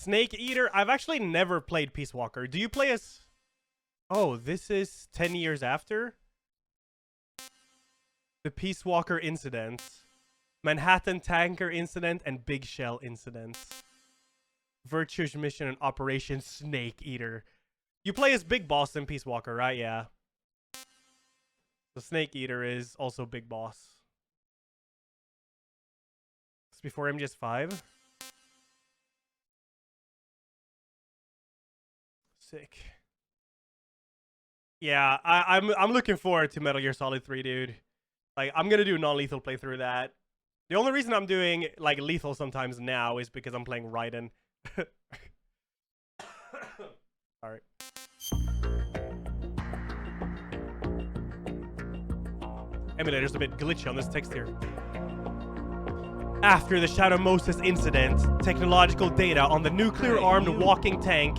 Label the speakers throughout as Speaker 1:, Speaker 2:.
Speaker 1: Snake Eater. I've actually never played Peace Walker. Do you play as... Oh, this is 10 years after? The Peace Walker incident. Manhattan Tanker incident and Big Shell incidents. Virtue's mission and Operation Snake Eater. You play as Big Boss in Peace Walker, right? Yeah. The Snake Eater is also Big Boss. It's before MGS5. Sick. Yeah, I'm looking forward to Metal Gear Solid 3, dude. Like, I'm gonna do a non-lethal playthrough of that. The only reason I'm doing like lethal sometimes now is because I'm playing Raiden. Alright. Emulator's a bit glitchy on this text here. After the Shadow Moses incident, technological data on the nuclear-armed walking tank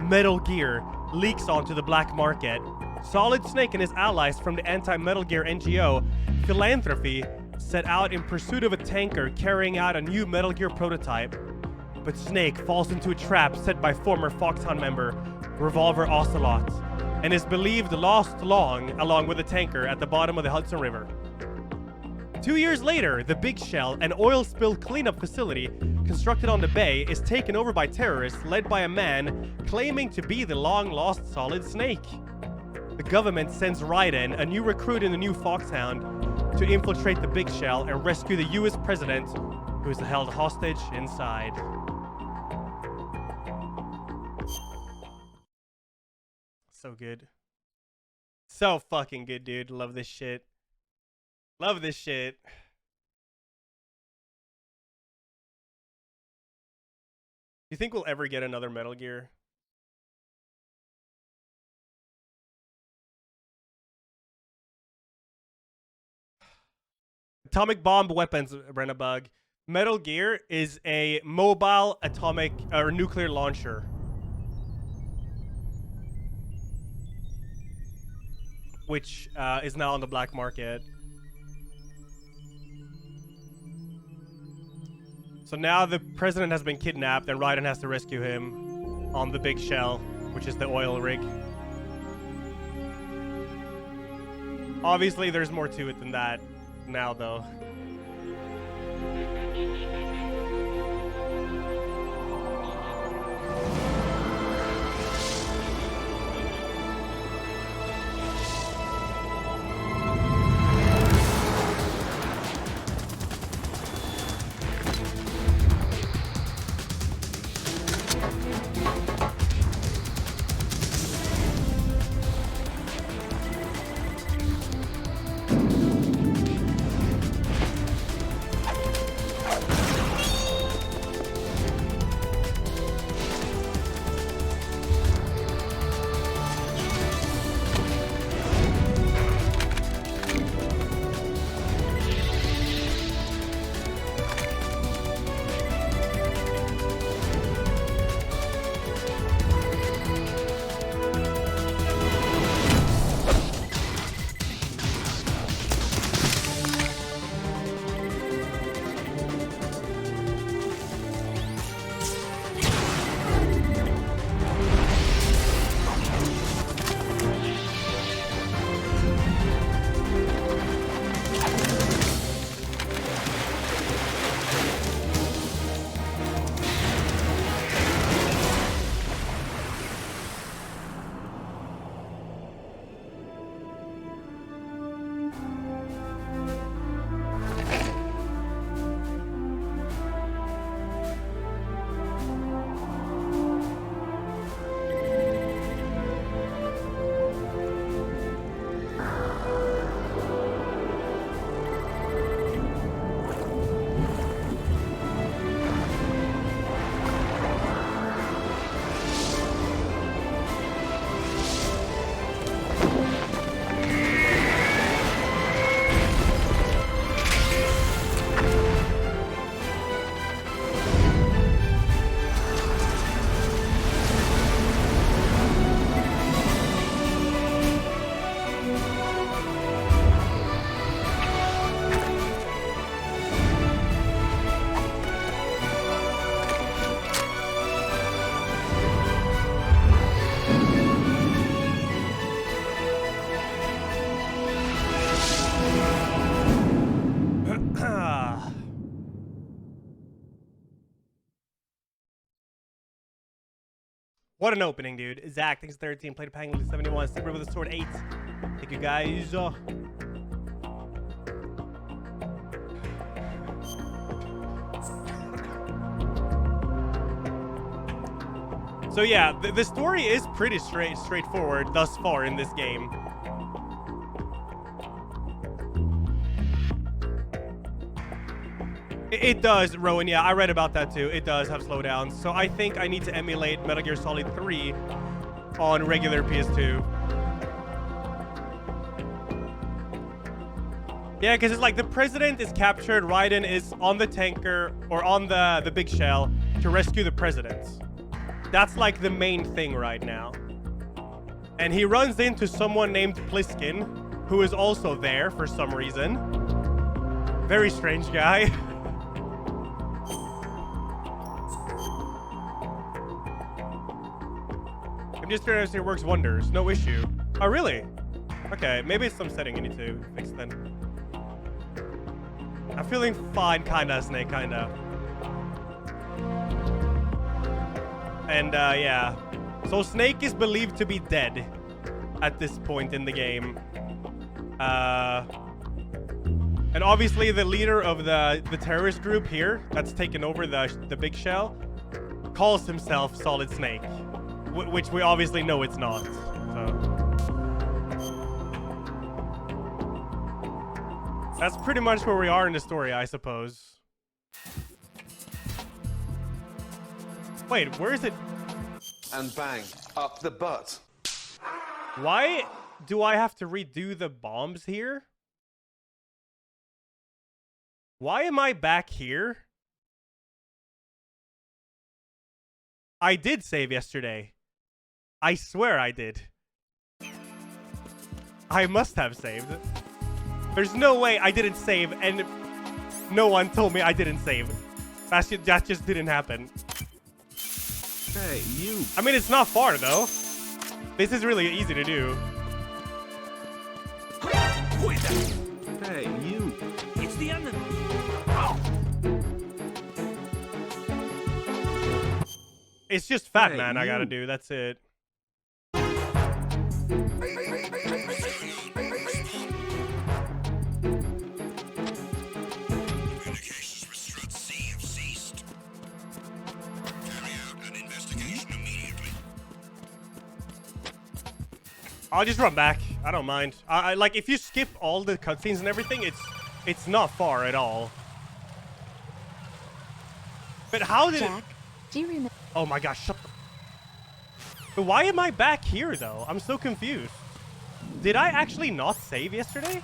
Speaker 1: Metal Gear leaks onto the black market. Solid Snake and his allies from the anti-Metal Gear NGO Philanthropy set out in pursuit of a tanker carrying out a new Metal Gear prototype. But Snake falls into a trap set by former Foxhound member Revolver Ocelot and is believed lost along with the tanker at the bottom of the Hudson River. 2 years later, the Big Shell, an oil spill cleanup facility constructed on the bay, is taken over by terrorists led by a man claiming to be the long-lost Solid Snake. The government sends Raiden, a new recruit in the new Foxhound, to infiltrate the Big Shell and rescue the US president, who is held hostage inside. So good. So fucking good, dude. Love this shit. Love this shit. Do you think we'll ever get another Metal Gear? Atomic bomb weapons, Brenabug. Metal Gear is a mobile atomic or nuclear launcher. Which is now on the black market. So now the president has been kidnapped and Raiden has to rescue him on the Big Shell, which is the oil rig. Obviously, there's more to it than that now, though. What an opening, dude. Zach, thanks 13. Played Pangolin 71. Super with a sword 8. Thank you, guys. So yeah, the story is pretty straightforward thus far in this game. It does, Rowan. Yeah, I read about that too. It does have slowdowns. So I think I need to emulate Metal Gear Solid 3 on regular PS2. Yeah, because it's like the president is captured, Raiden is on the tanker or on the big shell to rescue the president. That's like the main thing right now. And he runs into someone named Pliskin, who is also there for some reason. Very strange guy. I'm just trying to see it works wonders. No issue. Oh, really? Okay, maybe it's some setting you need to fix then. I'm feeling fine, kinda, Snake, kinda. And, yeah. So Snake is believed to be dead at this point in the game. And obviously the leader of the terrorist group here that's taken over the big shell calls himself Solid Snake, which we obviously know it's not. So that's pretty much where we are in the story, I suppose. Wait, where is it?
Speaker 2: And bang, up the butt.
Speaker 1: Why do I have to redo the bombs here? Why am I back here? I did save yesterday. I swear I did. I must have saved. There's no way I didn't save and no one told me I didn't save. That just didn't happen.
Speaker 2: Hey, you.
Speaker 1: I mean, it's not far, though. This is really easy to do.
Speaker 2: Hey, you.
Speaker 3: It's the enemy.
Speaker 1: It's just Fat
Speaker 2: Hey,
Speaker 1: Man I gotta
Speaker 2: you.
Speaker 1: do. That's it. I'll just run back. I don't mind. I like if you skip all the cutscenes and everything, it's not far at all. But how did
Speaker 4: Jack, do you remember?
Speaker 1: Oh my gosh, shut the... But why am I back here though? I'm so confused. Did I actually not save yesterday?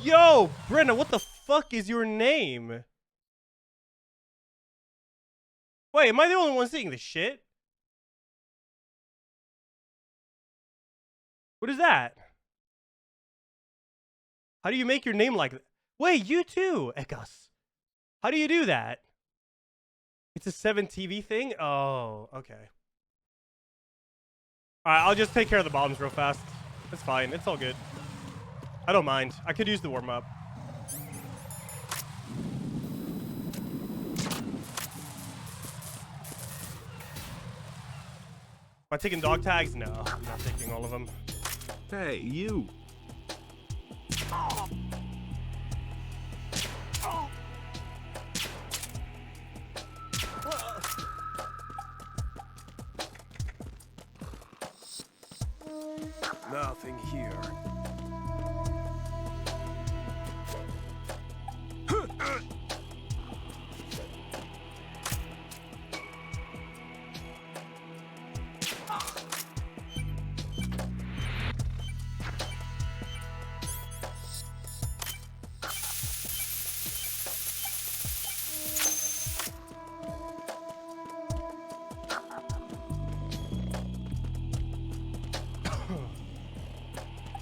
Speaker 1: Yo, Brenna, what the fuck is your name? Wait, am I the only one seeing this shit? What is that? How do you make your name like that? Wait, you too, Ekas. How do you do that? It's a 7TV thing? Oh, okay. Alright, I'll just take care of the bombs real fast. It's fine, it's all good. I don't mind. I could use the warm-up. Am I taking dog tags? No, I'm not taking all of them.
Speaker 2: Hey, you.
Speaker 3: Nothing here.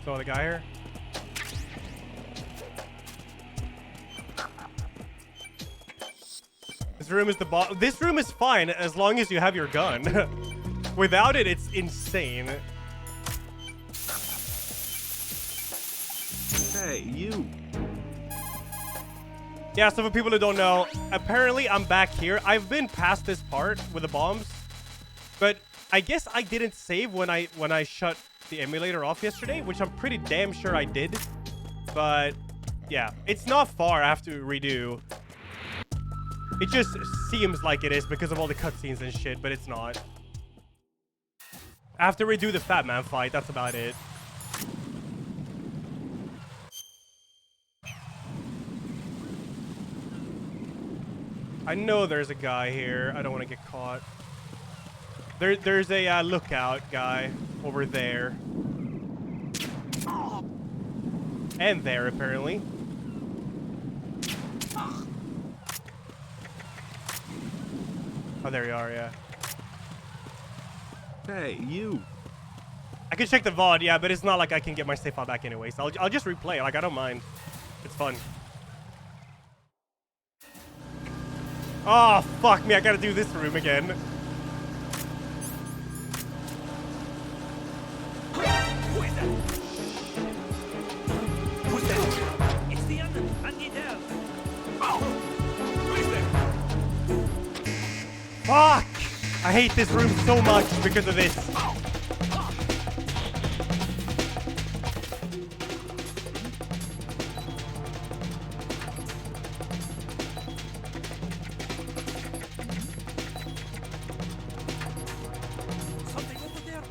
Speaker 1: So the guy here? This room is the boss. This room is fine as long as you have your gun. Without it, it's insane.
Speaker 2: Hey, you.
Speaker 1: Yeah, so for people who don't know, apparently I'm back here. I've been past this part with the bombs, but I guess I didn't save when I shut the emulator off yesterday, which I'm pretty damn sure I did. But yeah, it's not far I have to redo. It just seems like it is because of all the cutscenes and shit, but it's not. I have to redo the Fat Man fight, that's about it. I know there's a guy here. I don't want to get caught. There's a lookout guy over there. And there, apparently. Oh, there you are, yeah.
Speaker 2: Hey, you.
Speaker 1: I can check the VOD, yeah, but it's not like I can get my save file back anyway, so I'll just replay. Like, I don't mind. It's fun. Oh, fuck me. I gotta do this room again.
Speaker 3: Who is that? Who's that? It's the other. I need help. Oh! Who is that?
Speaker 1: Fuck! I hate this room so much because of this.
Speaker 3: Something over there.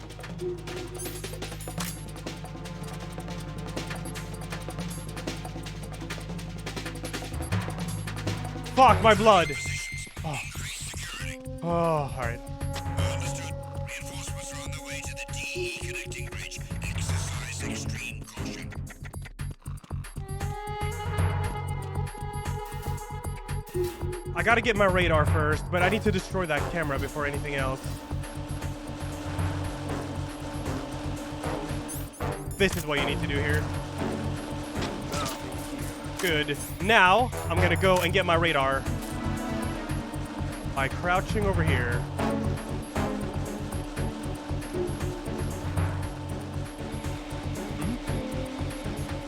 Speaker 1: Fuck, my blood. Oh, alright.
Speaker 4: Understood. Reinforcements are on their way to the DE connecting bridge. Exercise extreme caution.
Speaker 1: I gotta get my radar first, but I need to destroy that camera before anything else. This is what you need to do here. Good. Now, I'm gonna go and get my radar by crouching over here.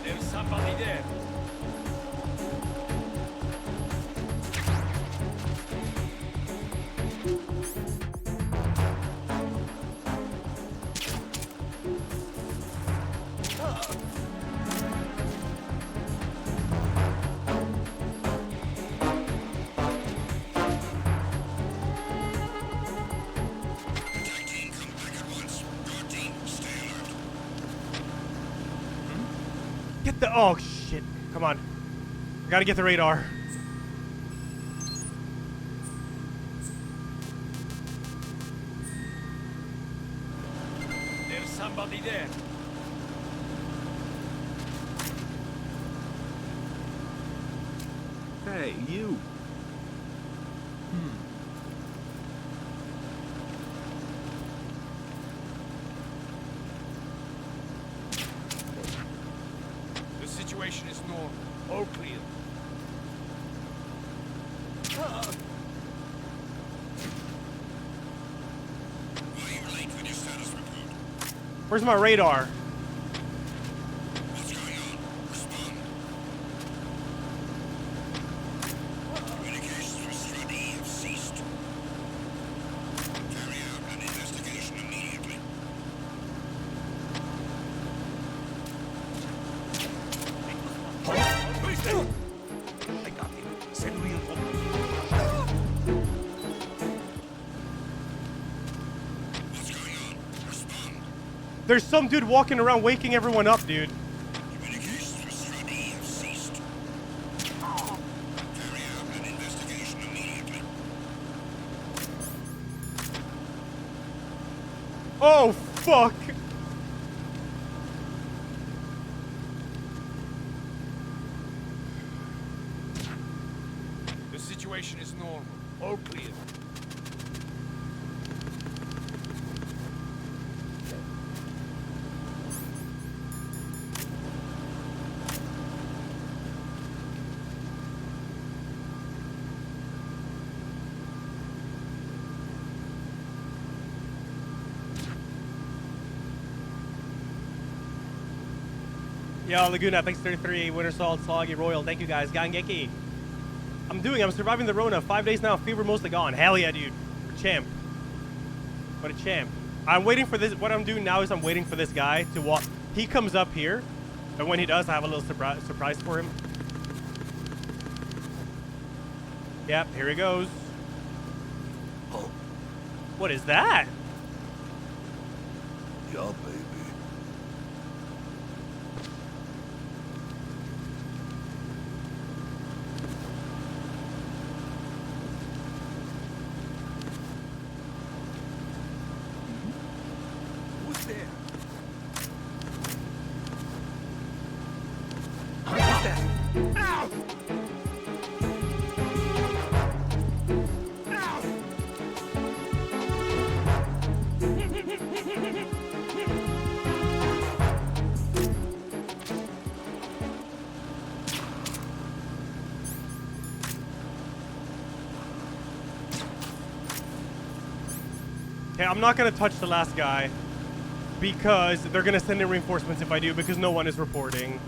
Speaker 3: There's somebody there.
Speaker 4: Attack team, come back at once. Guard team, stay alert.
Speaker 1: Get the... Oh, shit. Come on. I gotta get the radar.
Speaker 3: There's somebody there.
Speaker 2: Hey, you.
Speaker 3: The situation is normal. All clear.
Speaker 4: Why are you late with your status report?
Speaker 1: Where's my radar?
Speaker 4: What's going on? Respond. Communications with Strut E have ceased. Carry out an investigation immediately.
Speaker 3: Who is that? I got him. Send reinforcements.
Speaker 4: What's going on? Respond.
Speaker 1: There's some dude walking around waking everyone up, dude.
Speaker 4: Communications with Strut E have ceased. Carry out an investigation immediately.
Speaker 1: Oh, fuck.
Speaker 3: The situation is normal. All clear.
Speaker 1: Yo, Laguna, thanks 33. Winter Salt, Sloggy, Royal. Thank you guys. Gangeki. I'm surviving the Rona. 5 days now. Fever mostly gone. Hell yeah, dude. Champ. What a champ. I'm waiting for this. What I'm doing now is I'm waiting for this guy to walk. He comes up here. And when he does, I have a little surprise for him. Yep, here he goes.
Speaker 3: Oh,
Speaker 1: What is that?
Speaker 3: yeah, baby. Who's there? Who's that? Ow!
Speaker 1: Okay, I'm not gonna touch the last guy because they're gonna send in reinforcements if I do because no one is reporting.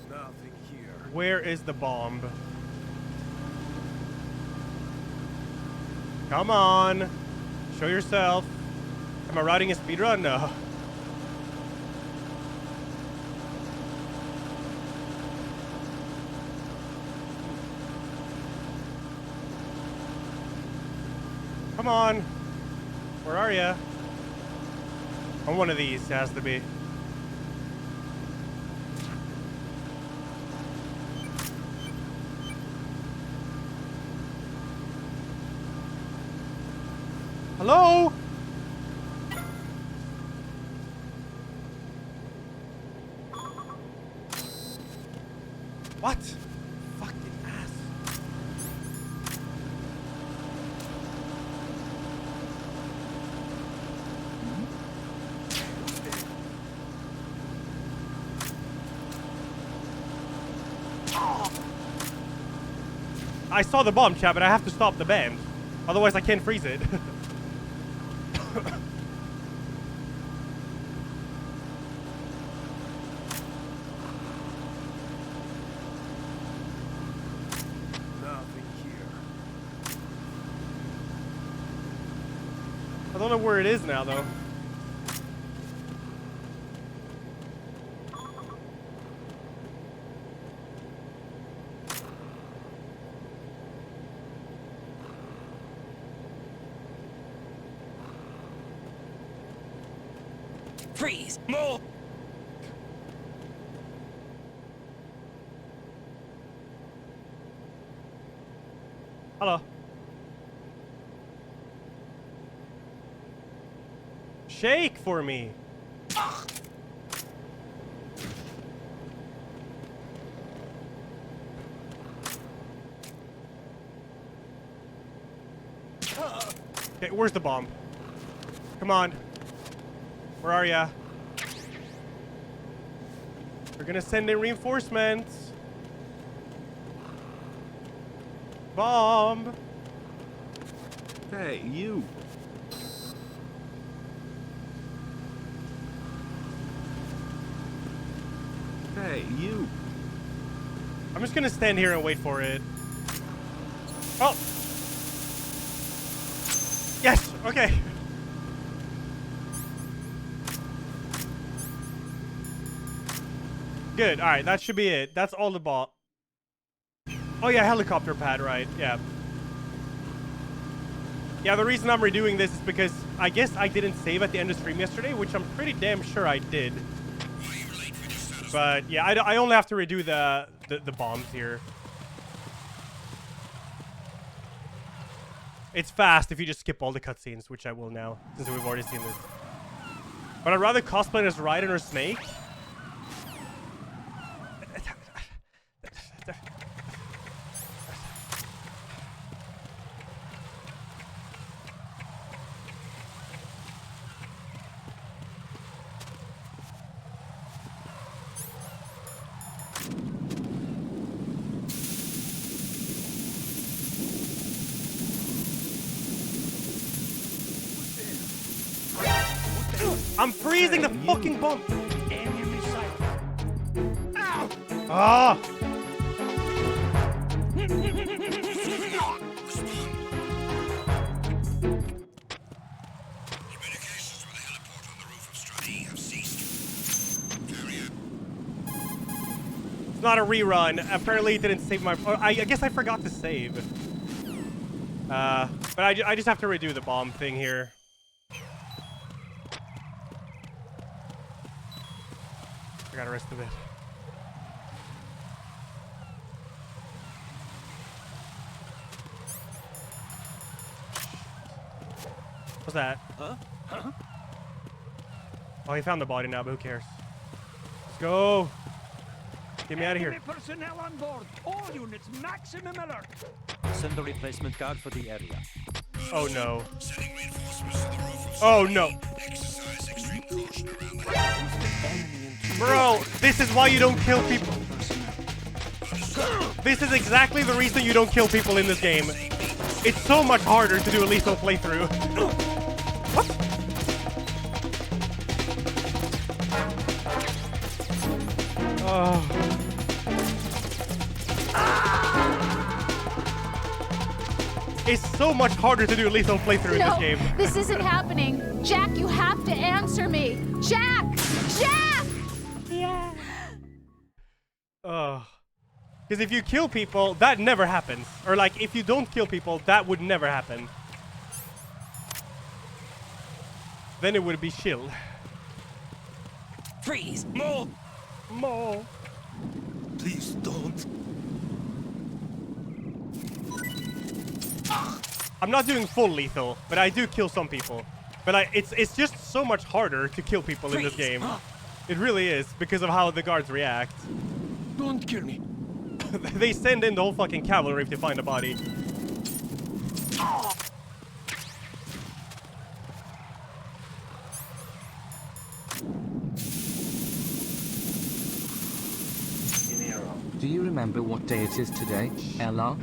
Speaker 3: Nothing here.
Speaker 1: Where is the bomb? Come on. Show yourself. Am I riding a speedrun? No. Come on. Where are ya? On one of these, it has to be. Hello? What? Fucking ass. I saw the bomb, chat, but I have to stop the band. Otherwise, I can't freeze it.
Speaker 3: Nothing here.
Speaker 1: I don't know where it is now, though.
Speaker 3: Freeze! More!
Speaker 1: Hello. Shake for me. Okay, where's the bomb? Come on. Where are ya? We're gonna send in reinforcements. Bomb.
Speaker 2: Hey, you. Hey, you.
Speaker 1: I'm just gonna stand here and wait for it. Oh! Yes! Okay. Good. Alright, that should be it. That's all the ball. Oh yeah, helicopter pad, right. Yeah. Yeah, the reason I'm redoing this is because I guess I didn't save at the end of stream yesterday, which I'm pretty damn sure I did. But yeah, I only have to redo the bombs here. It's fast if you just skip all the cutscenes, which I will now, since we've already seen this. But I'd rather cosplay as Raiden or Snake. I'm freezing the
Speaker 2: Hey, you.
Speaker 1: fucking bomb.
Speaker 3: Enemy sight. Ow!
Speaker 1: Ah!
Speaker 4: Communications with the heliport on the roof of Strati have ceased. Carrier.
Speaker 1: It's not a rerun. Apparently it didn't save my... Or I guess I forgot to save. But I just have to redo the bomb thing here. Forgot the rest of it. What's that?
Speaker 3: Huh? Huh?
Speaker 1: Oh, he found the body now, but who cares? Let's go. Get me out of here.
Speaker 3: Enemy personnel on board. All units, maximum alert.
Speaker 5: Send a replacement guard for the area.
Speaker 1: Oh no.
Speaker 4: Sending reinforcements to the roof of
Speaker 1: Oh no.
Speaker 4: Exercise extreme caution around the
Speaker 1: Bro, this is why you don't kill people. This is exactly the reason you don't kill people in this game. It's so much harder to do a lethal playthrough. What? Oh. It's so much harder to do a lethal playthrough in this game.
Speaker 6: This isn't happening. Jack, you have to answer me. Jack! Jack! Yeah.
Speaker 1: Oh. Because if you kill people, that never happens. Or like, if you don't kill people, that would never happen. Then it would be chill.
Speaker 3: Freeze. More.
Speaker 1: More.
Speaker 3: Please don't.
Speaker 1: I'm not doing full lethal, but I do kill some people. But it's just so much harder to kill people in this game. It really is, because of how the guards react.
Speaker 3: Don't kill me.
Speaker 1: They send in the whole fucking cavalry if they find a body.
Speaker 5: Do you remember what day it is today, Ella?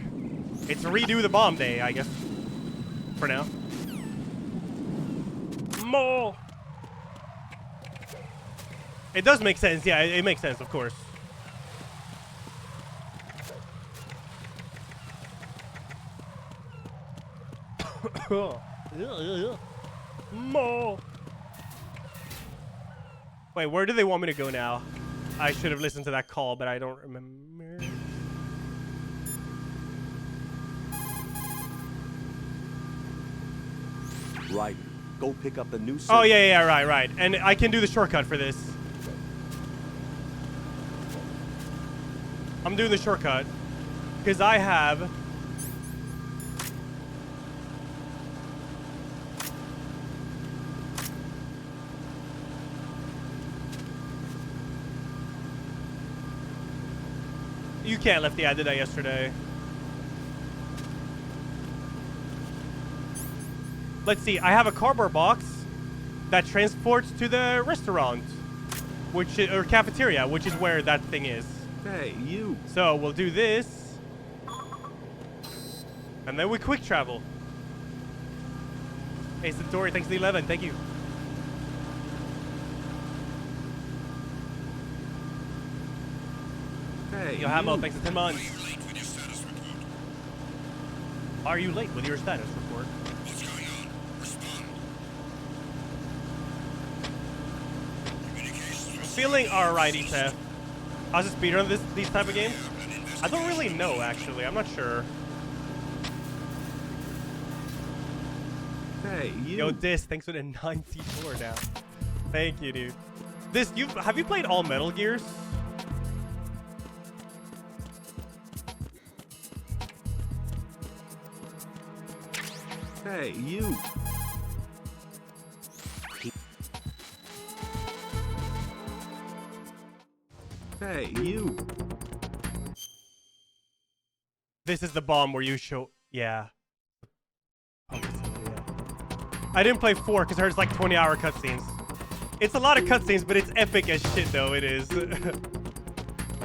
Speaker 1: It's redo the bomb day, I guess. For now. More. It does make sense. Yeah, it makes sense, of course. More. Wait, where do they want me to go now? I should have listened to that call, but I don't remember.
Speaker 7: Right. Go pick up the new
Speaker 1: Oh, yeah, right. And I can do the shortcut for this. I'm doing the shortcut. Because I have... You can't lift. Yeah, I did that yesterday. Let's see. I have a cardboard box that transports to the restaurant, or cafeteria, which is where that thing is.
Speaker 2: Hey, you.
Speaker 1: So we'll do this, and then we quick travel. Hey, Centauri, thanks for the 11. Thank you.
Speaker 2: Hey,
Speaker 1: Yo, Hamo,
Speaker 2: you.
Speaker 1: thanks for 10 months.
Speaker 4: late with your status report.
Speaker 1: Are you late with your status report?
Speaker 4: What's going on? Respond. Communications
Speaker 1: Feeling alright, Etef. How's the speedrun these type of games? I don't really know, actually. I'm not sure.
Speaker 2: Hey, you.
Speaker 1: Yo, Dis, thanks for the 94 now. Thank you, dude. This, have you played all Metal Gears?
Speaker 2: Hey, you. Hey, you.
Speaker 1: This is the bomb where you show... Yeah. I didn't play 4 because there's like 20-hour cutscenes. It's a lot of cutscenes, but it's epic as shit, though. It is.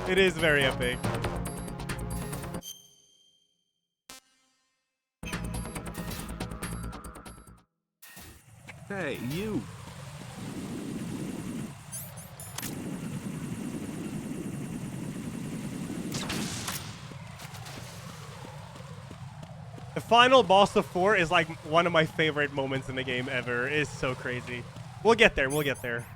Speaker 1: It is very epic.
Speaker 2: Hey, you.
Speaker 1: The final boss of 4 is like one of my favorite moments in the game ever. It's so crazy. We'll get there. We'll get there.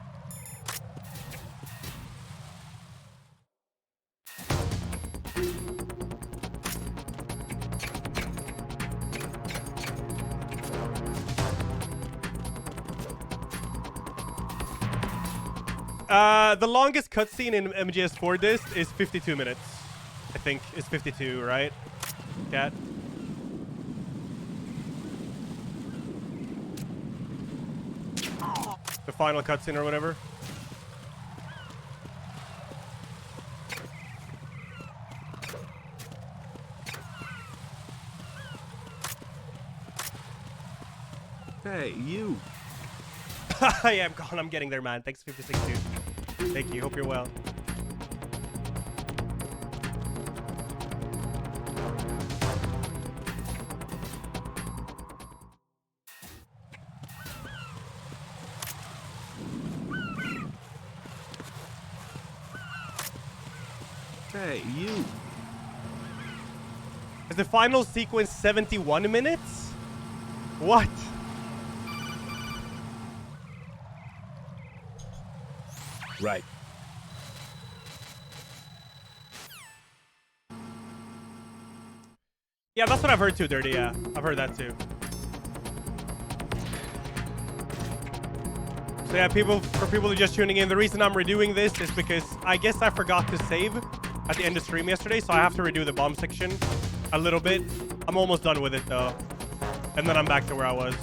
Speaker 1: The longest cutscene in MGS4 disc is 52 minutes. I think it's 52, right? Cat. The final cutscene or whatever.
Speaker 2: Hey, you.
Speaker 1: Yeah, I'm getting there, man. Thanks, 56 dude. Thank you. Hope you're well.
Speaker 2: Hey, you.
Speaker 1: Is the final sequence 71 minutes? What?
Speaker 7: Right.
Speaker 1: Yeah, that's what I've heard too, Dirty. Yeah, I've heard that too. So yeah, for people who are just tuning in, the reason I'm redoing this is because I guess I forgot to save at the end of stream yesterday, so I have to redo the bomb section a little bit. I'm almost done with it though, and then I'm back to where I was.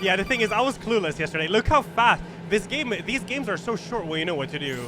Speaker 1: Yeah, the thing is, I was clueless yesterday. Look how fast these games are so short when you know what to do.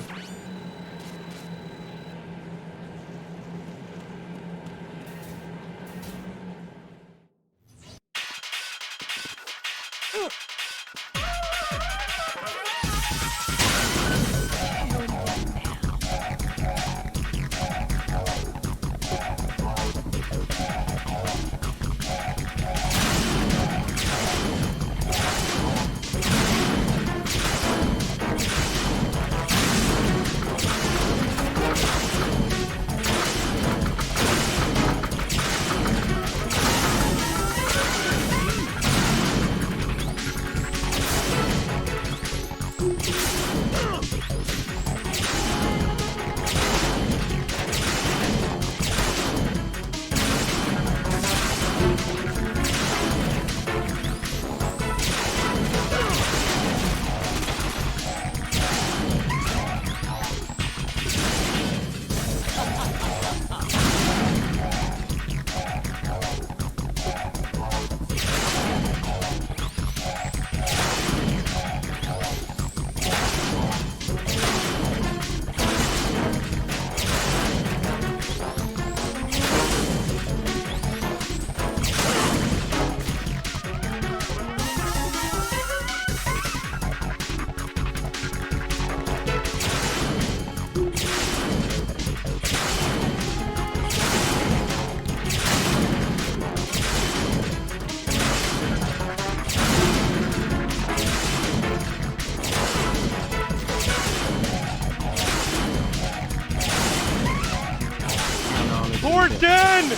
Speaker 1: Gordon!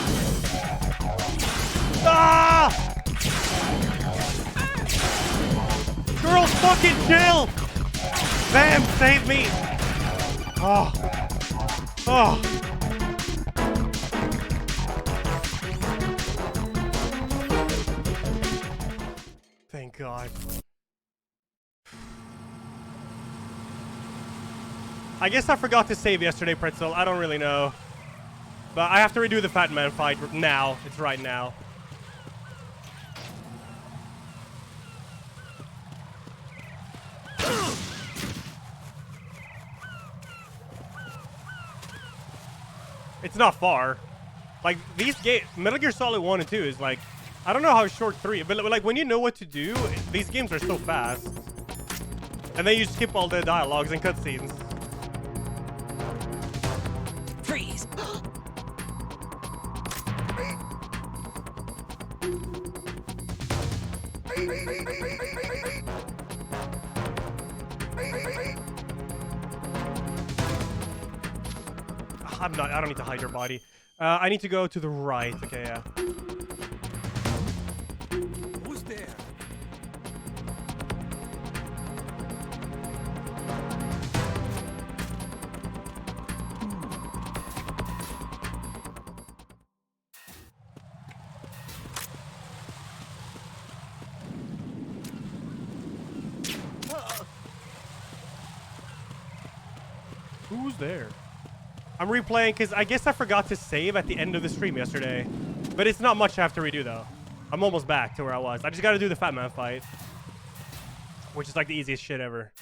Speaker 1: Ah! Girl, fucking chill! Bam, save me! Oh. Oh. Thank God. I guess I forgot to save yesterday, Pretzel. I don't really know. But I have to redo the Fat Man fight now. It's right now. It's not far. Like, these Metal Gear Solid 1 and 2 is like, I don't know how short 3, but like when you know what to do, these games are so fast. And then you skip all the dialogues and cutscenes.
Speaker 3: Freeze!
Speaker 1: I don't need to hide your body. I need to go to the right. Okay, yeah.
Speaker 3: Who's there?
Speaker 1: Who's there? I'm replaying because I guess I forgot to save at the end of the stream yesterday. But it's not much I have to redo though. I'm almost back to where I was. I just gotta do the Fat Man fight. Which is like the easiest shit ever.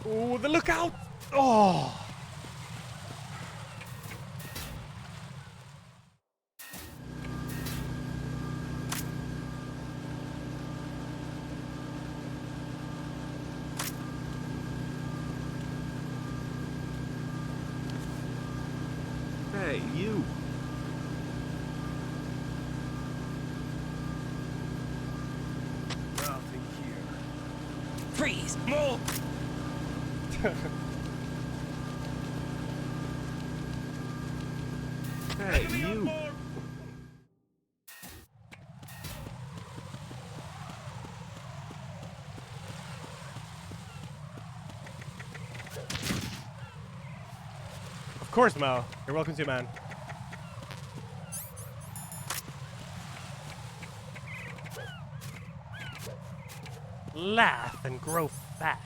Speaker 1: Oh, the lookout! Oh!
Speaker 2: Hey, you.
Speaker 3: Nothing here. Freeze! Move!
Speaker 2: Hey, you.
Speaker 1: Of course, Mo. You're welcome to, man. Laugh and grow fat.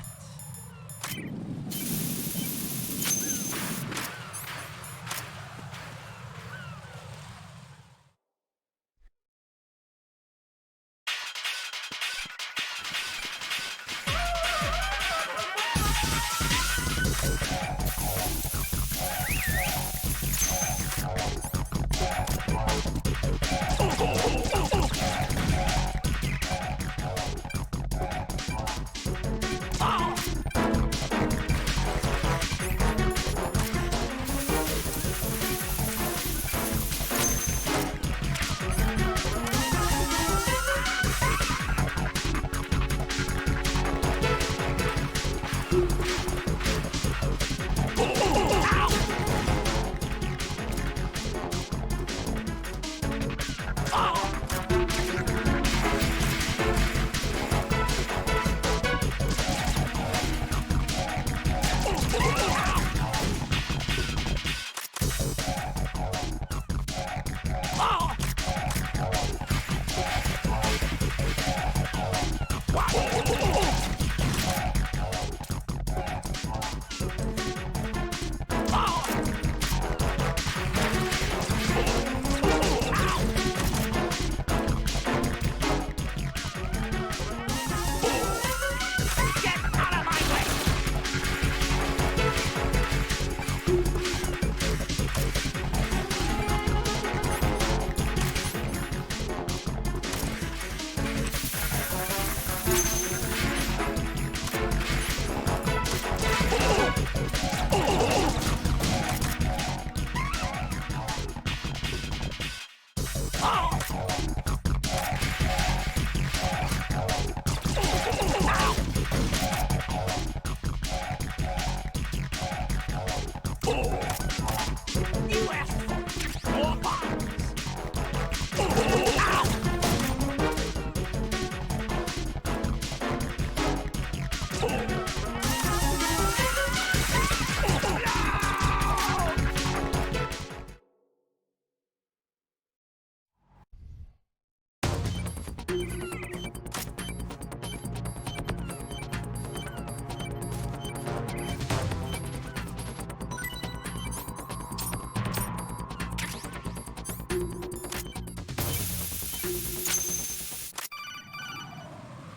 Speaker 3: Ah!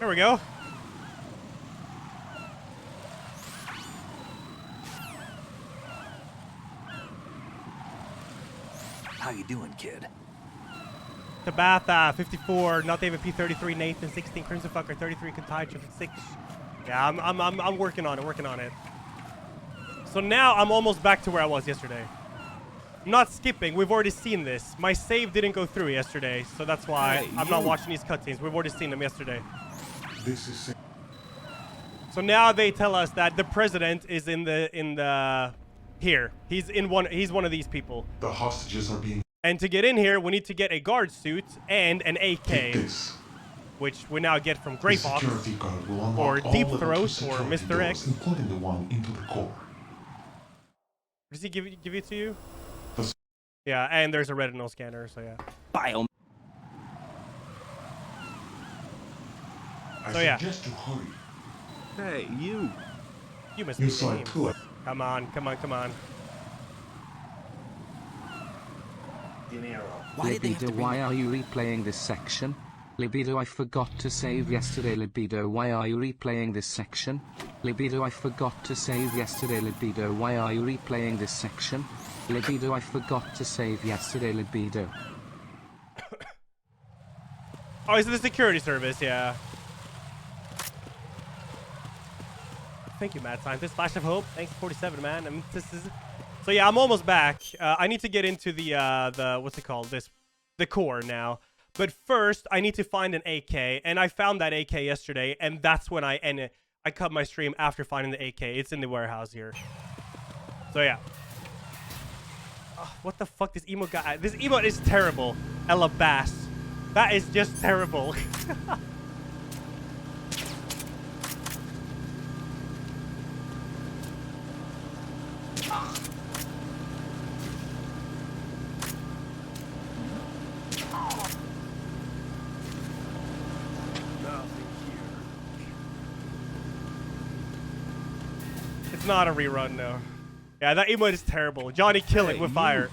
Speaker 1: There we go.
Speaker 3: How you doing, kid?
Speaker 1: Tabatha, 54, Not David P33, Nathan, 16, Crimson Fucker, 33, Contai, 6. Yeah, I'm working on it, So now I'm almost back to where I was yesterday. I'm not skipping, we've already seen this. My save didn't go through yesterday, so that's why I'm not watching these cutscenes. We've already seen them yesterday.
Speaker 4: This is
Speaker 1: So now they tell us that the president is in the here. He's one of these people.
Speaker 4: the hostages are being.
Speaker 1: And to get in here, we need to get a guard suit and an AK,
Speaker 4: Take this.
Speaker 1: which we now get from Grey
Speaker 4: The
Speaker 1: Fox.
Speaker 4: security guard will unlock
Speaker 1: or
Speaker 4: all
Speaker 1: Deep
Speaker 4: level
Speaker 1: Throat,
Speaker 4: 2
Speaker 1: or
Speaker 4: security
Speaker 1: Mr. X.
Speaker 4: doors, including the one into the core.
Speaker 1: Does he give it to you?
Speaker 4: The
Speaker 1: Yeah, and there's a retinal scanner, so yeah.
Speaker 3: Bio.
Speaker 4: I
Speaker 1: So, yeah.
Speaker 4: suggest you hurry.
Speaker 2: Hey, you.
Speaker 1: You must
Speaker 4: You
Speaker 1: be
Speaker 4: saw it
Speaker 1: names.
Speaker 4: too.
Speaker 1: Come on.
Speaker 3: Why did they have to
Speaker 5: Libido,
Speaker 3: bring
Speaker 5: why are you replaying this section? Libido, I forgot to save yesterday. Libido, why are you replaying this section? Libido, I forgot to save yesterday. Libido, why are you replaying this section? Libido, I forgot to save yesterday. Libido.
Speaker 1: Oh, is it the security service? Yeah. Thank you, Mad Scientist. Flash of Hope. Thanks, 47, man. I mean, this is... So yeah, I'm almost back. I need to get into the what's it called? The core now. But first, I need to find an AK, and I found that AK yesterday, and that's when I cut my stream after finding the AK. It's in the warehouse here. So yeah. What the fuck, this emote guy? This emote is terrible. Elajjaz. That is just terrible. It's not a rerun, no. Yeah, that emote is terrible. Johnny, kill it with fire.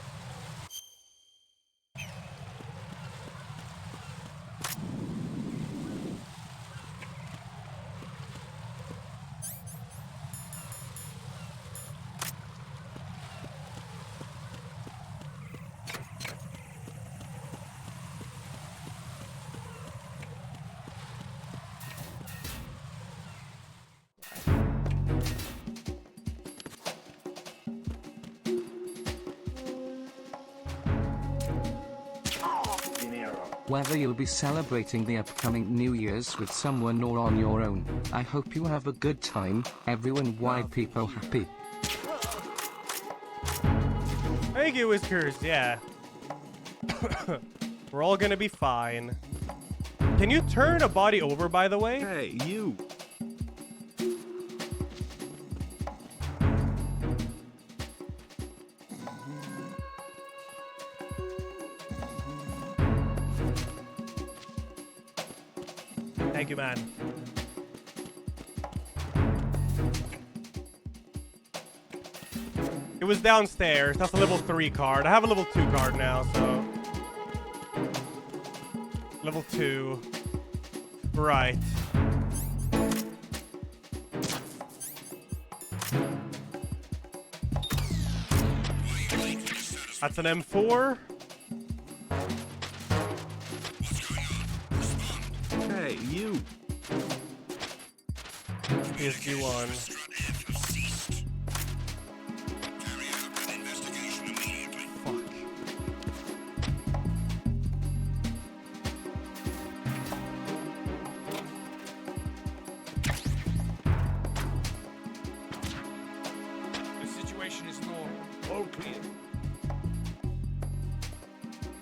Speaker 5: Whether you'll be celebrating the upcoming New Year's with someone or on your own, I hope you have a good time. Everyone, white people happy.
Speaker 1: Thank you, Whiskers. Yeah. We're all gonna be fine. Can you turn a body over, by the way?
Speaker 2: Hey, you.
Speaker 1: Thank you, man. It was downstairs. That's a level 3 card. I have a level 2 card now, so... Level 2. Right. That's an M4.
Speaker 2: Hey, you.
Speaker 1: PSG1. Fuck.
Speaker 3: The situation is normal. All clear.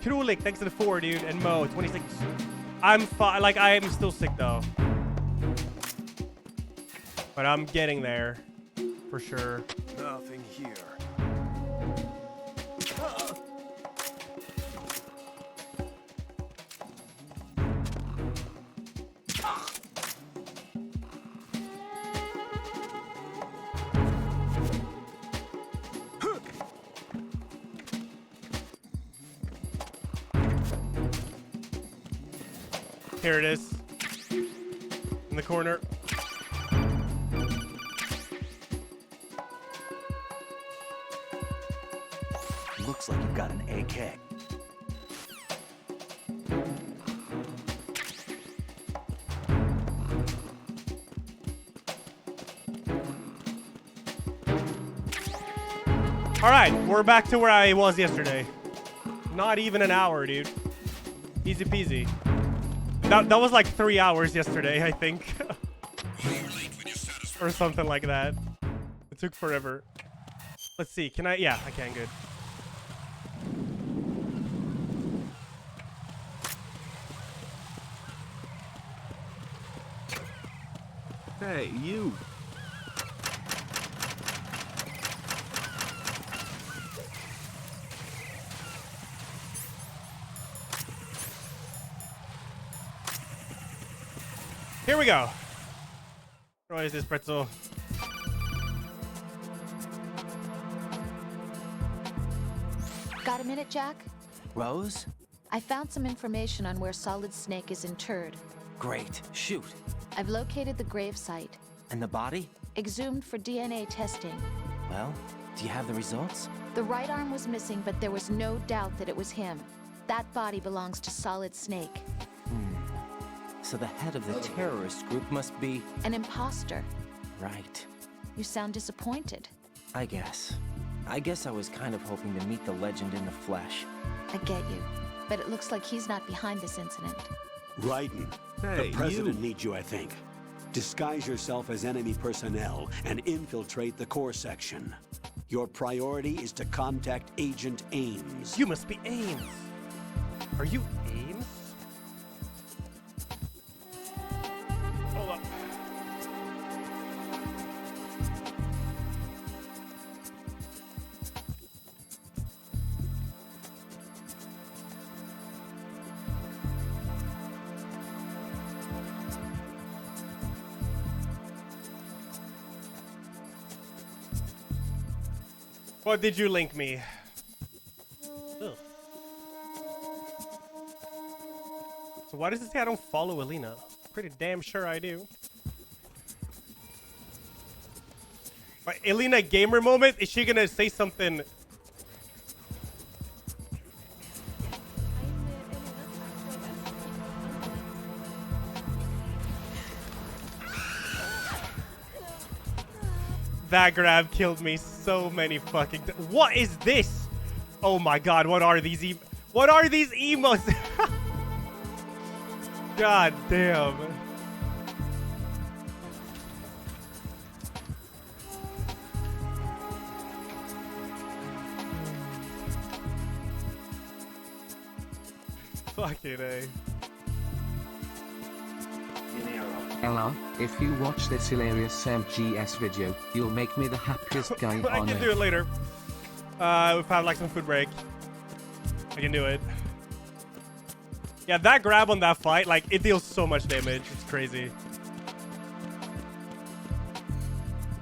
Speaker 1: Krulik, thanks to the 4, dude. And Mo, 26. I'm fine. Like, I am still sick, though. But I'm getting there. For sure.
Speaker 3: Nothing here.
Speaker 1: Here it is. in the corner.
Speaker 3: Looks like you've got an AK.
Speaker 1: All right, we're back to where I was yesterday. Not even an hour, dude. Easy peasy. That was like 3 hours yesterday, I think. Or something like that. It took forever. Let's see, can I? Yeah, I can, good.
Speaker 2: Hey, you.
Speaker 1: Here we go. What is this pretzel?
Speaker 6: Got a minute, Jack?
Speaker 8: Rose?
Speaker 6: I found some information on where Solid Snake is interred.
Speaker 8: Great. Shoot.
Speaker 6: I've located the grave site.
Speaker 8: And the body?
Speaker 6: Exhumed for DNA testing.
Speaker 8: Well, do you have the results?
Speaker 6: The right arm was missing, but there was no doubt that it was him. That body belongs to Solid Snake.
Speaker 8: So the head of the terrorist group must be...
Speaker 6: An imposter.
Speaker 8: Right.
Speaker 6: You sound disappointed.
Speaker 8: I guess. I guess I was kind of hoping to meet the legend in the flesh.
Speaker 6: I get you. But it looks like he's not behind this incident.
Speaker 9: Raiden,
Speaker 2: Hey,
Speaker 9: the president
Speaker 2: you.
Speaker 9: needs you, I think. Disguise yourself as enemy personnel and infiltrate the core section. Your priority is to contact Agent Ames.
Speaker 1: You must be Ames. Are you Ames? Hold up. What did you link me? Ugh. So why does it say I don't follow Alina? Pretty damn sure I do. My Alina gamer moment? Is she gonna say something? That grab killed me so many fucking What is this? Oh my god, what are these what are these emotes? God damn. Fucking A.
Speaker 5: Ella, if you watch this hilarious MGS video, you'll make me the happiest guy
Speaker 1: I
Speaker 5: on
Speaker 1: can
Speaker 5: earth.
Speaker 1: do it later. If I have like some food break. I can do it. Yeah, that grab on that fight, like, it deals so much damage. It's crazy.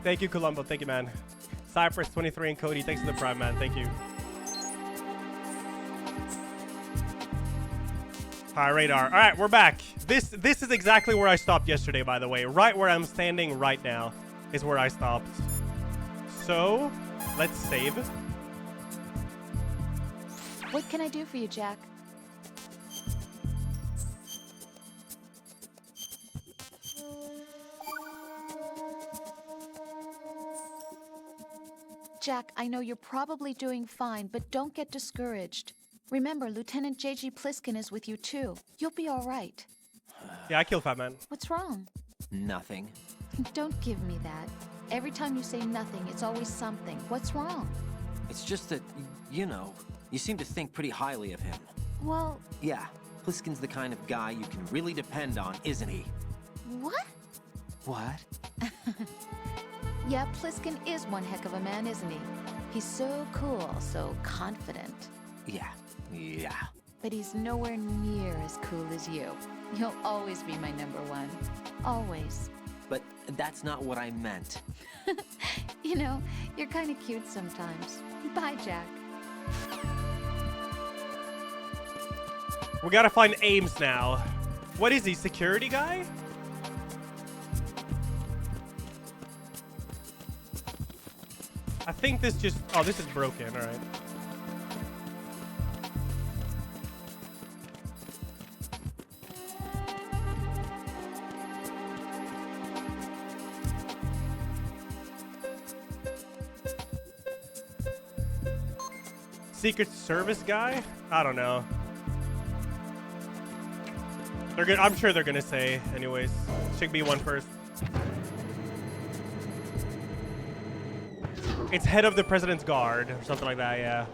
Speaker 1: Thank you, Columbo. Thank you, man. Cypress 23 and Cody, thanks for the prime, man. Thank you. High radar. All right, we're back. This is exactly where I stopped yesterday, by the way. Right where I'm standing right now is where I stopped. So, let's save.
Speaker 6: What can I do for you, Jack? Jack, I know you're probably doing fine, but don't get discouraged. Remember, Lieutenant J.G. Pliskin is with you too. You'll be all right.
Speaker 1: Yeah, I killed Fat Man.
Speaker 6: What's wrong?
Speaker 8: Nothing.
Speaker 6: Don't give me that. Every time you say nothing, it's always something. What's wrong?
Speaker 8: It's just that, you know, you seem to think pretty highly of him.
Speaker 6: Well,
Speaker 8: Yeah, Pliskin's the kind of guy you can really depend on, isn't he?
Speaker 6: what?
Speaker 8: What?
Speaker 6: Yeah, Pliskin is one heck of a man, isn't he? He's so cool, so confident.
Speaker 8: Yeah.
Speaker 6: But he's nowhere near as cool as you. You'll always be my number one. Always.
Speaker 8: But that's not what I meant.
Speaker 6: You know, you're kind of cute sometimes. Bye, Jack.
Speaker 1: We gotta find Ames now. What is he, security guy? I think this just... Oh, this is broken. All right. Secret Service guy? I don't know. They're good. I'm sure they're gonna say, anyways. Should be one first. It's head of the president's guard or something like that. Yeah.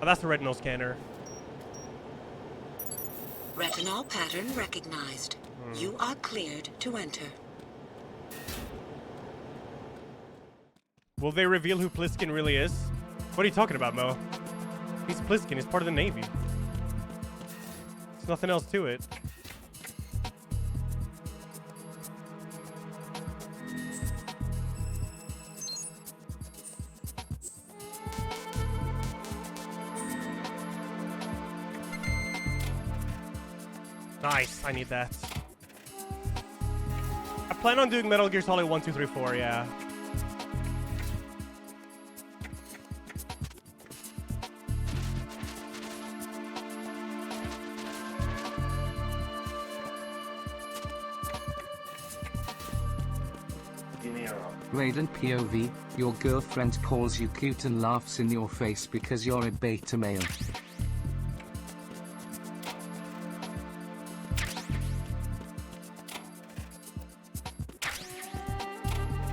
Speaker 1: Oh, that's the retinal scanner.
Speaker 10: Retinol pattern recognized. You are cleared to enter.
Speaker 1: Will they reveal who Pliskin really is? What are you talking about, Mo? He's Pliskin. He's part of the Navy. There's nothing else to it. Nice. I need that. I plan on doing Metal Gear Solid 1, 2, 3, 4, yeah.
Speaker 5: Raiden POV, your girlfriend calls you cute and laughs in your face because you're a beta male.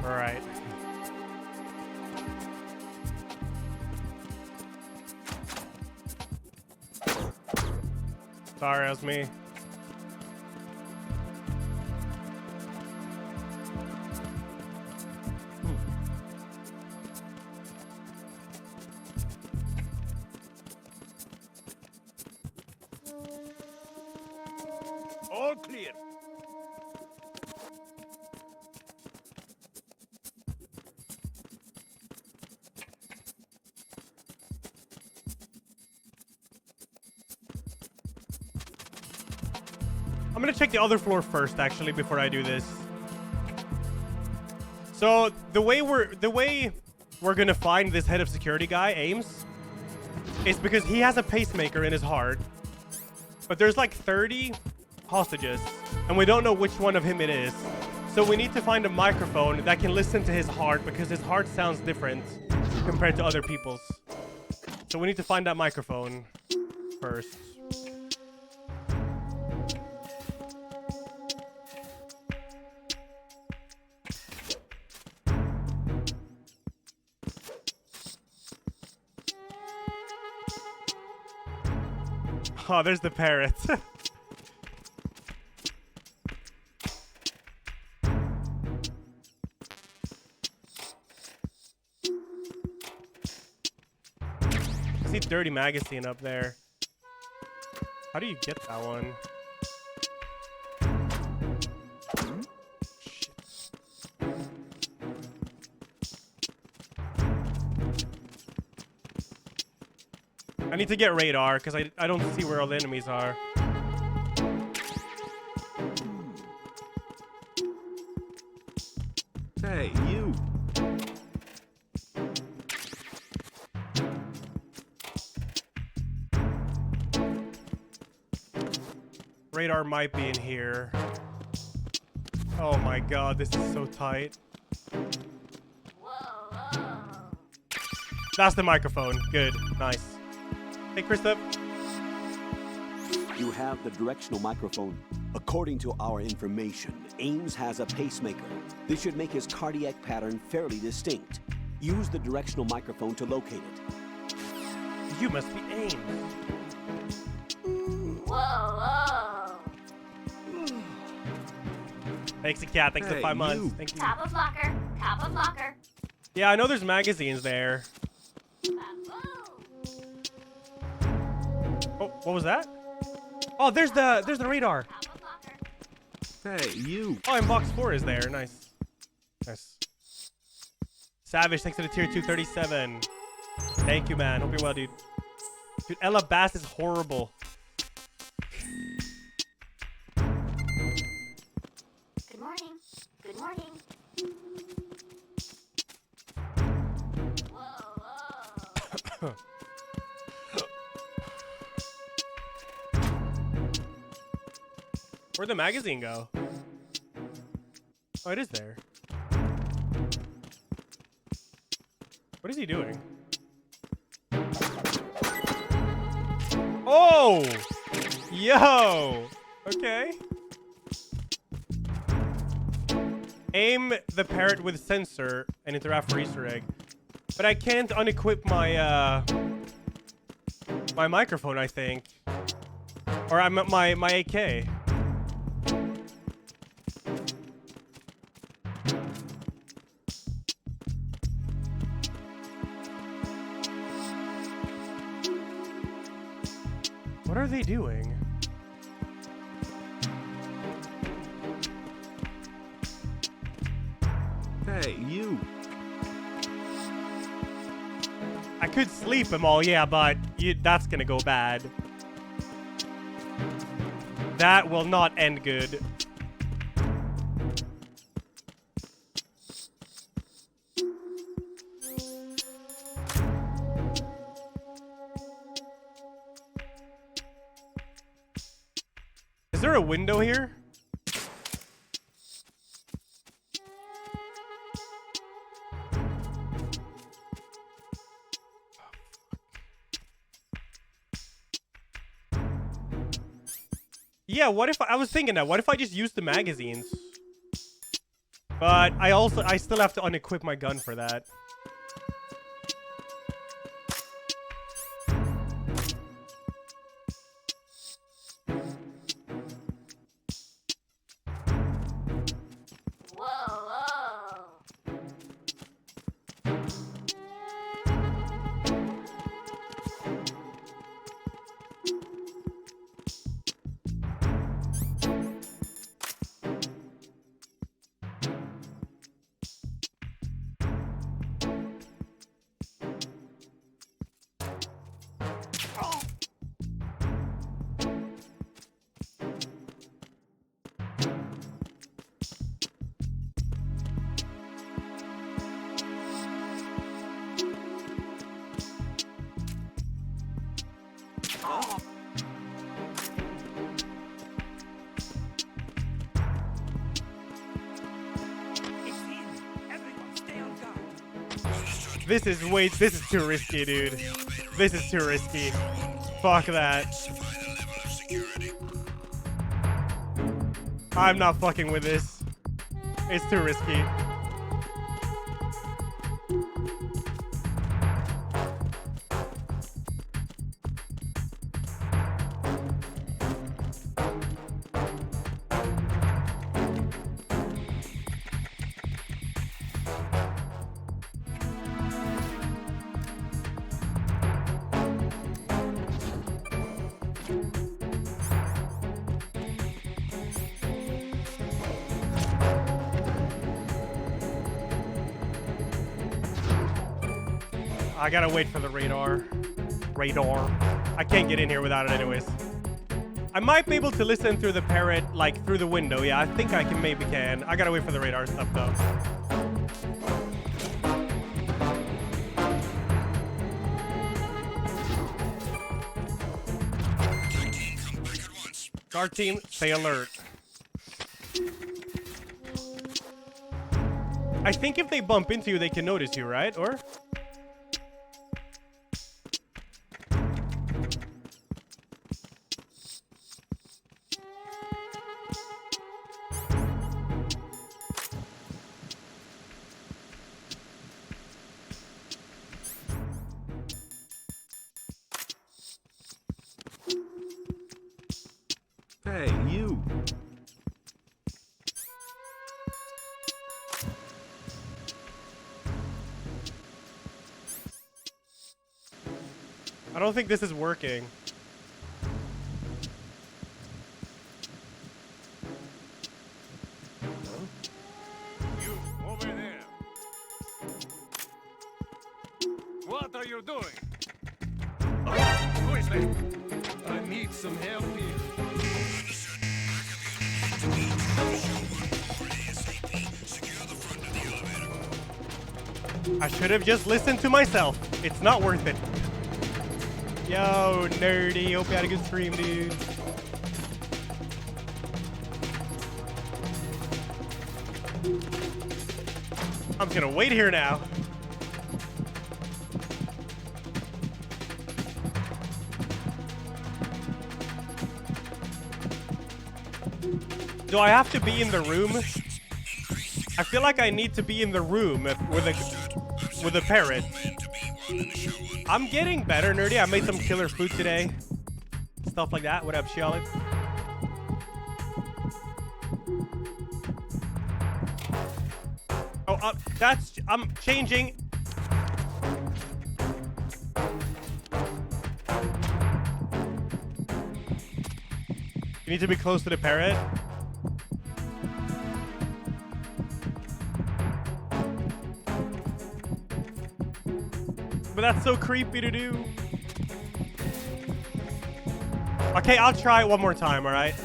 Speaker 1: Alright. Sorry, that was me.
Speaker 3: All clear.
Speaker 1: I'm gonna check the other floor first, actually, before I do this. So the way we're gonna find this head of security guy, Ames, is because he has a pacemaker in his heart, but there's like 30 hostages, and we don't know which one of him it is. So we need to find a microphone that can listen to his heart, because his heart sounds different compared to other people's. So we need to find that microphone first. Oh, there's the parrot. I see Dirty Magazine up there. How do you get that one? Shit. I need to get radar because I don't see where all the enemies are.
Speaker 2: Hey, you.
Speaker 1: Radar might be in here. Oh my god, this is so tight. That's the microphone. Good. Nice. Hey, Christoph.
Speaker 9: You have the directional microphone. According to our information, Ames has a pacemaker. This should make his cardiac pattern fairly distinct. Use the directional microphone to locate it.
Speaker 1: You must be Ames. Thanks, cat. Thanks for 5 months. Thank you.
Speaker 11: Top of locker. Top of locker.
Speaker 1: Yeah, I know there's magazines there. Oh, what was that? Oh, there's the radar.
Speaker 2: Hey, you.
Speaker 1: Oh, and box 4 is there. Nice. Nice. Savage, thanks to the tier 237. Thank you, man. Hope you're well, dude. Dude, Ella Bass is horrible.
Speaker 11: Good morning. Good morning.
Speaker 1: Where'd the magazine go? Oh, it is there. What is he doing? Oh! Yo! Okay. Aim the parrot with sensor and interact for Easter egg. But I can't unequip my, my microphone, I think. Or I'm at my AK. What are they doing?
Speaker 2: Hey, you.
Speaker 1: I could sleep them all, yeah, but that's gonna go bad. That will not end good. Is there a window here? Yeah, what if I was thinking that? What if I just use the magazines? But I still have to unequip my gun for that. This is too risky, dude. This is too risky. Fuck that. I'm not fucking with this. It's too risky. I gotta wait for the radar. I can't get in here without it anyways. I might be able to listen through the parrot, like through the window. Yeah, I think I maybe can. I gotta wait for the radar stuff though. Guard team, stay alert. I think if they bump into you, they can notice you, right? Or?
Speaker 2: Hey, you.
Speaker 1: I don't think this is working.
Speaker 3: You, over there. What are you doing? Who is that? I need some help here.
Speaker 1: I should have just listened to myself. It's not worth it. Yo, nerdy. Hope you had a good stream, dude. I'm just gonna wait here now. Do I have to be in the room? I feel like I need to be in the room with a parrot. I'm getting better, nerdy. I made some killer food today. Stuff like that. What up, Charlotte? Oh, I'm changing. You need to be close to the parrot. But that's so creepy to do. Okay, I'll try it one more time, alright?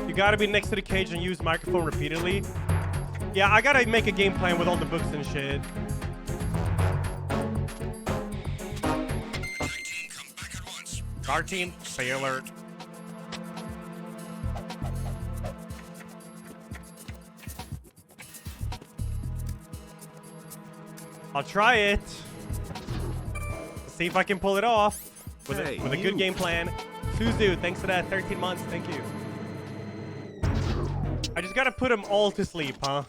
Speaker 1: You gotta be next to the cage and use microphone repeatedly. Yeah, I gotta make a game plan with all the books and shit. Our team, stay alert. I'll try it. See if I can pull it off with a good game plan. Suzu, thanks for that 13 months. Thank you. I just gotta put them all to sleep, huh?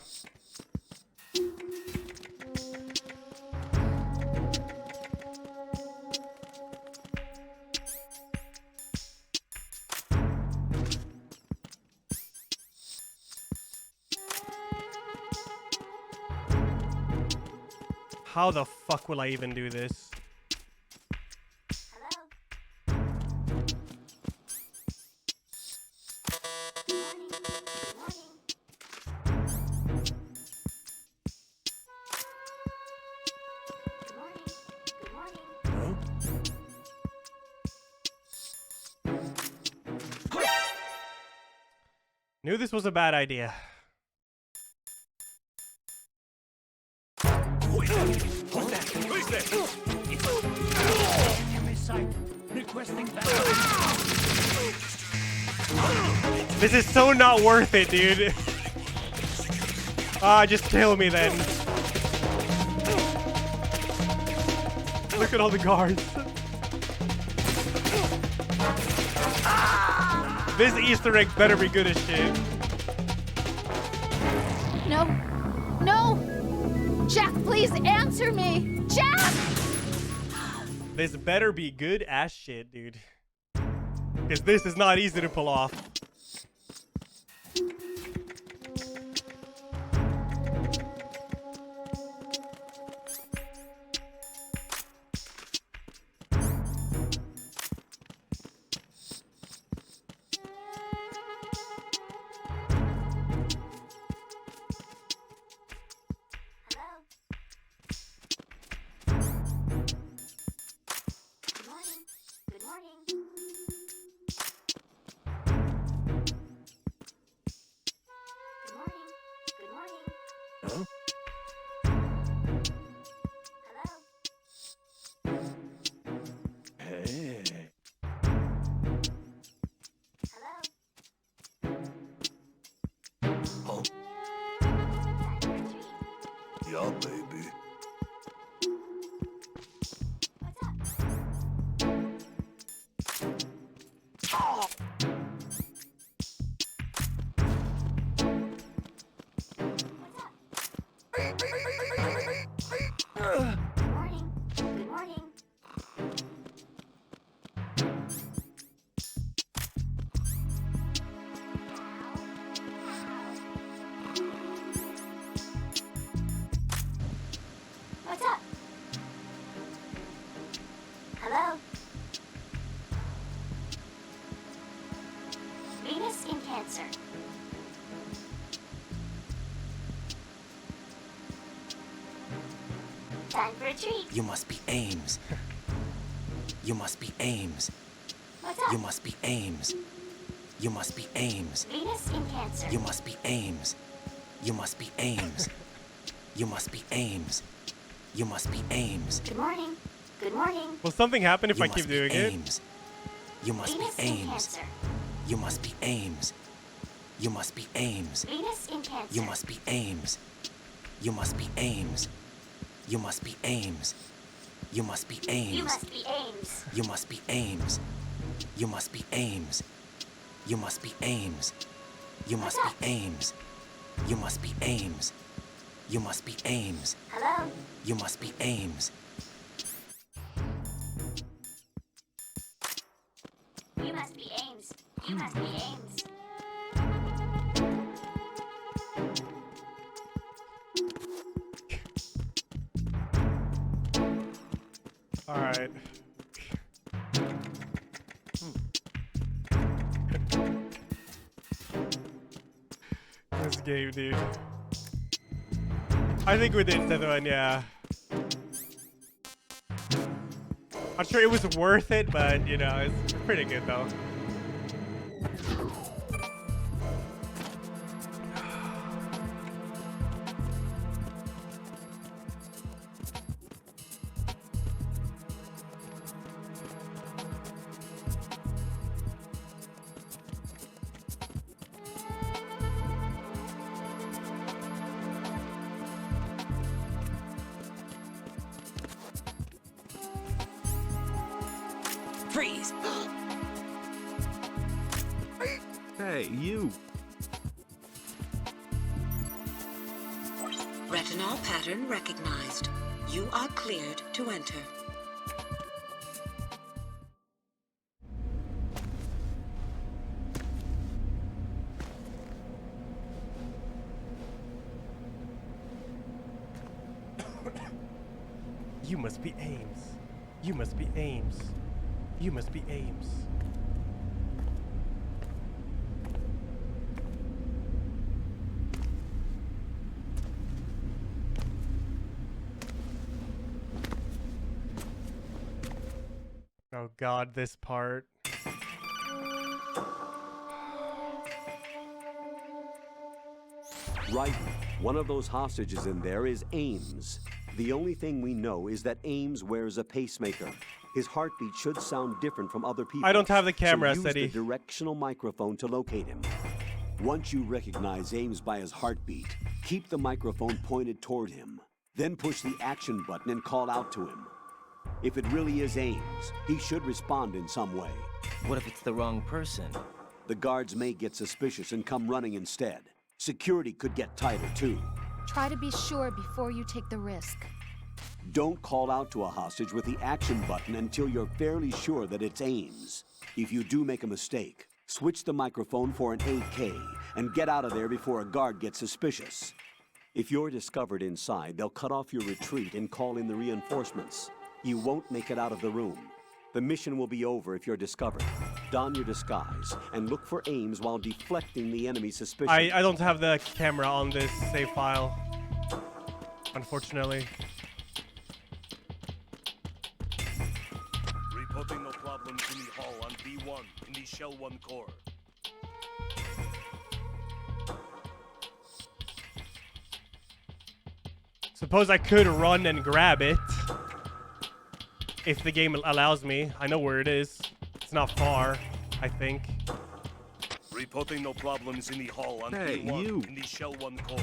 Speaker 1: How the fuck will I even do this? Knew this was a bad idea. This is so not worth it, dude. Just kill me then. Look at all the guards. This Easter egg better be good as shit.
Speaker 6: No. No! Jack, please answer me! Jack!
Speaker 1: This better be good as shit, dude. Because this is not easy to pull off.
Speaker 4: Yeah, baby.
Speaker 11: What's up? Hello? Venus in Cancer. Time for a treat.
Speaker 8: You must be Ames. You must be Ames.
Speaker 11: What's up?
Speaker 8: You must be Ames. You must be Ames.
Speaker 11: Venus in Cancer.
Speaker 8: You must be Ames. You must be Ames. You must be Ames. You must be Ames.
Speaker 11: Good morning. Good morning.
Speaker 1: Will something happen if
Speaker 8: You
Speaker 1: I
Speaker 8: must
Speaker 1: keep
Speaker 8: be
Speaker 1: doing it?
Speaker 8: Ames. You must be
Speaker 11: Venus skin
Speaker 8: Ames.
Speaker 11: cancer.
Speaker 8: You must be Ames. You must be Ames.
Speaker 11: Venus skin cancer.
Speaker 8: You must be Ames. You must be Ames. You must be Ames. You must be Ames.
Speaker 11: You must be Ames.
Speaker 8: You must be Ames. You must be Ames. You must be Ames. You must be Ames. You must be Ames. You must be Ames.
Speaker 11: Hello?
Speaker 8: You must be Ames.
Speaker 11: You must be Ames. You must be Ames.
Speaker 1: Alright. This game, dude. I think we did that one, yeah. I'm sure it was worth it, but you know, it's pretty good though.
Speaker 3: Freeze!
Speaker 2: Hey, you.
Speaker 10: Retinol pattern recognized. You are cleared to enter.
Speaker 1: You must be Ames. You must be Ames. You must be Ames. Oh god, this part.
Speaker 9: Right. One of those hostages in there is Ames. The only thing we know is that Ames wears a pacemaker. His heartbeat should sound different from other people.
Speaker 1: I don't have the camera,
Speaker 9: so use
Speaker 1: Seti.
Speaker 9: the directional microphone to locate him. Once you recognize Ames by his heartbeat, keep the microphone pointed toward him. Then push the action button and call out to him. If it really is Ames, he should respond in some way.
Speaker 8: What if it's the wrong person?
Speaker 9: The guards may get suspicious and come running instead. Security could get tighter too.
Speaker 6: Try to be sure before you take the risk.
Speaker 9: Don't call out to a hostage with the action button until you're fairly sure that it's Ames. If you do make a mistake, switch the microphone for an AK and get out of there before a guard gets suspicious. If you're discovered inside, they'll cut off your retreat and call in the reinforcements. You won't make it out of the room. The mission will be over if you're discovered. Don your disguise and look for Ames while deflecting the enemy's suspicion.
Speaker 1: I don't have the camera on this save file, unfortunately.
Speaker 3: Reporting no problems in the hall on B1 in the Shell 1 core.
Speaker 1: Suppose I could run and grab it. If the game allows me. I know where it is. It's not far, I think.
Speaker 3: Reporting no problems in the hall on
Speaker 2: Hey,
Speaker 3: B1
Speaker 2: you.
Speaker 3: in the Shell 1 core.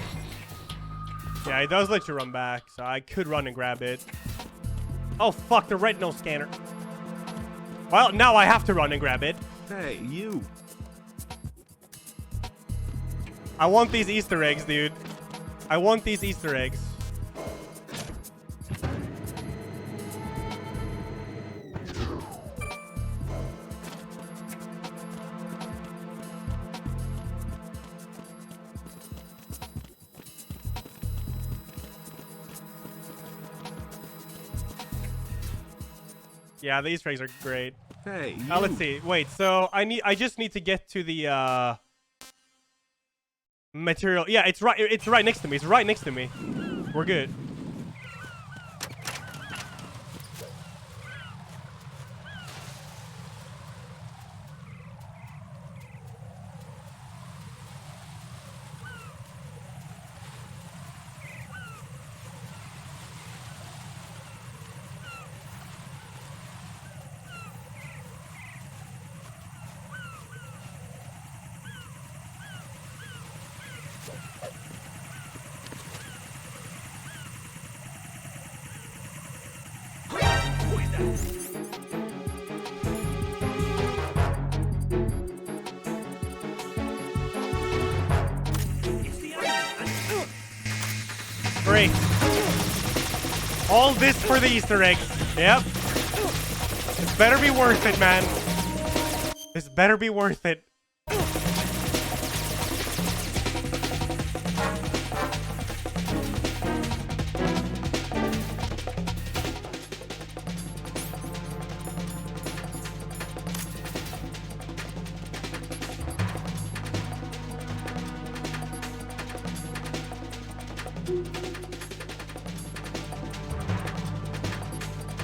Speaker 1: Yeah, it does let you run back, so I could run and grab it. Oh, fuck, the retinal scanner. Well, now I have to run and grab it.
Speaker 2: Hey, you.
Speaker 1: I want these Easter eggs, dude. I want these Easter eggs. Yeah, the Easter eggs are great.
Speaker 2: Hey, you.
Speaker 1: Now let's see. Wait, so I just need to get to the material. Yeah, it's right next to me. It's right next to me. We're good.
Speaker 3: It's the enemy.
Speaker 1: Great. All this for the Easter eggs. Yep. This better be worth it, man. This better be worth it.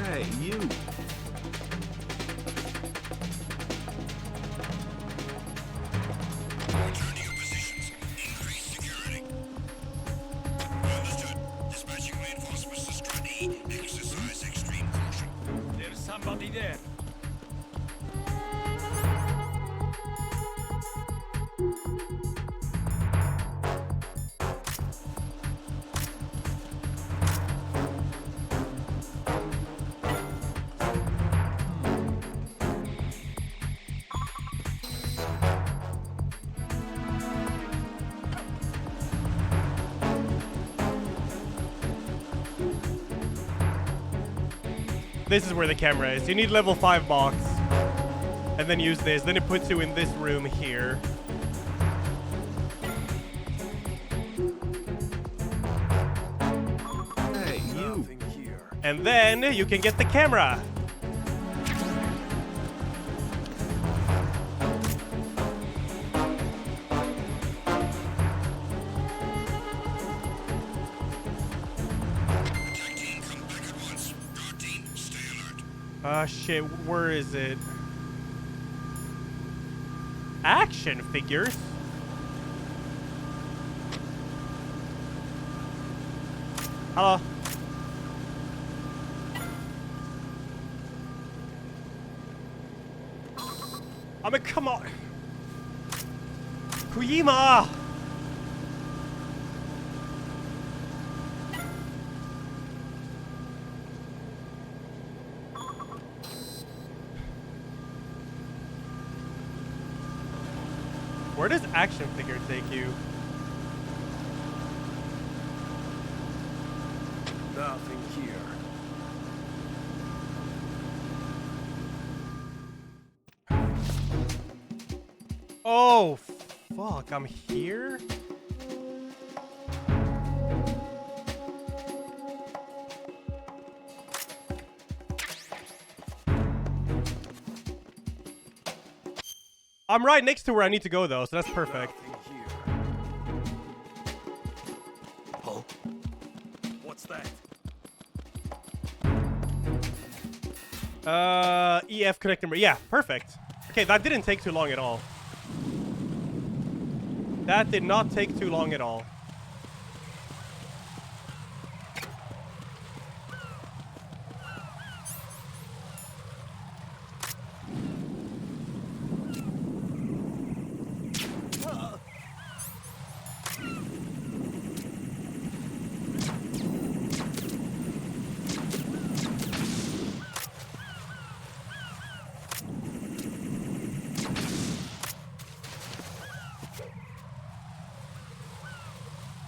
Speaker 2: Hey, you.
Speaker 4: Return to your positions. Increase security. Understood. Dispatching reinforcements to Strut E. Exercise extreme caution.
Speaker 3: There's somebody there.
Speaker 1: This is where the camera is. You need level 5 box. And then use this. Then it puts you in this room here.
Speaker 2: Hey, you.
Speaker 1: And then you can get the camera.
Speaker 4: Attack team, come back at once. Guard team, stay alert.
Speaker 1: Ah, shit. Where is it? Action figures? Hello? I mean, come on. Kojima! Where does action figure take you?
Speaker 3: Nothing here.
Speaker 1: Oh, fuck, I'm here? I'm right next to where I need to go, though, so that's perfect.
Speaker 3: Nothing here. Oh? What's that?
Speaker 1: EF connect number. Yeah, perfect. Okay, that didn't take too long at all. That did not take too long at all.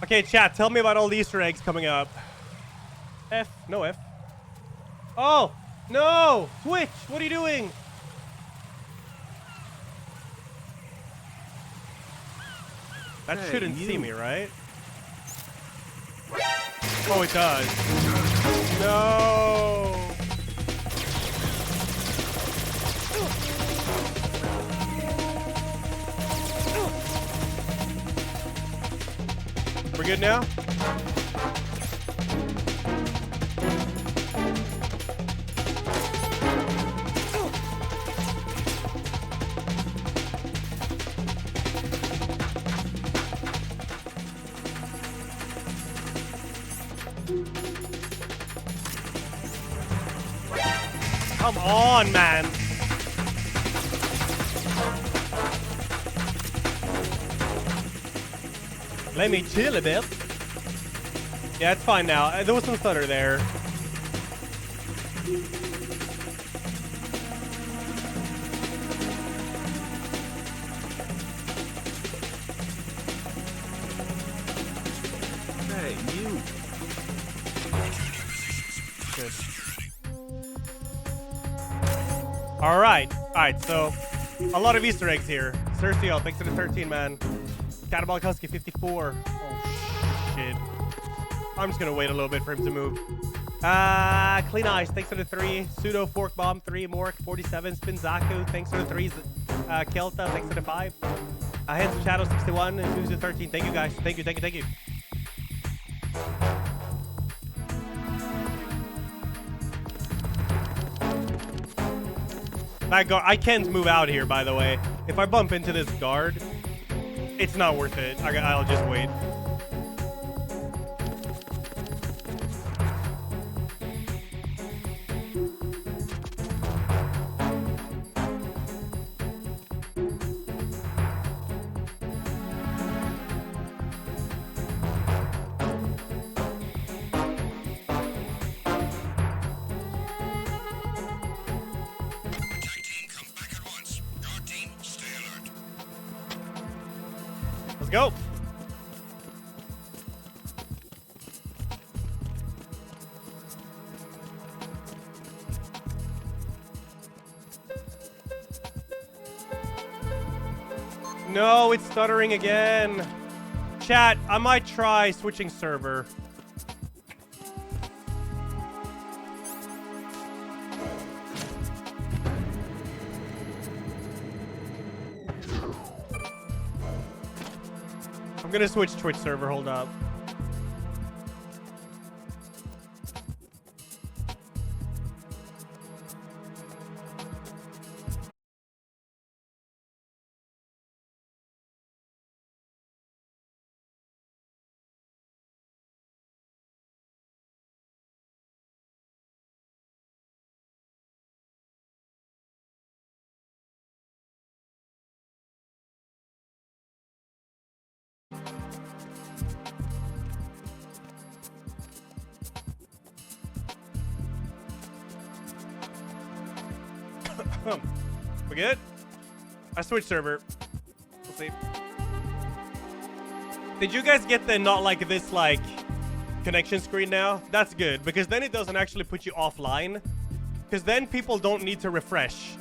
Speaker 1: Okay, chat, tell me about all the Easter eggs coming up. F, no F. Oh, no! Twitch, what are you doing? That
Speaker 2: Hey,
Speaker 1: shouldn't see
Speaker 2: you.
Speaker 1: me, right? Oh, it does. No! We're good now? Come on, man. Let me chill a bit. Yeah, it's fine now. There was some stutter there. good. Alright, so a lot of Easter eggs here. Cercio, thanks for the 13, man. Cannibal Husky, 54. Oh, shit. I'm just gonna wait a little bit for him to move. Clean Eyes, thanks for the 3. Pseudo Fork Bomb, 3. Mork, 47. Spinzaku, thanks for the 3s. Kelta, thanks for the 5. Hands of Shadow, 61. And Suzu, 13. Thank you, guys. Thank you. That guard, I can't move out here, by the way. If I bump into this guard, it's not worth it. I'll just wait. Let's go. No, it's stuttering again. Chat, I might try switching server. I'm gonna switch Twitch server, hold up. We good? I switched server. We'll see. Did you guys get the not like this like connection screen now? That's good because then it doesn't actually put you offline. Because then people don't need to refresh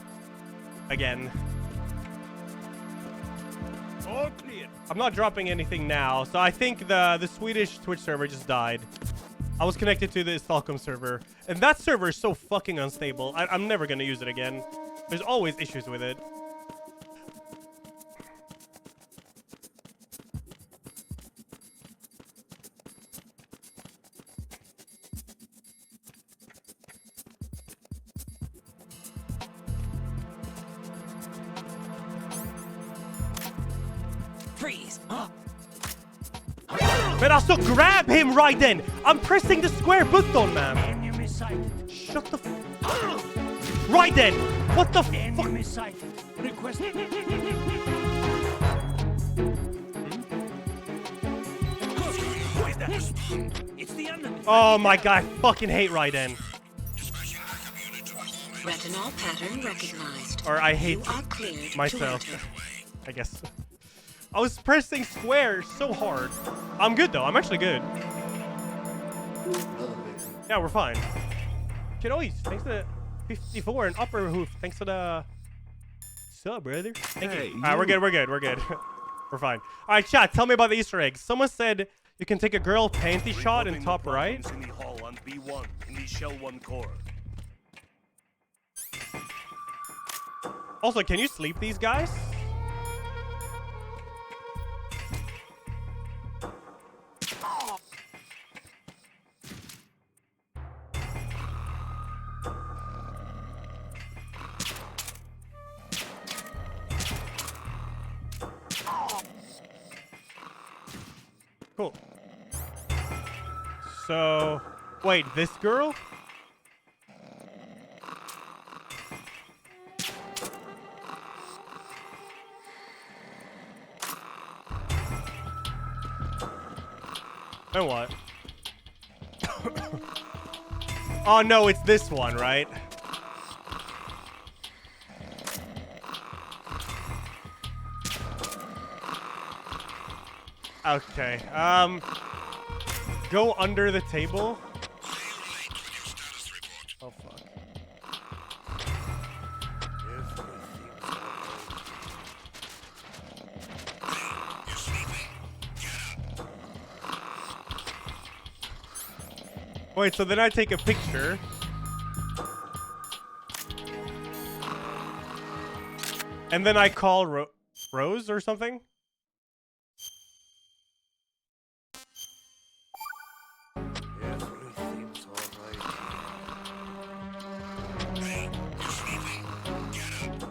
Speaker 1: again.
Speaker 3: All clear.
Speaker 1: I'm not dropping anything now, so I think the Swedish Twitch server just died. I was connected to the Stockholm server, and that server is so fucking unstable. I'm never gonna use it again. There's always issues with it.
Speaker 10: Freeze!
Speaker 1: But also grab him right then! I'm pressing the square button, man!
Speaker 3: Enemy sighted.
Speaker 1: Shut the right then! What the fuck?
Speaker 3: Enemy sighted. Request. Who is that? It's the enemy.
Speaker 1: Oh my god, I fucking hate Raiden.
Speaker 10: Retinol pattern recognized.
Speaker 1: Or I hate
Speaker 10: You are cleared
Speaker 1: myself,
Speaker 10: to enter.
Speaker 1: I guess. I was pressing square so hard. I'm good though, I'm actually good. Yeah, we're fine. Kiddoys, thanks to the 54 and upper hoof. Thanks to the sub, brother. Thank
Speaker 2: Hey,
Speaker 1: you. Alright, we're good. We're fine. Alright, chat, tell me about the Easter eggs. Someone said you can take a girl panty shot in top right.
Speaker 3: In the hall on B1 in the Shell 1 core.
Speaker 1: Also, can you sleep these guys? Cool. So, wait, this girl? And what? Oh no, it's this one, right? Okay, go under the table. Wait, so then I take a picture. And then I call Rose or something?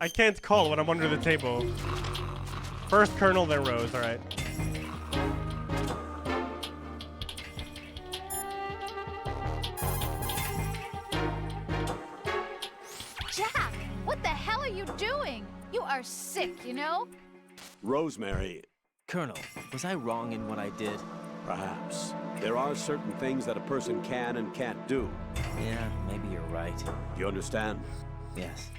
Speaker 1: I can't call when I'm under the table. First Colonel, then Rose, alright.
Speaker 6: Jack, what the hell are you doing? You are sick, you know?
Speaker 9: Rosemary,
Speaker 8: Colonel, was I wrong in what I did?
Speaker 9: perhaps. There are certain things that a person can and can't do.
Speaker 8: Yeah, maybe you're right.
Speaker 9: You understand?
Speaker 8: Yes.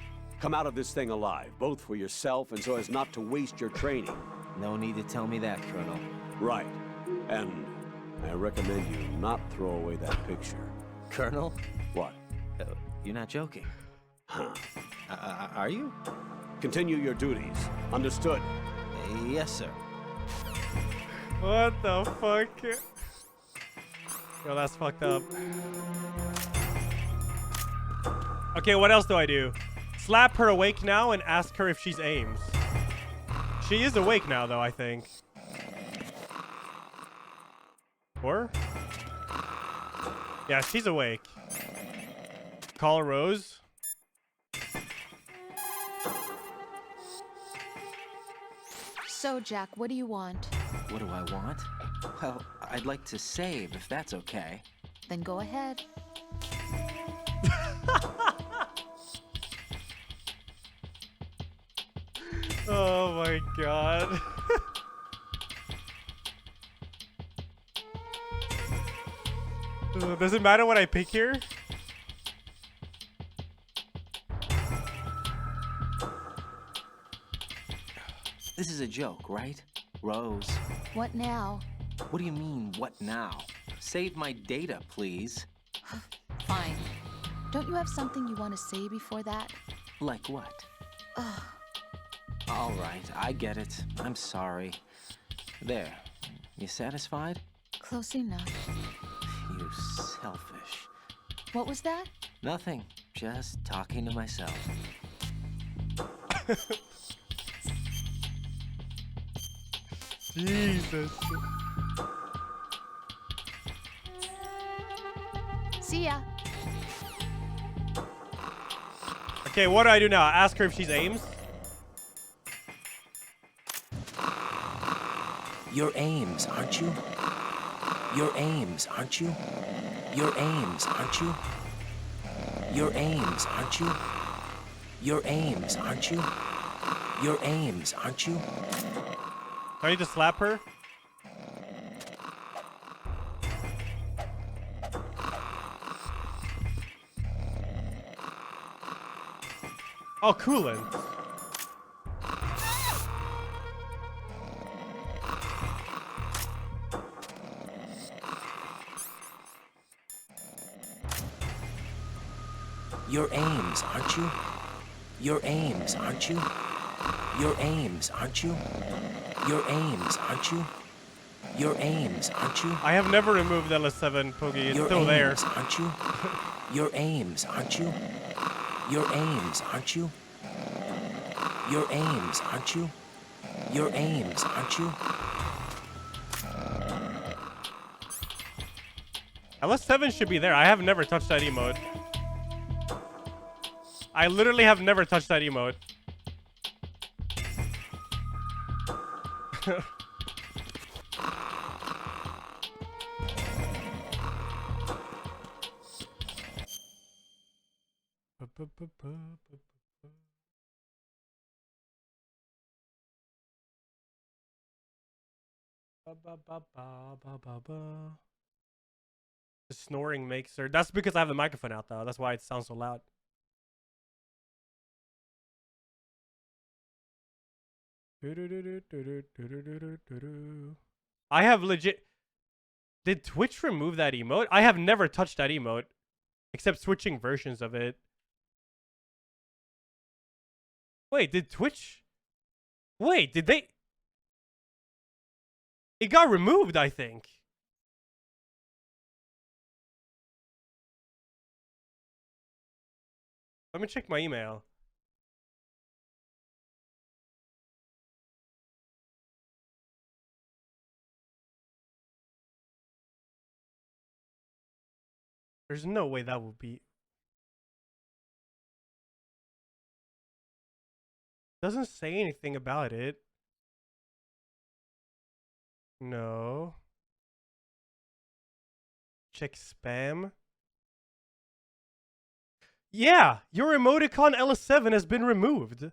Speaker 9: Come out of this thing alive, both for yourself and so as not to waste your training.
Speaker 8: No need to tell me that, Colonel.
Speaker 9: Right. And I recommend you not throw away that picture.
Speaker 8: Colonel?
Speaker 9: What?
Speaker 8: You're not joking.
Speaker 9: Huh.
Speaker 8: Are you?
Speaker 9: Continue your duties. Understood?
Speaker 8: Yes, sir.
Speaker 1: What the fuck? Yo, that's fucked up. Okay, what else do I do? Slap her awake now and ask her if she's Ames. She is awake now, though, I think. Or? Yeah, she's awake. Call Rose.
Speaker 6: So, Jack, what do you want?
Speaker 8: What do I want? Well, I'd like to save, if that's okay.
Speaker 6: Then go ahead.
Speaker 1: Oh my god. Does it matter what I pick here?
Speaker 8: This is a joke, right? Rose.
Speaker 6: What now?
Speaker 8: What do you mean, what now? Save my data, please.
Speaker 6: Fine. Don't you have something you want to say before that?
Speaker 8: Like what?
Speaker 6: Ugh.
Speaker 8: All right, I get it. I'm sorry. There. You satisfied?
Speaker 6: Close enough.
Speaker 8: You selfish.
Speaker 6: What was that?
Speaker 8: Nothing. Just talking to myself.
Speaker 1: Jesus.
Speaker 6: See ya.
Speaker 1: Okay, what do I do now? Ask her if she's Ames?
Speaker 8: You're Ames, aren't you? You're Ames, aren't you? You're Ames, aren't you? You're Ames, aren't you? You're Ames, aren't you? You're Ames, aren't you?
Speaker 1: Do I need to slap her? Oh, coolant.
Speaker 8: You're Ames, aren't you? You're Ames, aren't you? You're Ames, aren't you? You're Ames, aren't you? You're Ames, aren't you?
Speaker 1: I have never removed LS7, Poogie. It's
Speaker 8: You're
Speaker 1: still there.
Speaker 8: Ames, aren't you? You're Ames, aren't you? You're Ames, aren't you? You're Ames, aren't you? You're Ames, aren't you?
Speaker 1: LS7 should be there. I have never touched that emote. I literally have never touched that emote. The snoring makes her. That's because I have the microphone out, though. That's why it sounds so loud. I have legit. Did Twitch remove that emote? I have never touched that emote, except switching versions of it. Wait, did Twitch? Wait, did they? It got removed, I think. Let me check my email. There's no way that would be. Doesn't say anything about it. No. Check spam. Yeah, your emoticon LS7 has been removed.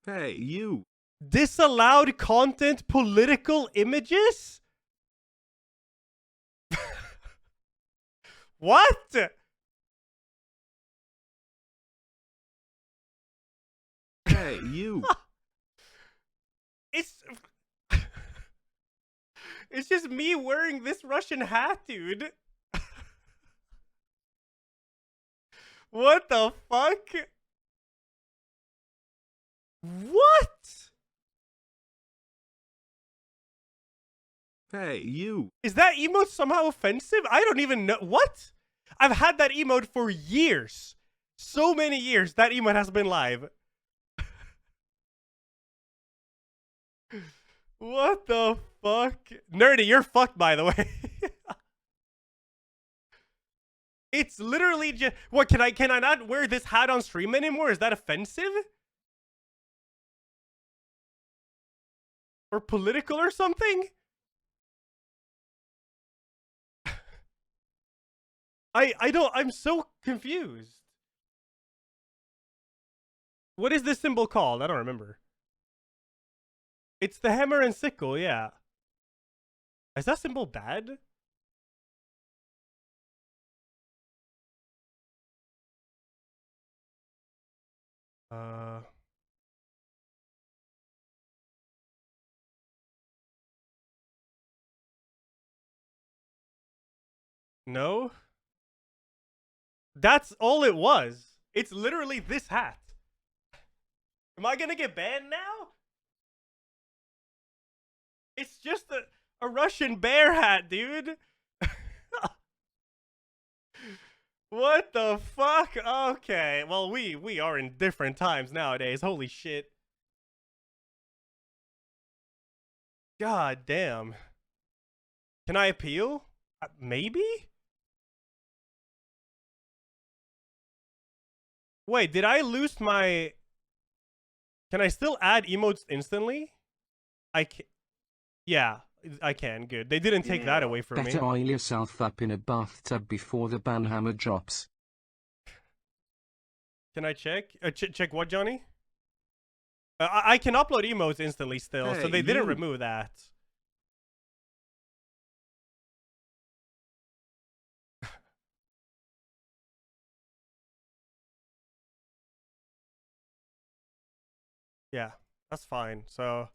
Speaker 2: Hey, you.
Speaker 1: Disallowed content political images? What?
Speaker 2: Hey, you.
Speaker 1: It's it's just me wearing this Russian hat, dude. What the fuck? What?
Speaker 2: Hey, you.
Speaker 1: Is that emote somehow offensive? I don't even know. What? I've had that emote for years. So many years that emote has been live. What the fuck? Nerdy, you're fucked, by the way. It's literally just... What, can I not wear this hat on stream anymore? Is that offensive? Or political or something? I'm so confused. What is this symbol called? I don't remember. It's the hammer and sickle, yeah. Is that symbol bad? No? That's all it was. It's literally this hat. Am I gonna get banned now? It's just a Russian bear hat, dude. What the fuck? Okay, well, we are in different times nowadays. Holy shit. God damn. Can I appeal? Maybe? Wait, did I lose my... Can I still add emotes instantly? I can... Yeah, I can. Good. They didn't take that away from me.
Speaker 5: Better oil yourself up in a bathtub before the ban hammer drops.
Speaker 1: Can I check? Check what, Johnny? I can upload emotes instantly still,
Speaker 2: Hey,
Speaker 1: so they didn't
Speaker 2: you.
Speaker 1: remove that. Yeah, that's fine. So...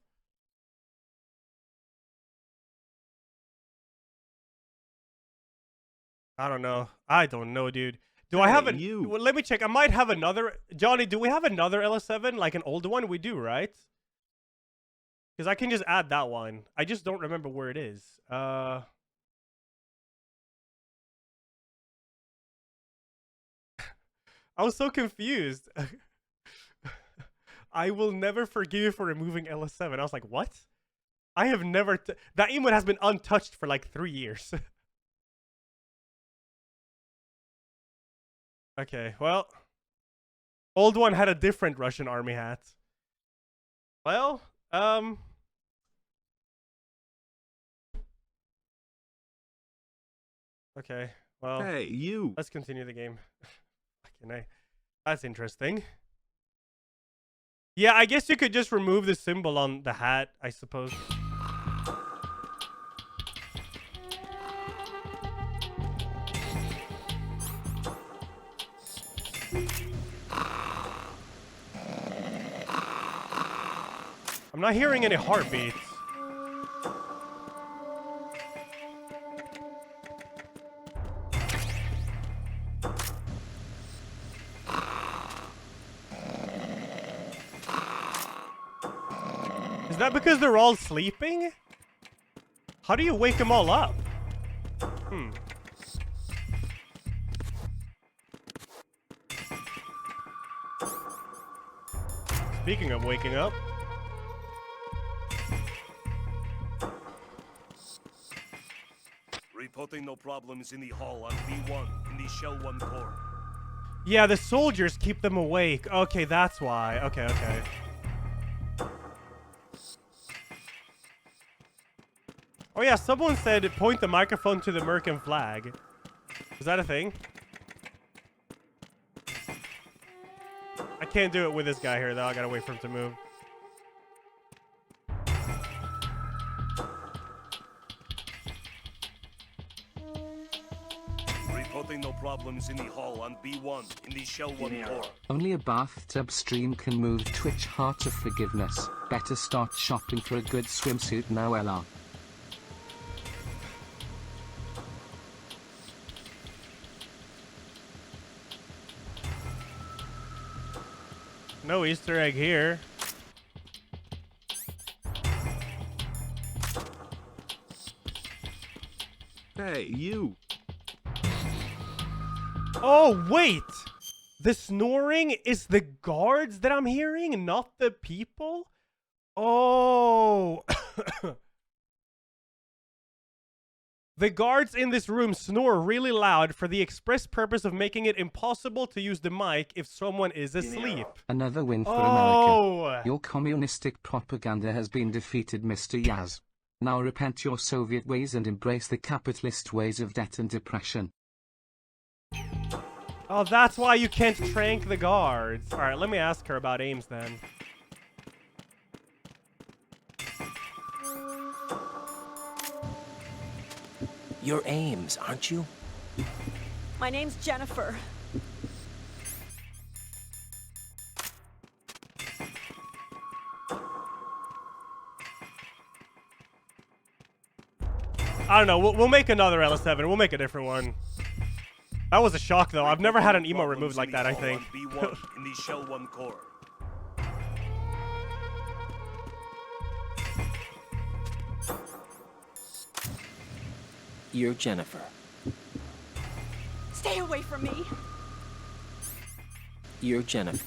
Speaker 1: I don't know. I don't know, dude. Do I have a...
Speaker 2: you.
Speaker 1: Well, let me check. I might have another... Johnny, do we have another LS7? Like an old one? We do, right? Because I can just add that one. I just don't remember where it is. I was so confused. I will never forgive you for removing LS7. I was like, what? I have never... That emote has been untouched for like 3 years. Okay, well... Old one had a different Russian army hat. Well, okay, well...
Speaker 2: Hey, you.
Speaker 1: Let's continue the game. Fucking A. That's interesting. Yeah, I guess you could just remove the symbol on the hat, I suppose. I'm not hearing any heartbeats. Is that because they're all sleeping? How do you wake them all up? Speaking of waking up.
Speaker 3: Reporting no problems in the hall on B1 in the Shell 1 core.
Speaker 1: Yeah, the soldiers keep them awake. Okay, that's why. Okay, okay. Oh yeah, someone said point the microphone to the American flag. Is that a thing? I can't do it with this guy here though. I gotta wait for him to move.
Speaker 3: Reporting no problems in the hall on B1 in the Shell 1 core.
Speaker 5: Only a bathtub stream can move Twitch Heart of Forgiveness. Better start shopping for a good swimsuit now, Ella.
Speaker 1: No Easter egg here.
Speaker 2: Hey, you.
Speaker 1: Oh, wait! The snoring is the guards that I'm hearing, not the people? Oh. The guards in this room snore really loud for the express purpose of making it impossible to use the mic if someone is asleep.
Speaker 5: Another win for
Speaker 1: Oh.
Speaker 5: America. Your communistic propaganda has been defeated, Mr. Yaz. Now repent your Soviet ways and embrace the capitalist ways of debt and depression.
Speaker 1: Oh, that's why you can't trank the guards. Alright, let me ask her about aims then.
Speaker 8: You're Ames, aren't you?
Speaker 12: My name's Jennifer.
Speaker 1: I don't know, we'll make another LS7. We'll make a different one. That was a shock though. I've never had an emo removed like that, I think.
Speaker 3: B1 in the Shell 1 core.
Speaker 8: You're Jennifer.
Speaker 12: Stay away from me.
Speaker 8: You're Jennifer.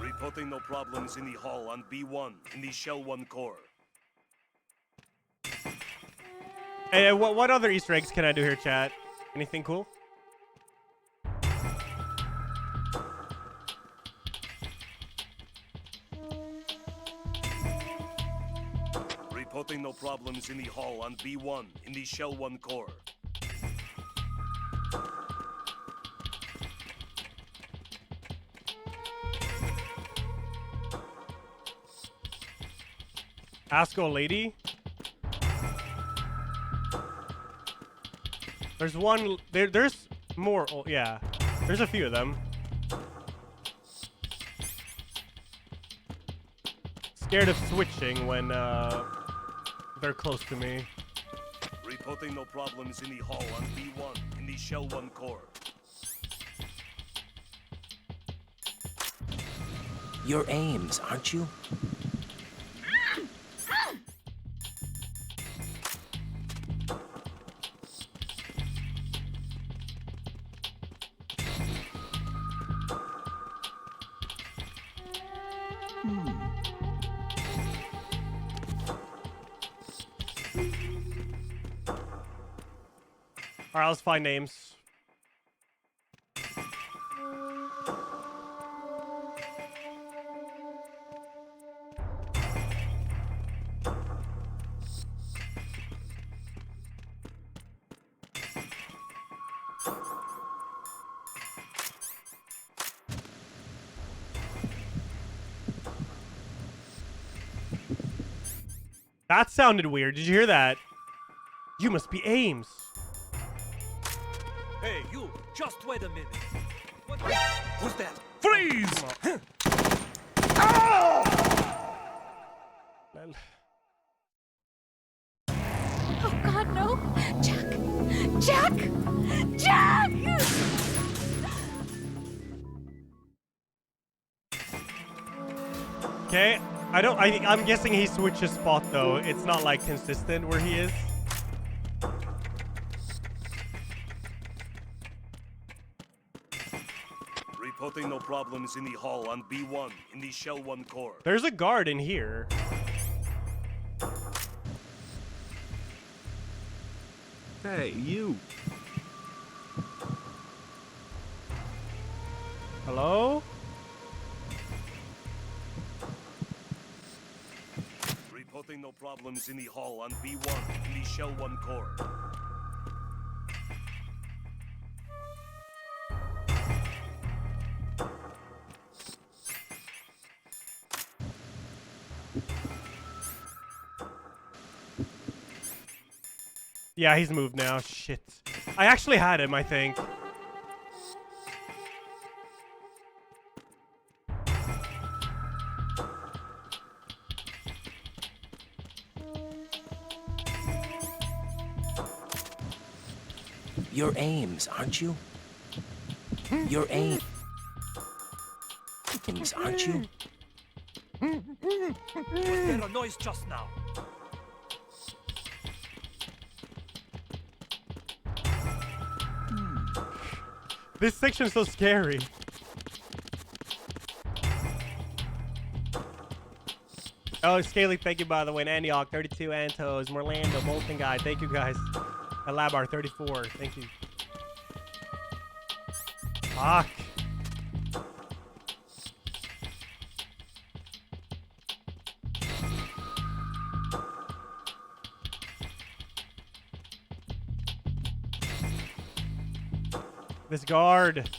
Speaker 3: Reporting no problems in the hall on B1 in the Shell 1 core.
Speaker 1: Hey, what other Easter eggs can I do here, chat? Anything cool?
Speaker 3: Reporting no problems in the hall on B1 in the Shell 1 core.
Speaker 1: Ask old lady. There's one. There's more. Oh, yeah. There's a few of them. Scared of switching when they're close to me.
Speaker 3: Reporting no problems in the hall on B1 in the Shell 1 core.
Speaker 8: You're Ames, aren't you?
Speaker 1: Alright, let's find names. That sounded weird. Did you hear that? You must be Ames.
Speaker 3: Hey, you! Just wait a minute. What?
Speaker 8: Who's that?
Speaker 3: Freeze!
Speaker 6: Oh God, no! Jack! Jack! Jack!
Speaker 1: Okay, I'm guessing he switched his spot though. It's not like consistent where he is.
Speaker 3: Reporting no problems in the hall on B1 in the Shell 1 core.
Speaker 1: There's a guard in here.
Speaker 2: Hey, you.
Speaker 1: Hello?
Speaker 3: Reporting no problems in the hall on B1 in the Shell 1 core.
Speaker 1: Yeah, he's moved now. Shit. I actually had him, I think.
Speaker 8: You're Ames, aren't you? You're Ames, aren't you?
Speaker 3: Was there a noise just now?
Speaker 1: This section's so scary. Oh, Scaly, thank you by the way. And Antioch, 32, Antos, Morlando, Molten Guy, thank you guys. And Labar, 34, thank you. Fuck. This guard.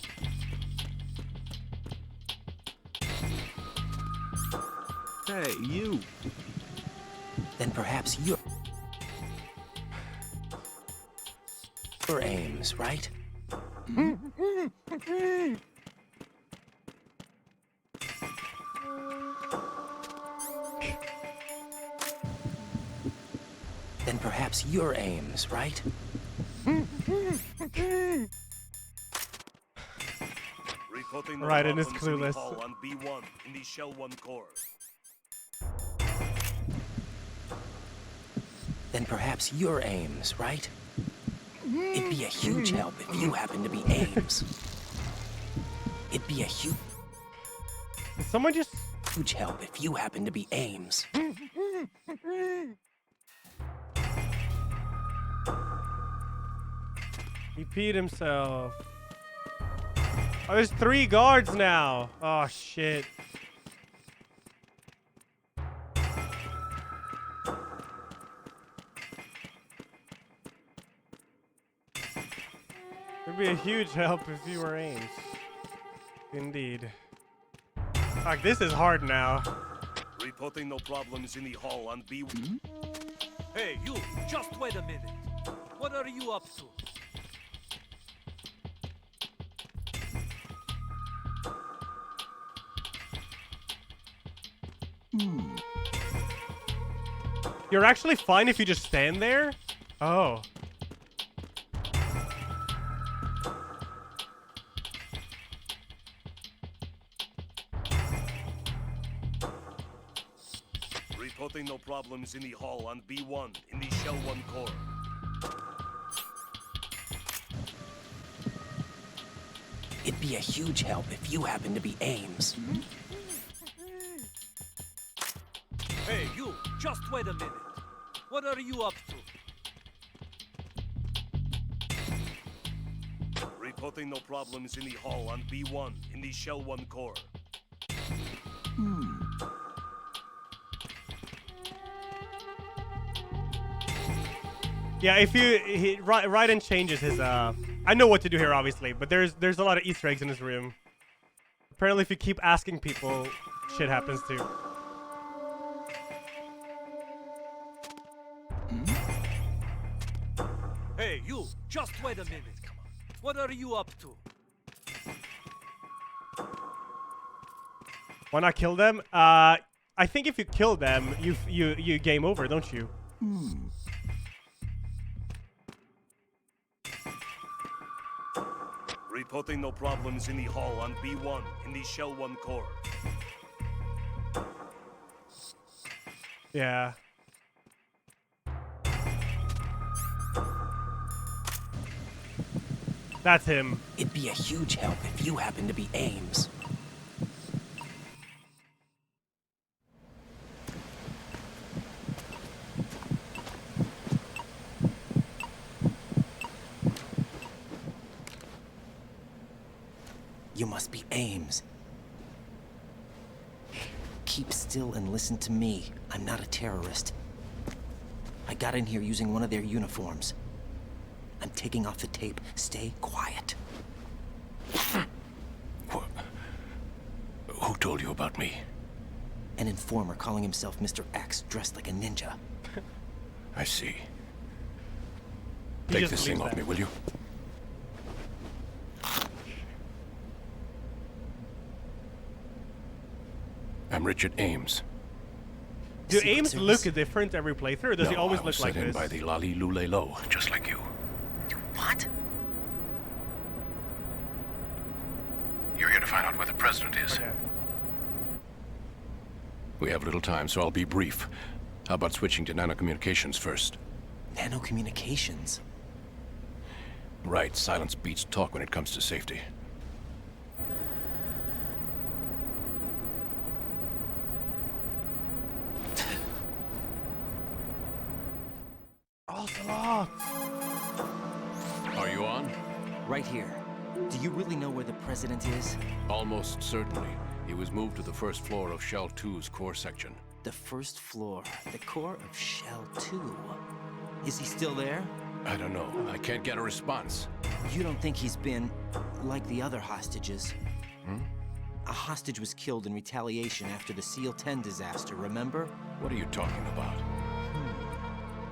Speaker 2: Hey, you.
Speaker 8: Then perhaps you're Ames, right? Then perhaps you're Ames, right?
Speaker 3: Reporting
Speaker 1: Right, and
Speaker 3: no
Speaker 1: it's
Speaker 3: problems in the
Speaker 1: clueless.
Speaker 3: hall on B1 in the Shell 1 core.
Speaker 8: Then perhaps you're Ames, right? It'd be a huge help if you happen to be Ames. It'd be a
Speaker 1: Did someone just...
Speaker 8: huge help if you happen to be Ames.
Speaker 1: He peed himself. Oh, there's 3 guards now. Oh, shit. It'd be a huge help if you were Ames. Indeed. Fuck, this is hard now.
Speaker 3: Reporting no problems in the hall on B1.
Speaker 13: Hey, you! Just wait a minute. What are you up to?
Speaker 1: You're actually fine if you just stand there? Oh.
Speaker 3: Reporting no problems in the hall on B1 in the Shell 1 core.
Speaker 8: It'd be a huge help if you happen to be Ames.
Speaker 13: Hey, you! Just wait a minute. What are you up to?
Speaker 3: Reporting no problems in the hall on B1 in the Shell 1 core.
Speaker 1: Yeah, if Raiden changes his I know what to do here obviously, but there's a lot of Easter eggs in this room. Apparently if you keep asking people, shit happens too.
Speaker 13: Hey, you! Just wait a minute. What are you up to?
Speaker 1: Why not kill them? I think if you kill them, you game over, don't you?
Speaker 3: Reporting no problems in the hall on B1 in the Shell 1 core.
Speaker 1: Yeah. That's him.
Speaker 8: It'd be a huge help if you happen to be Ames. You must be Ames. Keep still and listen to me. I'm not a terrorist. I got in here using one of their uniforms. I'm taking off the tape. Stay quiet.
Speaker 7: Who told you about me?
Speaker 8: An informer calling himself Mr. X, dressed like a ninja.
Speaker 7: I see. Take this thing off me, will you? I'm Richard Ames.
Speaker 1: Do Ames look different every playthrough, or does he always look like
Speaker 7: this? I was
Speaker 1: this?
Speaker 7: set in by the Lali Lule Lo, just like you.
Speaker 8: What?
Speaker 7: You're here to find out where the president is.
Speaker 1: Okay.
Speaker 7: We have little time, so I'll be brief. How about switching to nanocommunications first?
Speaker 8: Nanocommunications?
Speaker 7: Right, silence beats talk when it comes to safety. Are you on?
Speaker 8: Right here. Do you really know where the president is?
Speaker 7: Almost certainly. He was moved to the first floor of Shell 2's core section.
Speaker 8: The first floor, the core of Shell 2. Is he still there?
Speaker 7: I don't know. I can't get a response.
Speaker 8: You don't think he's been like the other hostages?
Speaker 7: Hmm?
Speaker 8: A hostage was killed in retaliation after the SEAL 10 disaster, remember?
Speaker 7: What are you talking about?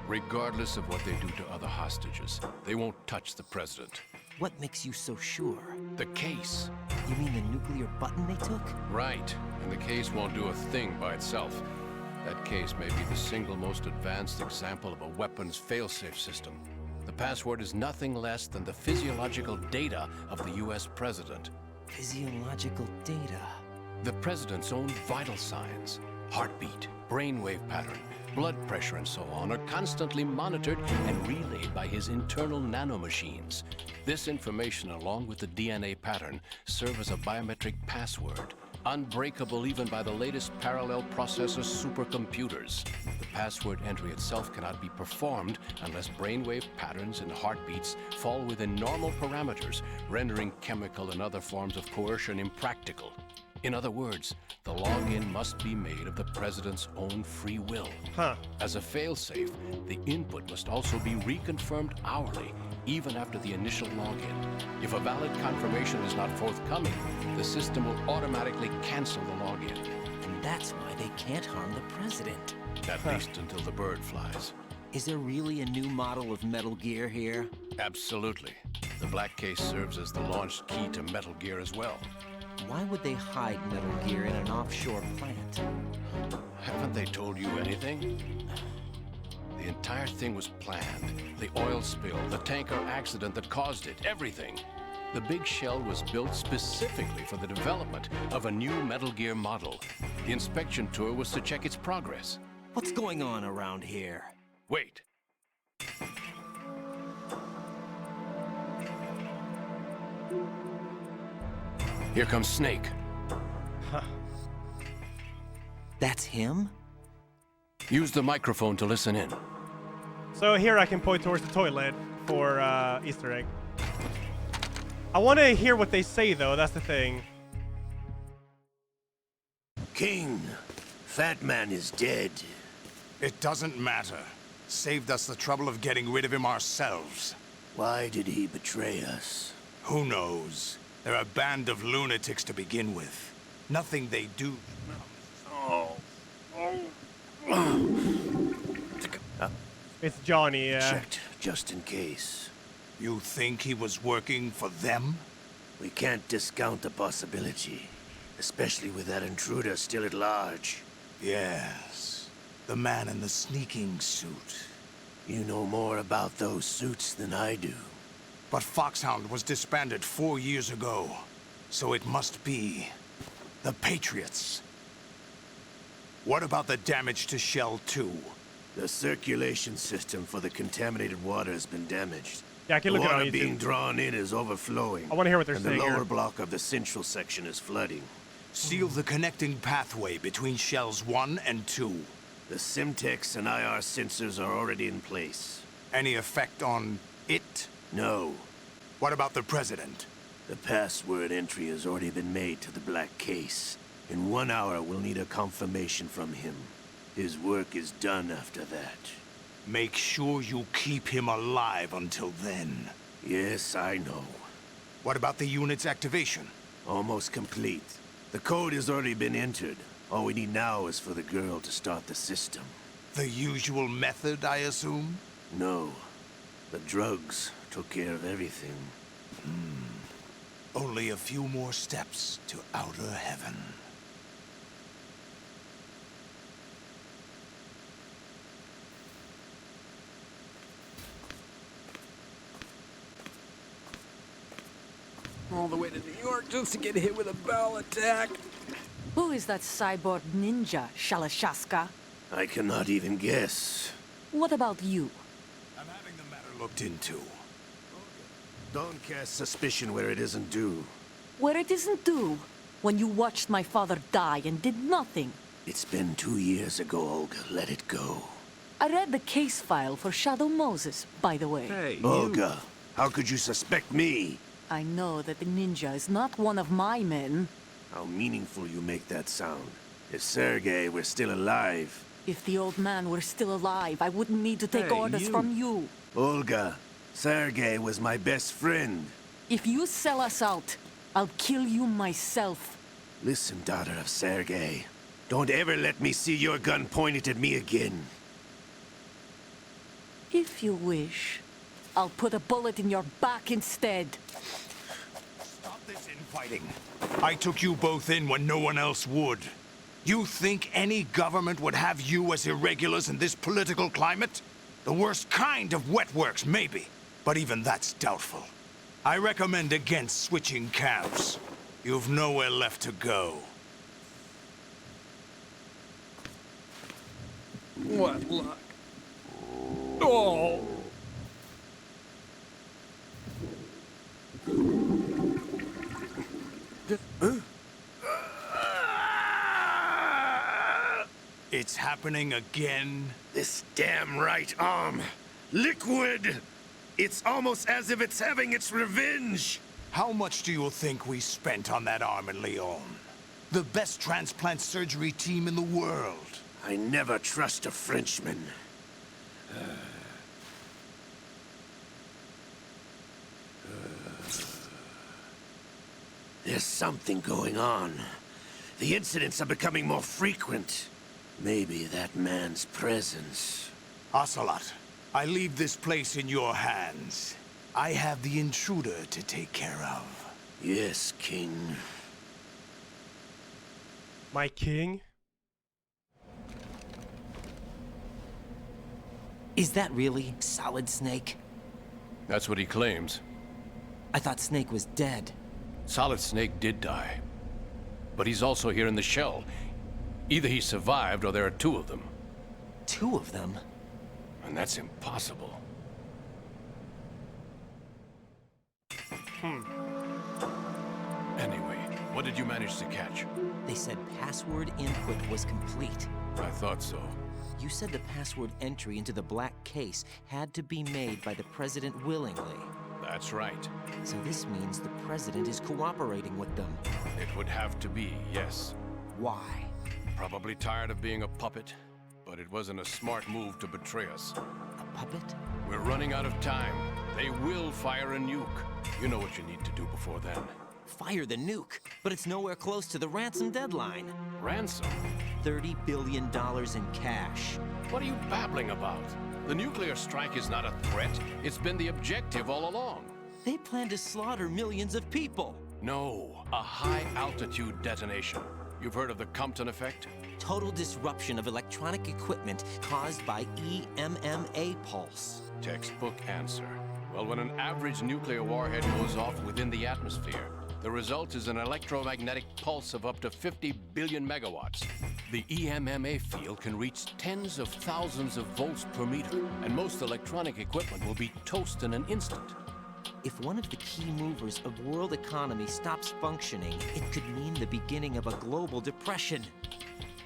Speaker 7: Regardless of what they do to other hostages, they won't touch the president.
Speaker 8: What makes you so sure?
Speaker 7: The case.
Speaker 8: You mean the nuclear button they took?
Speaker 7: Right. And the case won't do a thing by itself. That case may be the single most advanced example of a weapons failsafe system. The password is nothing less than the physiological data of the US president.
Speaker 8: Physiological data?
Speaker 7: The president's own vital signs, heartbeat, brainwave pattern, blood pressure and so on are constantly monitored and relayed by his internal nanomachines. This information, along with the DNA pattern, serve as a biometric password, unbreakable even by the latest parallel processor supercomputers. The password entry itself cannot be performed unless brainwave patterns and heartbeats fall within normal parameters, rendering chemical and other forms of coercion impractical. In other words, the login must be made of the president's own free will. As a failsafe, the input must also be reconfirmed hourly, even after the initial login. If a valid confirmation is not forthcoming, the system will automatically cancel the login.
Speaker 8: And that's why they can't harm the president.
Speaker 7: At least until the bird flies.
Speaker 8: Is there really a new model of Metal Gear here?
Speaker 7: Absolutely. The black case serves as the launch key to Metal Gear as well.
Speaker 8: Why would they hide Metal Gear in an offshore plant?
Speaker 7: Haven't they told you anything? The entire thing was planned. The oil spill, the tanker accident that caused it, everything. The big shell was built specifically for the development of a new Metal Gear model. The inspection tour was to check its progress.
Speaker 8: What's going on around here?
Speaker 7: Wait. Here comes Snake.
Speaker 8: That's him?
Speaker 7: Use the microphone to listen in.
Speaker 1: So here I can point towards the toilet for Easter egg. I want to hear what they say, though. That's the thing.
Speaker 4: King, Fat Man is dead.
Speaker 14: It doesn't matter. Saved us the trouble of getting rid of him ourselves.
Speaker 4: Why did he betray us?
Speaker 14: Who knows? They're a band of lunatics to begin with. Nothing they do.
Speaker 1: It's Johnny, yeah.
Speaker 4: Checked, just in case.
Speaker 14: You think he was working for them?
Speaker 4: We can't discount the possibility. Especially with that intruder still at large.
Speaker 14: Yes. The man in the sneaking suit.
Speaker 4: You know more about those suits than I do.
Speaker 14: But Foxhound was disbanded 4 years ago. So it must be the Patriots. What about the damage to Shell 2?
Speaker 4: The circulation system for the contaminated water has been damaged.
Speaker 1: Yeah, I can
Speaker 15: The
Speaker 1: look it
Speaker 15: water
Speaker 1: on YouTube.
Speaker 15: being drawn in is overflowing.
Speaker 1: I want to hear what they're
Speaker 15: and
Speaker 1: saying
Speaker 15: the lower
Speaker 1: here.
Speaker 15: block of the central section is flooding.
Speaker 14: Seal the connecting pathway between shells 1 and 2.
Speaker 15: The Simtex and IR sensors are already in place.
Speaker 14: Any effect on it?
Speaker 15: No.
Speaker 14: What about the President?
Speaker 15: The password entry has already been made to the black case. In 1 hour, we'll need a confirmation from him. His work is done after that.
Speaker 14: Make sure you keep him alive until then.
Speaker 15: Yes, I know.
Speaker 14: What about the unit's activation?
Speaker 15: Almost complete. The code has already been entered. All we need now is for the girl to start the system.
Speaker 14: The usual method, I assume?
Speaker 15: No. The drugs took care of everything.
Speaker 14: Only a few more steps to outer heaven.
Speaker 16: All the way to New York just to get hit with a bowel attack. Who is that cyborg ninja, Shalashaska?
Speaker 15: I cannot even guess.
Speaker 16: What about you?
Speaker 14: I'm having the matter looked into.
Speaker 15: Don't cast suspicion where it isn't due.
Speaker 16: Where it isn't due, when you watched my father die and did nothing.
Speaker 15: It's been 2 years ago, Olga. Let it go.
Speaker 16: I read the case file for Shadow Moses, by the way.
Speaker 15: Hey, Olga, how could you suspect me?
Speaker 16: I know that the ninja is not one of my men.
Speaker 15: How meaningful you make that sound. If Sergei were still alive...
Speaker 16: If the old man were still alive, I wouldn't need to take orders from you.
Speaker 15: Olga, Sergei was my best friend.
Speaker 16: If you sell us out, I'll kill you myself.
Speaker 15: Listen, daughter of Sergei. Don't ever let me see your gun pointed at me again.
Speaker 16: If you wish, I'll put a bullet in your back instead.
Speaker 14: Stop this infighting. I took you both in when no one else would. You think any government would have you as irregulars in this political climate? The worst kind of wet works, maybe. But even that's doubtful. I recommend against switching camps. You've nowhere left to go.
Speaker 16: What luck. Oh!
Speaker 14: It's happening again?
Speaker 15: This damn right arm. Liquid! It's almost as if it's having its revenge!
Speaker 14: How much do you think we spent on that arm in Lyon? The best transplant surgery team in the world.
Speaker 15: I never trust a Frenchman. There's something going on. The incidents are becoming more frequent. Maybe that man's presence.
Speaker 14: Ocelot, I leave this place in your hands. I have the intruder to take care of.
Speaker 15: Yes, King.
Speaker 1: My king?
Speaker 8: Is that really Solid Snake?
Speaker 7: That's what he claims.
Speaker 8: I thought Snake was dead.
Speaker 7: Solid Snake did die. But he's also here in the shell. Either he survived or there are 2 of them.
Speaker 8: 2 of them?
Speaker 7: And that's impossible. Anyway, what did you manage to catch?
Speaker 8: They said password input was complete.
Speaker 7: I thought so.
Speaker 8: You said the password entry into the black case had to be made by the President willingly.
Speaker 7: That's right.
Speaker 8: So this means the President is cooperating with them.
Speaker 7: It would have to be, yes.
Speaker 8: Why?
Speaker 7: Probably tired of being a puppet, but it wasn't a smart move to betray us.
Speaker 8: A puppet?
Speaker 7: We're running out of time. They will fire a nuke. You know what you need to do before then.
Speaker 8: Fire the nuke, but it's nowhere close to the ransom deadline.
Speaker 7: Ransom?
Speaker 8: $30 billion in cash.
Speaker 7: What are you babbling about? The nuclear strike is not a threat. It's been the objective all along.
Speaker 8: They plan to slaughter millions of people.
Speaker 7: No, a high-altitude detonation. You've heard of the Compton effect?
Speaker 8: Total disruption of electronic equipment caused by EMMA pulse.
Speaker 7: Textbook answer. Well, when an average nuclear warhead goes off within the atmosphere, the result is an electromagnetic pulse of up to 50 billion megawatts. The EMMA field can reach tens of thousands of volts per meter, and most electronic equipment will be toast in an instant.
Speaker 8: If one of the key movers of world economy stops functioning, it could mean the beginning of a global depression.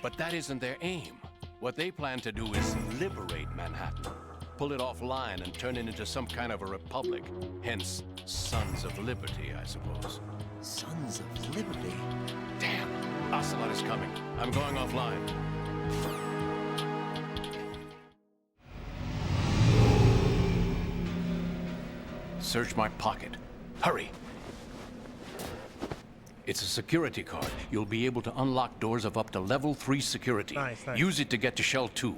Speaker 7: But that isn't their aim. What they plan to do is liberate Manhattan. Pull it offline and turn it into some kind of a republic. Hence, Sons of Liberty, I suppose.
Speaker 8: Sons of Liberty?
Speaker 7: Damn! Ocelot is coming. I'm going offline. Search my pocket. Hurry! It's a security card. You'll be able to unlock doors of up to level 3 security.
Speaker 1: Nice, nice.
Speaker 7: Use it to get to Shell 2.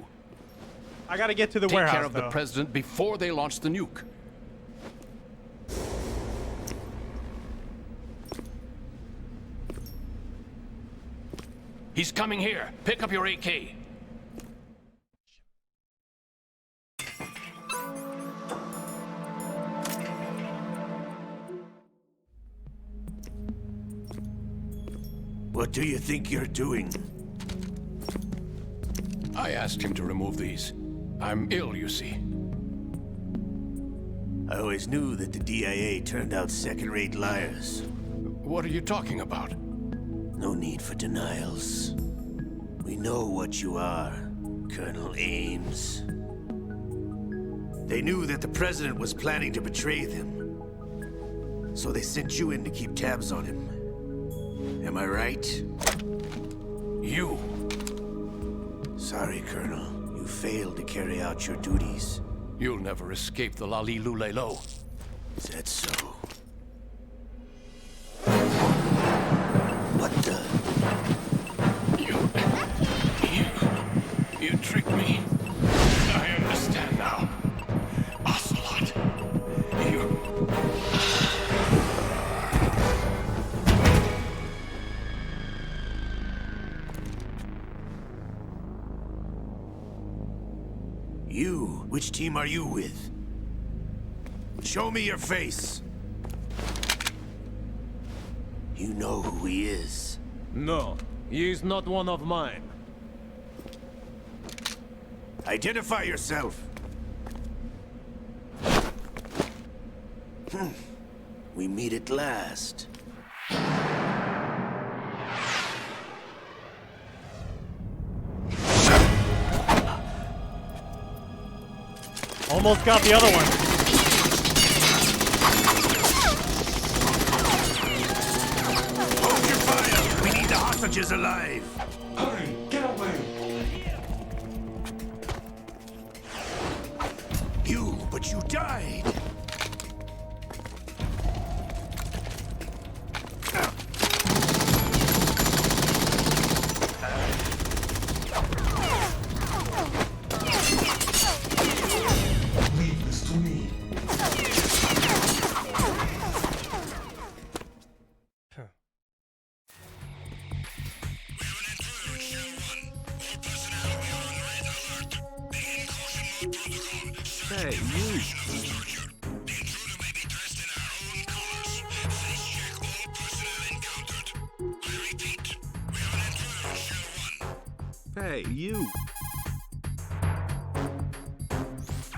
Speaker 1: I gotta get to the
Speaker 7: Take
Speaker 1: warehouse,
Speaker 7: care of
Speaker 1: though.
Speaker 7: the president before they launch the nuke. He's coming here. Pick up your AK.
Speaker 15: What do you think you're doing?
Speaker 7: I asked him to remove these. I'm ill, you see.
Speaker 15: I always knew that the DIA turned out second-rate liars.
Speaker 7: What are you talking about?
Speaker 15: No need for denials. We know what you are, Colonel Ames. They knew that the president was planning to betray them. So they sent you in to keep tabs on him. Am I right?
Speaker 7: You.
Speaker 15: Sorry, Colonel. You failed to carry out your duties.
Speaker 7: You'll never escape the Lali Lulelo.
Speaker 15: Is that so? What the?
Speaker 7: You tricked me. I understand now. Ocelot.
Speaker 15: You? Which team are you with? Show me your face. You know who he is.
Speaker 13: No, he is not one of mine.
Speaker 15: Identify yourself. We meet at last.
Speaker 1: Almost got the other one.
Speaker 15: Hold your fire! We need the hostages alive!
Speaker 14: Hurry, get away!
Speaker 15: But you died!
Speaker 14: Leave this to me.
Speaker 2: Hey, you! Hey, you!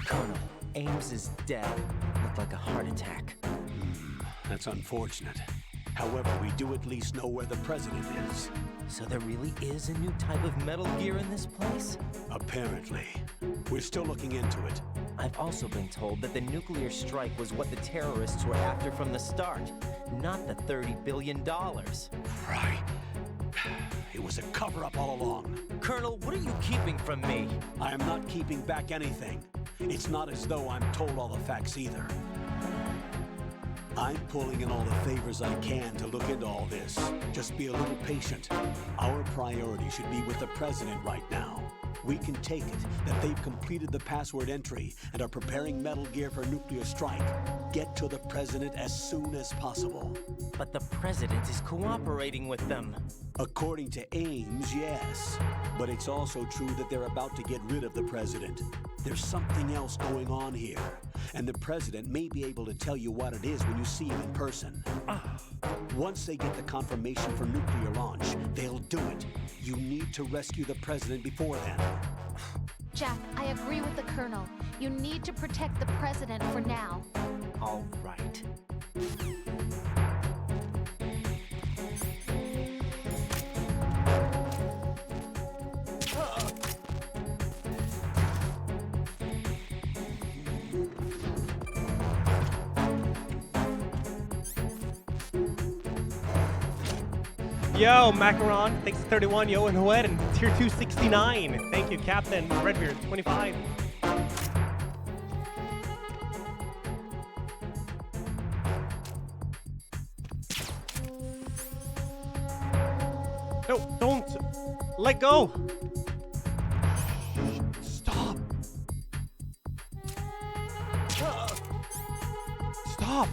Speaker 8: Colonel, Ames is dead. Looked like a heart attack.
Speaker 9: That's unfortunate. However, we do at least know where the president is.
Speaker 8: So there really is a new type of Metal Gear in this place?
Speaker 9: Apparently. We're still looking into it.
Speaker 8: I've also been told that the nuclear strike was what the terrorists were after from the start, not the $30 billion.
Speaker 9: Right. It was a cover-up all along.
Speaker 8: Colonel, what are you keeping from me?
Speaker 9: I am not keeping back anything. It's not as though I'm told all the facts either. I'm pulling in all the favors I can to look into all this. Just be a little patient. Our priority should be with the president right now. We can take it that they've completed the password entry and are preparing Metal Gear for nuclear strike. Get to the president as soon as possible.
Speaker 8: But the president is cooperating with them.
Speaker 9: According to Ames, yes. But it's also true that they're about to get rid of the president. There's something else going on here, and the president may be able to tell you what it is when you see him in person. Once they get the confirmation for nuclear launch, they'll do it. You need to rescue the president before then.
Speaker 6: Jack, I agree with the Colonel. You need to protect the president for now.
Speaker 8: All right.
Speaker 1: Yo, Macaron, thanks to 31, yo, and Hoed, and tier 269. Thank you, Captain Redbeard, 25. No, don't. Let go. Stop. Stop.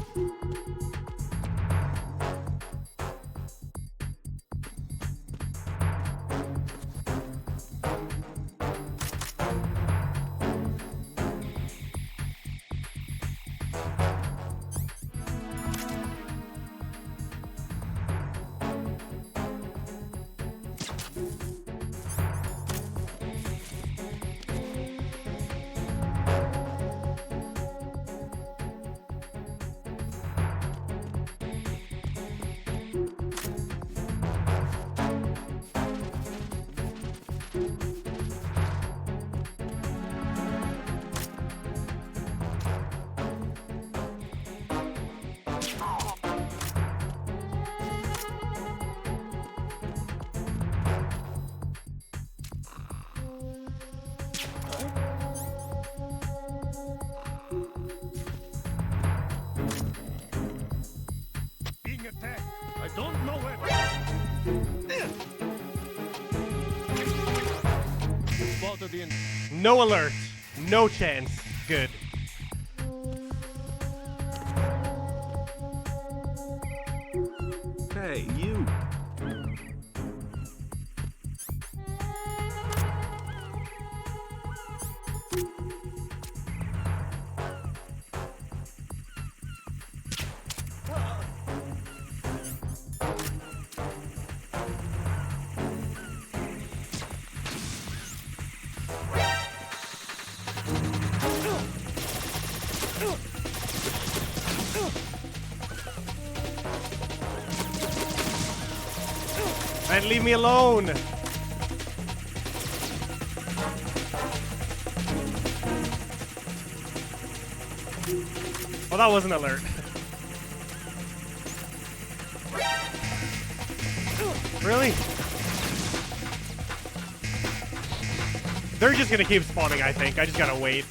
Speaker 3: I don't know where. Spotted in.
Speaker 1: No alert. No chance. Good.
Speaker 2: Hey, you.
Speaker 1: And leave me alone. Well, that was an alert. Really? They're just gonna keep spawning, I think. I just gotta wait.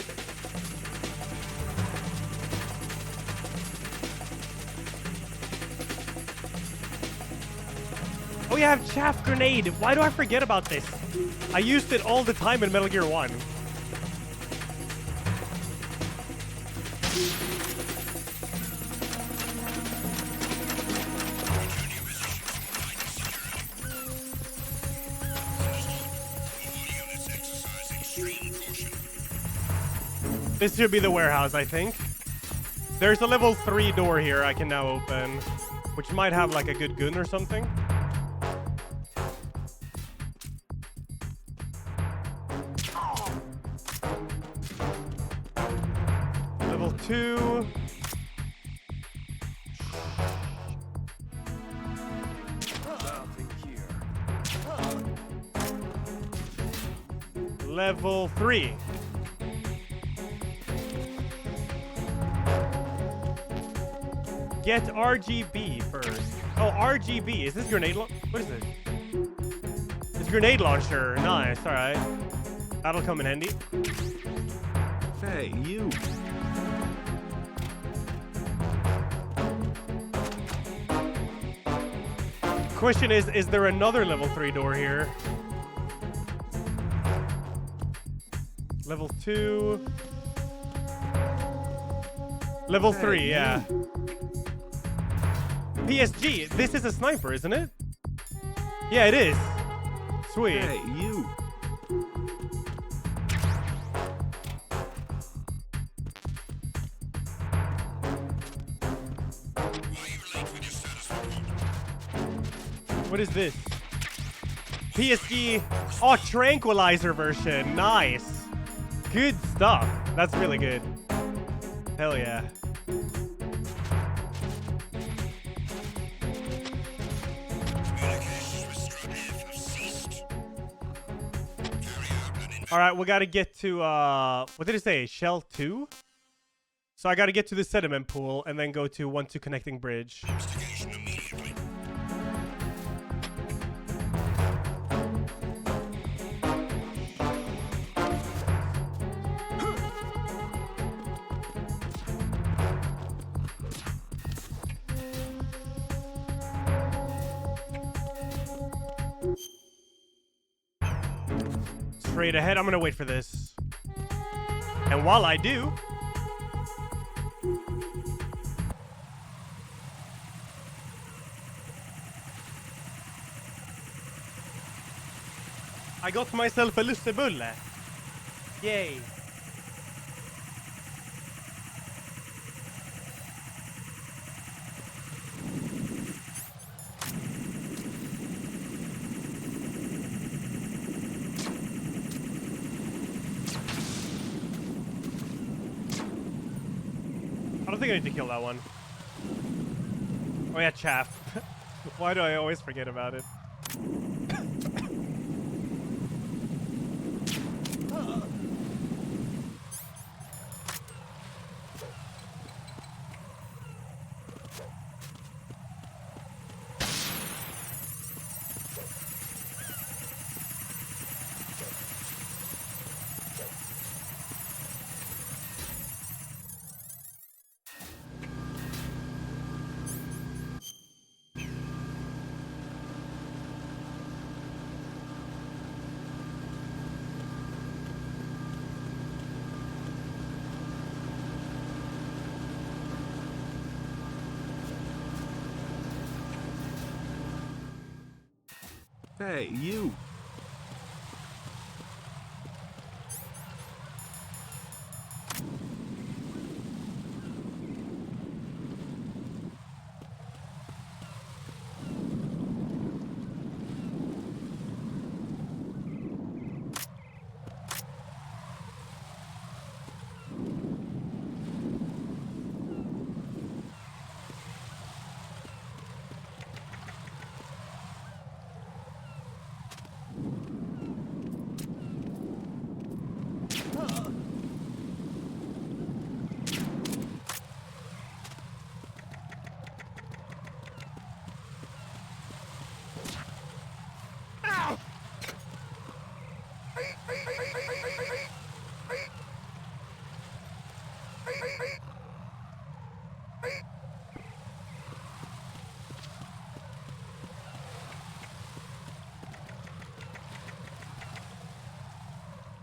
Speaker 1: Oh yeah, I have chaff grenade. Why do I forget about this? I used it all the time in Metal Gear 1. This should be the warehouse, I think. There's a level 3 door here I can now open, which might have like a good gun or something. Level 2. Level 3. Get RGB first. Oh, RGB. Is this grenade what is it? It's grenade launcher. Nice, alright. That'll come in handy.
Speaker 2: Hey, you.
Speaker 1: Question is there another level 3 door here? Level 2. Level 3, yeah. PSG, this is a sniper, isn't it? Yeah, it is. Sweet.
Speaker 2: Hey, you.
Speaker 1: What is this? PSG. Oh, tranquilizer version. Nice. Good stuff. That's really good. Hell yeah. Alright, we gotta get to, what did it say? Shell 2? So I gotta get to the sediment pool and then go to 1-2 connecting bridge. Straight ahead, I'm gonna wait for this. And while I do, I got myself a lussebulle. Yay. I don't think I need to kill that one. Oh yeah, chaff. Why do I always forget about it?
Speaker 2: Hey, you.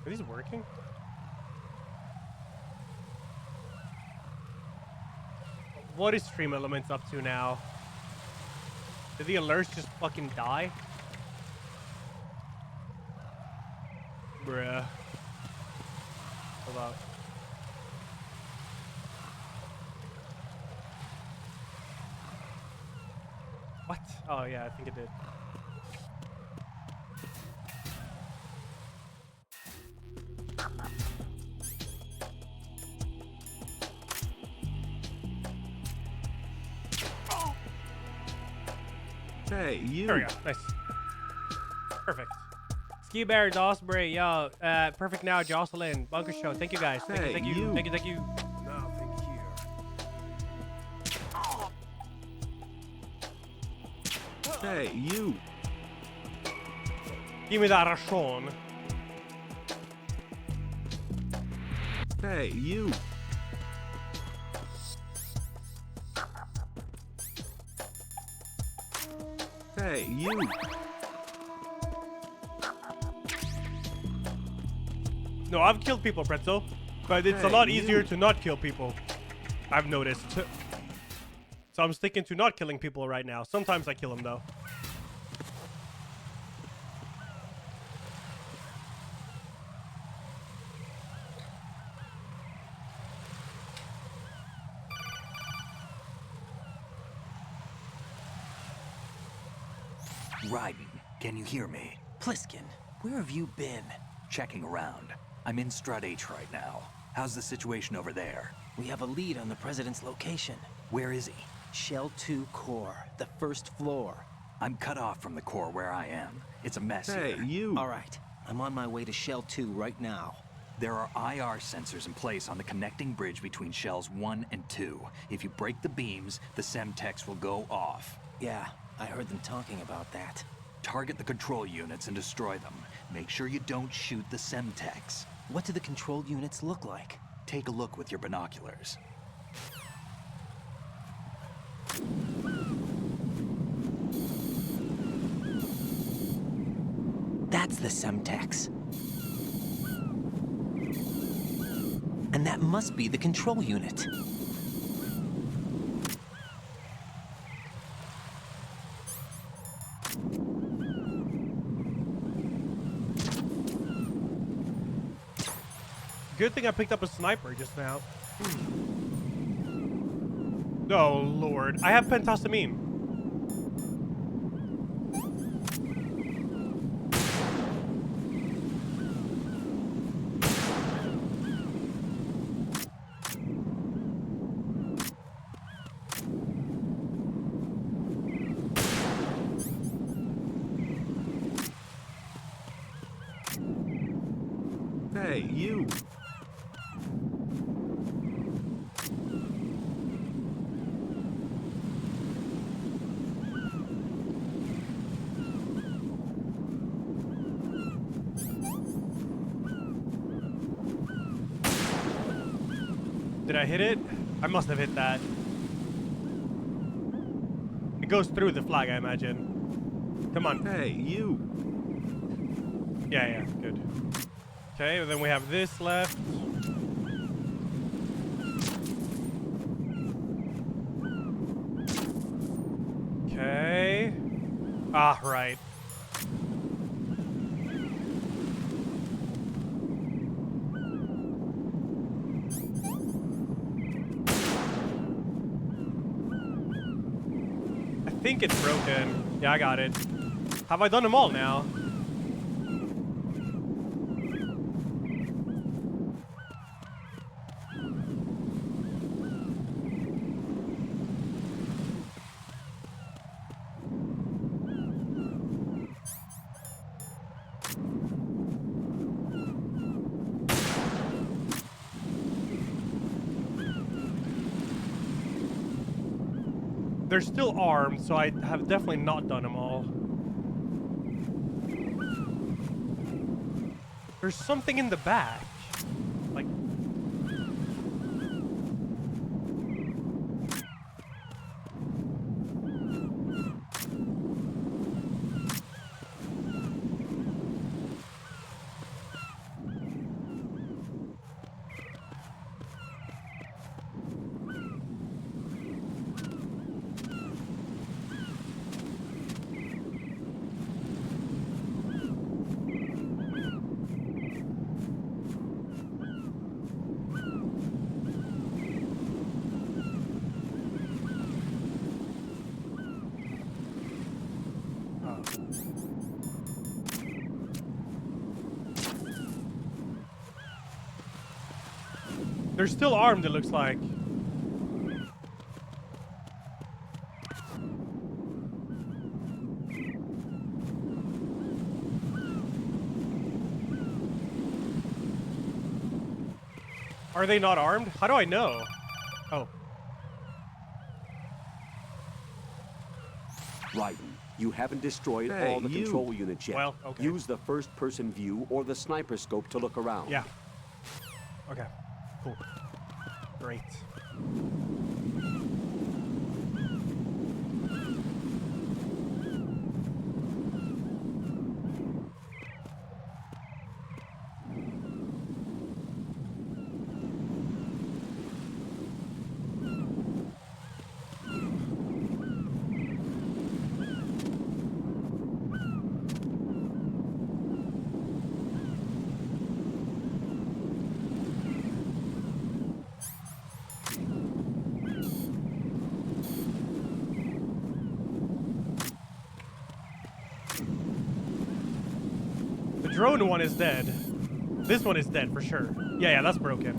Speaker 2: Are these working? What is Stream Elements up to now? Did the alerts just fucking die? Bruh. Hold up. What? Oh yeah, I think it did. Hey, you.
Speaker 1: There we go. Nice. Perfect. Ski Bear, Dosbury, yo, perfect now, Jocelyn, Bunker Show. Thank you guys. Thank you, thank you, thank you, thank you.
Speaker 2: Nothing here. Hey, you.
Speaker 1: Give me that ration.
Speaker 2: Hey, you. Hey, you.
Speaker 1: No, I've killed people, Pretzel, but it's a lot easier to not kill people. I've noticed. So I'm sticking to not killing people right now. Sometimes I kill them though.
Speaker 17: Raiden, can you hear me?
Speaker 8: Pliskin, where have you been?
Speaker 17: Checking around. I'm in Strut H right now. How's the situation over there?
Speaker 8: We have a lead on the President's location.
Speaker 17: Where is he?
Speaker 8: Shell 2 core, the first floor.
Speaker 17: I'm cut off from the core where I am. It's a mess
Speaker 9: Hey,
Speaker 17: here.
Speaker 9: you!
Speaker 8: All right, I'm on my way to Shell 2 right now.
Speaker 17: There are IR sensors in place on the connecting bridge between Shells 1 and 2. If you break the beams, the Semtex will go off.
Speaker 8: Yeah, I heard them talking about that.
Speaker 17: Target the control units and destroy them. Make sure you don't shoot the Semtex.
Speaker 8: What do the control units look like?
Speaker 17: Take a look with your binoculars.
Speaker 8: That's the Semtex. And that must be the control unit.
Speaker 2: Good thing I picked up a sniper just now. Oh, Lord. I have pentasamine.
Speaker 9: Hey, you!
Speaker 2: Did I hit it? I must have hit that. It goes through the flag, I imagine. Come on.
Speaker 9: Hey, you!
Speaker 2: Yeah, good. Okay, then we have this left. Okay. Ah, right. I think it's broken. Yeah, I got it. Have I done them all now? They're still armed, so I have definitely not done them all. There's something in the back. Like... They're still armed, it looks like. Are they not armed? How do I know? Oh.
Speaker 9: Raiden, you haven't destroyed
Speaker 2: Hey,
Speaker 9: all the
Speaker 2: you.
Speaker 9: control units yet.
Speaker 2: Well, okay.
Speaker 9: Use the first-person view or the sniper scope to look around.
Speaker 2: Yeah. Okay. Cool. Great.
Speaker 1: drone one is dead. This one is dead for sure. Yeah, that's broken.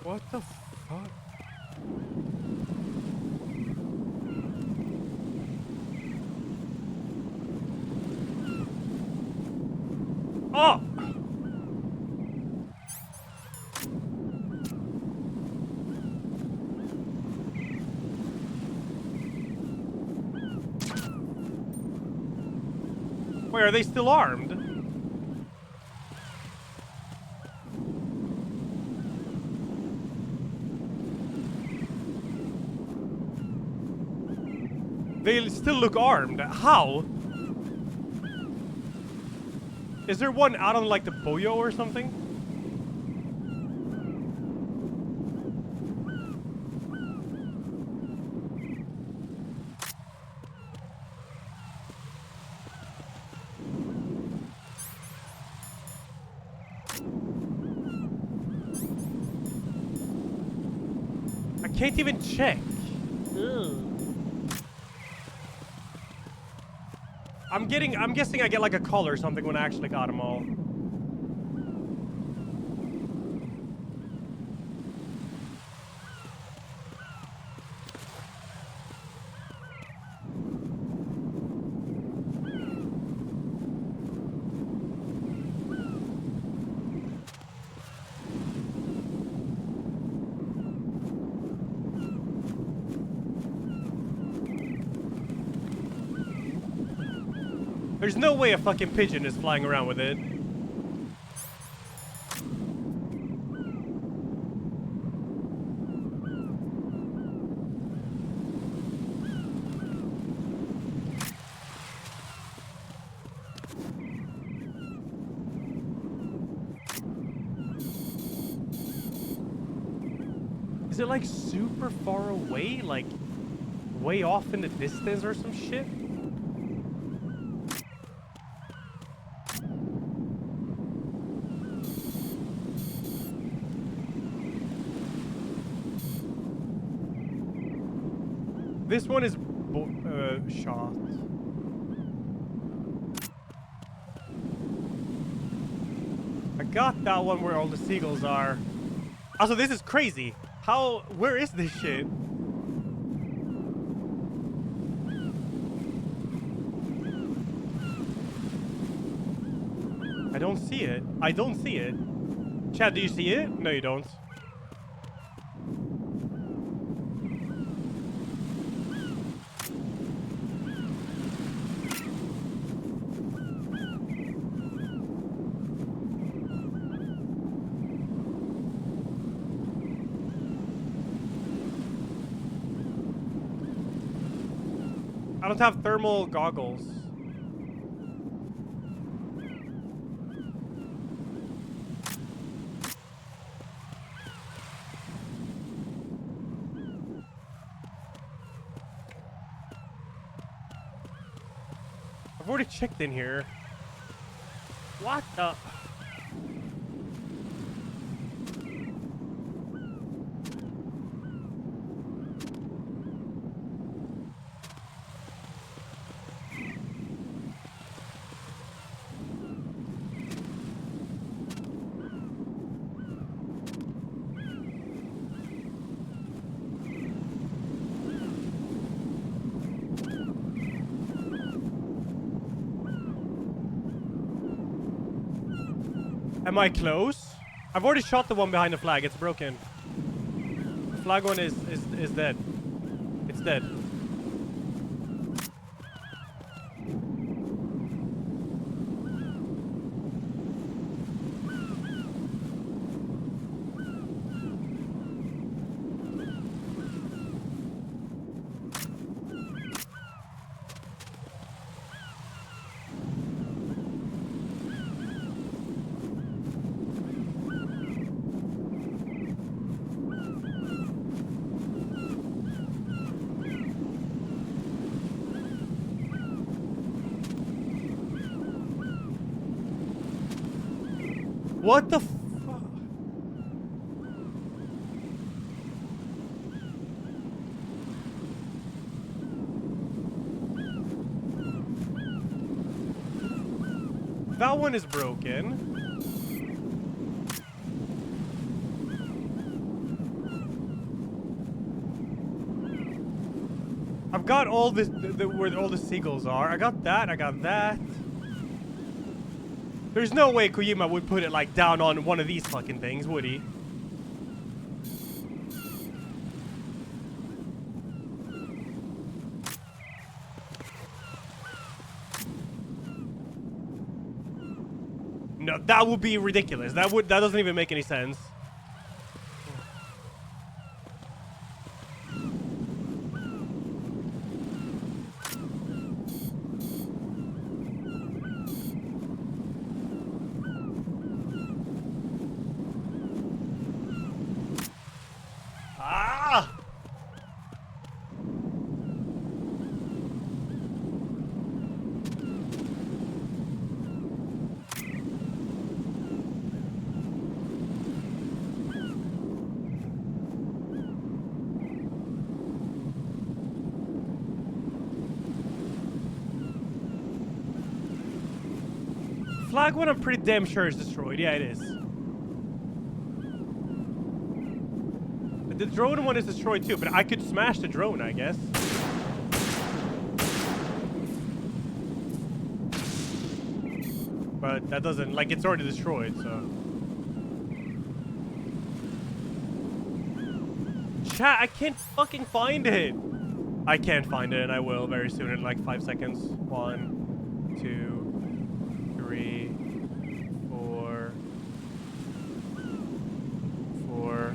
Speaker 1: What the fuck? Oh! Wait, are they still armed? They still look armed. How? Is there one out on like the boyo or something? I can't even check. Ugh. I'm guessing I get like a call or something when I actually got them all. There's no way a fucking pigeon is flying around with it. Is it like super far away? Like way off in the distance or some shit? This one is shot. I got that one where all the seagulls are. Also, this is crazy. How? Where is this shit? I don't see it. I don't see it. Chad, do you see it? No, you don't. I don't have thermal goggles. I've already checked in here. What the? Am I close? I've already shot the one behind the flag. It's broken. The flag one is dead. It's dead. What the fuck? That one is broken. I've got all this, where all the seagulls are. I got that, I got that. There's no way Kojima would put it like down on one of these fucking things, would he? No, that would be ridiculous. That doesn't even make any sense. Ah! Flag one I'm pretty damn sure is destroyed. Yeah, it is. The drone one is destroyed too, but I could smash the drone, I guess. But that doesn't, like, it's already destroyed, so. Chat, I can't fucking find it. I can't find it, and I will very soon in like 5 seconds. 1, 2, 3, 4, 4.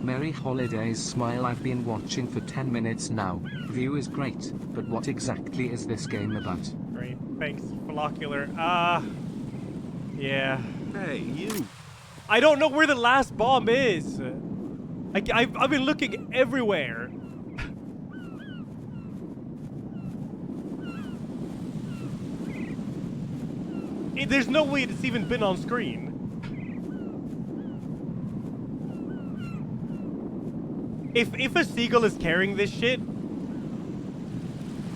Speaker 5: Merry holidays, smile. I've been watching for 10 minutes now. View is great, but what exactly is this game about?
Speaker 1: Great, thanks, Follicular. Yeah.
Speaker 18: Hey, you.
Speaker 1: I don't know where the last bomb is. I've been looking everywhere. There's no way it's even been on screen. If a seagull is carrying this shit,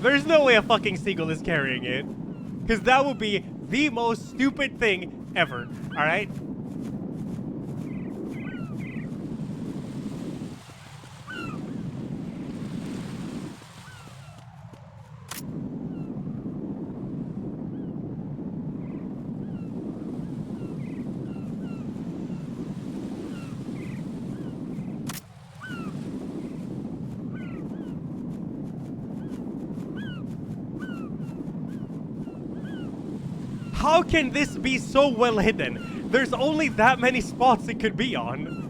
Speaker 1: there's no way a fucking seagull is carrying it. Because that would be the most stupid thing ever, alright? How can this be so well hidden? There's only that many spots it could be on.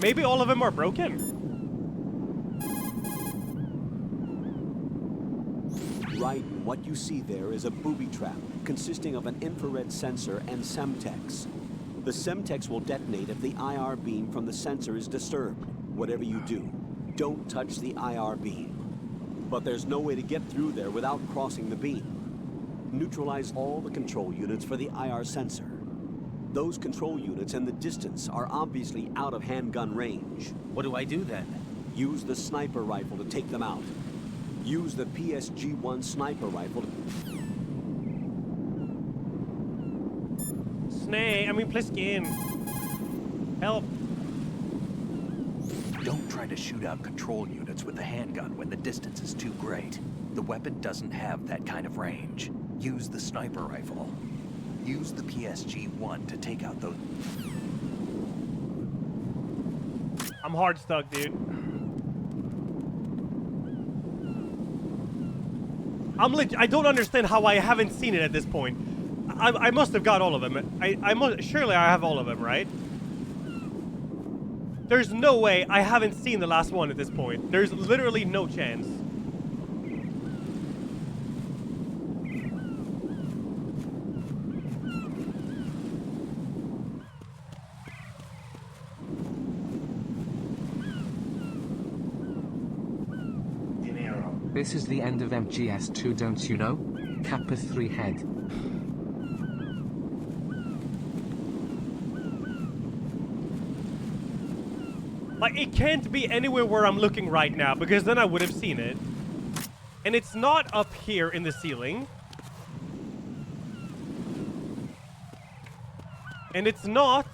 Speaker 1: Maybe all of them are broken.
Speaker 9: Right, what you see there is a booby trap consisting of an infrared sensor and Semtex. The Semtex will detonate if the IR beam from the sensor is disturbed. Whatever you do, don't touch the IR beam. But there's no way to get through there without crossing the beam. Neutralize all the control units for the IR sensor. Those control units and the distance are obviously out of handgun range.
Speaker 15: What do I do then?
Speaker 9: Use the sniper rifle to take them out. Use the PSG-1 sniper rifle to...
Speaker 1: Pliskin. Help.
Speaker 15: Don't try
Speaker 17: try to shoot out control units with the handgun when the distance is too great. The weapon doesn't have that kind of range. Use the sniper rifle. Use the PSG-1 to take out those...
Speaker 2: I'm hard stuck, dude. I don't understand how I haven't seen it at this point. I must have got all of them. Surely I have all of them, right? There's no way I haven't seen the last one at this point. There's literally no chance.
Speaker 5: This is the end of MGS2, don't you know? Kappa 3 head.
Speaker 2: Like, it can't be anywhere where I'm looking right now, because then I would have seen it. And it's not up here in the ceiling. And it's not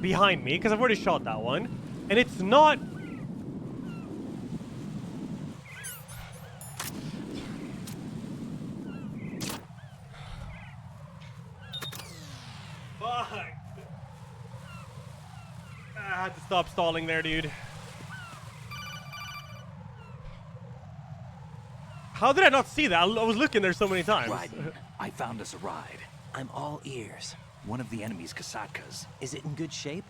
Speaker 2: behind me, because I've already shot that one. And it's not... Fuck! I had to stop stalling there, dude. How did I not see that? I was looking there so many times.
Speaker 17: Raiden, I found us a ride.
Speaker 8: I'm all ears.
Speaker 17: One of the enemy's Kasatkas.
Speaker 8: Is it in good shape?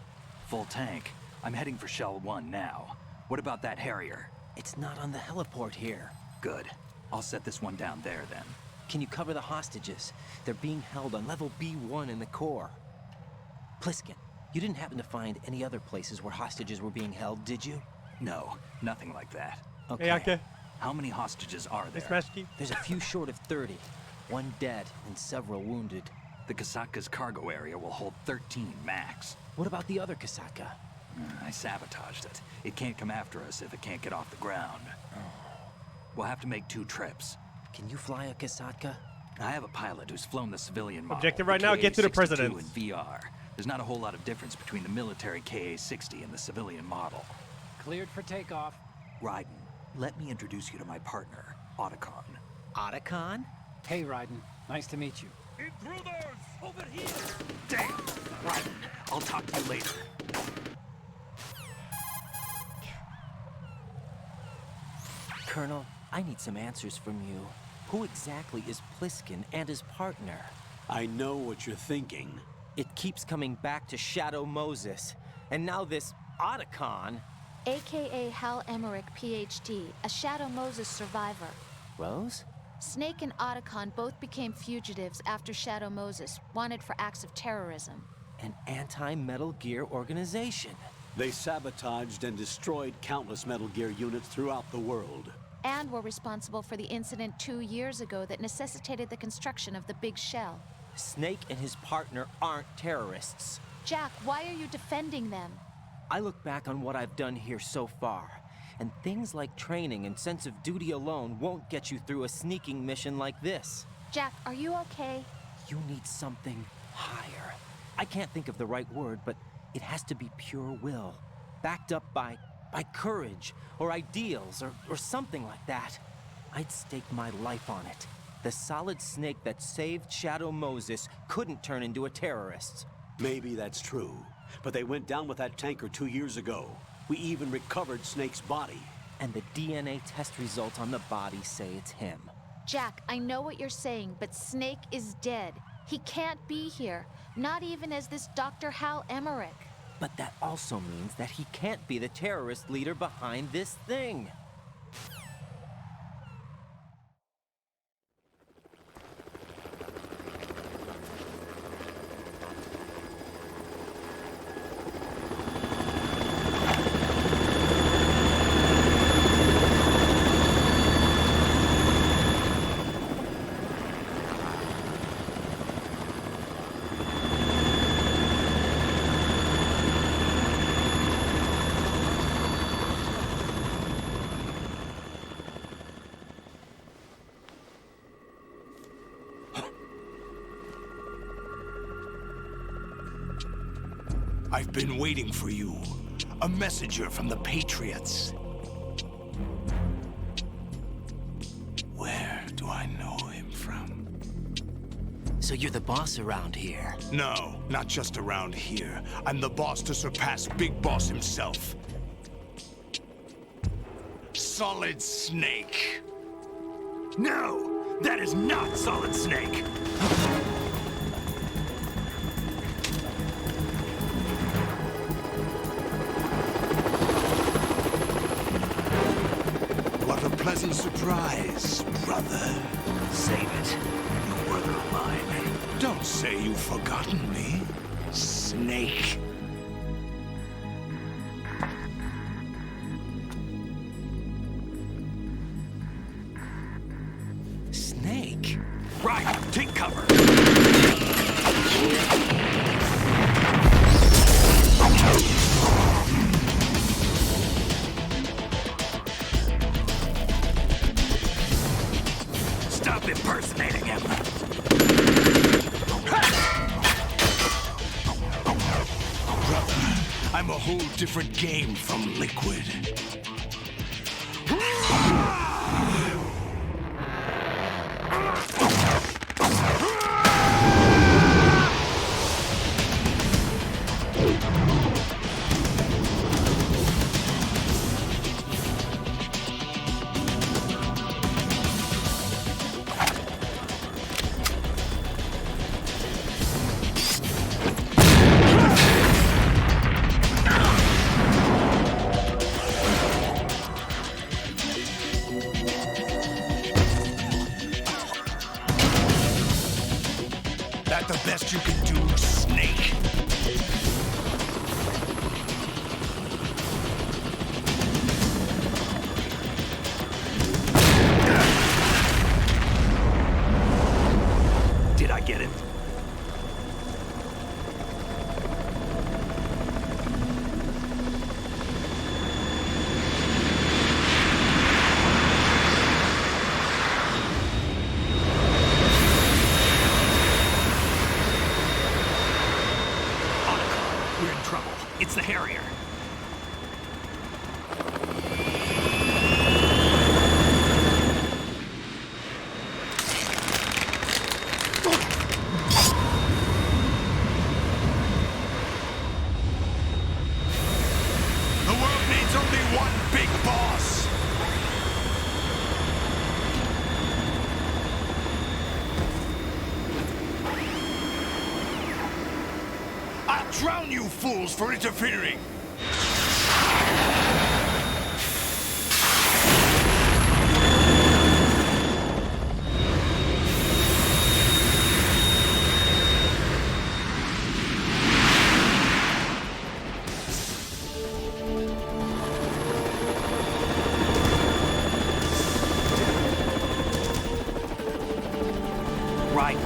Speaker 17: Full tank. I'm heading for Shell 1 now. What about that Harrier?
Speaker 8: It's not on the heliport here.
Speaker 17: Good. I'll set this one down there then.
Speaker 8: Can you cover the hostages? They're being held on level B1 in the core. Pliskin, you didn't happen to find any other places where hostages were being held, did you?
Speaker 17: No, nothing like that.
Speaker 8: Okay.
Speaker 2: Hey, okay.
Speaker 17: How many hostages are there?
Speaker 8: There's a few short of 30. One dead and several wounded.
Speaker 17: The Kasatka's cargo area will hold 13 max.
Speaker 8: What about the other Kasatka?
Speaker 17: I sabotaged it. It can't come after us if it can't get off the ground. We'll have to make 2 trips.
Speaker 8: Can you fly a Kasatka?
Speaker 17: I have a pilot who's flown the civilian model.
Speaker 2: Objective right now, get to the president.
Speaker 17: In VR. There's not a whole lot of difference between the military KA-60 and the civilian model.
Speaker 18: Cleared for takeoff.
Speaker 17: Raiden, let me introduce you to my partner, Otacon.
Speaker 8: Otacon?
Speaker 18: Hey, Raiden. Nice to meet you.
Speaker 13: Intruders! Over here!
Speaker 17: Damn! Raiden, I'll talk to you later.
Speaker 8: Colonel, I need some answers from you. Who exactly is Pliskin and his partner?
Speaker 9: I know what you're thinking.
Speaker 8: It keeps coming back to Shadow Moses. And now this Otacon.
Speaker 6: AKA Hal Emmerich, PhD, a Shadow Moses survivor.
Speaker 8: Rose?
Speaker 6: Snake and Otacon both became fugitives after Shadow Moses, wanted for acts of terrorism.
Speaker 8: An anti-Metal Gear organization.
Speaker 9: They sabotaged and destroyed countless Metal Gear units throughout the world.
Speaker 6: And were responsible for the incident 2 years ago that necessitated the construction of the Big Shell.
Speaker 8: Snake and his partner aren't terrorists.
Speaker 6: Jack, why are you defending them?
Speaker 8: I look back on what I've done here so far, and things like training and sense of duty alone won't get you through a sneaking mission like this.
Speaker 6: Jack, are you okay?
Speaker 8: You need something higher. I can't think of the right word, but it has to be pure will, backed up by courage, or ideals, or something like that. I'd stake my life on it. The solid snake that saved Shadow Moses couldn't turn into a terrorist.
Speaker 9: Maybe that's true, but they went down with that tanker 2 years ago. We even recovered Snake's body.
Speaker 8: And the DNA test results on the body say it's him.
Speaker 6: Jack, I know what you're saying, but Snake is dead. He can't be here, not even as this Dr. Hal Emmerich.
Speaker 8: But that also means that he can't be the terrorist leader behind this thing.
Speaker 14: I've been waiting for you. A messenger from the Patriots. Where do I know him from?
Speaker 8: So you're the boss around here?
Speaker 14: No, not just around here. I'm the boss to surpass Big Boss himself. Solid Snake.
Speaker 15: No, that is not Solid Snake.
Speaker 14: What a pleasant surprise, brother.
Speaker 15: Save it. You brother of mine.
Speaker 14: Don't say you've forgotten me, Snake.
Speaker 8: Snake?
Speaker 15: Right, take cover. Stop impersonating him.
Speaker 14: Brother, I'm a whole different game from Liquid. That the best you can do, Snake?
Speaker 15: Did I get it? We're in trouble. It's the Harrier.
Speaker 14: The world needs only one big boss. I'll drown you fools for interfering.
Speaker 17: Right.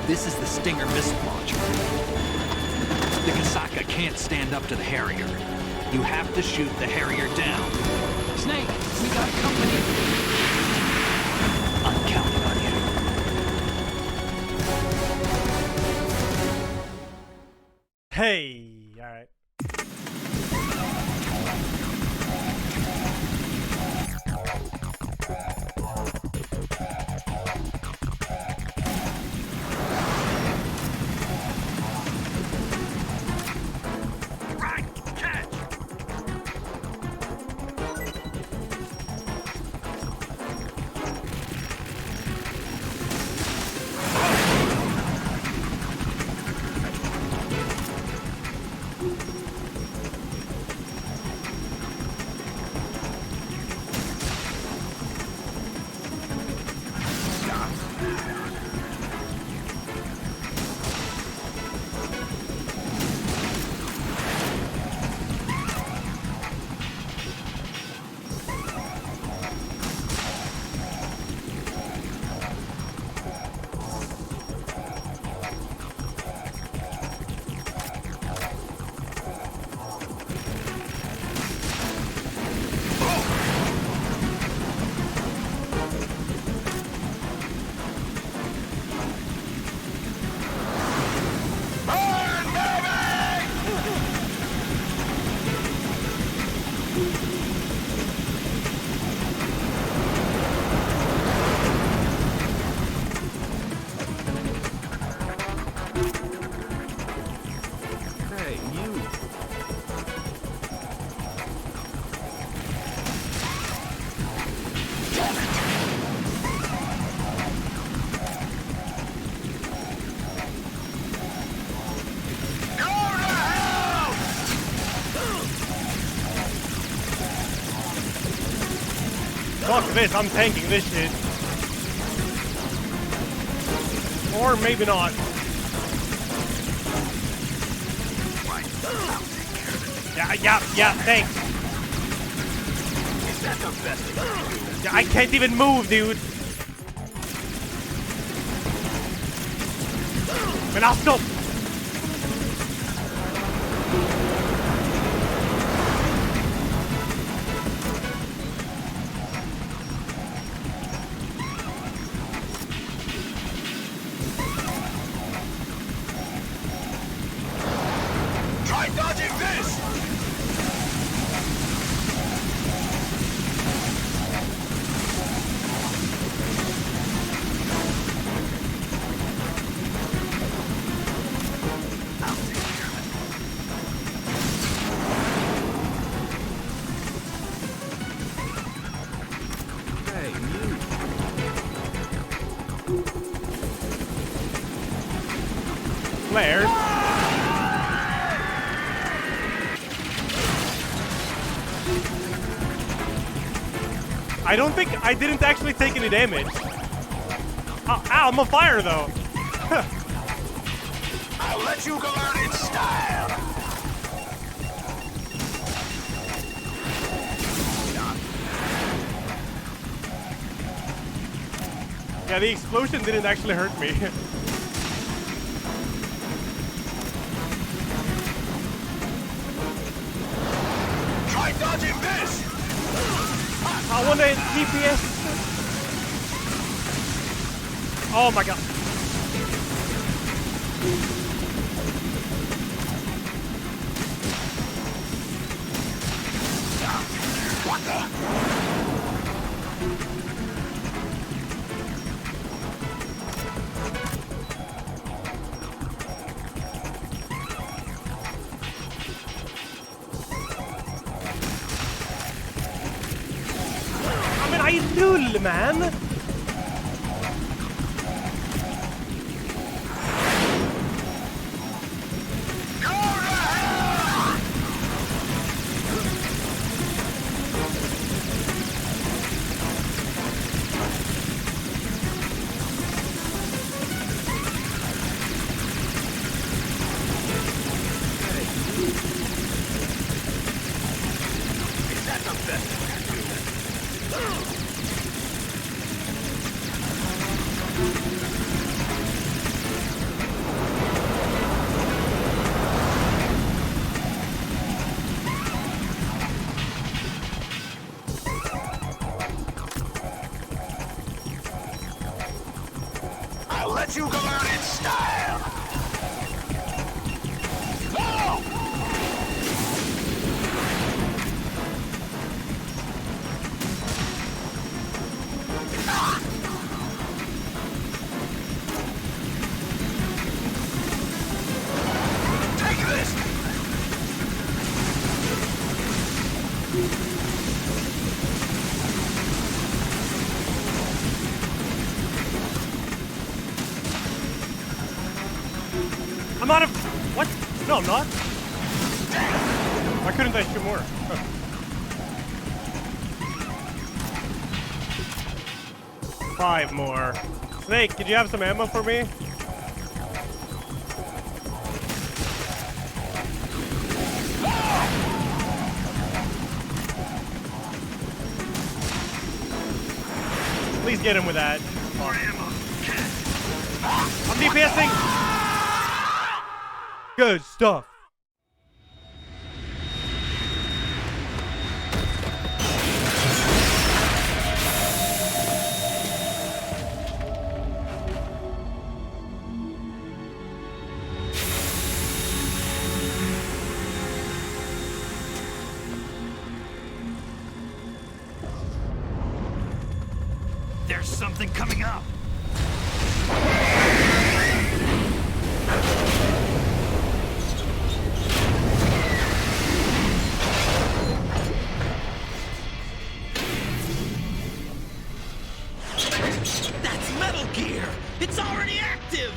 Speaker 17: This is the Stinger missile launcher. The Kasaka can't stand up to the Harrier. You have to shoot the Harrier down.
Speaker 16: Snake, we got company.
Speaker 17: I'm counting on you.
Speaker 1: Hey, all right. Fuck this, I'm tanking this shit. Or maybe not. Yeah, thanks.
Speaker 15: Is that the best thing you can do?
Speaker 1: Yeah, I can't even move, dude. Man, I'll stop.
Speaker 15: Try dodging this!
Speaker 17: Hey, you.
Speaker 1: Flared. I don't think I didn't actually take any damage. Ow, I'm on fire though.
Speaker 15: I'll let you go out in style!
Speaker 1: Yeah, the explosion didn't actually hurt me.
Speaker 15: Try dodging this!
Speaker 1: I want a DPS. Oh my god.
Speaker 15: What the?
Speaker 1: I mean, I lul, man.
Speaker 15: Is that the best thing you can do? I'll let you go out in style! Oh! Take this!
Speaker 1: I'm out of... What? No, I'm not. Why couldn't I shoot more? Huh. Five more. Snake, did you have some ammo for me? Please get him with that. I'm DPSing! Good stuff.
Speaker 15: There's something coming up!
Speaker 3: That's Metal Gear! It's already active!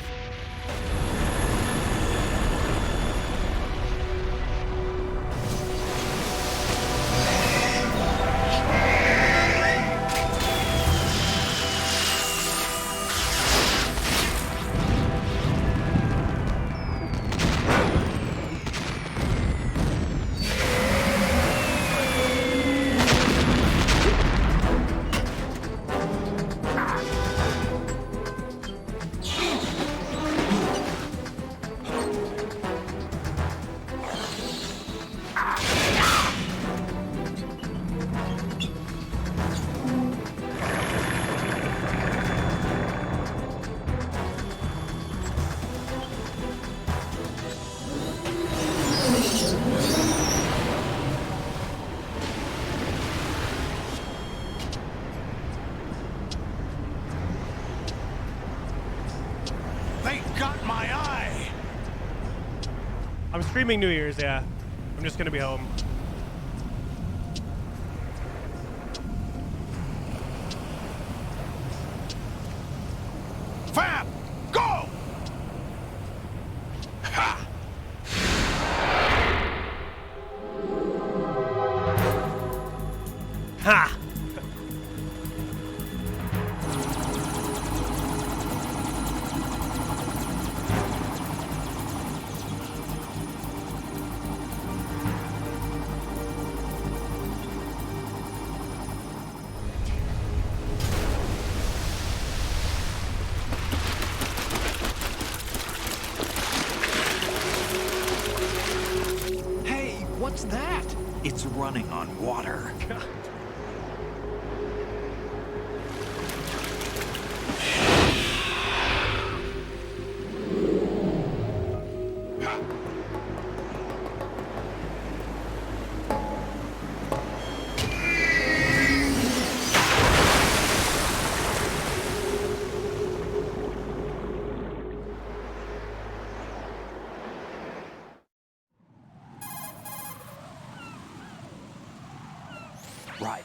Speaker 1: streaming New Year's, yeah. I'm just gonna be home.
Speaker 14: Fam, go! Ha!
Speaker 1: Ha!
Speaker 17: Hey, what's that? It's running on water. Right.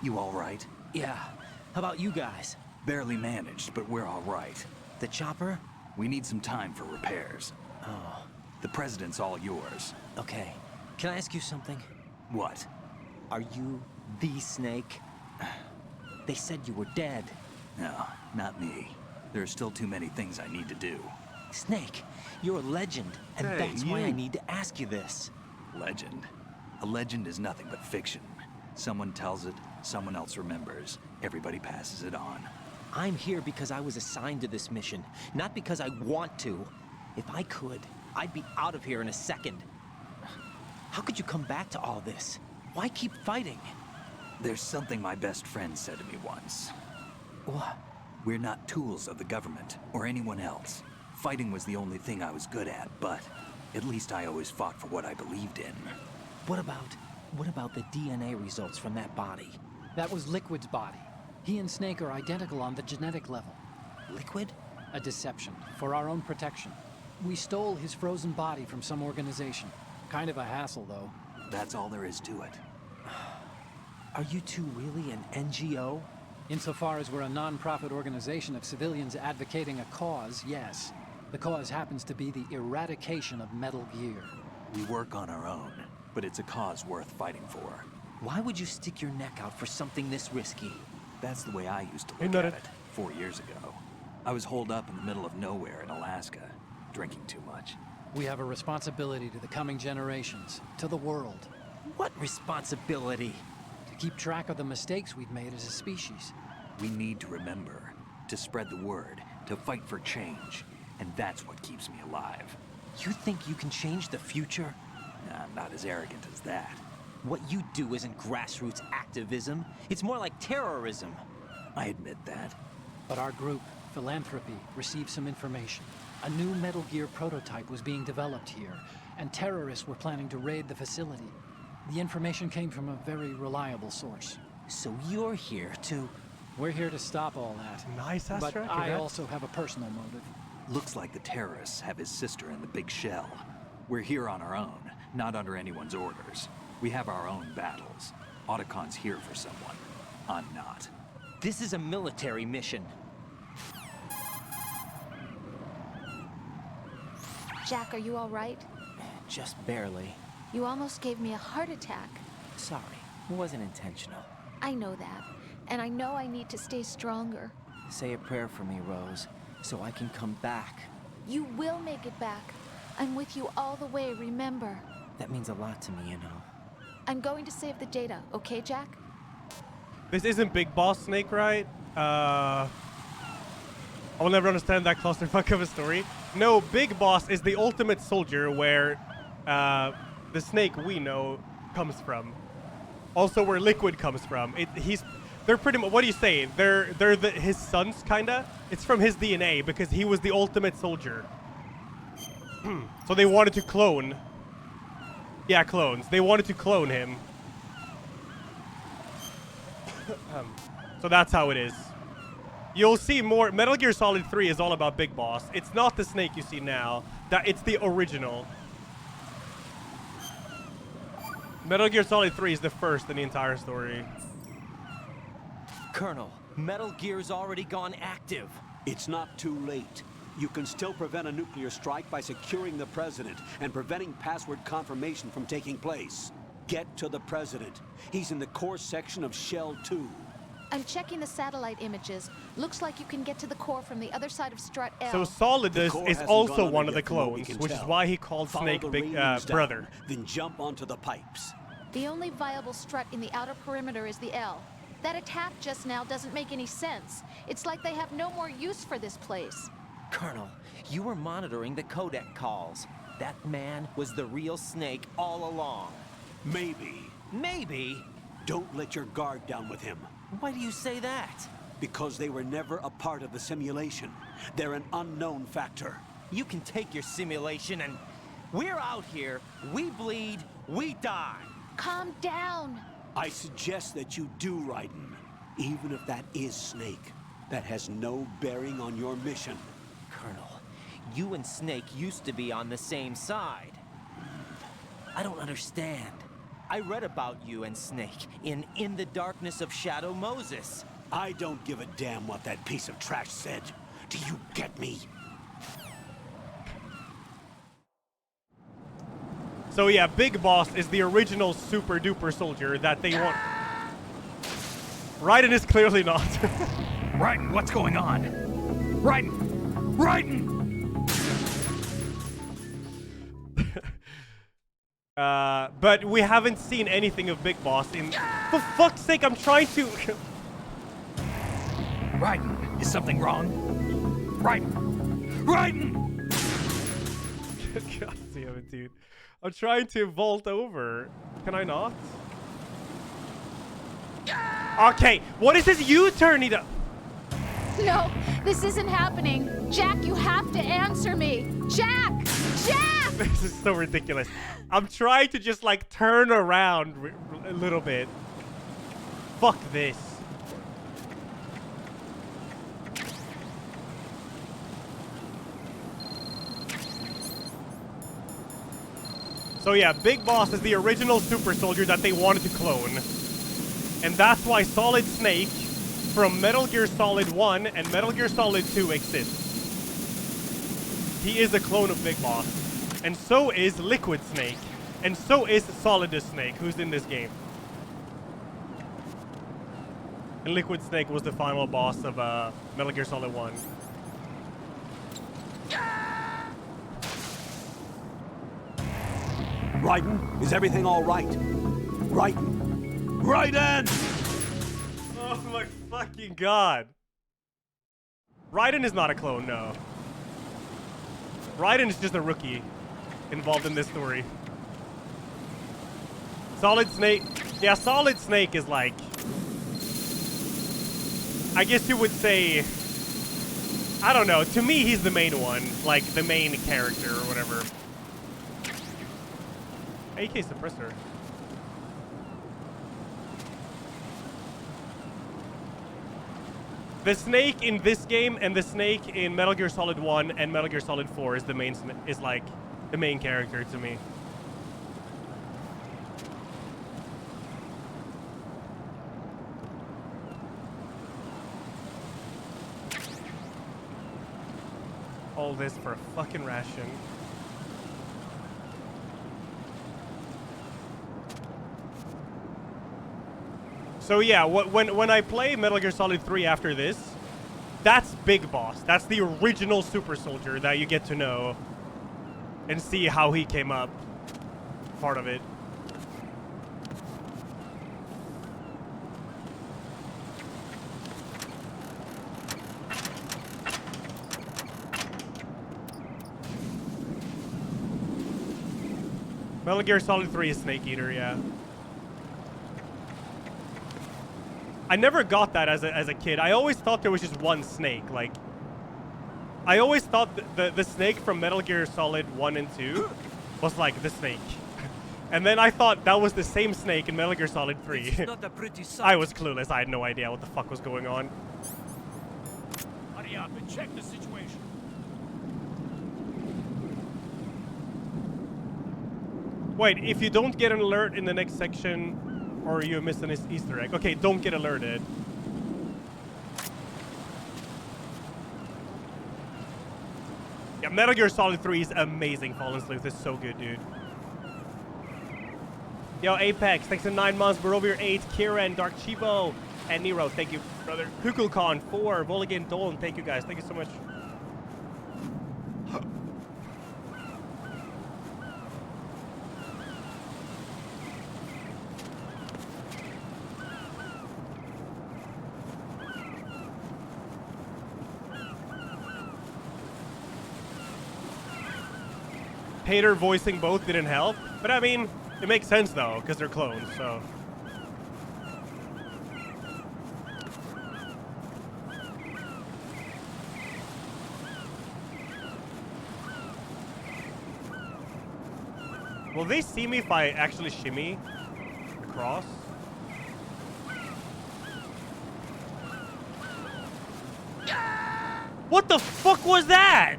Speaker 17: You all right?
Speaker 8: Yeah. How about you guys?
Speaker 17: Barely managed, but we're all right.
Speaker 8: The chopper?
Speaker 17: We need some time for repairs.
Speaker 8: Oh.
Speaker 17: The president's all yours.
Speaker 8: Okay. Can I ask you something?
Speaker 17: What?
Speaker 8: Are you the Snake? They said you were dead.
Speaker 17: No, not me. There are still too many things I need to do.
Speaker 8: Snake, you're a legend, and
Speaker 17: Hey,
Speaker 8: that's why I
Speaker 17: you.
Speaker 8: need to ask you this.
Speaker 17: Legend. A legend is nothing but fiction. Someone tells it, someone else remembers. Everybody passes it on.
Speaker 8: I'm here because I was assigned to this mission, not because I want to. If I could, I'd be out of here in a second. How could you come back to all this? Why keep fighting?
Speaker 17: There's something my best friend said to me once.
Speaker 8: What?
Speaker 17: We're not tools of the government or anyone else. Fighting was the only thing I was good at, but at least I always fought for what I believed in.
Speaker 8: What about the DNA results from that body?
Speaker 18: That was Liquid's body. He and Snake are identical on the genetic level.
Speaker 8: Liquid?
Speaker 18: A deception, for our own protection. We stole his frozen body from some organization. Kind of a hassle, though.
Speaker 17: That's all there is to it.
Speaker 8: Are you two really an NGO?
Speaker 18: Insofar as we're a non-profit organization of civilians advocating a cause, yes. The cause happens to be the eradication of Metal Gear.
Speaker 17: We work on our own, but it's a cause worth fighting for.
Speaker 8: Why would you stick your neck out for something this risky?
Speaker 17: That's the way I used to look at it 4 years ago. I was holed up in the middle of nowhere in Alaska, drinking too much.
Speaker 18: We have a responsibility to the coming generations, to the world.
Speaker 8: What responsibility?
Speaker 18: To keep track of the mistakes we've made as a species.
Speaker 17: We need to remember, to spread the word, to fight for change, and that's what keeps me alive.
Speaker 8: You think you can change the future?
Speaker 17: I'm not as arrogant as that.
Speaker 8: What you do isn't grassroots activism. It's more like terrorism.
Speaker 17: I admit that.
Speaker 18: But our group, Philanthropy, received some information. A new Metal Gear prototype was being developed here, and terrorists were planning to raid the facility. The information came from a very reliable source.
Speaker 8: So you're here to...
Speaker 18: We're here to stop all that.
Speaker 1: Nice,
Speaker 18: But
Speaker 1: Astra.
Speaker 18: I also have a personal motive.
Speaker 17: Looks like the terrorists have his sister in the big shell. We're here on our own, not under anyone's orders. We have our own battles. Otacon's here for someone. I'm not.
Speaker 8: This is a military mission.
Speaker 6: Jack, are you all right?
Speaker 8: Just barely.
Speaker 6: You almost gave me a heart attack.
Speaker 8: Sorry, it wasn't intentional.
Speaker 6: I know that. And I know I need to stay stronger.
Speaker 8: Say a prayer for me, Rose, so I can come back.
Speaker 6: You will make it back. I'm with you all the way, remember?
Speaker 8: That means a lot to me, you know.
Speaker 6: I'm going to save the data, okay, Jack?
Speaker 1: This isn't Big Boss Snake, right? I will never understand that clusterfuck of a story. No, Big Boss is the ultimate soldier where the Snake we know comes from. Also where Liquid comes from. They're pretty much, what do you say? They're his sons, kinda? It's from his DNA because he was the ultimate soldier. So they wanted to clone. Yeah, clones. They wanted to clone him. So that's how it is. You'll see more. Metal Gear Solid 3 is all about Big Boss. It's not the Snake you see now. It's the original. Metal Gear Solid 3 is the first in the entire story.
Speaker 8: Colonel, Metal Gear's already gone active.
Speaker 9: It's not too late. You can still prevent a nuclear strike by securing the president and preventing password confirmation from taking place. Get to the president. He's in the core section of Shell 2.
Speaker 6: I'm checking the satellite images. Looks like you can get to the core from the other side of Strut L.
Speaker 1: So Solidus is also one of the clones, which is why he called
Speaker 9: Follow
Speaker 1: Snake
Speaker 9: the
Speaker 1: Big
Speaker 9: railings down,
Speaker 1: Brother.
Speaker 9: Then jump onto the pipes.
Speaker 6: The only viable strut in the outer perimeter is the L. That attack just now doesn't make any sense. It's like they have no more use for this place.
Speaker 8: Colonel, you were monitoring the codec calls. That man was the real Snake all along.
Speaker 9: Maybe.
Speaker 8: Maybe?
Speaker 9: Don't let your guard down with him.
Speaker 8: Why do you say that?
Speaker 9: Because they were never a part of the simulation. They're an unknown factor.
Speaker 8: You can take your simulation and... We're out here, we bleed, we die.
Speaker 6: Calm down.
Speaker 9: I suggest that you do, Raiden. Even if that is Snake. That has no bearing on your mission.
Speaker 8: Colonel, you and Snake used to be on the same side. I don't understand. I read about you and Snake in the Darkness of Shadow Moses.
Speaker 9: I don't give a damn what that piece of trash said. Do you get me?
Speaker 1: So yeah, Big Boss is the original super duper soldier that they want. Raiden is clearly not.
Speaker 17: Raiden, what's going on? Raiden! Raiden!
Speaker 1: But we haven't seen anything of Big Boss in... For fuck's sake, I'm trying to...
Speaker 17: Raiden, is something wrong? Raiden! Raiden!
Speaker 1: God damn it, dude. I'm trying to vault over. Can I not? Okay, what is this U-turn he does?
Speaker 6: No, this isn't happening. Jack, you have to answer me. Jack! Jack!
Speaker 1: This is so ridiculous. I'm trying to just like turn around a little bit. Fuck this. So yeah, Big Boss is the original super soldier that they wanted to clone. And that's why Solid Snake from Metal Gear Solid 1 and Metal Gear Solid 2 exists. He is a clone of Big Boss. And so is Liquid Snake. And so is Solidus Snake, who's in this game. And Liquid Snake was the final boss of Metal Gear Solid 1.
Speaker 9: Raiden, is everything all right? Raiden! Raiden!
Speaker 1: Oh my fucking god. Raiden is not a clone, no. Raiden is just a rookie involved in this story. Solid Snake. Yeah, Solid Snake is like... I guess you would say... I don't know. To me, he's the main one. Like, the main character or whatever. AK suppressor. The Snake in this game and the Snake in Metal Gear Solid 1 and Metal Gear Solid 4 is the main like the main character to me. All this for a fucking ration. So yeah, when I play Metal Gear Solid 3 after this, that's Big Boss. That's the original super soldier that you get to know and see how he came up. Part of it. Metal Gear Solid 3 is Snake Eater, yeah. I never got that as a kid. I always thought there was just one snake. Like, I always thought the snake from Metal Gear Solid 1 and 2 was like the snake. And then I thought that was the same snake in Metal Gear Solid 3.
Speaker 13: It's not a pretty sight.
Speaker 1: I was clueless. I had no idea what the fuck was going on.
Speaker 13: Hurry up and check the situation.
Speaker 1: Wait, if you don't get an alert in the next section, or you miss an Easter egg. Okay, don't get alerted. Yeah, Metal Gear Solid 3 is amazing. Fallen Sleuth is so good, dude. Yo, Apex, thanks for 9 months. Barovia 8, Kieran, Dark Chivo, and Nero. Thank you, brother. Kukulcon 4, Voligan Dolan. Thank you, guys. Thank you so much. Hater voicing both didn't help, but I mean, it makes sense though, because they're clones, so. Will they see me if I actually shimmy across? What the fuck was that?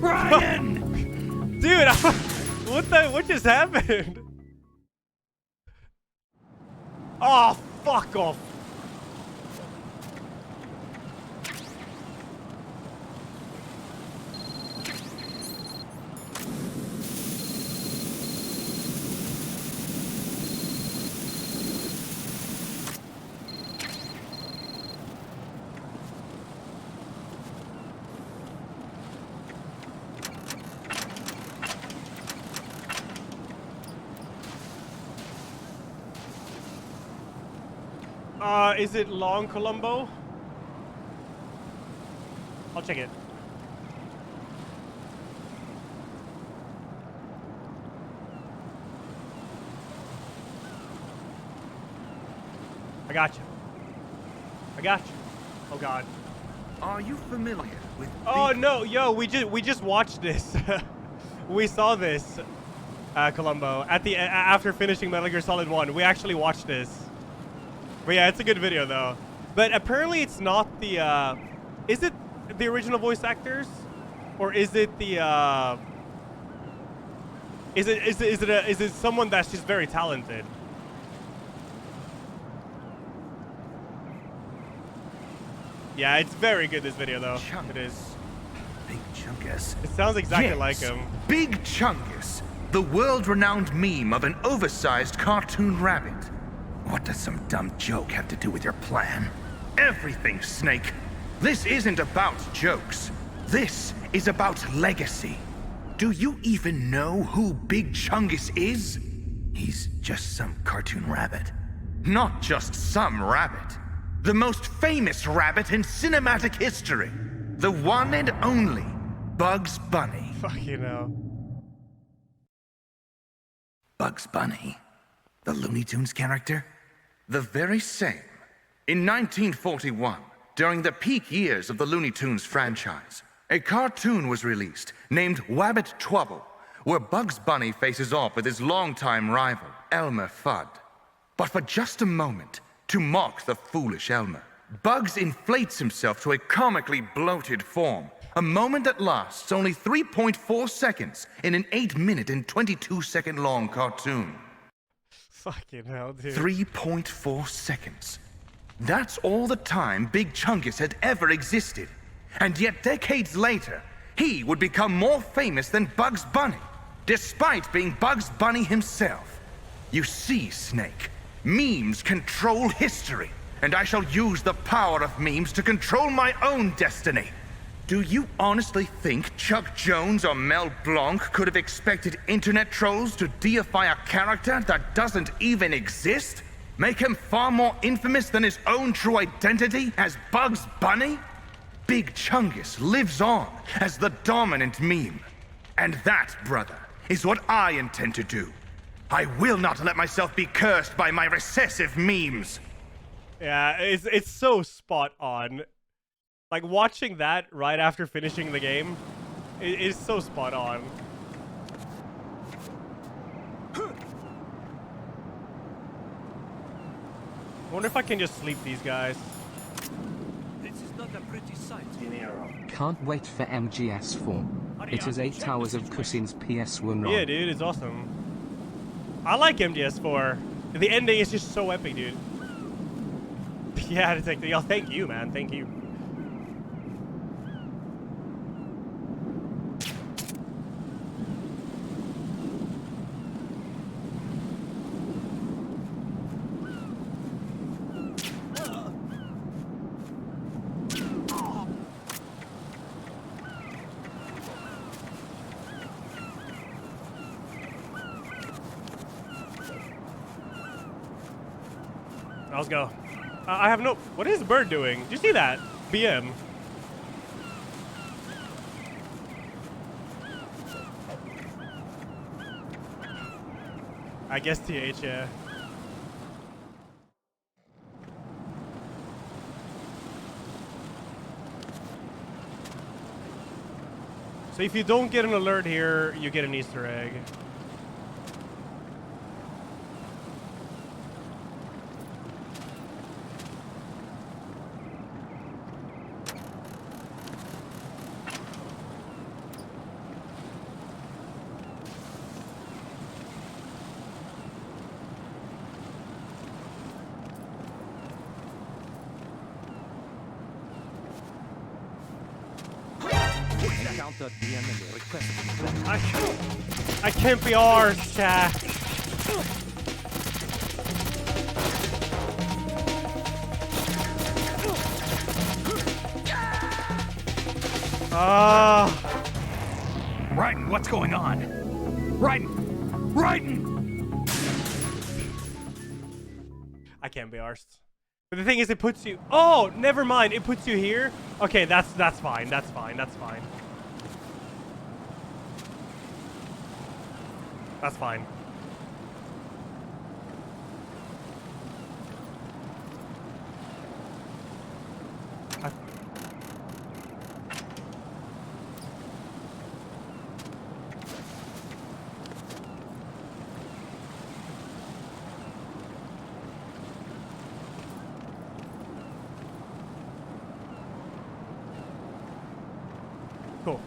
Speaker 14: Ryan!
Speaker 1: Dude, what just happened? Oh, fuck off. Is it long Columbo? I'll check it. I got you. I got you. Oh God.
Speaker 14: Are you familiar with?
Speaker 1: Oh no, yo, we just watched this. We saw this, Columbo, at the after finishing Metal Gear Solid 1. We actually watched this. But yeah, it's a good video though. But apparently it's not the is it the original voice actors? Or is it the is it someone that's just very talented? Yeah, it's very good, this video though. It is.
Speaker 14: Big Chungus.
Speaker 1: It sounds exactly
Speaker 14: Yes,
Speaker 1: like him.
Speaker 14: Big Chungus, the world-renowned meme of an oversized cartoon rabbit. What does some dumb joke have to do with your plan? Everything, Snake. This isn't about jokes. This is about legacy. Do you even know who Big Chungus is? He's just some cartoon rabbit. Not just some rabbit. The most famous rabbit in cinematic history. The one and only Bugs Bunny.
Speaker 1: Fuck you know.
Speaker 14: Bugs Bunny? The Looney Tunes character? The very same. In 1941, during the peak years of the Looney Tunes franchise, a cartoon was released named Wabbit Twubble, where Bugs Bunny faces off with his longtime rival, Elmer Fudd. But for just a moment, to mock the foolish Elmer, Bugs inflates himself to a comically bloated form, a moment that lasts only 3.4 seconds in an 8-minute and 22-second long cartoon.
Speaker 1: Fucking hell, dude.
Speaker 14: 3.4 seconds. That's all the time Big Chungus had ever existed. And yet decades later, he would become more famous than Bugs Bunny, despite being Bugs Bunny himself. You see, Snake, memes control history, and I shall use the power of memes to control my own destiny. Do you honestly think Chuck Jones or Mel Blanc could have expected internet trolls to deify a character that doesn't even exist? Make him far more infamous than his own true identity as Bugs Bunny? Big Chungus lives on as the dominant meme. And that, brother, is what I intend to do. I will not let myself be cursed by my recessive memes.
Speaker 1: Yeah, it's so spot on. Like, watching that right after finishing the game is so spot on. I wonder if I can just sleep these guys.
Speaker 13: This is not a pretty sight.
Speaker 5: Can't wait for MGS4. It is 8 hours of Cussine's PS1
Speaker 1: Yeah,
Speaker 5: ROM.
Speaker 1: dude, it's awesome. I like MGS4. The ending is just so epic, dude. Yeah, detective. Yo, thank you, man. Thank you. Let's go. I have no... What is the bird doing? Did you see that? BM. I guess TH, yeah. So if you don't get an alert here, you get an Easter egg. I can't be arsed, chat.
Speaker 17: Raiden, what's going on? Raiden! Raiden!
Speaker 1: I can't be arsed. But the thing is, it puts you... Oh, never mind. It puts you here. Okay, that's fine. That's fine. That's fine. That's fine. Cool.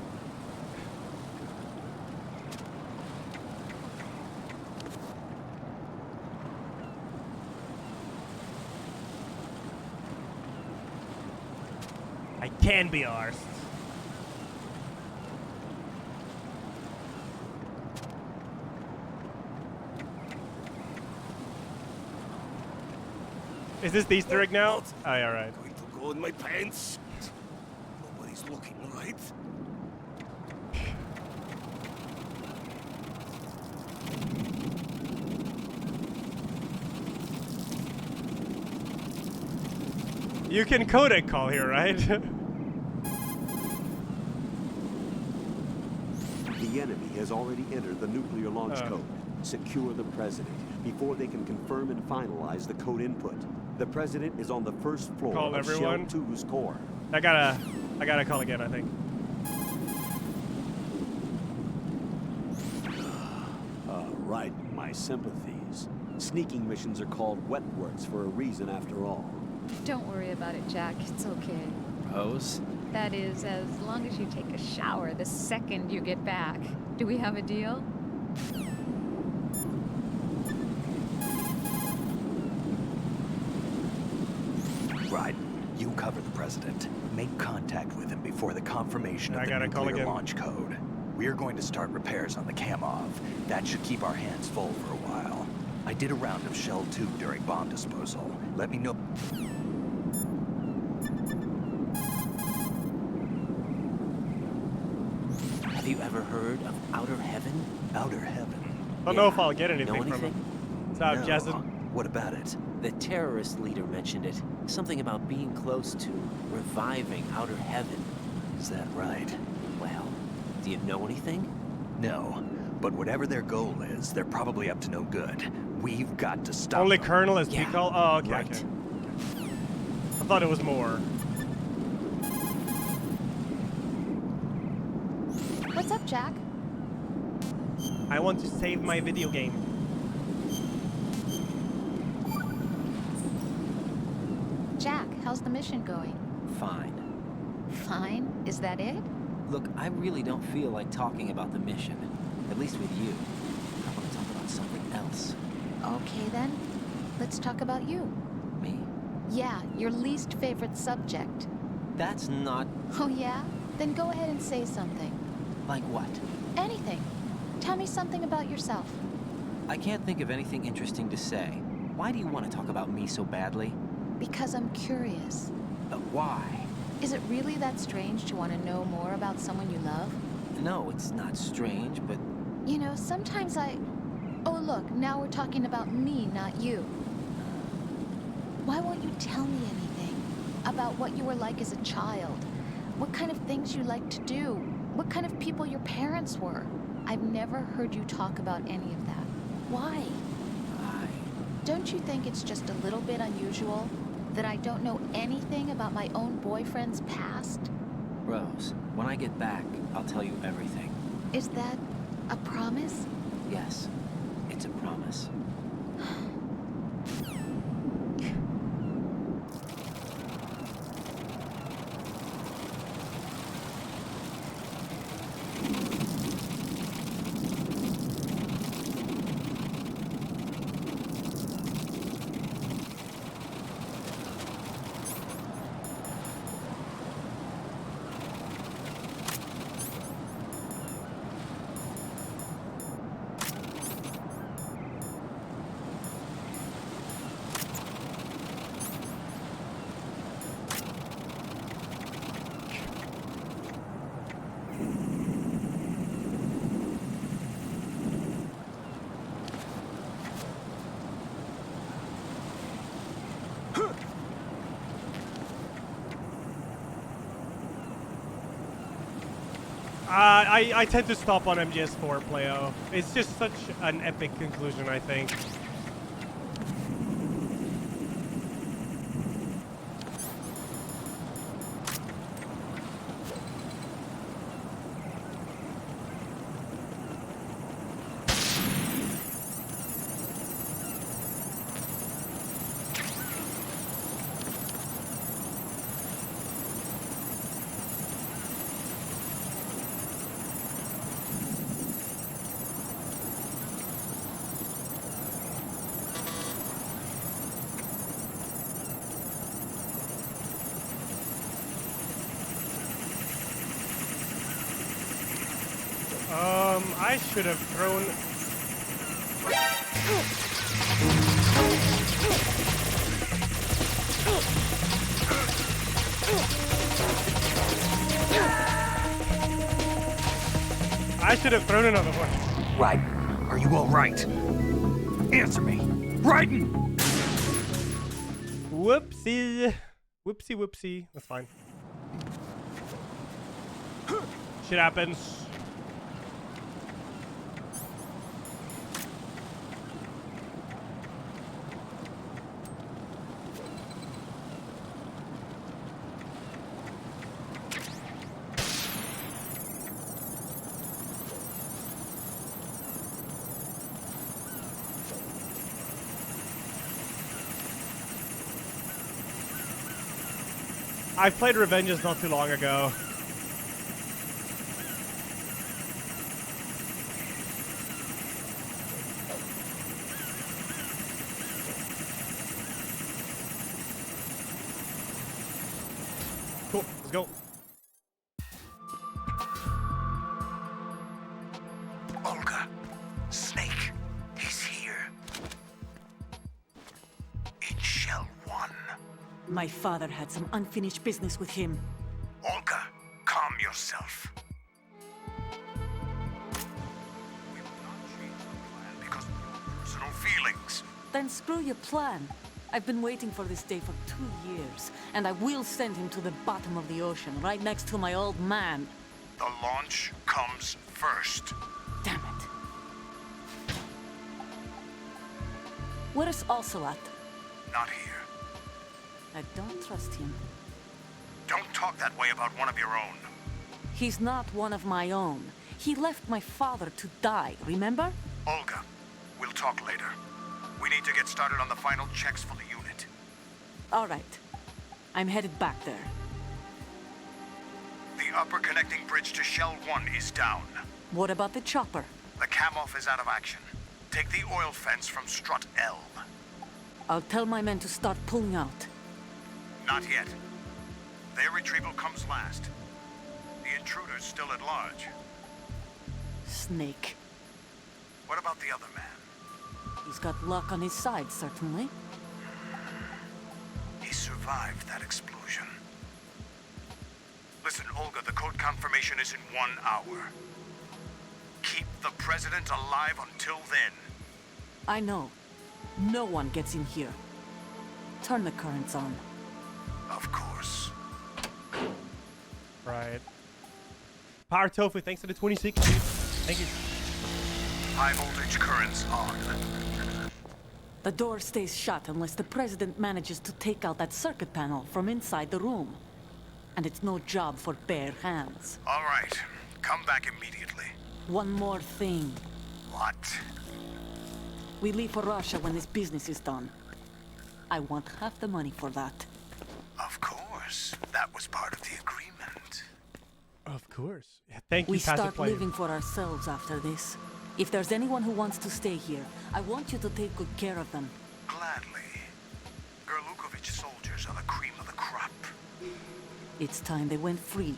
Speaker 1: I can be arsed. Is this the Easter egg now? Oh, yeah, right.
Speaker 15: Going to go in my pants. Nobody's looking, right?
Speaker 1: You can codec call here, right?
Speaker 9: The enemy has already entered the nuclear launch code. Secure the president before they can confirm and finalize the code input. The president is on the first floor
Speaker 1: Call
Speaker 9: of
Speaker 1: everyone.
Speaker 9: Shell 2's core.
Speaker 1: I gotta call again, I think.
Speaker 9: Right, my sympathies. Sneaking missions are called wet works for a reason after all.
Speaker 6: Don't worry about it, Jack. It's okay.
Speaker 8: Rose?
Speaker 6: That is, as long as you take a shower the second you get back. Do we have a deal?
Speaker 17: Right. You cover the president. Make contact with him before the confirmation of the nuclear launch code. We're going to start repairs on the Kamov. That should keep our hands full for a while. I did a round of Shell 2 during bomb disposal. Let me know.
Speaker 8: Have you ever heard of Outer Heaven?
Speaker 17: Outer Heaven?
Speaker 1: I don't know if I'll get anything
Speaker 8: Know
Speaker 1: from
Speaker 8: anything?
Speaker 1: him. What's up, Jason?
Speaker 17: What about it?
Speaker 8: The terrorist leader mentioned it. Something about being close to reviving Outer Heaven.
Speaker 17: Is that right?
Speaker 8: Well, do you know anything?
Speaker 17: No. But whatever their goal is, they're probably up to no good. We've got to stop
Speaker 1: Only
Speaker 17: them.
Speaker 1: Colonel is call. Oh, okay,
Speaker 17: right.
Speaker 1: okay. I thought it was more.
Speaker 6: What's up, Jack?
Speaker 1: I want to save my video game.
Speaker 6: Jack, how's the mission going?
Speaker 8: Fine.
Speaker 6: Fine? Is that it?
Speaker 8: Look, I really don't feel like talking about the mission. At least with you. I want to talk about something else.
Speaker 6: Okay then, let's talk about you.
Speaker 8: Me?
Speaker 6: Yeah, your least favorite subject.
Speaker 8: That's not...
Speaker 6: Oh yeah? Then go ahead and say something.
Speaker 8: Like what?
Speaker 6: Anything. Tell me something about yourself.
Speaker 8: I can't think of anything interesting to say. Why do you want to talk about me so badly?
Speaker 6: Because I'm curious.
Speaker 8: Why?
Speaker 6: Is it really that strange to want to know more about someone you love?
Speaker 8: No, it's not strange, but...
Speaker 6: You know, sometimes I... Oh look, now we're talking about me, not you. Why won't you tell me anything? About what you were like as a child? What kind of things you liked to do? What kind of people your parents were? I've never heard you talk about any of that. Why? Don't you think it's just a little bit unusual that I don't know anything about my own boyfriend's past?
Speaker 8: Rose, when I get back, I'll tell you everything.
Speaker 6: Is that a promise?
Speaker 8: Yes, it's a promise.
Speaker 1: I tend to stop on MGS4, Playo. It's just such an epic conclusion, I think. I should have thrown... I should have thrown another one.
Speaker 14: Right. Are you all right? Answer me. Raiden!
Speaker 1: Whoopsie. Whoopsie, whoopsie. That's fine. Shit happens. I played Revengeance not too long ago. Cool, let's go.
Speaker 14: Olga, Snake, he's here. In Shell 1.
Speaker 12: My father had some unfinished business with him.
Speaker 14: Olga, calm yourself. We will not change the plan because of your personal feelings.
Speaker 16: Then screw your plan. I've been waiting for this day for 2 years, and I will send him to the bottom of the ocean, right next to my old man.
Speaker 14: The launch comes first.
Speaker 16: Damn it. Where's Ocelot?
Speaker 14: Not here.
Speaker 16: I don't trust him.
Speaker 14: Don't talk that way about one of your own.
Speaker 16: He's not one of my own. He left my father to die, remember?
Speaker 14: Olga, we'll talk later. We need to get started on the final checks for the unit.
Speaker 16: All right. I'm headed back there.
Speaker 14: The upper connecting bridge to Shell 1 is down.
Speaker 16: What about the chopper?
Speaker 14: The cam-off is out of action. Take the oil fence from strut L.
Speaker 16: I'll tell my men to start pulling out.
Speaker 14: Not yet. Their retrieval comes last. The intruder's still at large.
Speaker 16: Snake.
Speaker 14: What about the other man?
Speaker 16: He's got luck on his side, certainly.
Speaker 14: He survived that explosion. Listen, Olga, the code confirmation is in 1 hour. Keep the president alive until then.
Speaker 16: I know. No one gets in here. Turn the currents on.
Speaker 14: Of course.
Speaker 1: Right. Power Tofu, thanks for the 26, dude. Thank you.
Speaker 14: High voltage currents on.
Speaker 16: The door stays shut unless the president manages to take out that circuit panel from inside the room. And it's no job for bare hands.
Speaker 14: All right. Come back immediately.
Speaker 16: One more thing.
Speaker 14: What?
Speaker 16: We leave for Russia when this business is done. I want half the money for that.
Speaker 14: Of course. That was part of the agreement.
Speaker 1: Of course. Yeah, thank you,
Speaker 16: We
Speaker 1: passive
Speaker 16: start
Speaker 1: player.
Speaker 16: living for ourselves after this. If there's anyone who wants to stay here, I want you to take good care of them.
Speaker 14: Gladly. Gerlukovich soldiers are the cream of the crop.
Speaker 16: It's time they went free.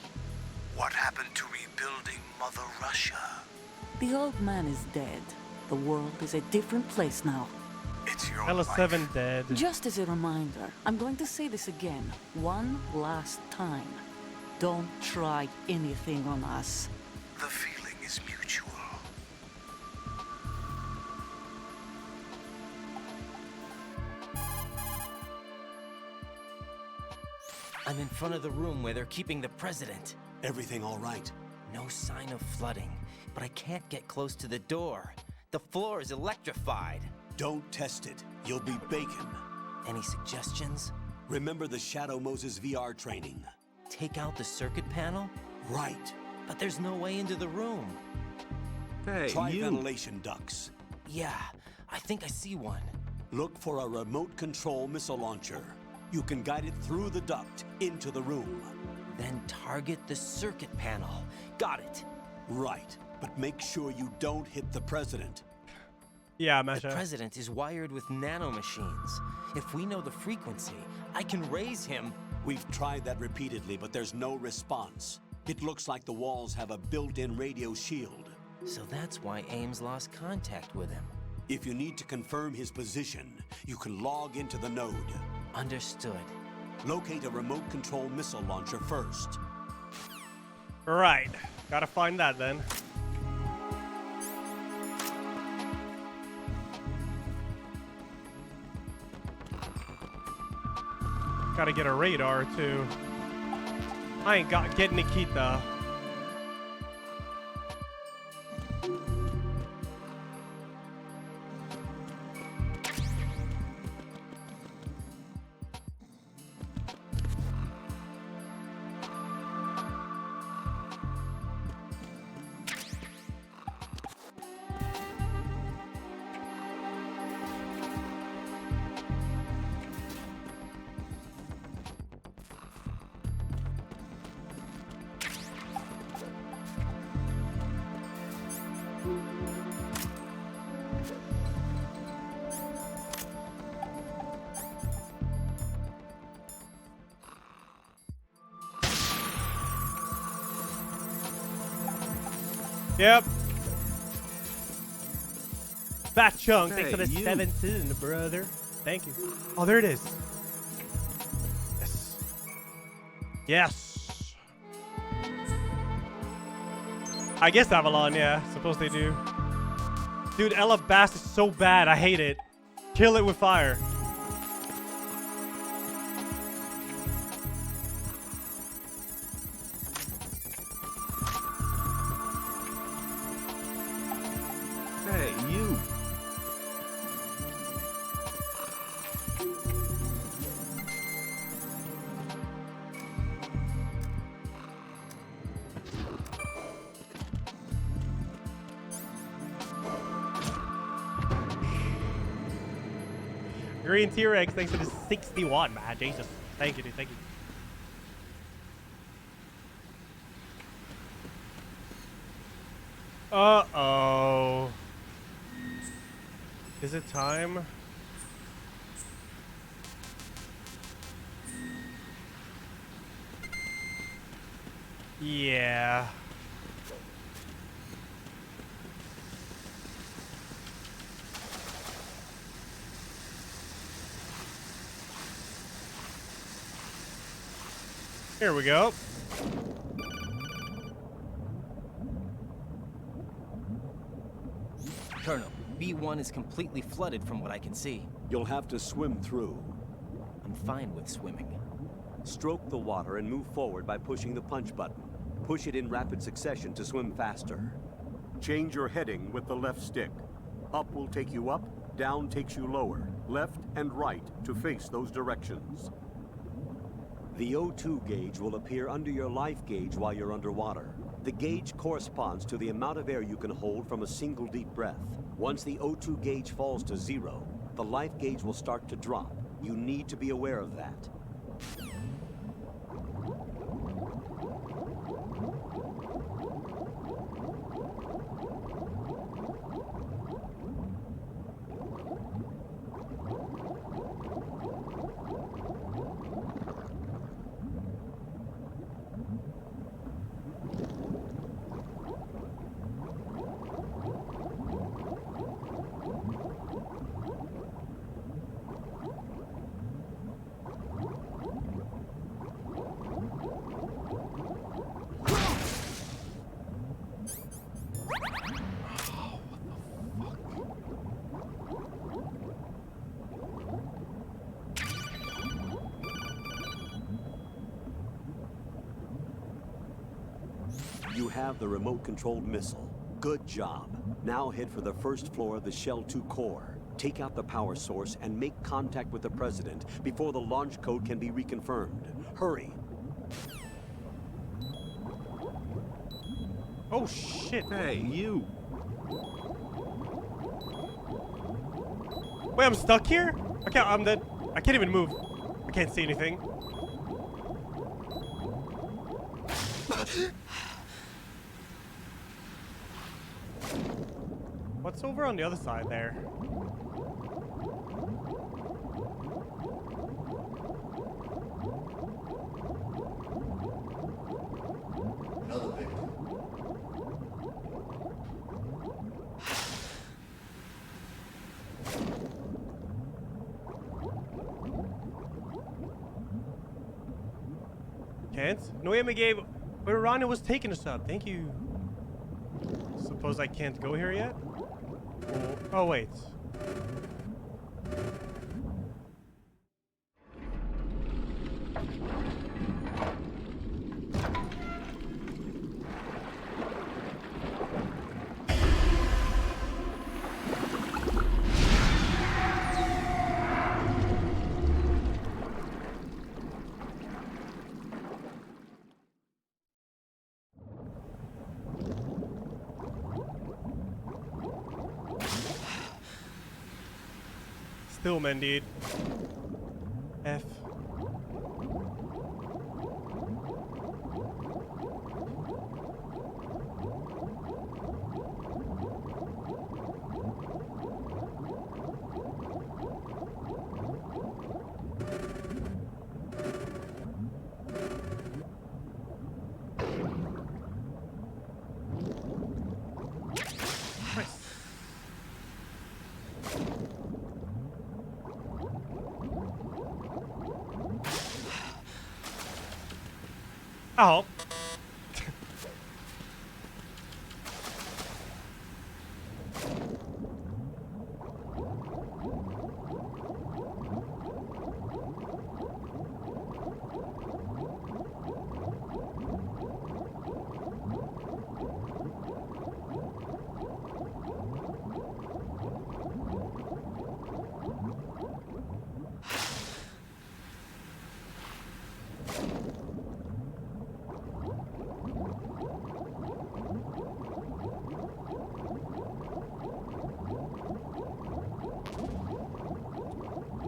Speaker 14: What happened to rebuilding Mother Russia?
Speaker 16: The old man is dead. The world is a different place now.
Speaker 14: It's your
Speaker 1: LS7 dead.
Speaker 16: Just as a reminder, I'm going to say this again, one last time. Don't try anything on us.
Speaker 14: The feeling is mutual.
Speaker 8: I'm in front of the room where they're keeping the president.
Speaker 9: Everything all right?
Speaker 8: No sign of flooding, but I can't get close to the door. The floor is electrified.
Speaker 9: Don't test it. You'll be bacon.
Speaker 8: Any suggestions?
Speaker 9: Remember the Shadow Moses VR training.
Speaker 8: Take out the circuit panel?
Speaker 9: Right.
Speaker 8: But there's no way into the room.
Speaker 9: Hey, try ventilation ducts.
Speaker 8: Yeah, I think I see one.
Speaker 9: Look for a remote control missile launcher. You can guide it through the duct into the room.
Speaker 8: Then target the circuit panel. Got it.
Speaker 9: Right, but make sure you don't hit the president.
Speaker 1: Yeah, Masha.
Speaker 8: The president is wired with nanomachines. If we know the frequency, I can raise him.
Speaker 9: We've tried that repeatedly, but there's no response. It looks like the walls have a built-in radio shield.
Speaker 8: So that's why Ames lost contact with him.
Speaker 9: If you need to confirm his position, you can log into the node.
Speaker 8: Understood.
Speaker 9: Locate a remote control missile launcher first.
Speaker 1: Right. Gotta find that then. Gotta get a radar too. I ain't got get Nikita. Yep. Fat Chunk, thanks for the 17, brother. Thank you. Oh, there it is. Yes. Yes. I guess Avalon, yeah. Suppose they do. Dude, Elajjaz is so bad. I hate it. Kill it with fire.
Speaker 15: Hey, you.
Speaker 1: Green T-Rex, thanks for the 61, man. Jesus. Thank you, dude. Thank you. Uh-oh. Is it time? Yeah. Here we go.
Speaker 8: Colonel, B1 is completely flooded from what I can see.
Speaker 9: You'll have to swim through.
Speaker 8: I'm fine with swimming.
Speaker 9: Stroke the water and move forward by pushing the punch button. Push it in rapid succession to swim faster. Change your heading with the left stick. Up will take you up, down takes you lower, left and right to face those directions. The O2 gauge will appear under your life gauge while you're underwater. The gauge corresponds to the amount of air you can hold from a single deep breath. Once the O2 gauge falls to 0, the life gauge will start to drop. You need to be aware of that. You have the remote-controlled missile. Good job. Now head for the first floor of the Shell 2 core. Take out the power source and make contact with the President before the launch code can be reconfirmed. Hurry.
Speaker 1: Oh, shit.
Speaker 19: Hey, you.
Speaker 1: Wait, I'm stuck here? I'm dead. I can't even move. I can't see anything. What's over on the other side there?
Speaker 19: Another victim.
Speaker 1: Can't? Noemi gave where Rana was taking us up. Thank you. Suppose I can't go here yet? Oh, wait. Still, man, dude. F. Oh.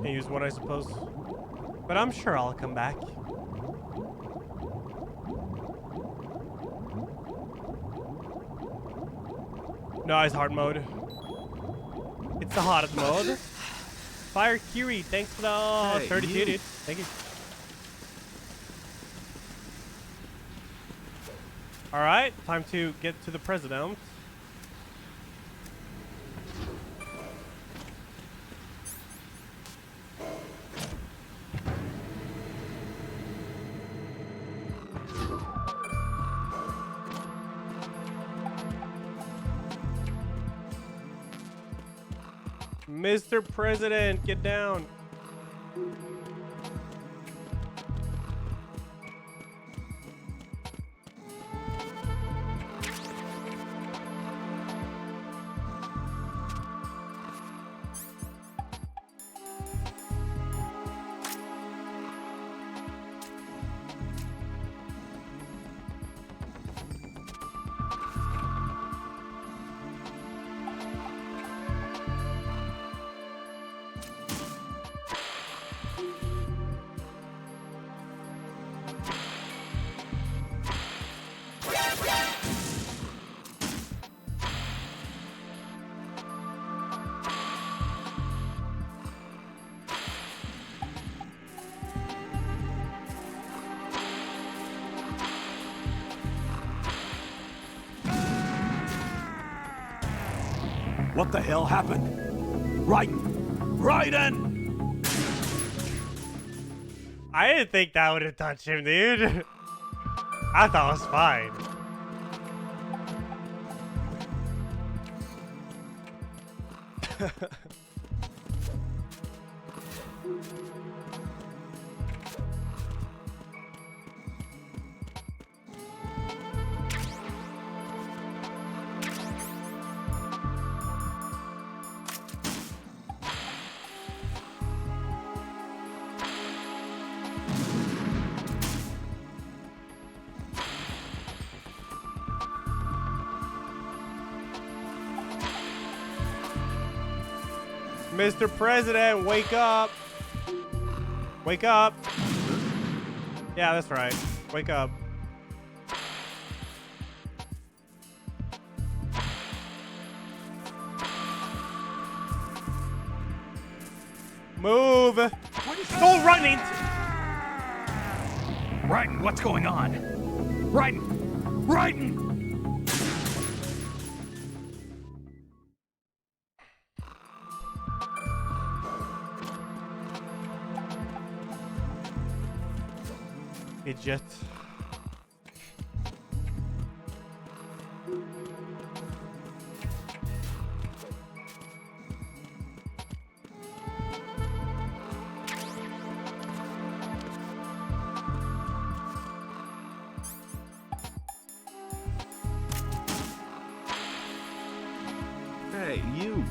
Speaker 1: Can use one, I suppose. But I'm sure I'll come back. No, it's hard mode. It's the hard mode. Fire Kiri, thanks for the 32, dude. Thank you. Alright, time to get to the president. Mr. President, get down.
Speaker 9: What the hell happened? Raiden!
Speaker 1: I didn't think that would have touched him, dude. I thought it was fine. Mr. President, wake up. Wake up. Yeah, that's right. Wake up. Move. Go running.
Speaker 17: Raiden, what's going on? Raiden! Raiden!
Speaker 1: It just...
Speaker 19: Hey, you!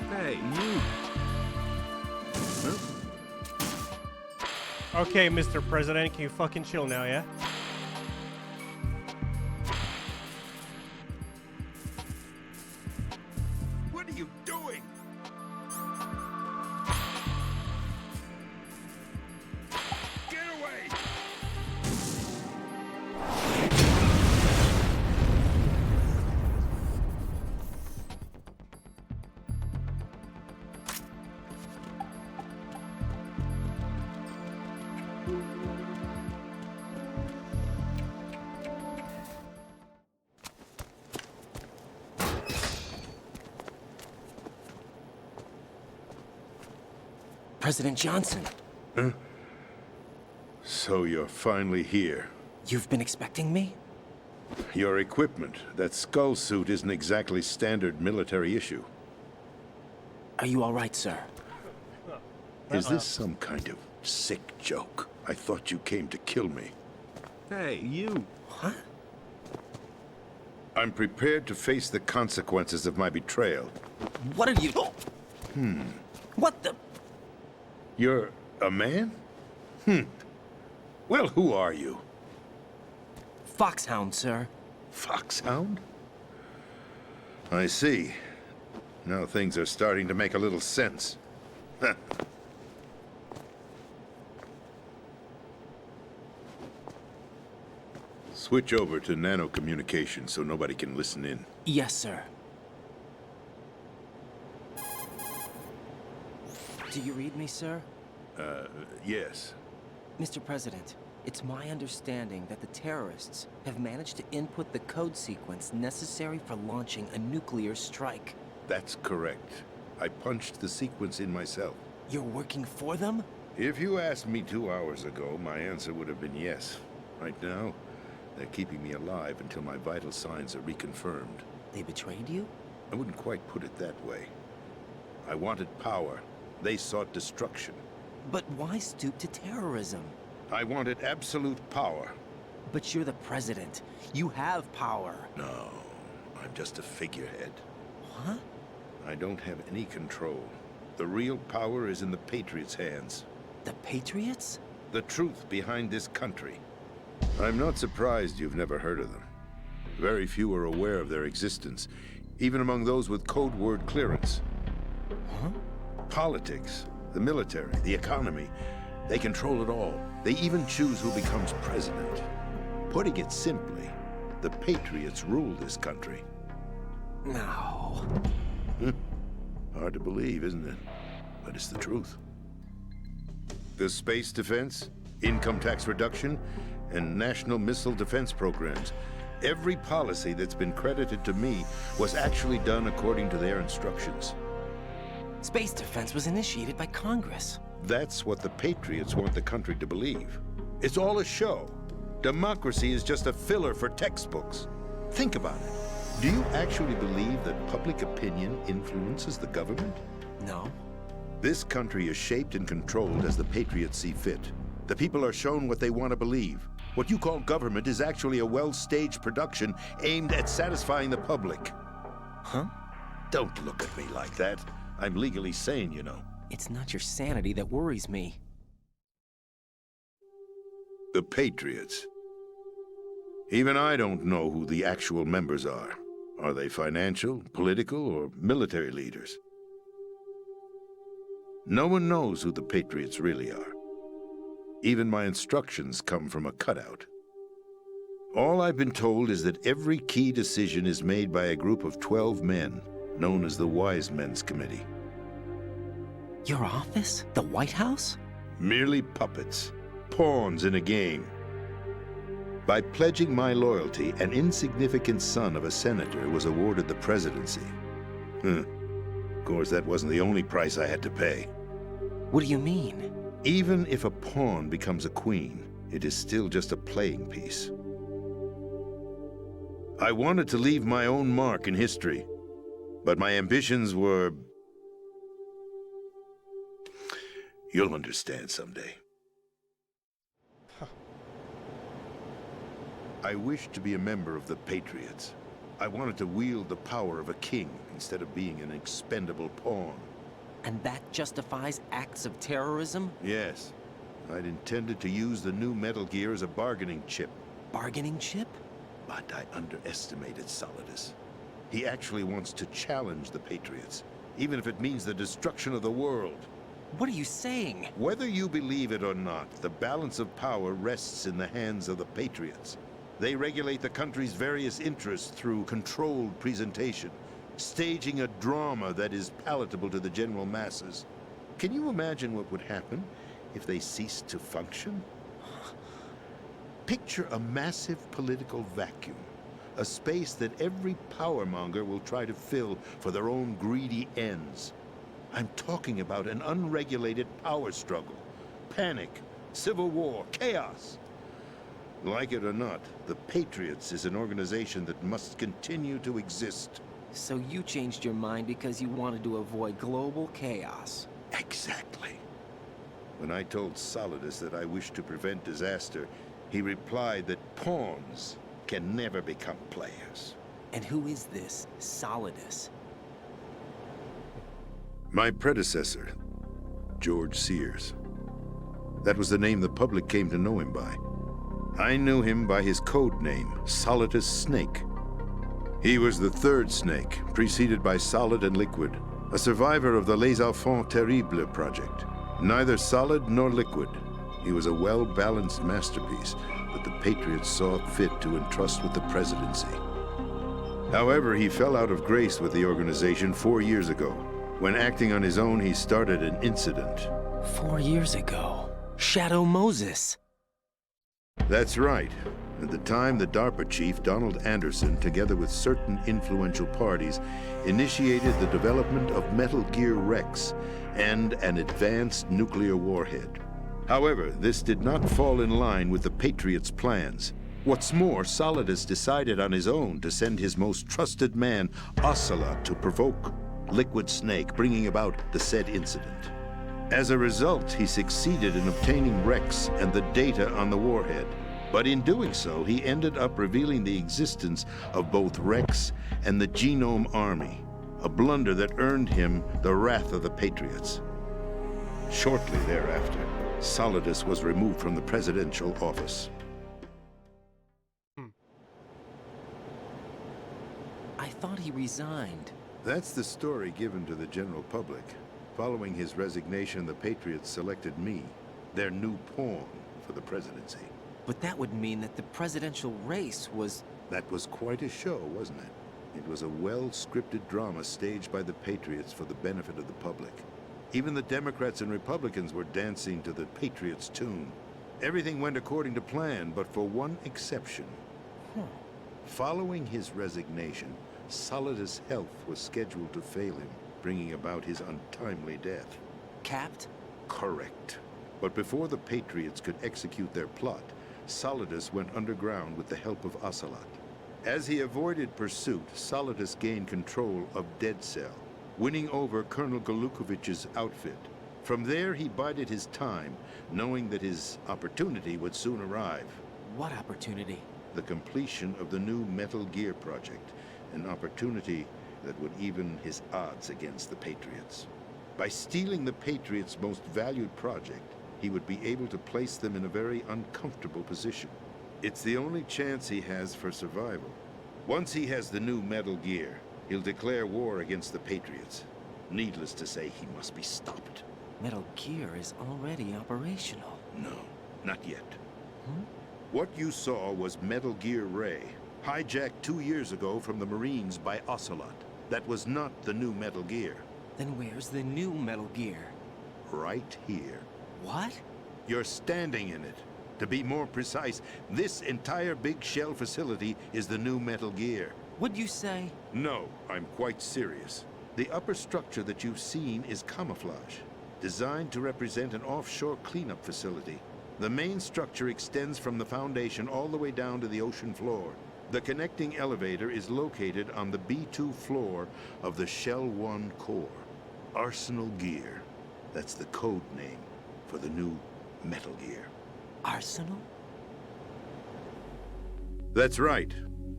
Speaker 19: Hey, you! Huh?
Speaker 1: Okay, Mr. President, can you fucking chill now, yeah?
Speaker 14: What are you doing? Get away!
Speaker 8: President Johnson.
Speaker 20: Huh? So you're finally here.
Speaker 8: You've been expecting me?
Speaker 20: Your equipment, that skull suit, isn't exactly standard military issue.
Speaker 8: Are you all right, sir?
Speaker 20: Is this some kind of sick joke? I thought you came to kill me.
Speaker 19: Hey, you!
Speaker 8: What?
Speaker 20: I'm prepared to face the consequences of my betrayal.
Speaker 8: What are you... What the...
Speaker 20: You're a man? Well, who are you?
Speaker 8: Foxhound, sir.
Speaker 20: Foxhound? I see. Now things are starting to make a little sense. Switch over to nano-communication so nobody can listen in.
Speaker 8: Yes, sir. Do you read me, sir?
Speaker 20: Yes.
Speaker 8: Mr. President, it's my understanding that the terrorists have managed to input the code sequence necessary for launching a nuclear strike.
Speaker 20: That's correct. I punched the sequence in myself.
Speaker 8: You're working for them?
Speaker 20: If you asked me 2 hours ago, my answer would have been yes. Right now, they're keeping me alive until my vital signs are reconfirmed.
Speaker 8: They betrayed you?
Speaker 20: I wouldn't quite put it that way. I wanted power. They sought destruction.
Speaker 8: But why stoop to terrorism?
Speaker 20: I wanted absolute power.
Speaker 8: But you're the president. You have power.
Speaker 20: No, I'm just a figurehead.
Speaker 8: What?
Speaker 20: I don't have any control. The real power is in the Patriots' hands.
Speaker 8: The Patriots?
Speaker 20: The truth behind this country. I'm not surprised you've never heard of them. Very few are aware of their existence, even among those with code word clearance.
Speaker 8: Huh?
Speaker 20: Politics, the military, the economy, they control it all. They even choose who becomes president. Putting it simply, the Patriots rule this country.
Speaker 8: No.
Speaker 20: Hard to believe, isn't it? But it's the truth. The space defense, income tax reduction, and national missile defense programs. Every policy that's been credited to me was actually done according to their instructions.
Speaker 8: Space defense was initiated by Congress.
Speaker 20: That's what the Patriots want the country to believe. It's all a show. Democracy is just a filler for textbooks. Think about it. Do you actually believe that public opinion influences the government?
Speaker 8: No.
Speaker 20: This country is shaped and controlled as the Patriots see fit. The people are shown what they want to believe. What you call government is actually a well-staged production aimed at satisfying the public.
Speaker 8: Huh?
Speaker 20: Don't look at me like that. I'm legally sane, you know.
Speaker 8: It's not your sanity that worries me.
Speaker 20: The Patriots. Even I don't know who the actual members are. Are they financial, political, or military leaders? No one knows who the Patriots really are. Even my instructions come from a cutout. All I've been told is that every key decision is made by a group of 12 men, known as the Wise Men's Committee.
Speaker 8: Your office? The White House?
Speaker 20: Merely puppets, pawns in a game. By pledging my loyalty, an insignificant son of a senator was awarded the presidency. Of course, that wasn't the only price I had to pay.
Speaker 8: What do you mean?
Speaker 20: Even if a pawn becomes a queen, it is still just a playing piece. I wanted to leave my own mark in history, but my ambitions were... You'll understand someday. I wished to be a member of the Patriots. I wanted to wield the power of a king instead of being an expendable pawn.
Speaker 8: And that justifies acts of terrorism?
Speaker 20: Yes. I'd intended to use the new Metal Gear as a bargaining chip.
Speaker 8: Bargaining chip?
Speaker 20: But I underestimated Solidus. He actually wants to challenge the Patriots, even if it means the destruction of the world.
Speaker 8: What are you saying?
Speaker 20: Whether you believe it or not, the balance of power rests in the hands of the Patriots. They regulate the country's various interests through controlled presentation, staging a drama that is palatable to the general masses. Can you imagine what would happen if they ceased to function? Picture a massive political vacuum, a space that every powermonger will try to fill for their own greedy ends. I'm talking about an unregulated power struggle, panic, civil war, chaos. Like it or not, the Patriots is an organization that must continue to exist.
Speaker 8: So you changed your mind because you wanted to avoid global chaos.
Speaker 20: Exactly. When I told Solidus that I wished to prevent disaster, he replied that pawns can never become players.
Speaker 8: And who is this Solidus?
Speaker 20: My predecessor, George Sears. That was the name the public came to know him by. I knew him by his code name, Solidus Snake. He was the third Snake, preceded by Solid and Liquid, a survivor of the Les Enfants Terribles project. Neither solid nor liquid, he was a well-balanced masterpiece, that the Patriots saw fit to entrust with the presidency. However, he fell out of grace with the organization 4 years ago. When acting on his own, he started an incident.
Speaker 8: 4 years ago? Shadow Moses.
Speaker 20: That's right. At the time, the DARPA chief, Donald Anderson, together with certain influential parties, initiated the development of Metal Gear Rex and an advanced nuclear warhead. However, this did not fall in line with the Patriots' plans. What's more, Solidus decided on his own to send his most trusted man, Ocelot, to provoke Liquid Snake, bringing about the said incident. As a result, he succeeded in obtaining Rex and the data on the warhead. But in doing so, he ended up revealing the existence of both Rex and the Genome Army, a blunder that earned him the wrath of the Patriots. Shortly thereafter, Solidus was removed from the presidential office.
Speaker 8: I thought he resigned.
Speaker 20: That's the story given to the general public. Following his resignation, the Patriots selected me, their new pawn, for the presidency.
Speaker 8: But that would mean that the presidential race was...
Speaker 20: That was quite a show, wasn't it? It was a well-scripted drama staged by the Patriots for the benefit of the public. Even the Democrats and Republicans were dancing to the Patriots' tune. Everything went according to plan, but for one exception. Following his resignation, Solidus' health was scheduled to fail him, bringing about his untimely death.
Speaker 8: Capped?
Speaker 20: Correct. But before the Patriots could execute their plot, Solidus went underground with the help of Ocelot. As he avoided pursuit, Solidus gained control of Dead Cell, winning over Colonel Golukovich's outfit. From there, he bided his time, knowing that his opportunity would soon arrive.
Speaker 8: What opportunity?
Speaker 20: The completion of the new Metal Gear project, an opportunity that would even his odds against the Patriots. By stealing the Patriots' most valued project, he would be able to place them in a very uncomfortable position. It's the only chance he has for survival. Once he has the new Metal Gear, he'll declare war against the Patriots. Needless to say, he must be stopped.
Speaker 8: Metal Gear is already operational.
Speaker 20: No, not yet. What you saw was Metal Gear Ray, hijacked 2 years ago from the Marines by Ocelot. That was not the new Metal Gear.
Speaker 8: Then where's the new Metal Gear?
Speaker 20: Right here.
Speaker 8: What?
Speaker 20: You're standing in it. To be more precise, this entire big shell facility is the new Metal Gear.
Speaker 8: What'd you say?
Speaker 20: No, I'm quite serious. The upper structure that you've seen is camouflage, designed to represent an offshore cleanup facility. The main structure extends from the foundation all the way down to the ocean floor. The connecting elevator is located on the B2 floor of the Shell 1 core. Arsenal Gear. That's the code name for the new Metal Gear.
Speaker 8: Arsenal?
Speaker 20: That's right.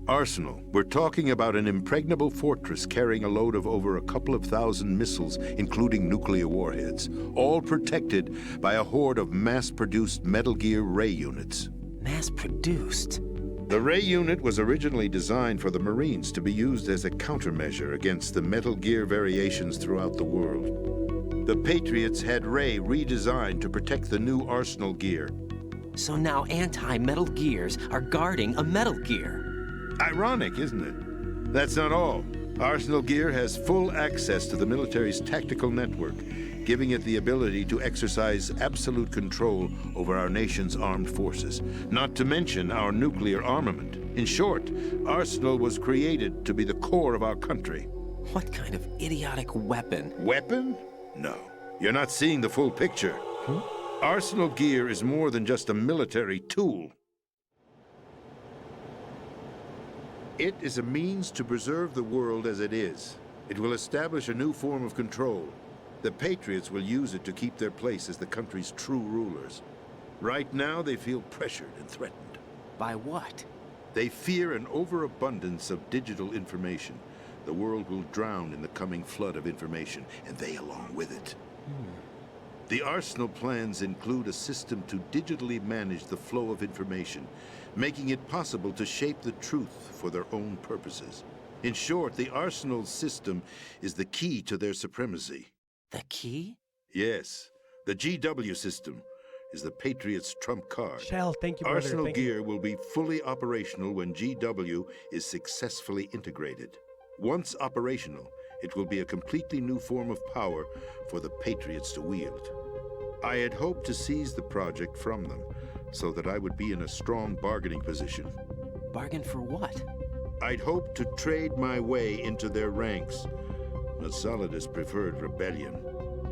Speaker 20: Arsenal. We're talking about an impregnable fortress carrying a load of over a couple of thousand missiles, including nuclear warheads, all protected by a horde of mass-produced Metal Gear Ray units.
Speaker 8: Mass-produced?
Speaker 20: The Ray unit was originally designed for the Marines to be used as a countermeasure against the Metal Gear variations throughout the world. The Patriots had Ray redesigned to protect the new Arsenal Gear.
Speaker 8: So now anti-Metal Gears are guarding a Metal Gear.
Speaker 20: Ironic, isn't it? That's not all. Arsenal Gear has full access to the military's tactical network, giving it the ability to exercise absolute control over our nation's armed forces, not to mention our nuclear armament. In short, Arsenal was created to be the core of our country.
Speaker 8: What kind of idiotic weapon?
Speaker 20: Weapon? No. You're not seeing the full picture. Arsenal Gear is more than just a military tool. It is a means to preserve the world as it is. It will establish a new form of control. The Patriots will use it to keep their place as the country's true rulers. Right now, they feel pressured and threatened.
Speaker 8: By what?
Speaker 20: They fear an overabundance of digital information. The world will drown in the coming flood of information, and they along with it. The Arsenal plans include a system to digitally manage the flow of information, making it possible to shape the truth for their own purposes. In short, the Arsenal system is the key to their supremacy.
Speaker 8: The key?
Speaker 20: Yes, the GW system. is the Patriots' trump card.
Speaker 1: Shell, thank you, brother.
Speaker 20: Arsenal
Speaker 1: Thank you.
Speaker 20: Gear will be fully operational when GW is successfully integrated. Once operational, it will be a completely new form of power for the Patriots to wield. I had hoped to seize the project from them, so that I would be in a strong bargaining position.
Speaker 8: Bargain for what?
Speaker 20: I'd hoped to trade my way into their ranks, but Solidus preferred rebellion.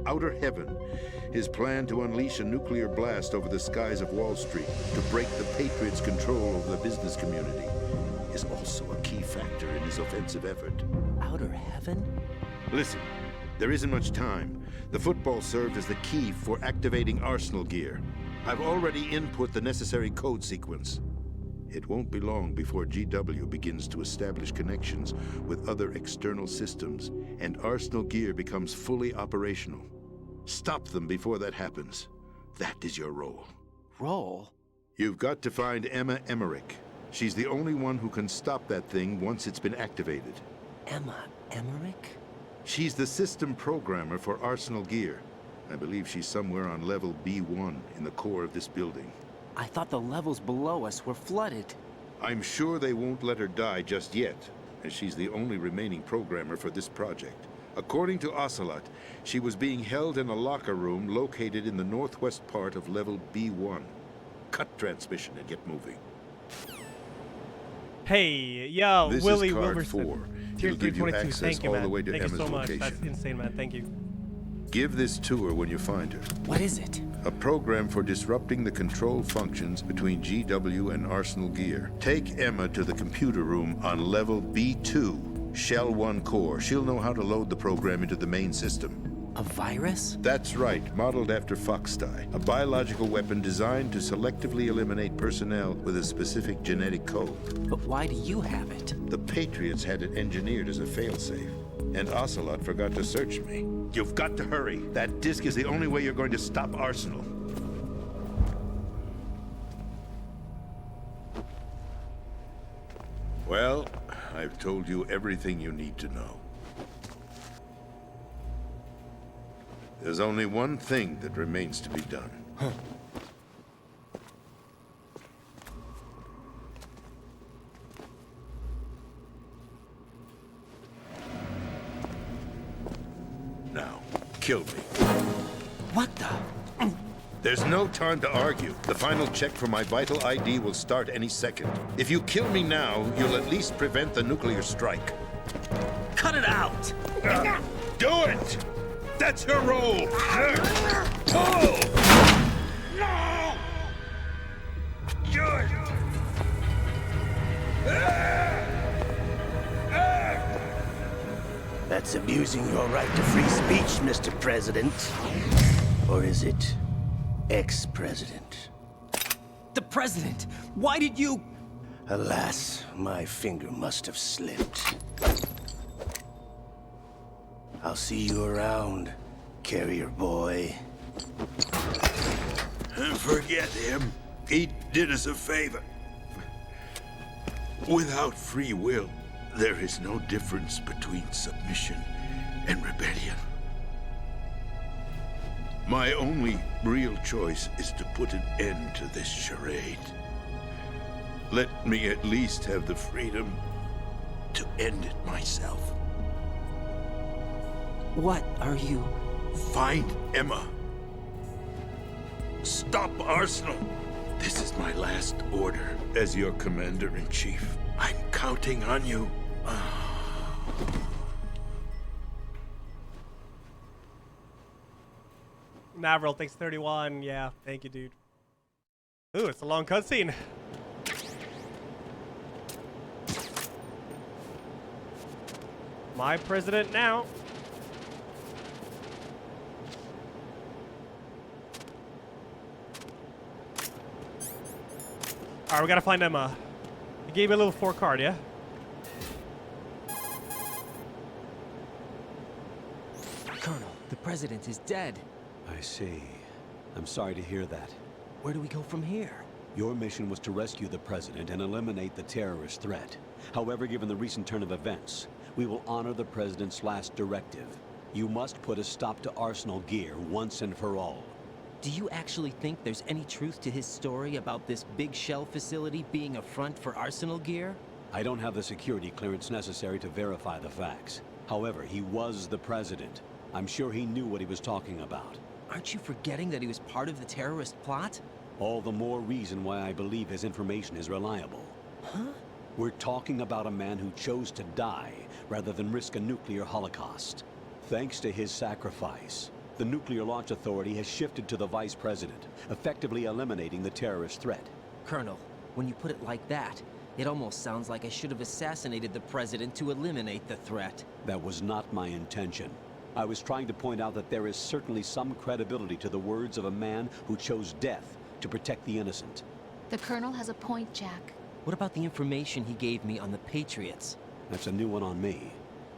Speaker 20: Outer Heaven, his plan to unleash a nuclear blast over the skies of Wall Street to break the Patriots' control over the business community, is also a key factor in his offensive effort.
Speaker 8: Outer Heaven?
Speaker 20: Listen, there isn't much time. The football served as the key for activating Arsenal Gear. I've already input the necessary code sequence. It won't be long before GW begins to establish connections with other external systems, and Arsenal Gear becomes fully operational. Stop them before that happens. That is your role.
Speaker 8: Role?
Speaker 20: You've got to find Emma Emmerich. She's the only one who can stop that thing once it's been activated.
Speaker 8: Emma Emmerich?
Speaker 20: She's the system programmer for Arsenal Gear. I believe she's somewhere on level B1 in the core of this building.
Speaker 8: I thought the levels below us were flooded.
Speaker 20: I'm sure they won't let her die just yet, as she's the only remaining programmer for this project. According to Ocelot, she was being held in a locker room located in the northwest part of level B1. Cut transmission and get moving.
Speaker 1: Hey, yo,
Speaker 20: This
Speaker 1: Willie
Speaker 20: is card
Speaker 1: Wilberson.
Speaker 20: 4.
Speaker 1: Tier
Speaker 20: It'll give you
Speaker 1: 322.
Speaker 20: access
Speaker 1: Thank you,
Speaker 20: all
Speaker 1: man.
Speaker 20: the way to
Speaker 1: Thank you
Speaker 20: Emma's
Speaker 1: so much.
Speaker 20: location.
Speaker 1: That's insane, man. Thank you.
Speaker 20: Give this to her when you find her.
Speaker 8: What is it?
Speaker 20: A program for disrupting the control functions between GW and Arsenal Gear. Take Emma to the computer room on level B2, Shell 1 core. She'll know how to load the program into the main system.
Speaker 8: A virus?
Speaker 20: That's right, modeled after Foxdie, a biological weapon designed to selectively eliminate personnel with a specific genetic code.
Speaker 8: But why do you have it?
Speaker 20: The Patriots had it engineered as a failsafe, and Ocelot forgot to search me. You've got to hurry. That disk is the only way you're going to stop Arsenal. Well, I've told you everything you need to know. There's only one thing that remains to be done. Now, kill me.
Speaker 8: What the?
Speaker 20: There's no time to argue. The final check for my vital ID will start any second. If you kill me now, you'll at least prevent the nuclear strike.
Speaker 8: Cut it out!
Speaker 20: Do it! That's your role! Pull! No! Do it!
Speaker 15: That's abusing your right to free speech, Mr. President. Or is it ex-president?
Speaker 8: The president! Why did you...
Speaker 15: Alas, my finger must have slipped. I'll see you around, carrier boy.
Speaker 20: Forget him. He did us a favor. Without free will, there is no difference between submission and rebellion. My only real choice is to put an end to this charade. Let me at least have the freedom to end it myself.
Speaker 8: What are you...
Speaker 20: Find Emma. Stop Arsenal. This is my last order as your commander-in-chief. I'm counting on you.
Speaker 1: Navril, thanks 31. Yeah, thank you, dude. Ooh, it's a long cutscene. My president now. Alright, we gotta find Emma. He gave me a little 4 card, yeah?
Speaker 8: Colonel, the president is dead.
Speaker 9: I see. I'm sorry to hear that.
Speaker 8: Where do we go from here?
Speaker 9: Your mission was to rescue the president and eliminate the terrorist threat. However, given the recent turn of events, we will honor the president's last directive. You must put a stop to Arsenal Gear once and for all.
Speaker 8: Do you actually think there's any truth to his story about this big shell facility being a front for Arsenal gear?
Speaker 9: I don't have the security clearance necessary to verify the facts. However, he was the president. I'm sure he knew what he was talking about.
Speaker 8: Aren't you forgetting that he was part of the terrorist plot?
Speaker 9: All the more reason why I believe his information is reliable.
Speaker 8: Huh?
Speaker 9: We're talking about a man who chose to die rather than risk a nuclear holocaust. Thanks to his sacrifice, the Nuclear Launch Authority has shifted to the vice president, effectively eliminating the terrorist threat.
Speaker 8: Colonel, when you put it like that, it almost sounds like I should have assassinated the president to eliminate the threat.
Speaker 9: That was not my intention. I was trying to point out that there is certainly some credibility to the words of a man who chose death to protect the innocent.
Speaker 6: The Colonel has a point, Jack.
Speaker 8: What about the information he gave me on the Patriots?
Speaker 9: That's a new one on me.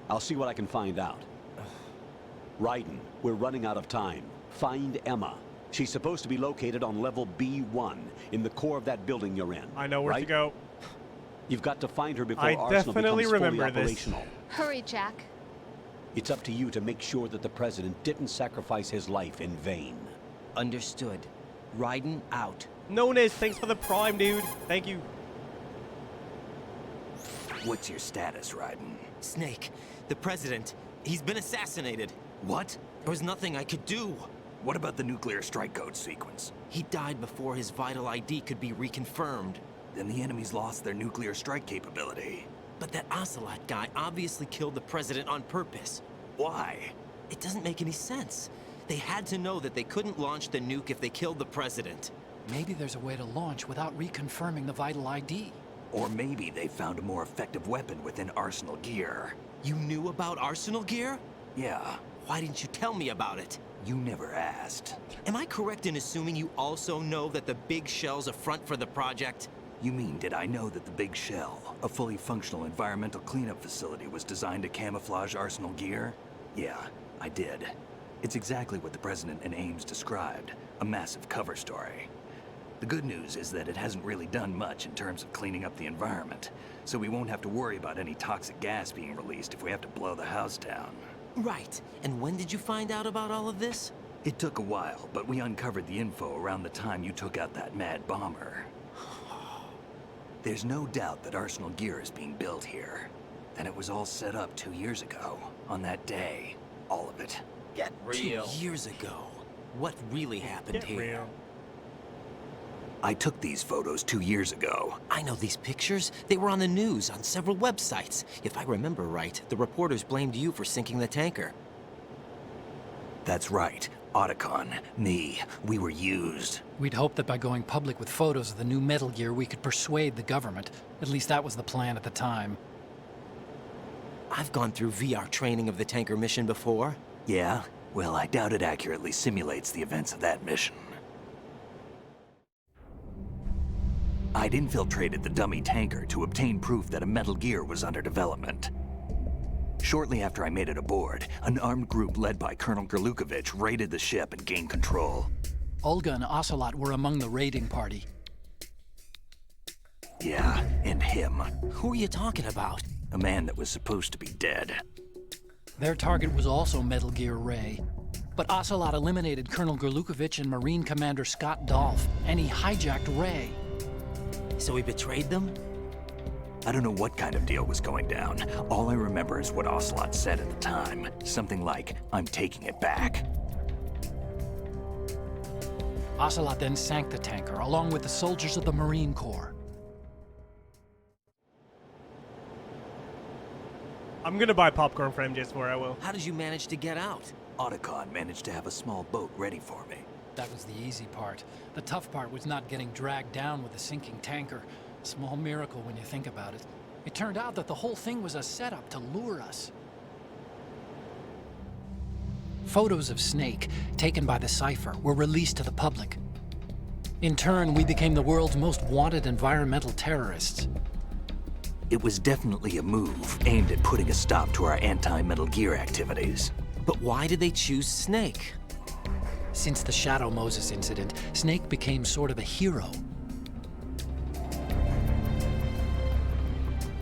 Speaker 9: I'll see what I can find out. Raiden, we're running out of time. Find Emma. She's supposed to be located on level B1, in the core of that building you're in.
Speaker 2: I know where to go.
Speaker 9: You've got to find her before
Speaker 2: I
Speaker 9: Arsenal
Speaker 2: definitely
Speaker 9: becomes fully
Speaker 2: remember this.
Speaker 9: operational.
Speaker 6: Hurry, Jack.
Speaker 9: It's up to you to make sure that the president didn't sacrifice his life in vain.
Speaker 8: Understood. Raiden out.
Speaker 2: Nones, thanks for the prime, dude. Thank you.
Speaker 17: What's your status, Raiden?
Speaker 8: Snake, the president, he's been assassinated.
Speaker 17: What?
Speaker 8: There was nothing I could do.
Speaker 17: What about the nuclear strike code sequence?
Speaker 8: He died before his vital ID could be reconfirmed.
Speaker 17: Then the enemy's lost their nuclear strike capability.
Speaker 8: But that Ocelot guy obviously killed the president on purpose.
Speaker 17: Why?
Speaker 8: It doesn't make any sense. They had to know that they couldn't launch the nuke if they killed the president.
Speaker 18: Maybe there's a way to launch without reconfirming the vital ID.
Speaker 17: Or maybe they found a more effective weapon within Arsenal gear.
Speaker 8: You knew about Arsenal gear?
Speaker 17: Yeah.
Speaker 8: Why didn't you tell me about it?
Speaker 17: You never asked.
Speaker 8: Am I correct in assuming you also know that the Big Shell's a front for the project?
Speaker 17: You mean, did I know that the Big Shell, a fully functional environmental cleanup facility, was designed to camouflage Arsenal gear? Yeah, I did. It's exactly what the President and Ames described, a massive cover story. The good news is that it hasn't really done much in terms of cleaning up the environment, so we won't have to worry about any toxic gas being released if we have to blow the house down.
Speaker 8: Right. And when did you find out about all of this?
Speaker 17: It took a while, but we uncovered the info around the time you took out that mad bomber. There's no doubt that Arsenal gear is being built here. And it was all set up 2 years ago, on that day. All of it.
Speaker 8: Get real. 2 years ago. What really happened here?
Speaker 2: Real.
Speaker 17: I took these photos 2 years ago.
Speaker 8: I know these pictures. They were on the news, on several websites. If I remember right, the reporters blamed you for sinking the tanker.
Speaker 17: That's right. Otacon, me, we were used.
Speaker 18: We'd hoped that by going public with photos of the new Metal Gear, we could persuade the government. At least that was the plan at the time.
Speaker 8: I've gone through VR training of the tanker mission before.
Speaker 17: Yeah? Well, I doubt it accurately simulates the events of that mission. I'd infiltrated the dummy tanker to obtain proof that a Metal Gear was under development. Shortly after I made it aboard, an armed group led by Colonel Gerlukovich raided the ship and gained control.
Speaker 18: Olga and Ocelot were among the raiding party.
Speaker 17: Yeah, and him.
Speaker 8: Who are you talking about?
Speaker 17: A man that was supposed to be dead.
Speaker 18: Their target was also Metal Gear Ray. But Ocelot eliminated Colonel Gerlukovich and Marine Commander Scott Dolph, and he hijacked Ray.
Speaker 8: So he betrayed them?
Speaker 17: I don't know what kind of deal was going down. All I remember is what Ocelot said at the time. Something like, "I'm taking it back."
Speaker 18: Ocelot then sank the tanker, along with the soldiers of the Marine Corps.
Speaker 2: I'm gonna buy popcorn for MJ4, I will.
Speaker 8: How did you manage to get out?
Speaker 17: Otacon managed to have a small boat ready for me.
Speaker 18: That was the easy part. The tough part was not getting dragged down with a sinking tanker. Small miracle when you think about it. It turned out that the whole thing was a setup to lure us. Photos of Snake, taken by the Cypher, were released to the public. In turn, we became the world's most wanted environmental terrorists.
Speaker 17: It was definitely a move aimed at putting a stop to our anti-Metal Gear activities.
Speaker 8: But why did they choose Snake?
Speaker 18: Since the Shadow Moses incident, Snake became sort of a hero.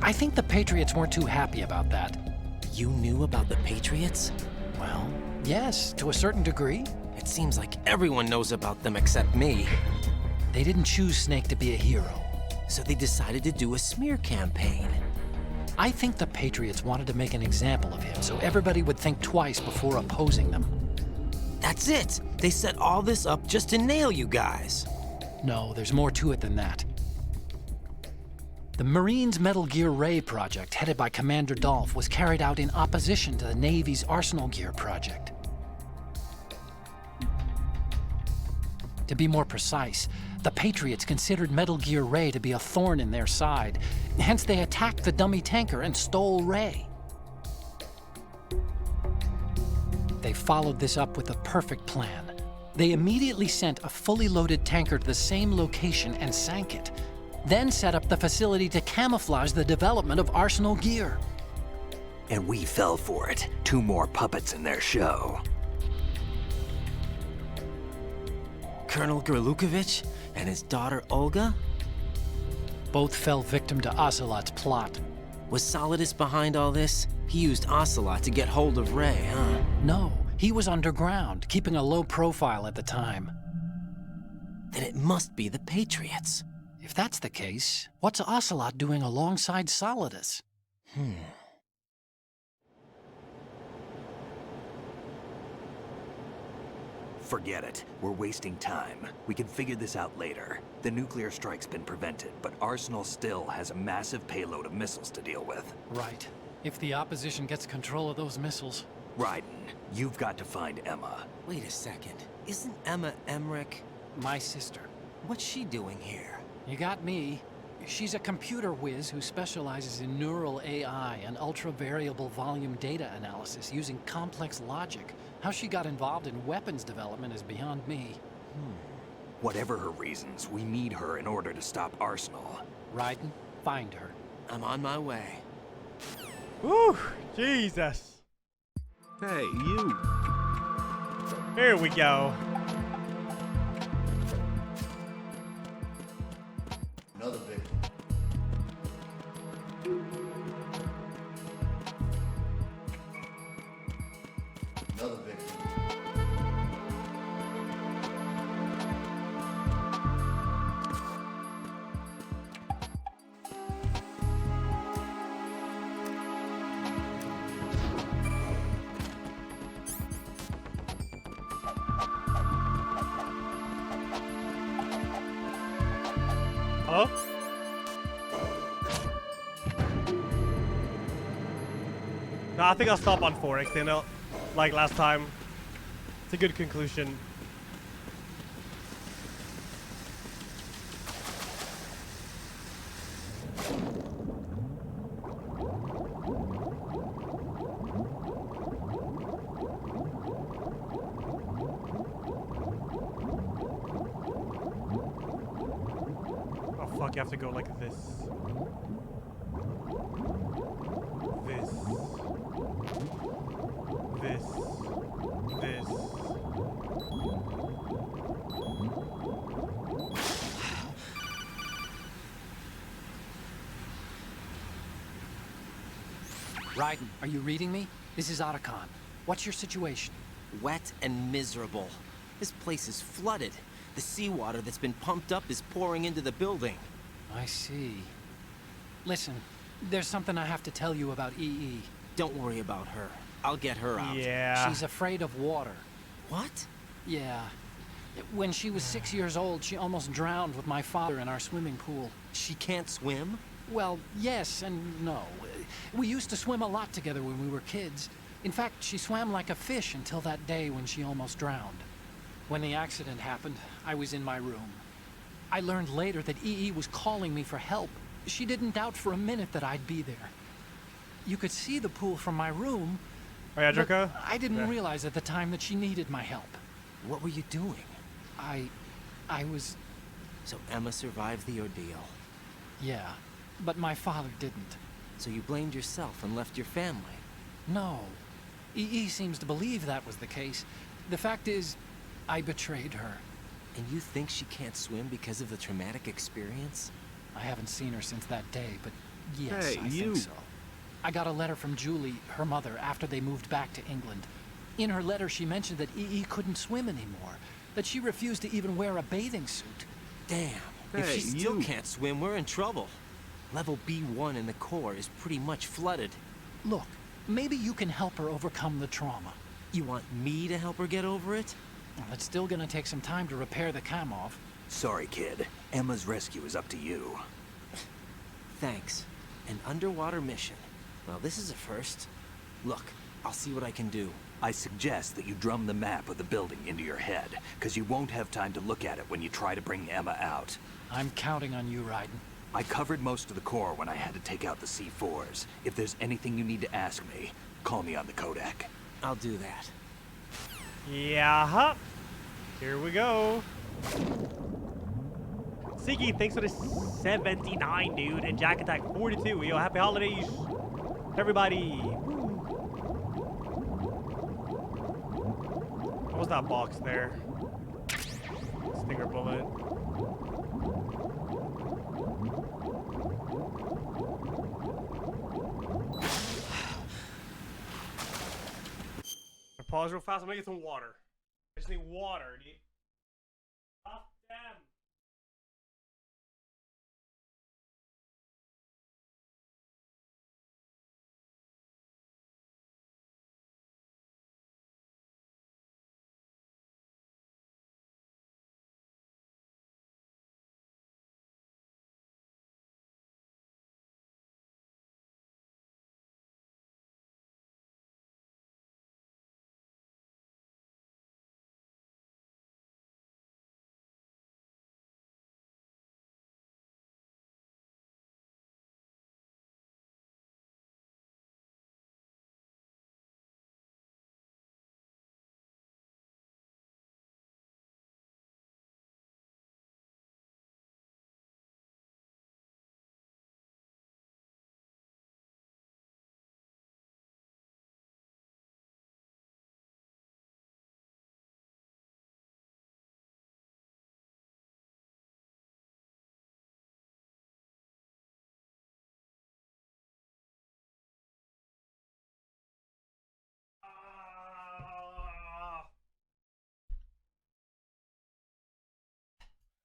Speaker 18: I think the Patriots weren't too happy about that.
Speaker 8: You knew about the Patriots?
Speaker 18: Well, yes, to a certain degree.
Speaker 8: It seems like everyone knows about them except me.
Speaker 18: They didn't choose Snake to be a hero.
Speaker 8: So they decided to do a smear campaign.
Speaker 18: I think the Patriots wanted to make an example of him so everybody would think twice before opposing them.
Speaker 8: That's it! They set all this up just to nail you guys.
Speaker 18: No, there's more to it than that. The Marines' Metal Gear Ray project, headed by Commander Dolph, was carried out in opposition to the Navy's Arsenal Gear project. To be more precise, the Patriots considered Metal Gear Ray to be a thorn in their side. Hence, they attacked the dummy tanker and stole Ray. They followed this up with a perfect plan. They immediately sent a fully loaded tanker to the same location and sank it, then set up the facility to camouflage the development of Arsenal Gear.
Speaker 17: And we fell for it. 2 more puppets in their show.
Speaker 8: Colonel Gerlukovich and his daughter Olga?
Speaker 18: Both fell victim to Ocelot's plot.
Speaker 8: Was Solidus behind all this? He used Ocelot to get hold of Ray, huh?
Speaker 18: No, he was underground, keeping a low profile at the time.
Speaker 8: Then it must be the Patriots.
Speaker 18: If that's the case, what's Ocelot doing alongside Solidus?
Speaker 17: Forget it. We're wasting time. We can figure this out later. The nuclear strike's been prevented, but Arsenal still has a massive payload of missiles to deal with.
Speaker 18: Right. If the opposition gets control of those missiles...
Speaker 17: Raiden, you've got to find Emma.
Speaker 8: Wait a second. Isn't Emma Emmerich...
Speaker 18: my sister?
Speaker 8: What's she doing here?
Speaker 18: You got me. She's a computer whiz who specializes in neural AI and ultra-variable volume data analysis using complex logic. How she got involved in weapons development is beyond me.
Speaker 17: Whatever her reasons, we need her in order to stop Arsenal.
Speaker 18: Raiden, find her.
Speaker 8: I'm on my way.
Speaker 1: Whew, Jesus.
Speaker 19: Hey, you.
Speaker 1: Here we go.
Speaker 15: Another victim. Another victim.
Speaker 1: Hello? No, I think I'll stop on 4X, you know, like last time. It's a good conclusion. Oh fuck, you have to go like this. This.
Speaker 18: Raiden, are you reading me? This is Otacon. What's your situation?
Speaker 8: Wet and miserable. This place is flooded. The seawater that's been pumped up is pouring into the building.
Speaker 18: I see. Listen, there's something I have to tell you about EE.
Speaker 8: Don't worry about her. I'll get her out.
Speaker 1: Yeah.
Speaker 18: She's afraid of water.
Speaker 8: What?
Speaker 18: Yeah. When she was 6 years old, she almost drowned with my father in our swimming pool.
Speaker 8: She can't swim?
Speaker 18: Well, yes and no. We used to swim a lot together when we were kids. In fact, she swam like a fish until that day when she almost drowned. When the accident happened, I was in my room. I learned later that EE was calling me for help. She didn't doubt for a minute that I'd be there. You could see the pool from my room.
Speaker 1: Oh yeah, Draco?
Speaker 18: I didn't realize at the time that she needed my help.
Speaker 8: What were you doing?
Speaker 18: I was...
Speaker 8: So Emma survived the ordeal?
Speaker 18: Yeah, but my father didn't.
Speaker 8: So you blamed yourself and left your family?
Speaker 18: No. EE seems to believe that was the case. The fact is, I betrayed her.
Speaker 8: And you think she can't swim because of the traumatic experience?
Speaker 18: I haven't seen her since that day, but yes,
Speaker 19: Hey,
Speaker 18: I think so. I got a letter from Julie, her mother, after they moved back to England. In her letter, she mentioned that EE couldn't swim anymore, that she refused to even wear a bathing suit.
Speaker 8: Damn. If she still can't swim, we're in trouble. Level B1 in the core is pretty much flooded.
Speaker 18: Look, maybe you can help her overcome the trauma.
Speaker 8: You want me to help her get over it?
Speaker 18: Well, it's still gonna take some time to repair the Kamov.
Speaker 17: Sorry, kid. Emma's rescue is up to you.
Speaker 8: Thanks. An underwater mission. Well, this is a first. Look, I'll see what I can do.
Speaker 17: I suggest that you drum the map of the building into your head, because you won't have time to look at it when you try to bring Emma out.
Speaker 18: I'm counting on you, Raiden.
Speaker 17: I covered most of the core when I had to take out the C4s. If there's anything you need to ask me, call me on the Kodak.
Speaker 8: I'll do that.
Speaker 1: Yeah. Here we go. Siggy, thanks for the 79, dude. And Jack Attack 42. Yo, happy holidays, everybody. What was that box there? Stinger bullet. Pause real fast. I'm gonna get some water. I just need water, dude. Oh, damn.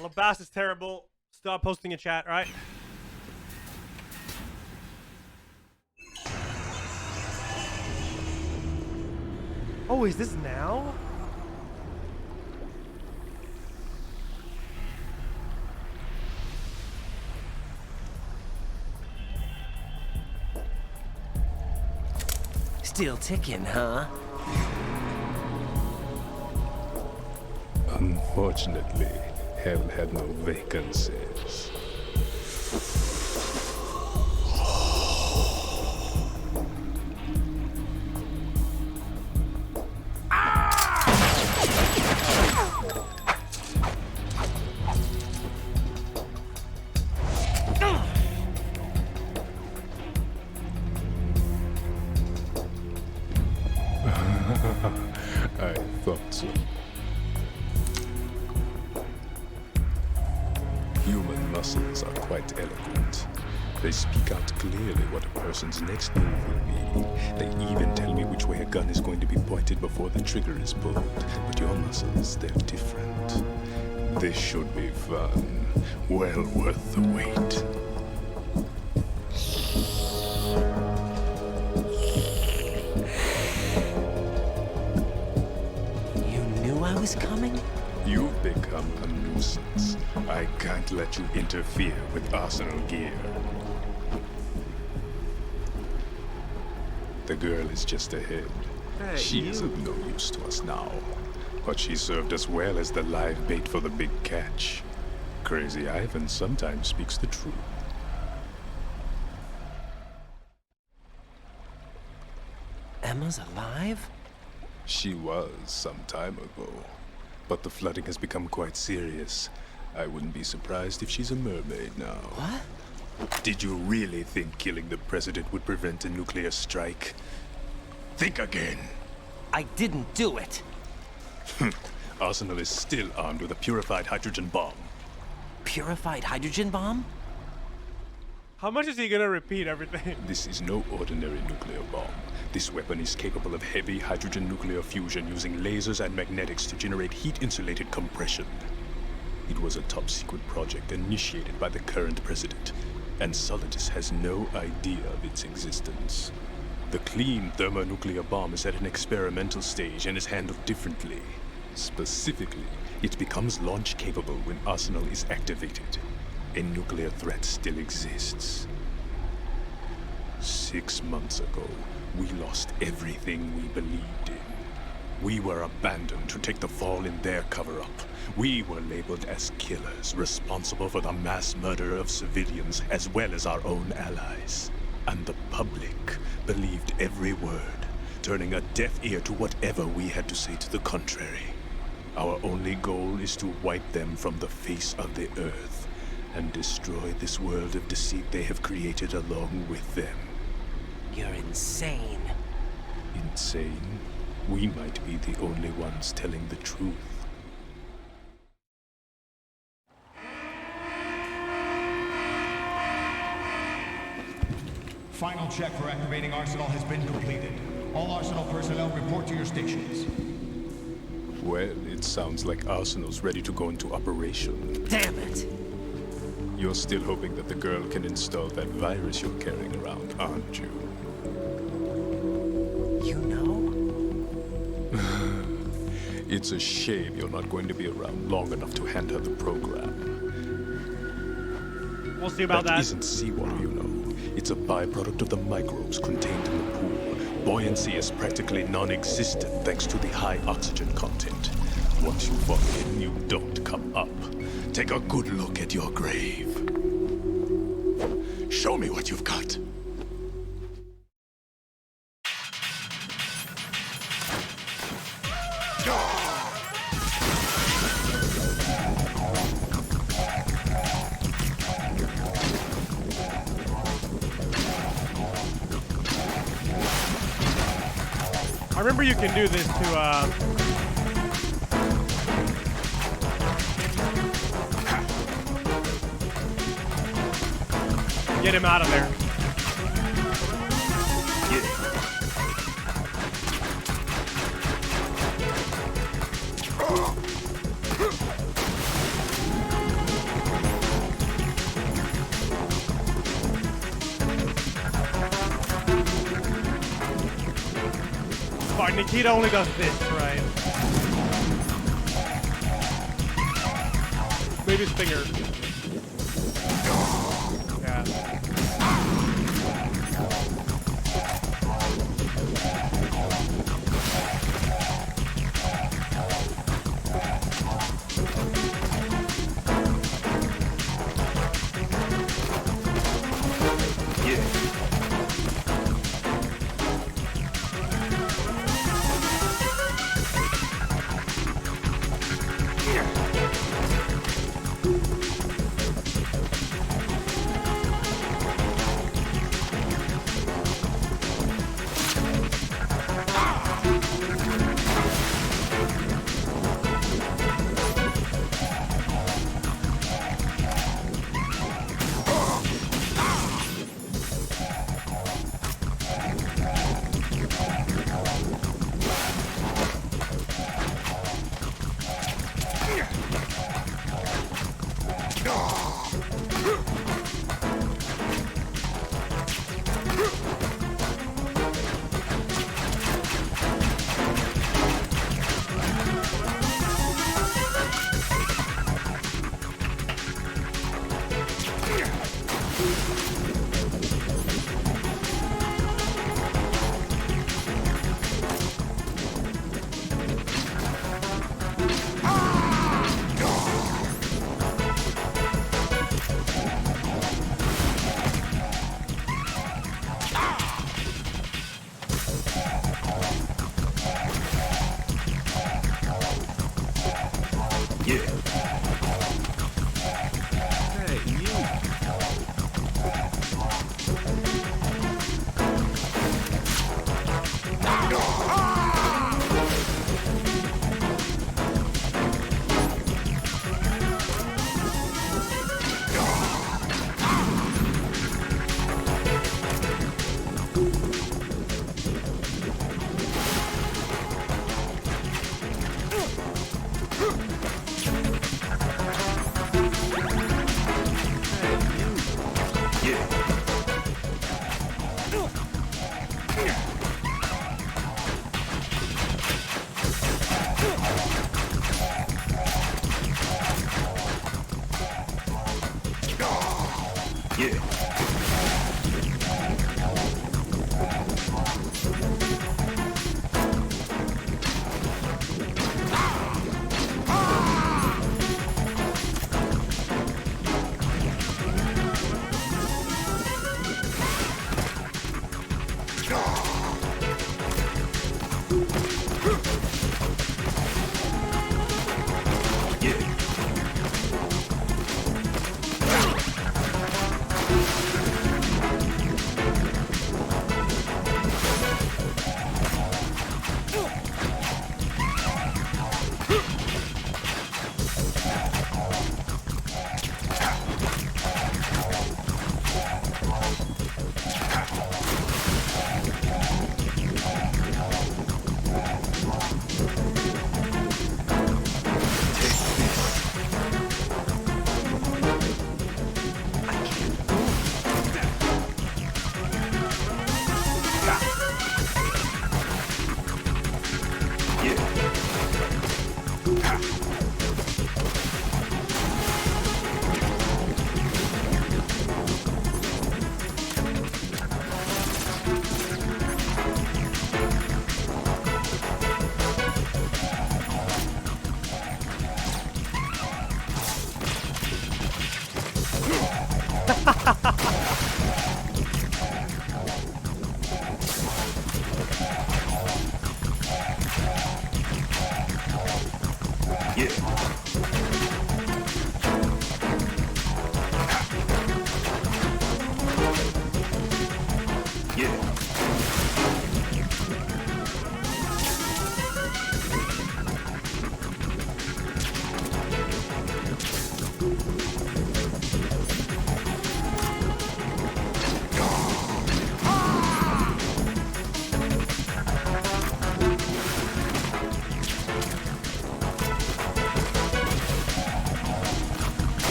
Speaker 1: Labass is terrible. Stop posting in chat, right? Oh, is this now?
Speaker 8: Still ticking, huh?
Speaker 21: Unfortunately, hell had no vacancies. I thought so. Human muscles are quite eloquent. They speak out clearly what a person's next move will be. They even tell me which way a gun is going to be pointed before the trigger is pulled. But your muscles, they're different. This should be fun. Well worth the wait.
Speaker 8: I was coming?
Speaker 21: You've become a nuisance. I can't let you interfere with Arsenal gear. The girl is just ahead.
Speaker 19: Hey,
Speaker 21: she is of no use to us now. But she served us well as the live bait for the big catch. Crazy Ivan sometimes speaks the truth.
Speaker 8: Emma's alive?
Speaker 21: She was some time ago, but the flooding has become quite serious. I wouldn't be surprised if she's a mermaid now.
Speaker 8: What?
Speaker 21: Did you really think killing the president would prevent a nuclear strike? Think again.
Speaker 8: I didn't do it.
Speaker 21: Arsenal is still armed with a purified hydrogen bomb.
Speaker 8: Purified hydrogen bomb?
Speaker 1: How much is he gonna repeat everything?
Speaker 21: This is no ordinary nuclear bomb. This weapon is capable of heavy hydrogen nuclear fusion using lasers and magnetics to generate heat-insulated compression. It was a top-secret project initiated by the current president, and Solidus has no idea of its existence. The clean thermonuclear bomb is at an experimental stage and is handled differently. Specifically, it becomes launch-capable when Arsenal is activated. A nuclear threat still exists. 6 months ago, we lost everything we believed in. We were abandoned to take the fall in their cover-up. We were labeled as killers, responsible for the mass murder of civilians as well as our own allies. And the public believed every word, turning a deaf ear to whatever we had to say to the contrary. Our only goal is to wipe them from the face of the earth and destroy this world of deceit they have created along with them.
Speaker 8: You're insane.
Speaker 21: Insane? We might be the only ones telling the truth.
Speaker 11: Final check for activating Arsenal has been completed. All Arsenal personnel report to your stations.
Speaker 21: Well, it sounds like Arsenal's ready to go into operation.
Speaker 8: Damn it!
Speaker 21: You're still hoping that the girl can install that virus you're carrying around, aren't you?
Speaker 8: You know?
Speaker 21: It's a shame you're not going to be around long enough to hand her the program.
Speaker 1: We'll see about that.
Speaker 21: That isn't seawater, you know. It's a byproduct of the microbes contained in the pool. Buoyancy is practically non-existent thanks to the high oxygen content. Once you fall in, you don't come up. Take a good look at your grave. Show me what you've got.
Speaker 1: I remember you can do this to, get him out of there. Fine, Nikita only does this, right? Maybe his finger. Yeah.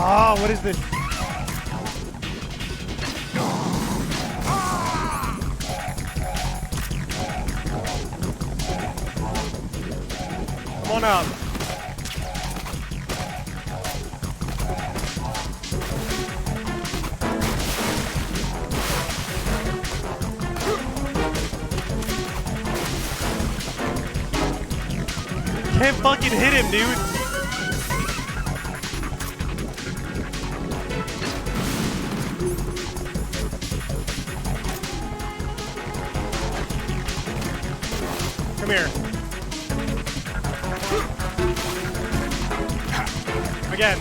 Speaker 1: Ah, what is this? Come on up. Can't fucking hit him, dude. Come here. Again.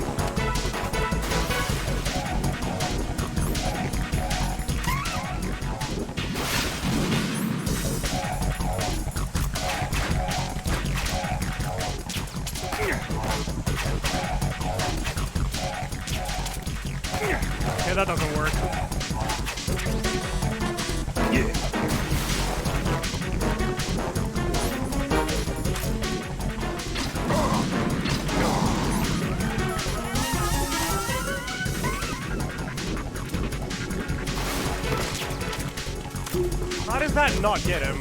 Speaker 1: Yeah, that doesn't work. How does that not get him?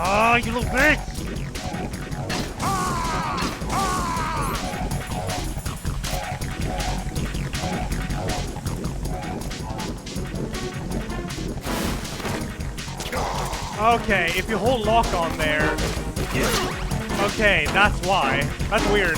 Speaker 1: Oh, you little bitch! Okay, if you hold lock on there. Okay, that's why. That's weird.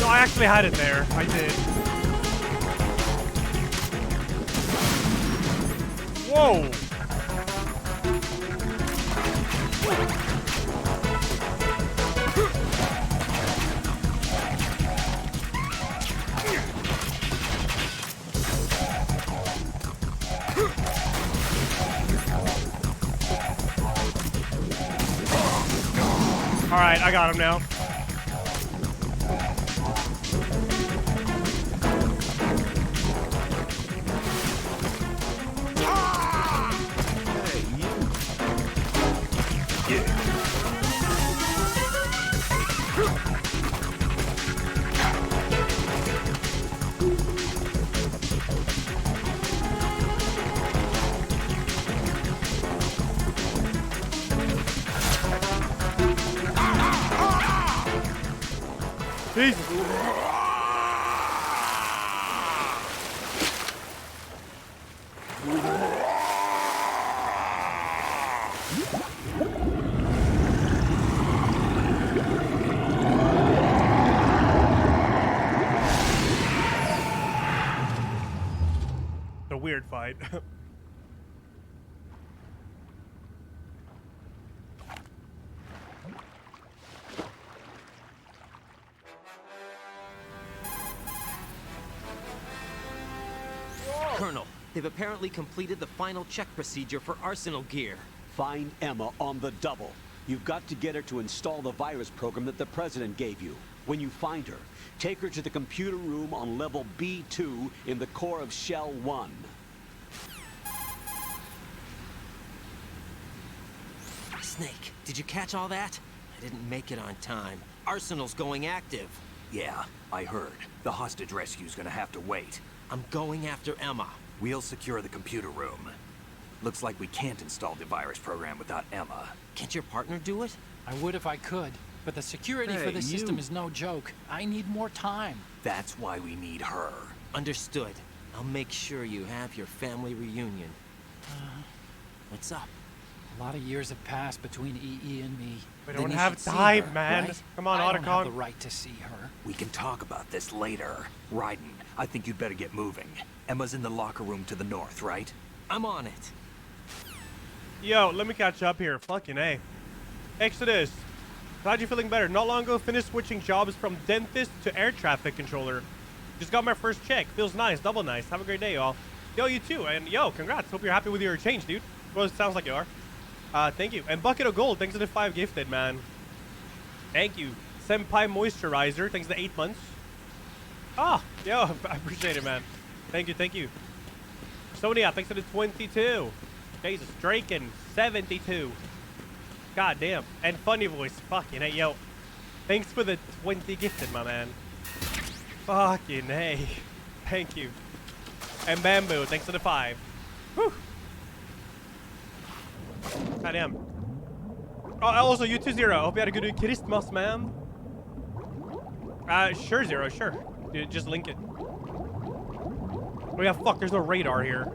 Speaker 1: No, I actually had it there. I did. Whoa! Alright, I got him now. Jesus. A weird fight.
Speaker 8: Colonel, they've apparently completed the final check procedure for arsenal gear.
Speaker 9: Find Emma on the double. You've got to get her to install the virus program that the President gave you. When you find her, take her to the computer room on level B2 in the core of Shell 1.
Speaker 8: Snake, did you catch all that? I didn't make it on time. Arsenal's going active.
Speaker 17: Yeah, I heard. The hostage rescue's gonna have to wait.
Speaker 8: I'm going after Emma.
Speaker 17: We'll secure the computer room. Looks like we can't install the virus program without Emma.
Speaker 8: Can't your partner do it?
Speaker 18: I would if I could, but the security for this system is no joke. I need more time.
Speaker 17: That's why we need her.
Speaker 8: Understood. I'll make sure you have your family reunion. What's up?
Speaker 18: A lot of years have passed between EE and me.
Speaker 1: We don't have time, man.
Speaker 18: Right?
Speaker 1: Come on,
Speaker 18: I don't have
Speaker 1: Otacon.
Speaker 18: the right to see her.
Speaker 17: We can talk about this later. Raiden, I think you'd better get moving. Emma's in the locker room to the north, right?
Speaker 8: I'm on it.
Speaker 1: Yo, let me catch up here. Fucking A. Exodus. Glad you're feeling better. Not long ago, finished switching jobs from dentist to air traffic controller. Just got my first check. Feels nice. Double nice. Have a great day, y'all. Yo, you too. And yo, congrats. Hope you're happy with your change, dude. Well, it sounds like you are. Thank you. And Bucket of Gold. Thanks to the 5 gifted, man. Thank you. Senpai Moisturizer. Thanks to the 8 months. Oh, yo, I appreciate it, man. Thank you, thank you. Sonia, thanks for the 22. Jesus, Draken, 72. God damn. And Funny Voice, fucking hey, yo. Thanks for the 20 gifted, my man. Fucking hey. Thank you. And Bamboo, thanks for the 5. Whew. God damn. Oh, also, you 2-0. Hope you had a good Christmas, man. Sure, Zero, sure. Dude, just link it. Oh yeah, fuck, there's no radar here.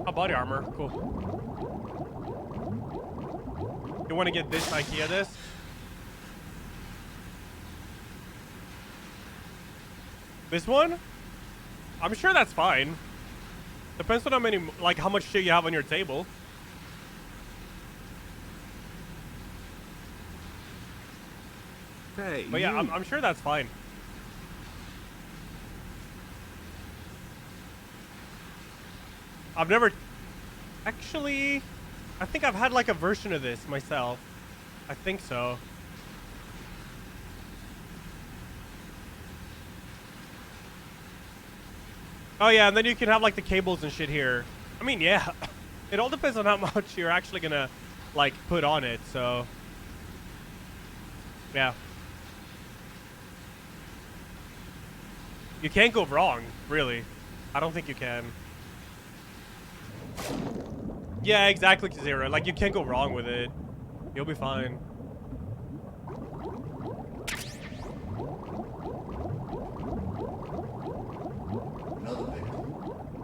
Speaker 1: Oh, body armor, cool. You want to get this IKEA this? This one? I'm sure that's fine. Depends on how many, like, how much shit you have on your table.
Speaker 19: Hey,
Speaker 1: but yeah, I'm sure that's fine. I've never... Actually, I think I've had like a version of this myself. I think so. Oh yeah, and then you can have like the cables and shit here. I mean, yeah. It all depends on how much you're actually gonna like put on it, so... Yeah. You can't go wrong, really. I don't think you can. Yeah, exactly, Zero. Like, you can't go wrong with it. You'll be fine.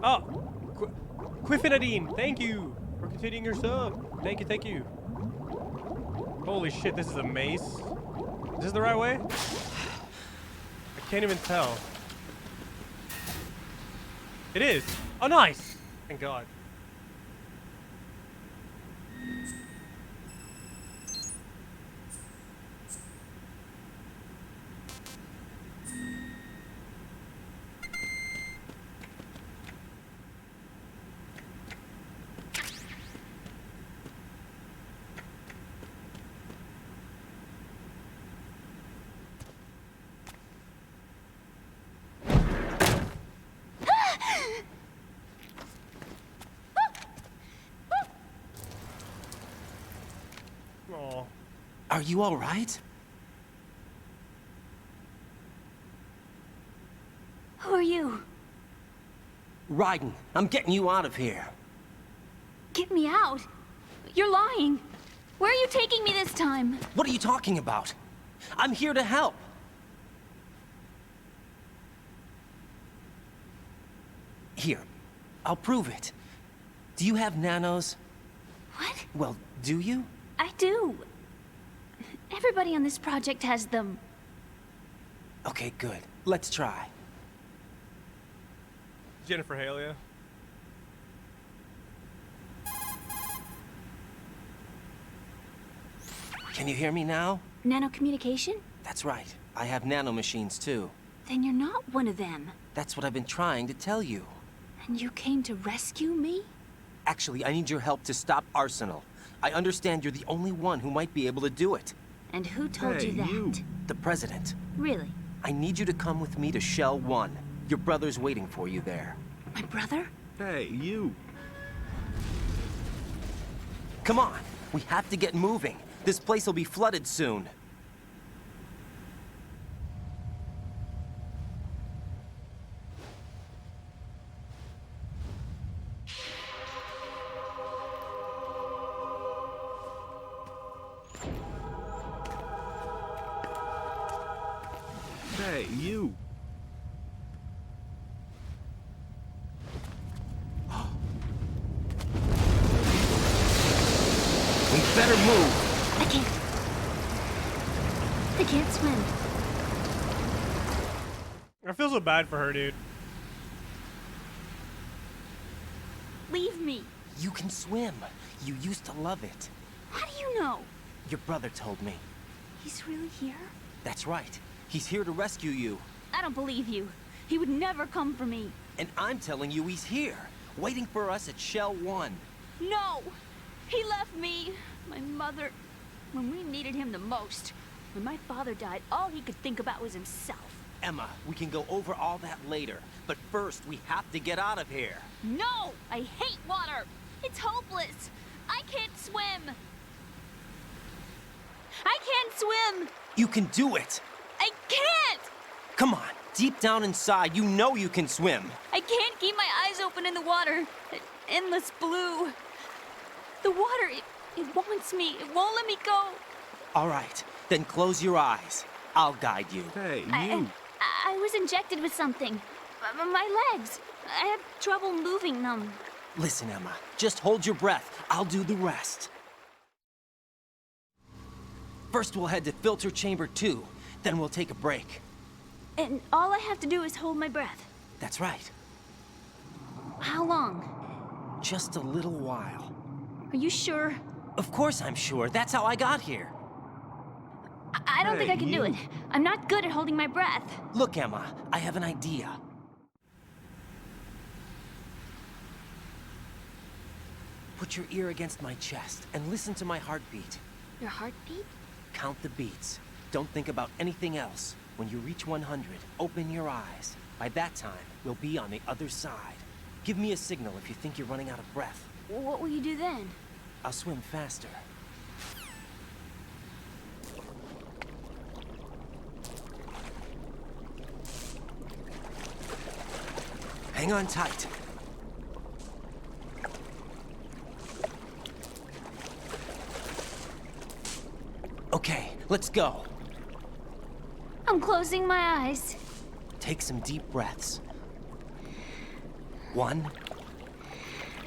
Speaker 1: Oh! Quifinadine, thank you for continuing your sub. Thank you, thank you. Holy shit, this is a maze. Is this the right way? I can't even tell. It is. Oh, nice. Thank God.
Speaker 8: Are you all right?
Speaker 10: Who are you?
Speaker 8: Raiden, I'm getting you out of here.
Speaker 10: Get me out. You're lying. Where are you taking me this time?
Speaker 8: What are you talking about? I'm here to help. Here, I'll prove it. Do you have nanos?
Speaker 10: What?
Speaker 8: Well, do you?
Speaker 10: I do. Everybody on this project has them.
Speaker 8: Okay, good. Let's try.
Speaker 1: Jennifer Halia.
Speaker 8: Can you hear me now?
Speaker 10: Nanocommunication?
Speaker 8: That's right. I have nanomachines too.
Speaker 10: Then you're not one of them.
Speaker 8: That's what I've been trying to tell you.
Speaker 10: And you came to rescue me?
Speaker 8: Actually, I need your help to stop Arsenal. I understand you're the only one who might be able to do it.
Speaker 10: And who told you that?
Speaker 8: The President.
Speaker 10: Really?
Speaker 8: I need you to come with me to Shell 1. Your brother's waiting for you there.
Speaker 10: My brother?
Speaker 19: Hey, you.
Speaker 8: Come on. We have to get moving. This place will be flooded soon.
Speaker 19: Hey, you.
Speaker 8: We better move.
Speaker 10: I can't swim.
Speaker 1: I feel so bad for her, dude.
Speaker 10: Leave me.
Speaker 8: You can swim. You used to love it.
Speaker 10: How do you know?
Speaker 8: Your brother told me.
Speaker 10: He's really here?
Speaker 8: That's right. He's here to rescue you.
Speaker 10: I don't believe you. He would never come for me.
Speaker 8: And I'm telling you he's here, waiting for us at Shell 1.
Speaker 10: No! He left me, my mother, when we needed him the most. When my father died, all he could think about was himself.
Speaker 8: Emma, we can go over all that later. But first, we have to get out of here.
Speaker 10: No! I hate water! It's hopeless! I can't swim! I can't swim!
Speaker 8: You can do it!
Speaker 10: I can't!
Speaker 8: Come on, deep down inside, you know you can swim.
Speaker 10: I can't keep my eyes open in the water. Endless blue. The water, it wants me. It won't let me go.
Speaker 8: All right, then close your eyes. I'll guide you.
Speaker 19: Hey,
Speaker 10: I was injected with something. My legs. I have trouble moving them.
Speaker 8: Listen, Emma, just hold your breath. I'll do the rest. First, we'll head to filter chamber 2. Then we'll take a break.
Speaker 10: And all I have to do is hold my breath.
Speaker 8: That's right.
Speaker 10: How long?
Speaker 8: Just a little while.
Speaker 10: Are you sure?
Speaker 8: Of course I'm sure. That's how I got here.
Speaker 10: I don't think I can do it. I'm not good at holding my breath.
Speaker 8: Look, Emma, I have an idea. Put your ear against my chest and listen to my heartbeat.
Speaker 10: Your heartbeat?
Speaker 8: Count the beats. Don't think about anything else. When you reach 100, open your eyes. By that time, we'll be on the other side. Give me a signal if you think you're running out of breath.
Speaker 10: What will you do then?
Speaker 8: I'll swim faster. Hang on tight. Okay, let's go.
Speaker 10: I'm closing my eyes.
Speaker 8: Take some deep breaths. 1,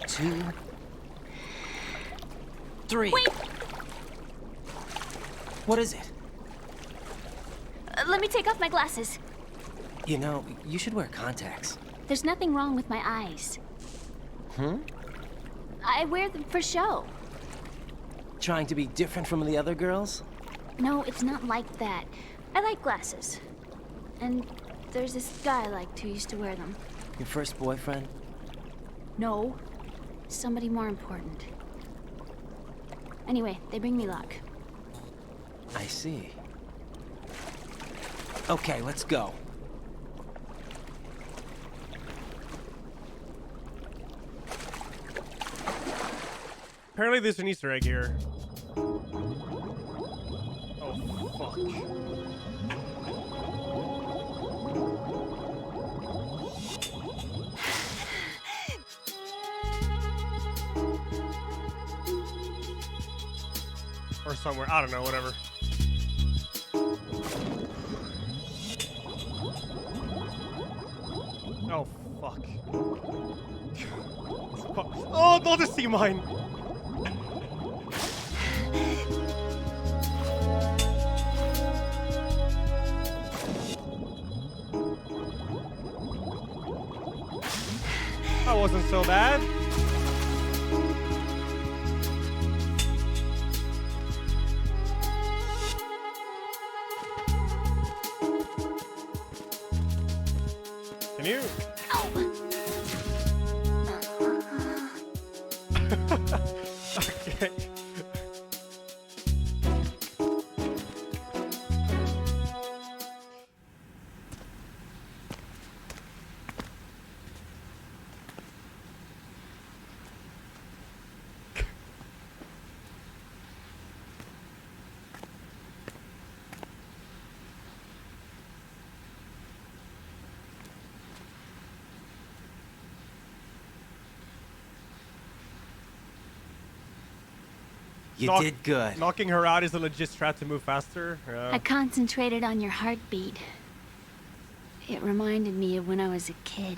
Speaker 8: 2, 3.
Speaker 10: Wait!
Speaker 8: What is it?
Speaker 10: Let me take off my glasses.
Speaker 8: You know, you should wear contacts.
Speaker 10: There's nothing wrong with my eyes.
Speaker 8: Hmm?
Speaker 10: I wear them for show.
Speaker 8: Trying to be different from the other girls?
Speaker 10: No, it's not like that. I like glasses. And there's this guy I liked who used to wear them.
Speaker 8: Your first boyfriend?
Speaker 10: No. Somebody more important. Anyway, they bring me luck.
Speaker 8: I see. Okay, let's go.
Speaker 1: Apparently there's an Easter egg here. Oh, fuck. Or somewhere, I don't know, whatever. Oh, fuck. Oh, not the sea mine! That wasn't so bad. Can you? Okay.
Speaker 8: You did good.
Speaker 1: Knocking her out is a legit strat to move faster.
Speaker 10: I concentrated on your heartbeat. It reminded me of when I was a kid.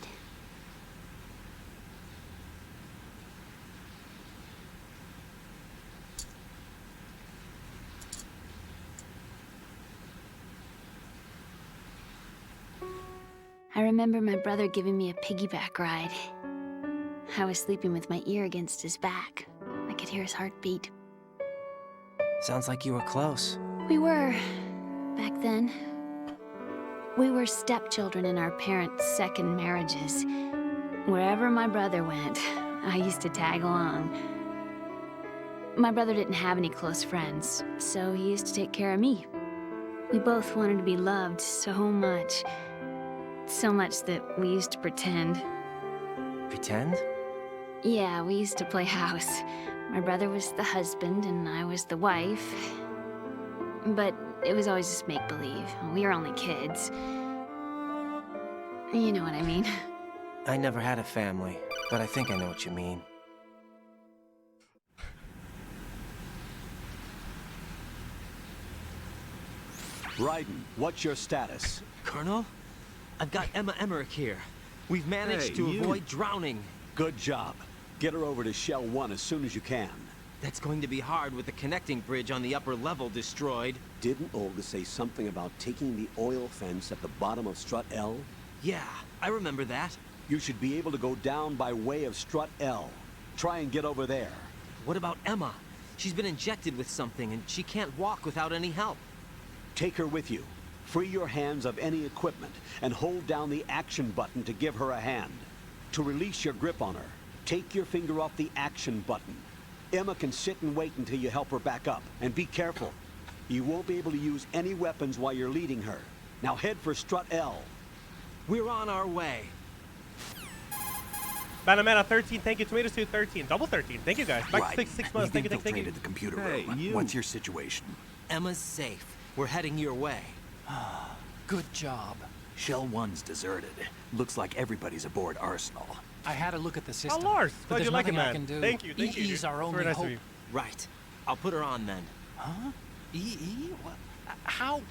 Speaker 10: I remember my brother giving me a piggyback ride. I was sleeping with my ear against his back. I could hear his heartbeat.
Speaker 8: Sounds like you were close.
Speaker 10: We were, back then. We were stepchildren in our parents' second marriages. Wherever my brother went, I used to tag along. My brother didn't have any close friends, so he used to take care of me. We both wanted to be loved so much. So much that we used to pretend.
Speaker 8: Pretend?
Speaker 10: Yeah, we used to play house. My brother was the husband and I was the wife. But it was always just make-believe. We were only kids. You know what I mean.
Speaker 8: I never had a family, but I think I know what you mean.
Speaker 9: Raiden, what's your status?
Speaker 4: Colonel, I've got Emma Emmerich here. We've managed to avoid drowning.
Speaker 9: Good job. Get her over to Shell 1 as soon as you can.
Speaker 4: That's going to be hard with the connecting bridge on the upper level destroyed.
Speaker 9: Didn't Olga say something about taking the oil fence at the bottom of Strut L?
Speaker 4: Yeah, I remember that.
Speaker 9: You should be able to go down by way of Strut L. Try and get over there.
Speaker 4: What about Emma? She's been injected with something and she can't walk without any help.
Speaker 9: Take her with you. Free your hands of any equipment and hold down the action button to give her a hand. To release your grip on her, take your finger off the action button. Emma can sit and wait until you help her back up. And be careful. You won't be able to use any weapons while you're leading her. Now head for Strut L.
Speaker 4: We're on our way.
Speaker 1: Banamana 13, thank you. Tomato Suit 13, double 13. Thank you guys. Back
Speaker 17: Right.
Speaker 1: to 6 months.
Speaker 17: We've
Speaker 1: Thank you, thank you.
Speaker 17: infiltrated the computer room. What's your situation?
Speaker 4: Emma's safe. We're heading your way.
Speaker 18: Good job.
Speaker 17: Shell 1's deserted. Looks like everybody's aboard Arsenal.
Speaker 18: I had a look at the system.
Speaker 1: Lars,
Speaker 18: but
Speaker 1: glad
Speaker 18: there's
Speaker 1: you like it,
Speaker 18: nothing I
Speaker 1: man.
Speaker 18: can do.
Speaker 1: Thank you, thank you,
Speaker 18: EE's
Speaker 1: dude.
Speaker 18: our
Speaker 1: It's
Speaker 18: only
Speaker 1: very nice of
Speaker 18: hope.
Speaker 1: you.
Speaker 4: Right. I'll put her on then.
Speaker 18: Huh? EE? What? How?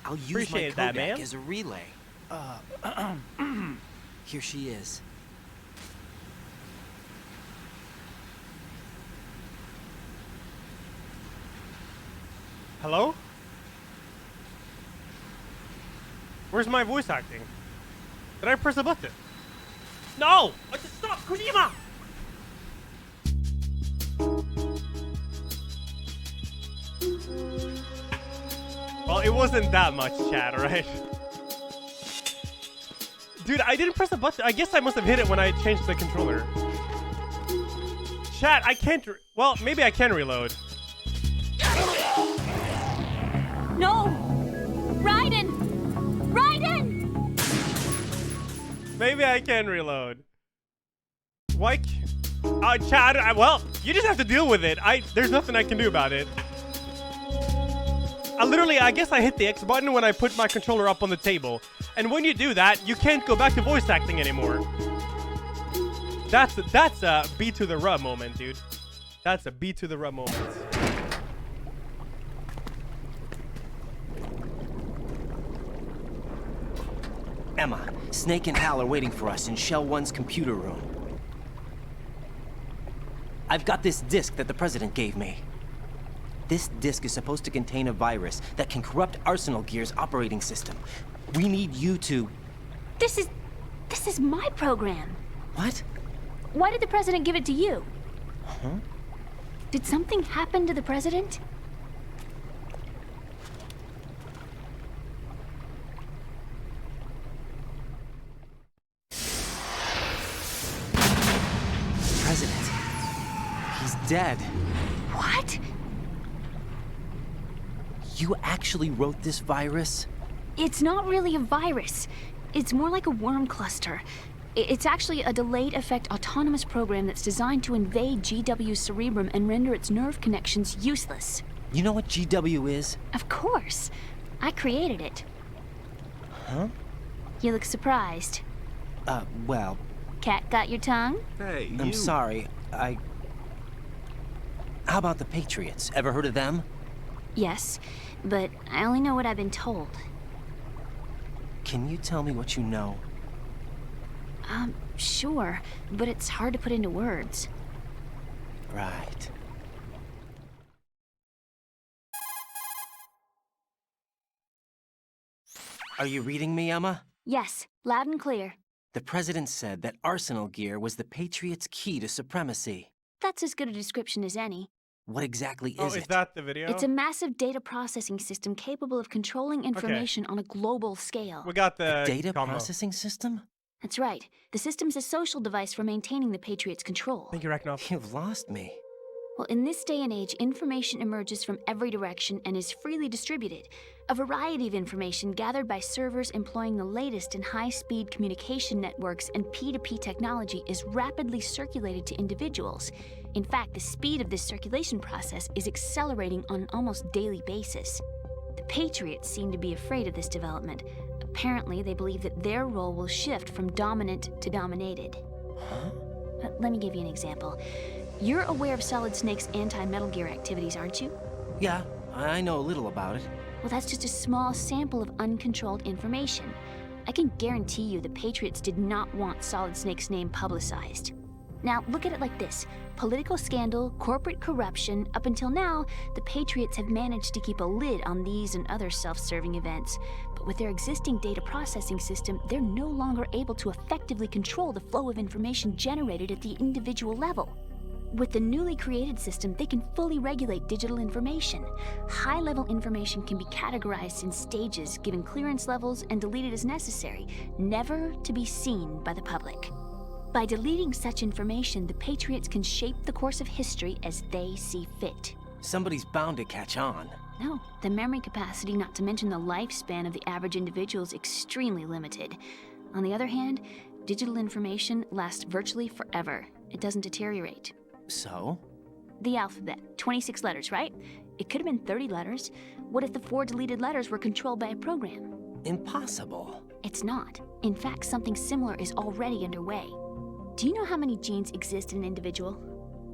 Speaker 4: I'll use
Speaker 1: Appreciate
Speaker 4: my
Speaker 1: that,
Speaker 4: Kodak
Speaker 1: man.
Speaker 4: as a relay. Here she is.
Speaker 1: Hello? Where's my voice acting? Did I press a button? No! Stop, Kojima! Well, it wasn't that much, chat, right? Dude, I didn't press a button. I guess I must have hit it when I changed the controller. Chat, I can't... Well, maybe I can reload.
Speaker 10: No! Raiden! Raiden!
Speaker 1: Maybe I can reload. Why? Chad, well, you just have to deal with it. There's nothing I can do about it. I guess I hit the X button when I put my controller up on the table. And when you do that, you can't go back to voice acting anymore. That's a B to the rub moment, dude. That's a B to the rub moment.
Speaker 4: Emma, Snake and Hal are waiting for us in Shell 1's computer room. I've got this disk that the President gave me. This disk is supposed to contain a virus that can corrupt Arsenal Gear's operating system. We need you to...
Speaker 10: This is my program.
Speaker 4: What?
Speaker 10: Why did the President give it to you?
Speaker 4: Huh?
Speaker 10: Did something happen to the President?
Speaker 4: President. He's dead.
Speaker 10: What?
Speaker 4: You actually wrote this virus?
Speaker 10: It's not really a virus. It's more like a worm cluster. It's actually a delayed effect autonomous program that's designed to invade GW's cerebrum and render its nerve connections useless.
Speaker 4: You know what GW is?
Speaker 10: Of course. I created it.
Speaker 4: Huh?
Speaker 10: You look surprised.
Speaker 4: Well...
Speaker 10: Cat got your tongue?
Speaker 19: Hey,
Speaker 4: I'm sorry. How about the Patriots? Ever heard of them?
Speaker 10: Yes, but I only know what I've been told.
Speaker 4: Can you tell me what you know?
Speaker 10: Sure, but it's hard to put into words.
Speaker 4: Right. Are you reading me, Emma?
Speaker 10: Yes, loud and clear.
Speaker 4: The President said that Arsenal Gear was the Patriots' key to supremacy.
Speaker 10: That's as good a description as any.
Speaker 4: What exactly is it?
Speaker 1: Oh, is that the video?
Speaker 10: It's a massive data processing system capable of controlling information on a global scale.
Speaker 1: We got the
Speaker 4: data
Speaker 1: combo.
Speaker 4: processing system?
Speaker 10: That's right. The system's a social device for maintaining the Patriots' control.
Speaker 1: Thank you, Ragnar.
Speaker 4: You've lost me.
Speaker 10: Well, in this day and age, information emerges from every direction and is freely distributed. A variety of information gathered by servers employing the latest in high-speed communication networks and P2P technology is rapidly circulated to individuals. In fact, the speed of this circulation process is accelerating on an almost daily basis. The Patriots seem to be afraid of this development. Apparently, they believe that their role will shift from dominant to dominated.
Speaker 4: Huh?
Speaker 10: Let me give you an example. You're aware of Solid Snake's anti-Metal Gear activities, aren't you?
Speaker 4: Yeah, I know a little about it.
Speaker 10: Well, that's just a small sample of uncontrolled information. I can guarantee you the Patriots did not want Solid Snake's name publicized. Now, look at it like this. Political scandal, corporate corruption, up until now, the Patriots have managed to keep a lid on these and other self-serving events. But with their existing data processing system, they're no longer able to effectively control the flow of information generated at the individual level. With the newly created system, they can fully regulate digital information. High-level information can be categorized in stages, given clearance levels, and deleted as necessary, never to be seen by the public. By deleting such information, the Patriots can shape the course of history as they see fit.
Speaker 4: Somebody's bound to catch on.
Speaker 10: No, the memory capacity, not to mention the lifespan of the average individual, is extremely limited. On the other hand, digital information lasts virtually forever. It doesn't deteriorate.
Speaker 4: So?
Speaker 10: The alphabet, 26 letters, right? It could have been 30 letters. What if the 4 deleted letters were controlled by a program?
Speaker 4: Impossible.
Speaker 10: It's not. In fact, something similar is already underway. Do you know how many genes exist in an individual?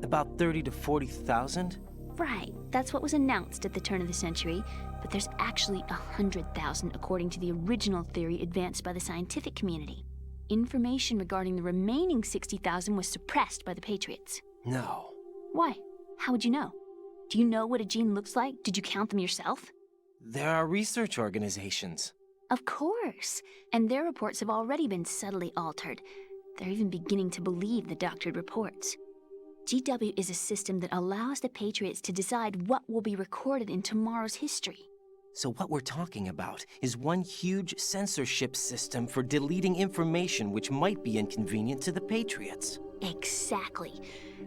Speaker 4: About 30 to 40,000?
Speaker 10: Right. That's what was announced at the turn of the century. But there's actually 100,000 according to the original theory advanced by the scientific community. Information regarding the remaining 60,000 was suppressed by the Patriots.
Speaker 4: No.
Speaker 10: Why? How would you know? Do you know what a gene looks like? Did you count them yourself?
Speaker 4: There are research organizations.
Speaker 10: Of course. And their reports have already been subtly altered. They're even beginning to believe the doctored reports. GW is a system that allows the Patriots to decide what will be recorded in tomorrow's history.
Speaker 4: So what we're talking about is one huge censorship system for deleting information which might be inconvenient to the Patriots.
Speaker 10: Exactly.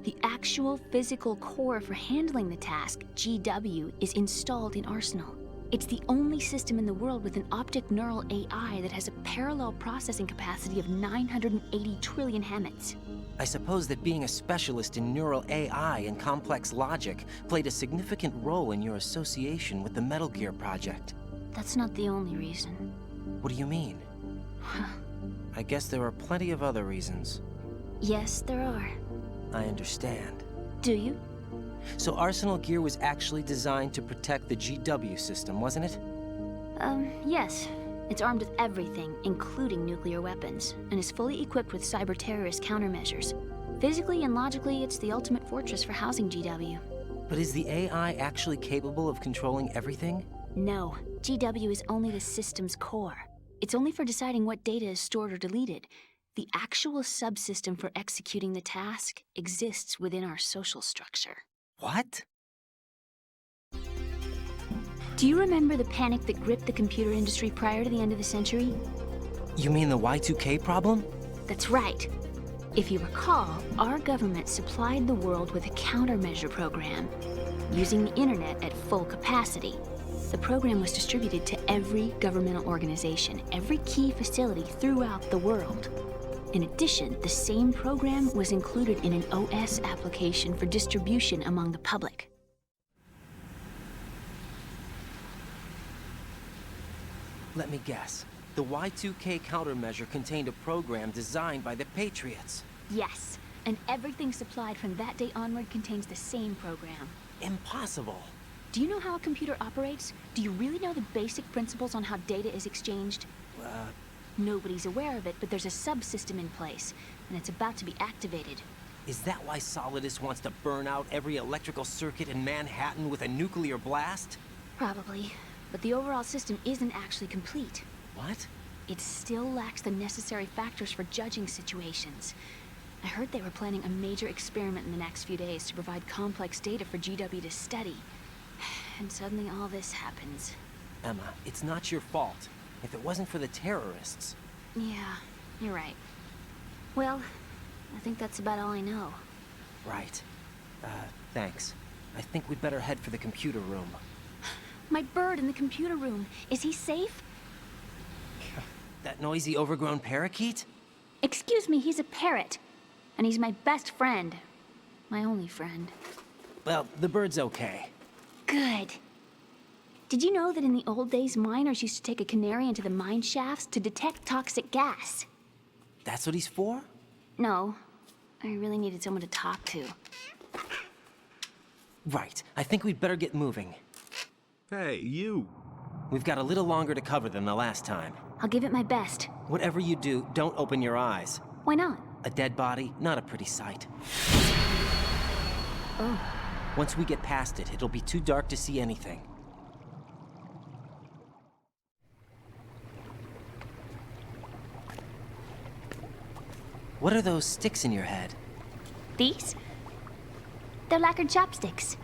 Speaker 10: The actual physical core for handling the task, GW, is installed in Arsenal. It's the only system in the world with an optic neural AI that has a parallel processing capacity of 980 trillion Hammets.
Speaker 4: I suppose that being a specialist in neural AI and complex logic played a significant role in your association with the Metal Gear project.
Speaker 10: That's not the only reason.
Speaker 4: What do you mean? I guess there are plenty of other reasons.
Speaker 10: Yes, there are.
Speaker 4: I understand.
Speaker 10: Do you?
Speaker 4: So Arsenal Gear was actually designed to protect the GW system, wasn't it?
Speaker 10: Yes. It's armed with everything, including nuclear weapons, and is fully equipped with cyber-terrorist countermeasures. Physically and logically, it's the ultimate fortress for housing GW.
Speaker 4: But is the AI actually capable of controlling everything?
Speaker 10: No. GW is only the system's core. It's only for deciding what data is stored or deleted. The actual subsystem for executing the task exists within our social structure.
Speaker 4: What?
Speaker 10: Do you remember the panic that gripped the computer industry prior to the end of the century?
Speaker 4: You mean the Y2K problem?
Speaker 10: That's right. If you recall, our government supplied the world with a countermeasure program, using the internet at full capacity. The program was distributed to every governmental organization, every key facility throughout the world. In addition, the same program was included in an OS application for distribution among the public.
Speaker 4: Let me guess. The Y2K countermeasure contained a program designed by the Patriots.
Speaker 10: Yes, and everything supplied from that day onward contains the same program.
Speaker 4: Impossible.
Speaker 10: Do you know how a computer operates? Do you really know the basic principles on how data is exchanged? Nobody's aware of it, but there's a subsystem in place, and it's about to be activated.
Speaker 4: Is that why Solidus wants to burn out every electrical circuit in Manhattan with a nuclear blast?
Speaker 10: Probably, but the overall system isn't actually complete.
Speaker 4: What?
Speaker 10: It still lacks the necessary factors for judging situations. I heard they were planning a major experiment in the next few days to provide complex data for GW to study. And suddenly all this happens.
Speaker 4: Emma, it's not your fault. If it wasn't for the terrorists...
Speaker 10: Yeah, you're right. Well, I think that's about all I know.
Speaker 4: Right. Thanks. I think we'd better head for the computer room.
Speaker 10: My bird in the computer room. Is he safe?
Speaker 4: That noisy, overgrown parakeet?
Speaker 10: Excuse me, he's a parrot. And he's my best friend. My only friend.
Speaker 4: Well, the bird's okay.
Speaker 10: Good. Did you know that in the old days, miners used to take a canary into the mine shafts to detect toxic gas?
Speaker 4: That's what he's for?
Speaker 10: No. I really needed someone to talk to.
Speaker 4: Right. I think we'd better get moving.
Speaker 19: Hey, you.
Speaker 4: We've got a little longer to cover than the last time.
Speaker 10: I'll give it my best.
Speaker 4: Whatever you do, don't open your eyes.
Speaker 10: Why not?
Speaker 4: A dead body, not a pretty sight.
Speaker 10: Oh.
Speaker 4: Once we get past it, it'll be too dark to see anything. What are those sticks in your head?
Speaker 10: These? They're lacquered chopsticks.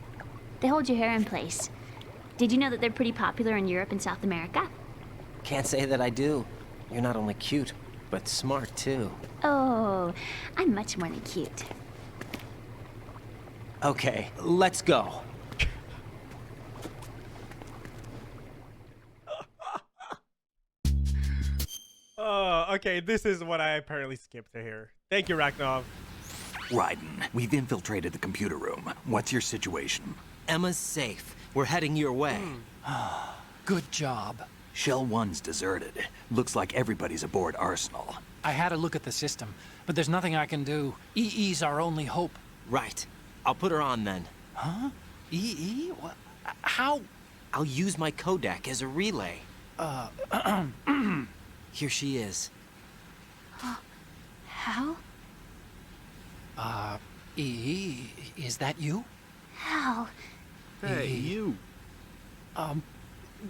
Speaker 10: They hold your hair in place. Did you know that they're pretty popular in Europe and South America?
Speaker 4: Can't say that I do. You're not only cute, but smart too.
Speaker 10: Oh, I'm much more than cute.
Speaker 4: Okay, let's go.
Speaker 1: Okay, this is what I apparently skipped to here. Thank you, Raknov.
Speaker 17: Raiden, we've infiltrated the computer room. What's your situation?
Speaker 4: Emma's safe. We're heading your way.
Speaker 18: Good job.
Speaker 17: Shell 1's deserted. Looks like everybody's aboard Arsenal.
Speaker 18: I had a look at the system, but there's nothing I can do. EE's our only hope.
Speaker 4: Right. I'll put her on then.
Speaker 18: Huh? EE? What? How?
Speaker 4: I'll use my Kodak as a relay. Here she is.
Speaker 10: Hal?
Speaker 18: EE, is that you?
Speaker 10: Hal.
Speaker 19: Hey,
Speaker 18: EE.
Speaker 19: you.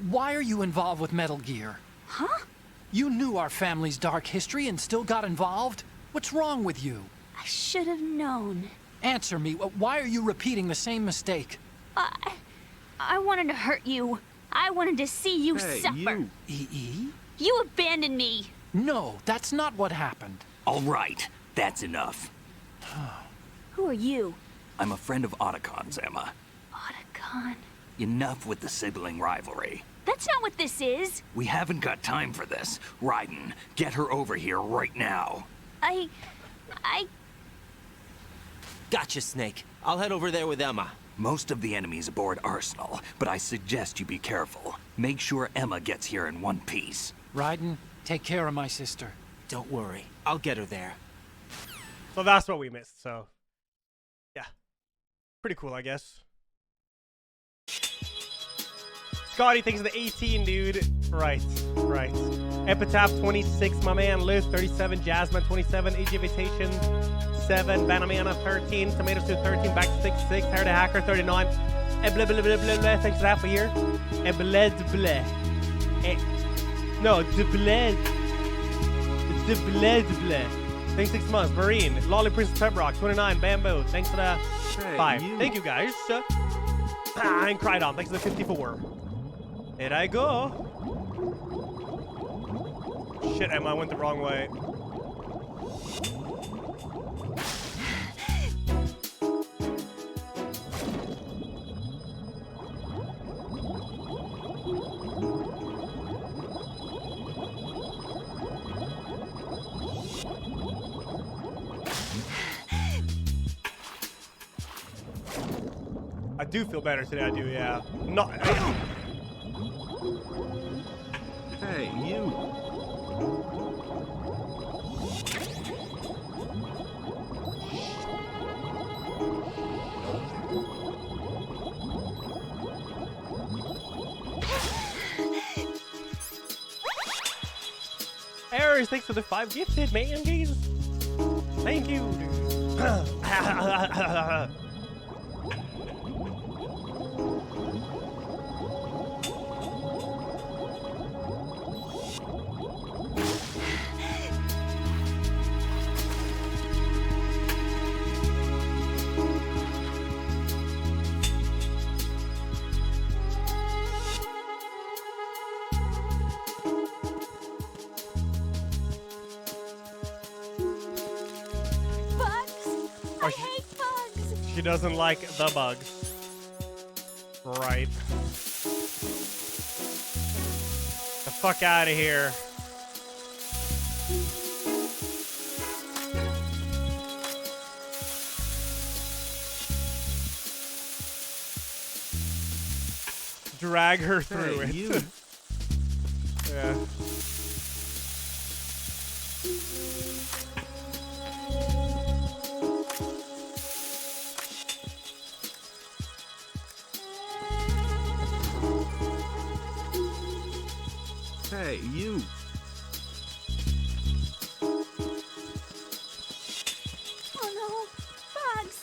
Speaker 18: Why are you involved with Metal Gear?
Speaker 10: Huh?
Speaker 18: You knew our family's dark history and still got involved? What's wrong with you?
Speaker 10: I should have known.
Speaker 18: Answer me. Why are you repeating the same mistake?
Speaker 10: I wanted to hurt you. I wanted to see you suffer.
Speaker 19: You.
Speaker 18: EE?
Speaker 10: You abandoned me.
Speaker 18: No, that's not what happened.
Speaker 17: All right, that's enough.
Speaker 10: Who are you?
Speaker 17: I'm a friend of Otacon's, Emma.
Speaker 10: Otacon.
Speaker 17: Enough with the sibling rivalry.
Speaker 10: That's not what this is.
Speaker 17: We haven't got time for this. Raiden, get her over here right now.
Speaker 10: I...
Speaker 4: Gotcha, Snake. I'll head over there with Emma.
Speaker 17: Most of the enemy's aboard Arsenal, but I suggest you be careful. Make sure Emma gets here in one piece.
Speaker 18: Raiden, take care of my sister.
Speaker 4: Don't worry. I'll get her there.
Speaker 1: So that's what we missed, so... yeah. Pretty cool, I guess. Scotty thinks the 18, dude. Right. Epitaph 26, my man. Liz 37, Jasmine 27, Age of Invitation 7, Banamana 13, Tomato Soup 13, Back 66, Hair the Hacker 39. Blah, blah, blah, blah, blah. Thanks for half a year. Bled, bleh. No, de bled. De bled, bleh. Thanks 6 months. Marine, Lolly Princess Pebrock 29, Bamboo. Thanks for the 5. Thank you, guys. And Cried On. Thanks for the 54. Here I go. Shit, Emma, I went the wrong way. I do feel better today, I do, yeah. Not...
Speaker 19: Hey, you.
Speaker 1: Aries, thanks for the 5 gifted, man, Jesus. Thank you, dude. She doesn't like the bugs. Right. The fuck out of here. Drag her through it.
Speaker 19: You.
Speaker 1: Yeah.
Speaker 19: Hey, you.
Speaker 10: Oh no, bugs!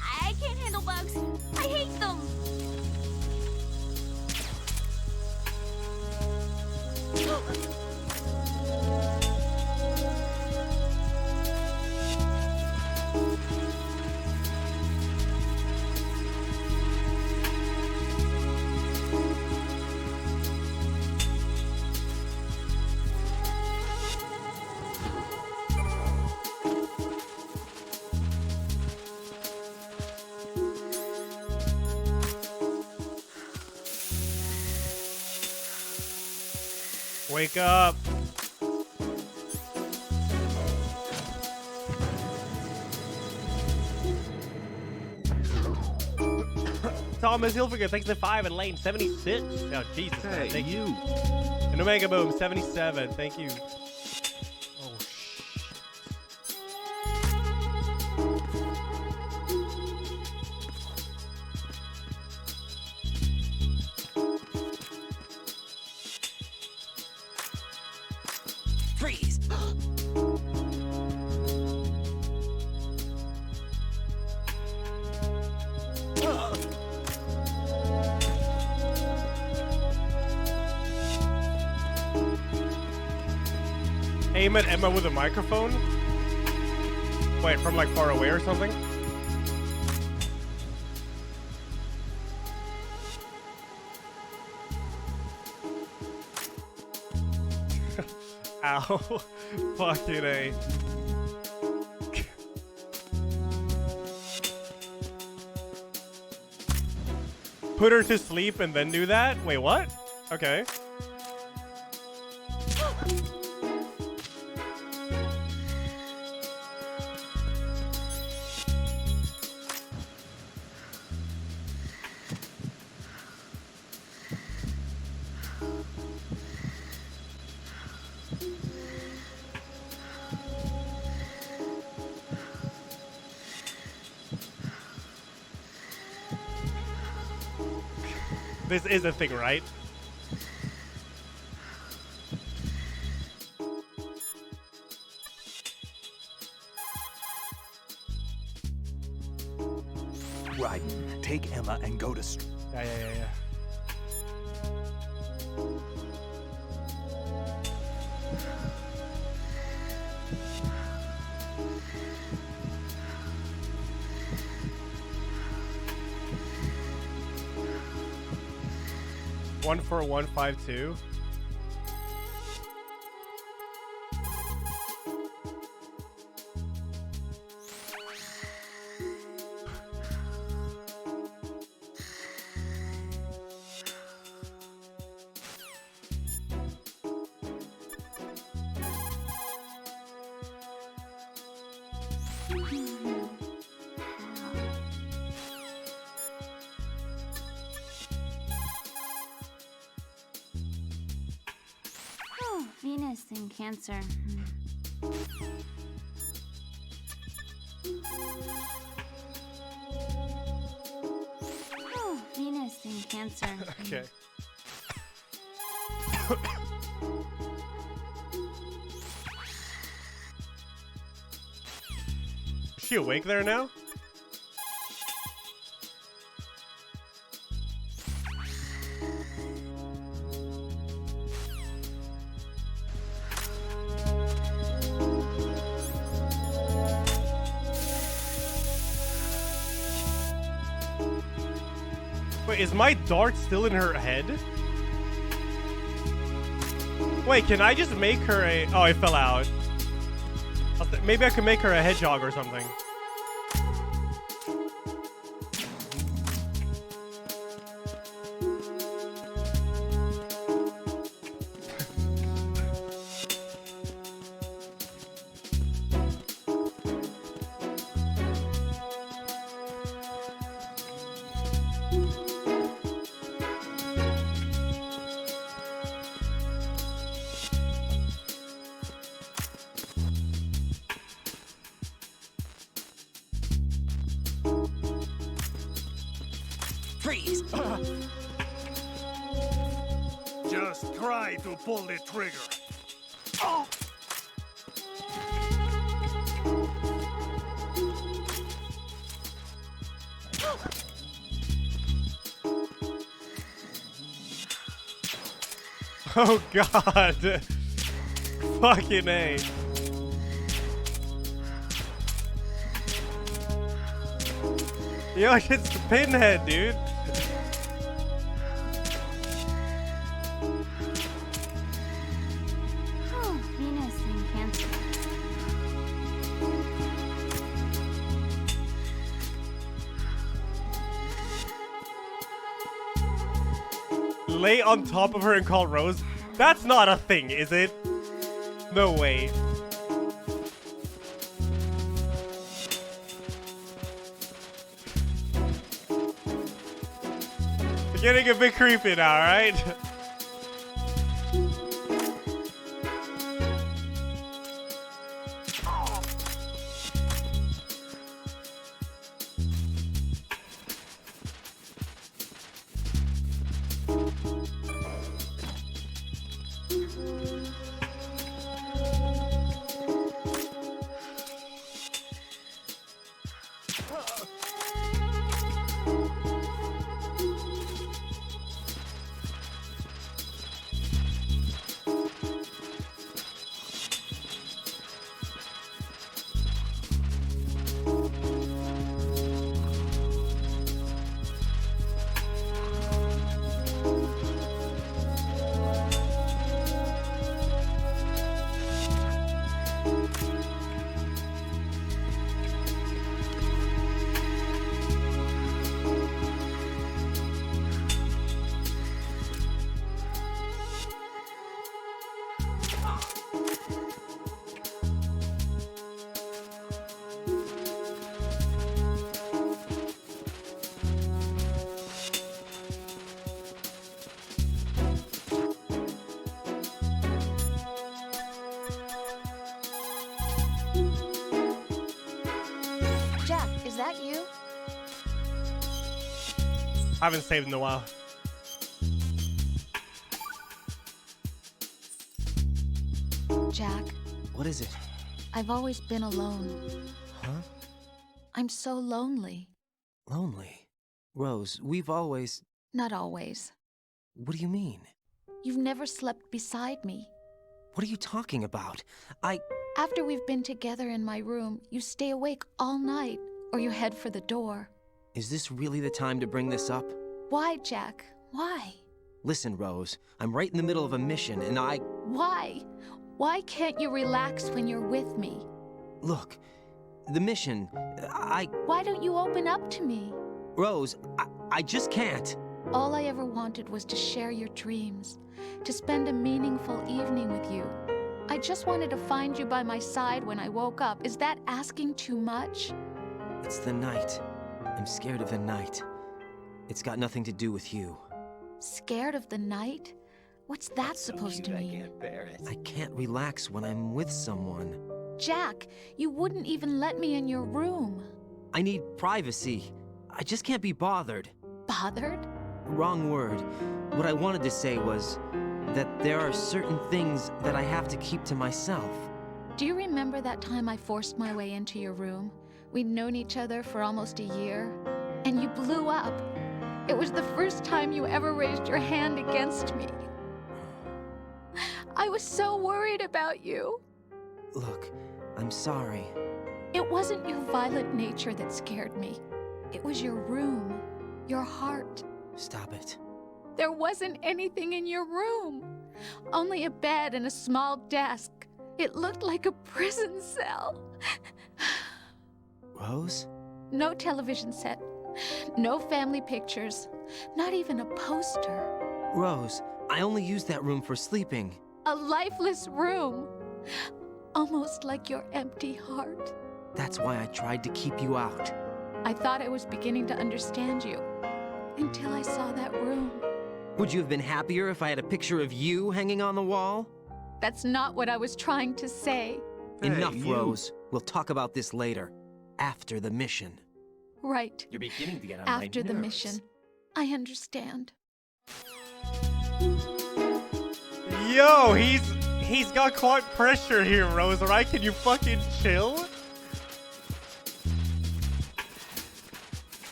Speaker 10: I can't handle bugs. I hate them.
Speaker 1: Wake up. Thomas Hilfiger, thanks to 5 and Lane 76. Oh, Jesus.
Speaker 19: Hey,
Speaker 1: man. Thank
Speaker 19: you.
Speaker 1: And Omega Boom 77. Thank you. Oh,
Speaker 8: Freeze!
Speaker 1: Aim at Emma with a microphone? Wait, from like far away or something? Ow. Fucking A. Put her to sleep and then do that? Wait, what? Okay. This is a thing, right?
Speaker 17: Raiden, take Emma and go to...
Speaker 1: Yeah. 14152.
Speaker 10: Venus and Cancer. Oh, Venus and Cancer.
Speaker 1: Okay. Is she awake there now? Wait, is my dart still in her head? Wait, can I just make her a... Oh, it fell out. Maybe I could make her a hedgehog or something.
Speaker 10: please.
Speaker 3: Just try to pull the trigger.
Speaker 1: Oh God! Fucking A. Yo, it's the pinhead, dude.
Speaker 10: Oh, Venus and Cancer.
Speaker 1: Lay on top of her and call Rose? That's not a thing, is it? No way. You're getting a bit creepy now, right?
Speaker 6: Jack, is that you?
Speaker 1: I haven't saved in a while.
Speaker 6: Jack,
Speaker 4: What is it?
Speaker 6: I've always been alone.
Speaker 4: Huh?
Speaker 6: I'm so lonely.
Speaker 4: Lonely? Rose, we've always...
Speaker 6: Not always.
Speaker 4: What do you mean?
Speaker 6: You've never slept beside me.
Speaker 4: What are you talking about?
Speaker 6: After we've been together in my room, you stay awake all night, or you head for the door.
Speaker 4: Is this really the time to bring this up?
Speaker 6: Why, Jack? Why?
Speaker 4: Listen, Rose, I'm right in the middle of a mission, and
Speaker 6: Why? Why can't you relax when you're with me?
Speaker 4: Look, the mission,
Speaker 6: Why don't you open up to me?
Speaker 4: Rose, I just can't.
Speaker 6: All I ever wanted was to share your dreams, to spend a meaningful evening with you. I just wanted to find you by my side when I woke up. Is that asking too much?
Speaker 4: It's the night. I'm scared of the night. It's got nothing to do with you.
Speaker 6: Scared of the night? What's that supposed to mean?
Speaker 4: I can't relax when I'm with someone.
Speaker 6: Jack, you wouldn't even let me in your room.
Speaker 4: I need privacy. I just can't be bothered.
Speaker 6: Bothered?
Speaker 4: Wrong word. What I wanted to say was that there are certain things that I have to keep to myself.
Speaker 6: Do you remember that time I forced my way into your room? We'd known each other for almost a year, and you blew up. It was the first time you ever raised your hand against me. I was so worried about you.
Speaker 4: Look, I'm sorry.
Speaker 6: It wasn't your violent nature that scared me. It was your room, your heart.
Speaker 4: Stop it.
Speaker 6: There wasn't anything in your room. Only a bed and a small desk. It looked like a prison cell.
Speaker 4: Rose?
Speaker 6: No television set. No family pictures. Not even a poster.
Speaker 4: Rose, I only use that room for sleeping.
Speaker 6: A lifeless room. Almost like your empty heart.
Speaker 4: That's why I tried to keep you out.
Speaker 6: I thought I was beginning to understand you. Until I saw that room.
Speaker 4: Would you have been happier if I had a picture of you hanging on the wall?
Speaker 6: That's not what I was trying to say.
Speaker 4: Enough, Rose. We'll talk about this later. After the mission.
Speaker 6: Right.
Speaker 4: You're beginning to get on
Speaker 6: After the mission. I understand.
Speaker 1: Yo, he's got quite pressure here, Rose, alright? Can you fucking chill?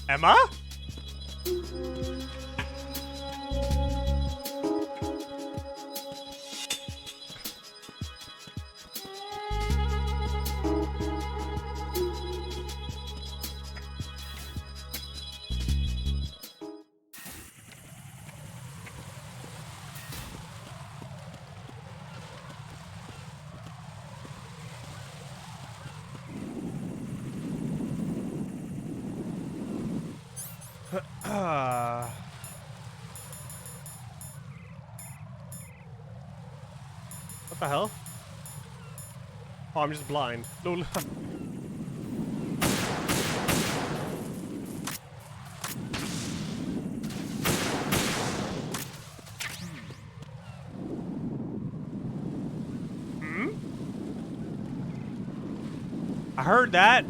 Speaker 1: Emma? What the hell? Oh, I'm just blind. Lol. I heard that.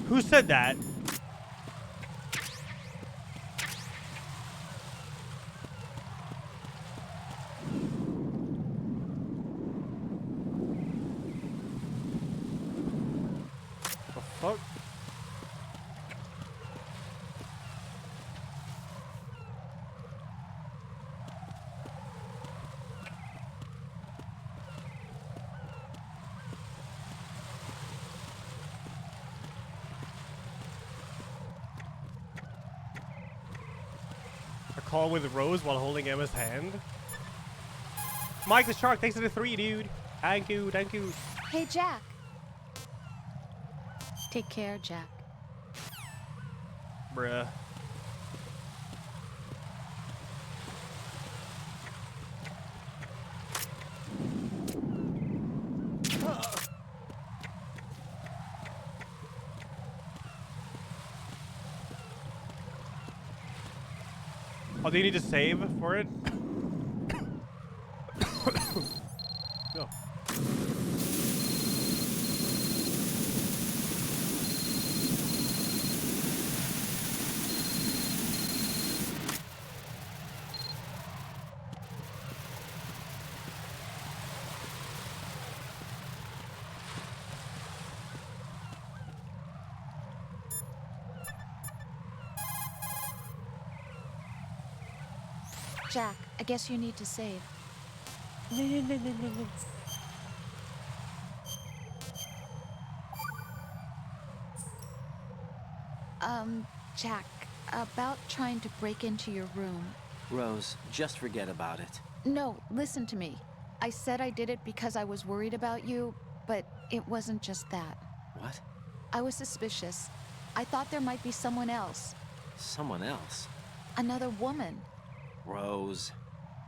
Speaker 1: Who said that? The fuck? A call with Rose while holding Emma's hand. Mike the Shark, thanks to the 3, dude. Thank you, thank you.
Speaker 6: Hey, Jack. Take care, Jack.
Speaker 1: Bruh. Oh, do you need to save for it? Go.
Speaker 6: Jack, I guess you need to save. Jack, about trying to break into your room.
Speaker 4: Rose, just forget about it.
Speaker 6: No, listen to me. I said I did it because I was worried about you, but it wasn't just that.
Speaker 4: What?
Speaker 6: I was suspicious. I thought there might be someone else.
Speaker 4: Someone else?
Speaker 6: Another woman.
Speaker 4: Rose.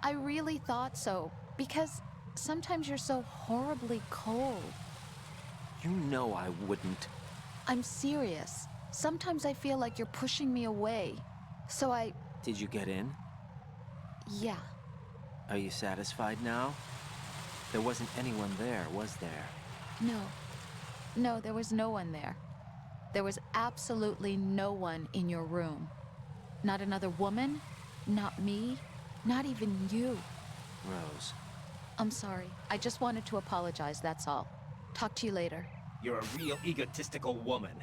Speaker 6: I really thought so, because sometimes you're so horribly cold.
Speaker 4: You know I wouldn't.
Speaker 6: I'm serious. Sometimes I feel like you're pushing me away. So I...
Speaker 4: Did you get in?
Speaker 6: Yeah.
Speaker 4: Are you satisfied now? There wasn't anyone there, was there?
Speaker 6: No. No, there was no one there. There was absolutely no one in your room. Not another woman, not me, not even you.
Speaker 4: Rose.
Speaker 6: I'm sorry. I just wanted to apologize, that's all. Talk to you later.
Speaker 8: You're a real egotistical woman.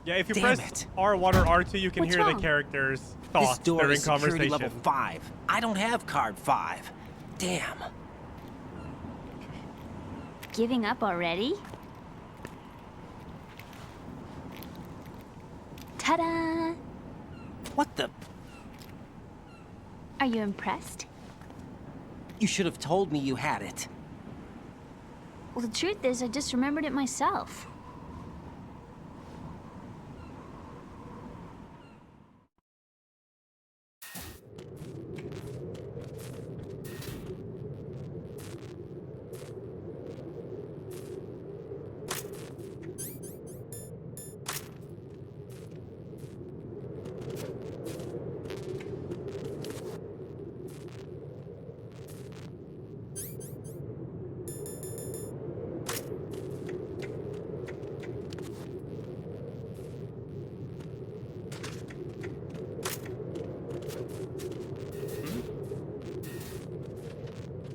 Speaker 1: Yeah, if you
Speaker 4: Damn
Speaker 1: press
Speaker 4: it.
Speaker 1: R1 or R2, you can
Speaker 4: What's
Speaker 1: hear
Speaker 4: wrong?
Speaker 1: the characters'
Speaker 4: This
Speaker 1: thoughts
Speaker 4: door
Speaker 1: during
Speaker 4: is security
Speaker 1: conversation.
Speaker 4: level 5. I don't have card 5. Damn.
Speaker 10: Giving up already? Ta-da!
Speaker 4: What the?
Speaker 10: Are you impressed?
Speaker 4: You should have told me you had it.
Speaker 10: Well, the truth is, I just remembered it myself.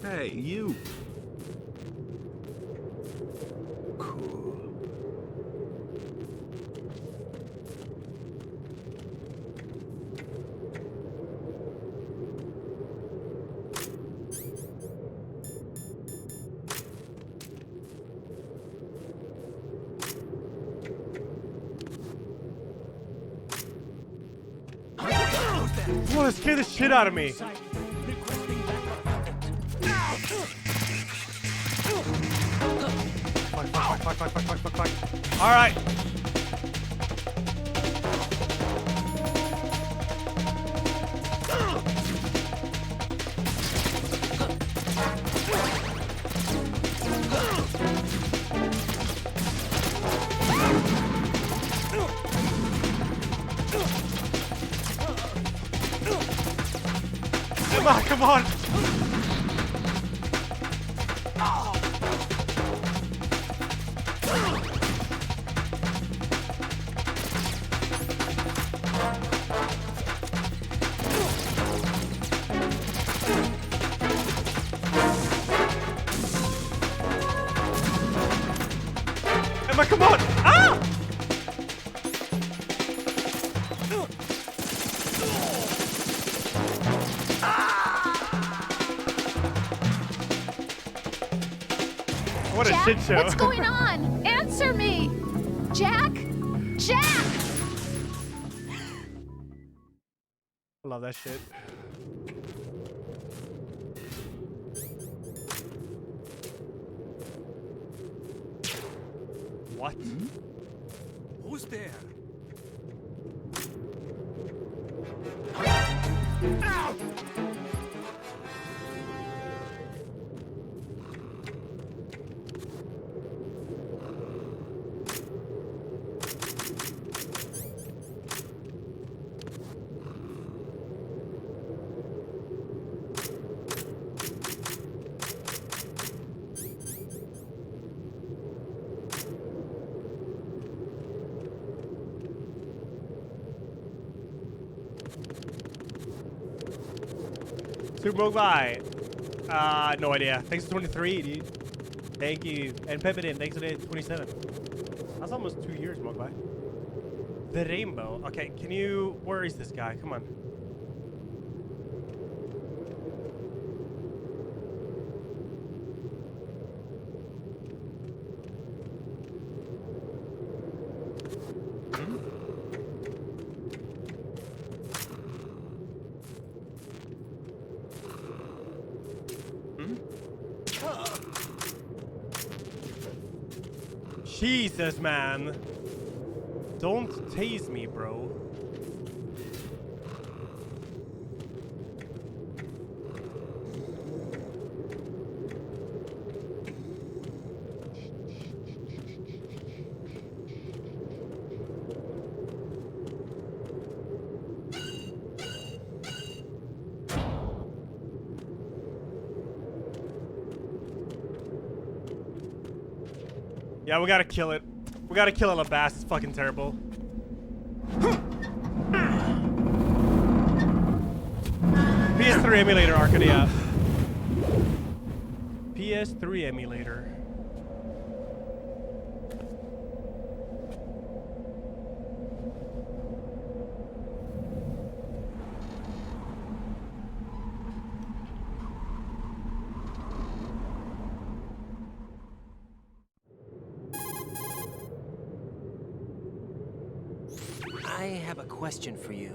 Speaker 19: Hey, you!
Speaker 15: Cool.
Speaker 1: Whoa, that scared the shit out of me. Fuck. All right. Come on. Emma, come on! Ah! What a
Speaker 6: Jack,
Speaker 1: shit show.
Speaker 6: what's going on? Answer me! Jack! Jack!
Speaker 1: I love that shit. What?
Speaker 13: Who's there?
Speaker 3: Ow!
Speaker 1: Super Mogwai. No idea. Thanks for 23, dude. Thank you. And Pepidin, thanks for 27. That's almost 2 years, Mogwai. The Rainbow. Okay, can you... Where is this guy? Come on. Jesus, man. Don't tase me, bro. Yeah, we gotta kill it. We gotta kill Elajjaz. It's fucking terrible. PS3 emulator, Arcadia. PS3 emulator.
Speaker 4: I have a question for you.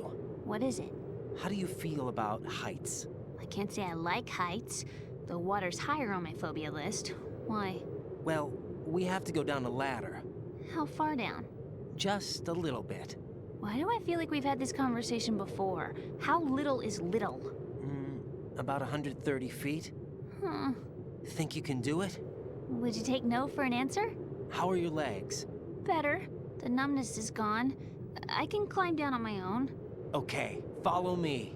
Speaker 10: What is it?
Speaker 4: How do you feel about heights?
Speaker 10: I can't say I like heights. The water's higher on my phobia list. Why?
Speaker 4: Well, we have to go down a ladder.
Speaker 10: How far down?
Speaker 4: Just a little bit.
Speaker 10: Why do I feel like we've had this conversation before? How little is little?
Speaker 4: About 130 feet.
Speaker 10: Huh.
Speaker 4: Think you can do it?
Speaker 10: Would you take no for an answer?
Speaker 4: How are your legs?
Speaker 10: Better. The numbness is gone. I can climb down on my own.
Speaker 4: Okay, follow me.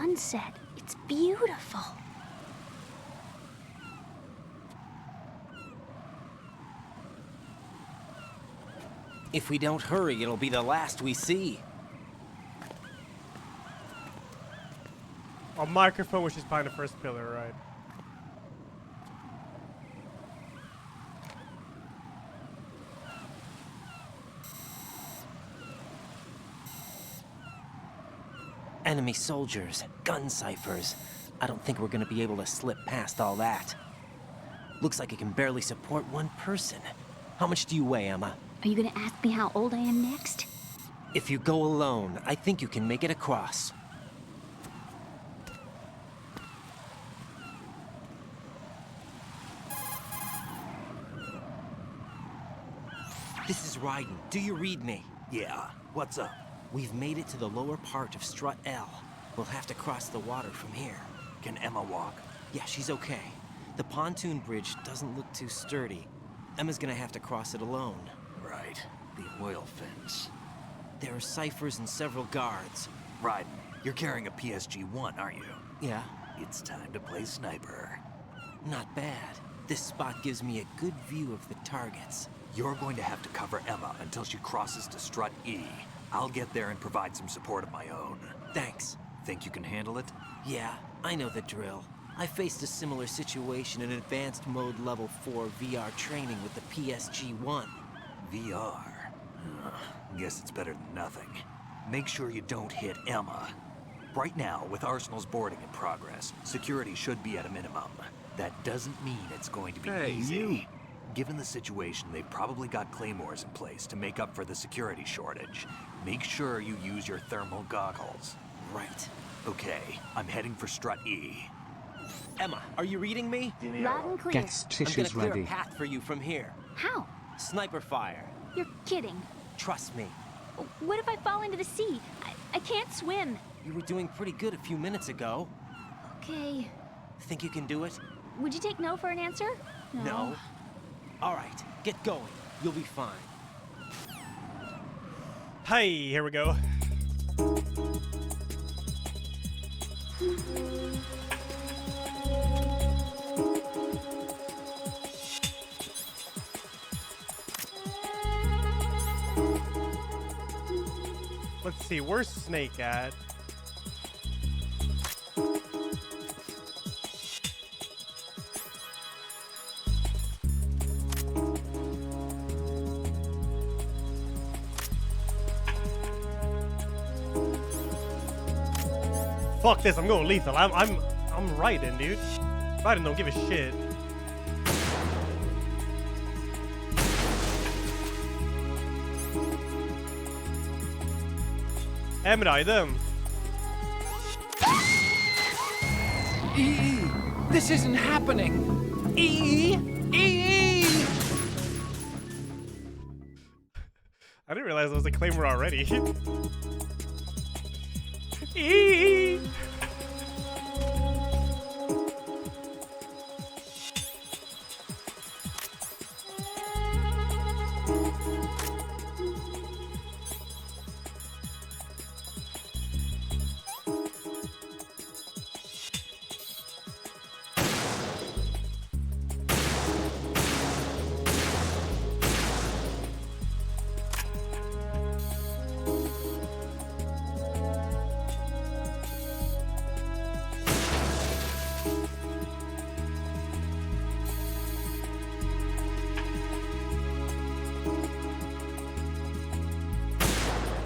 Speaker 10: sunset. It's beautiful.
Speaker 4: If we don't hurry, it'll be the last we see.
Speaker 1: A microphone, which is behind the first pillar, right?
Speaker 4: Enemy soldiers, gun ciphers. I don't think we're gonna be able to slip past all that. Looks like it can barely support one person. How much do you weigh, Emma?
Speaker 10: Are you gonna ask me how old I am next?
Speaker 4: If you go alone, I think you can make it across. This is Raiden. Do you read me?
Speaker 15: Yeah. What's up?
Speaker 4: We've made it to the lower part of Strut L. We'll have to cross the water from here.
Speaker 15: Can Emma walk?
Speaker 4: Yeah, she's okay. The pontoon bridge doesn't look too sturdy. Emma's gonna have to cross it alone.
Speaker 15: Right. The oil fence.
Speaker 4: There are ciphers and several guards.
Speaker 15: Raiden, you're carrying a PSG-1, aren't you?
Speaker 4: Yeah.
Speaker 15: It's time to play sniper.
Speaker 4: Not bad. This spot gives me a good view of the targets.
Speaker 15: You're going to have to cover Emma until she crosses to Strut E. I'll get there and provide some support of my own.
Speaker 4: Thanks.
Speaker 15: Think you can handle it?
Speaker 4: Yeah, I know the drill. I faced a similar situation in advanced mode level 4 VR training with the PSG-1.
Speaker 15: VR? Guess it's better than nothing. Make sure you don't hit Emma. Right now, with Arsenal's boarding in progress, security should be at a minimum. That doesn't mean it's going to be easy. Given the situation, they've probably got claymores in place to make up for the security shortage. Make sure you use your thermal goggles.
Speaker 4: Right.
Speaker 15: Okay, I'm heading for Strut E.
Speaker 4: Emma, are you reading me?
Speaker 10: Loud and clear.
Speaker 5: Get tissues
Speaker 4: I'm gonna clear
Speaker 5: ready.
Speaker 4: a path for you from here.
Speaker 10: How?
Speaker 4: Sniper fire.
Speaker 10: You're kidding.
Speaker 4: Trust me.
Speaker 10: What if I fall into the sea? I can't swim.
Speaker 4: You were doing pretty good a few minutes ago.
Speaker 10: Okay.
Speaker 4: Think you can do it?
Speaker 10: Would you take no for an answer?
Speaker 4: No. All right, get going. You'll be fine.
Speaker 1: Hey, here we go. Let's see, where's Snake at? Fuck this, I'm going lethal. I'm Raiden, dude. Raiden don't give a shit. Emraydım.
Speaker 18: EE! This isn't happening! EE! EE!
Speaker 1: I didn't realize there was a claimer already. EE!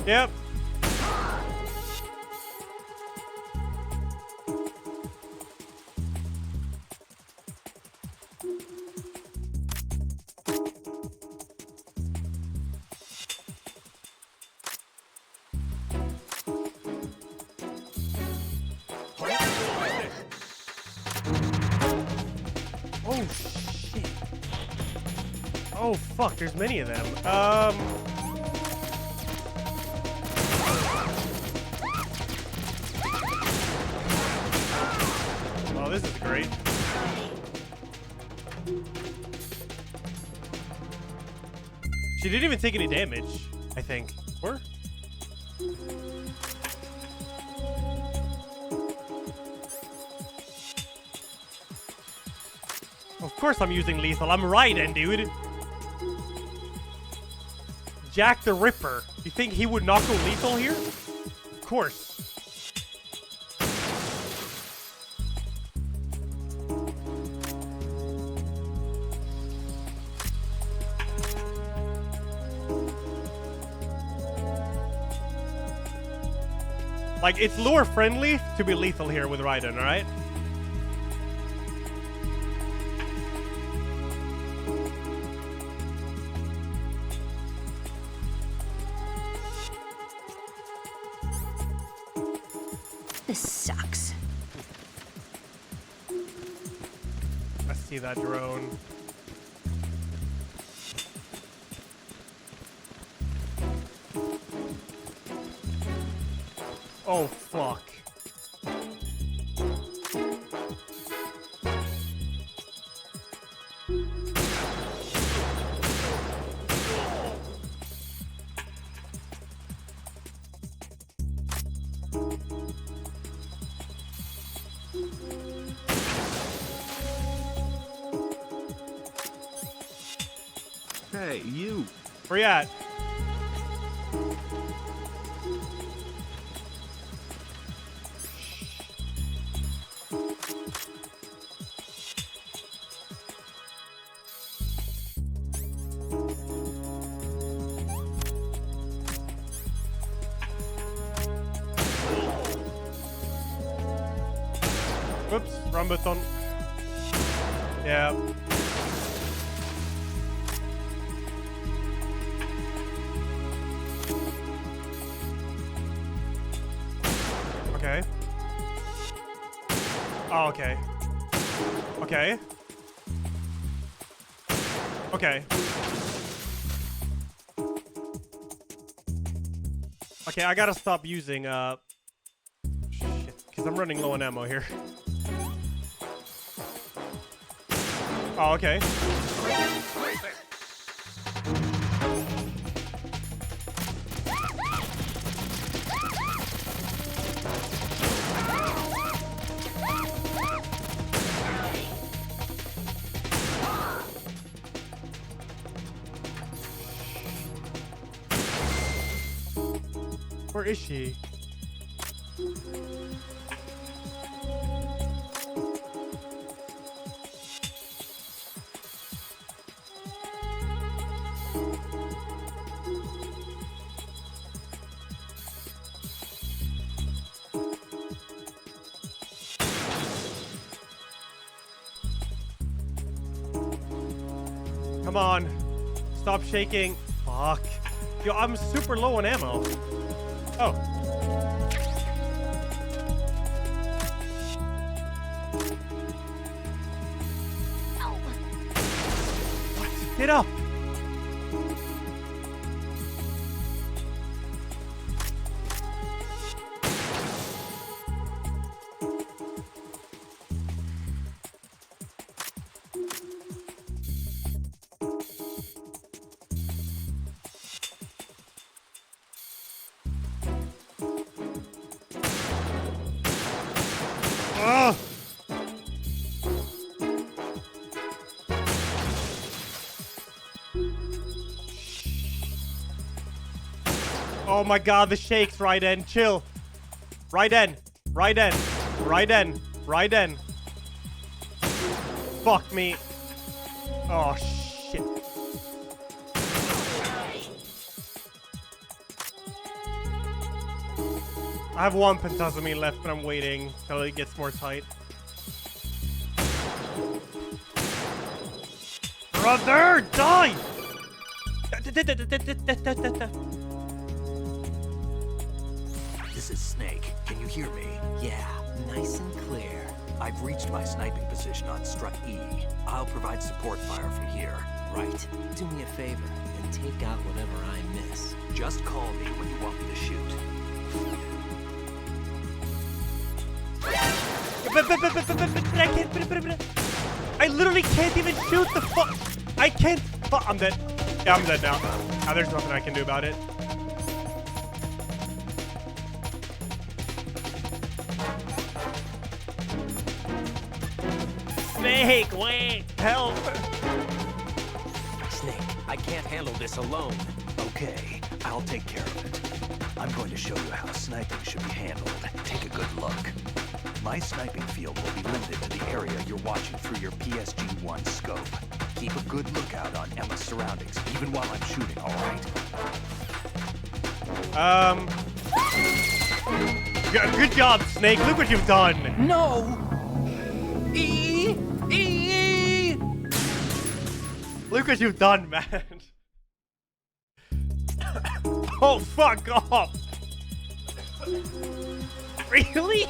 Speaker 1: Yep. Oh shit. Oh fuck, there's many of them. Oh, this is great. She didn't even take any damage, I think. Or? Of course I'm using lethal. I'm Raiden, dude. Jack the Ripper. You think he would not go lethal here? Of course. Like, it's lore friendly to be lethal here with Raiden, alright?
Speaker 10: This sucks.
Speaker 1: I see that drone. Oh, fuck.
Speaker 20: Hey, you.
Speaker 1: Where you at? Whoops, wrong button. Yeah. Okay. Oh, okay. Okay. Okay. Okay, I gotta stop using, shit, because I'm running low on ammo here. Oh, okay. Where is she? Come on. Stop shaking. Fuck. Yo, I'm super low on ammo. Oh. What? Get up. Ugh. Oh my god, the shakes, Raiden. Chill. Raiden. Raiden. Raiden. Raiden. Fuck me. Oh, shit. I have one pentazamine left, but I'm waiting till it gets more tight. Brother, die!
Speaker 17: This is Snake. Can you hear me?
Speaker 4: Yeah, nice and clear.
Speaker 17: I've reached my sniping position on Strut E. I'll provide support fire from here.
Speaker 4: Right. Do me a favor and take out whatever I miss.
Speaker 17: Just call me when you want me to shoot.
Speaker 1: I literally can't even shoot the fuck. I can't. I'm dead. Yeah, I'm dead now. Now there's nothing I can do about it. Snake, wait, help!
Speaker 17: Snake, I can't handle this alone. Okay, I'll take care of it. I'm going to show you how sniping should be handled. Take a good look. My sniping field will be limited to the area you're watching through your PSG-1 scope. Keep a good lookout on Emma's surroundings, even while I'm shooting, all right?
Speaker 1: Good job, Snake. Look what you've done.
Speaker 8: No!
Speaker 1: Look what you've done, man. Oh, fuck off. Really?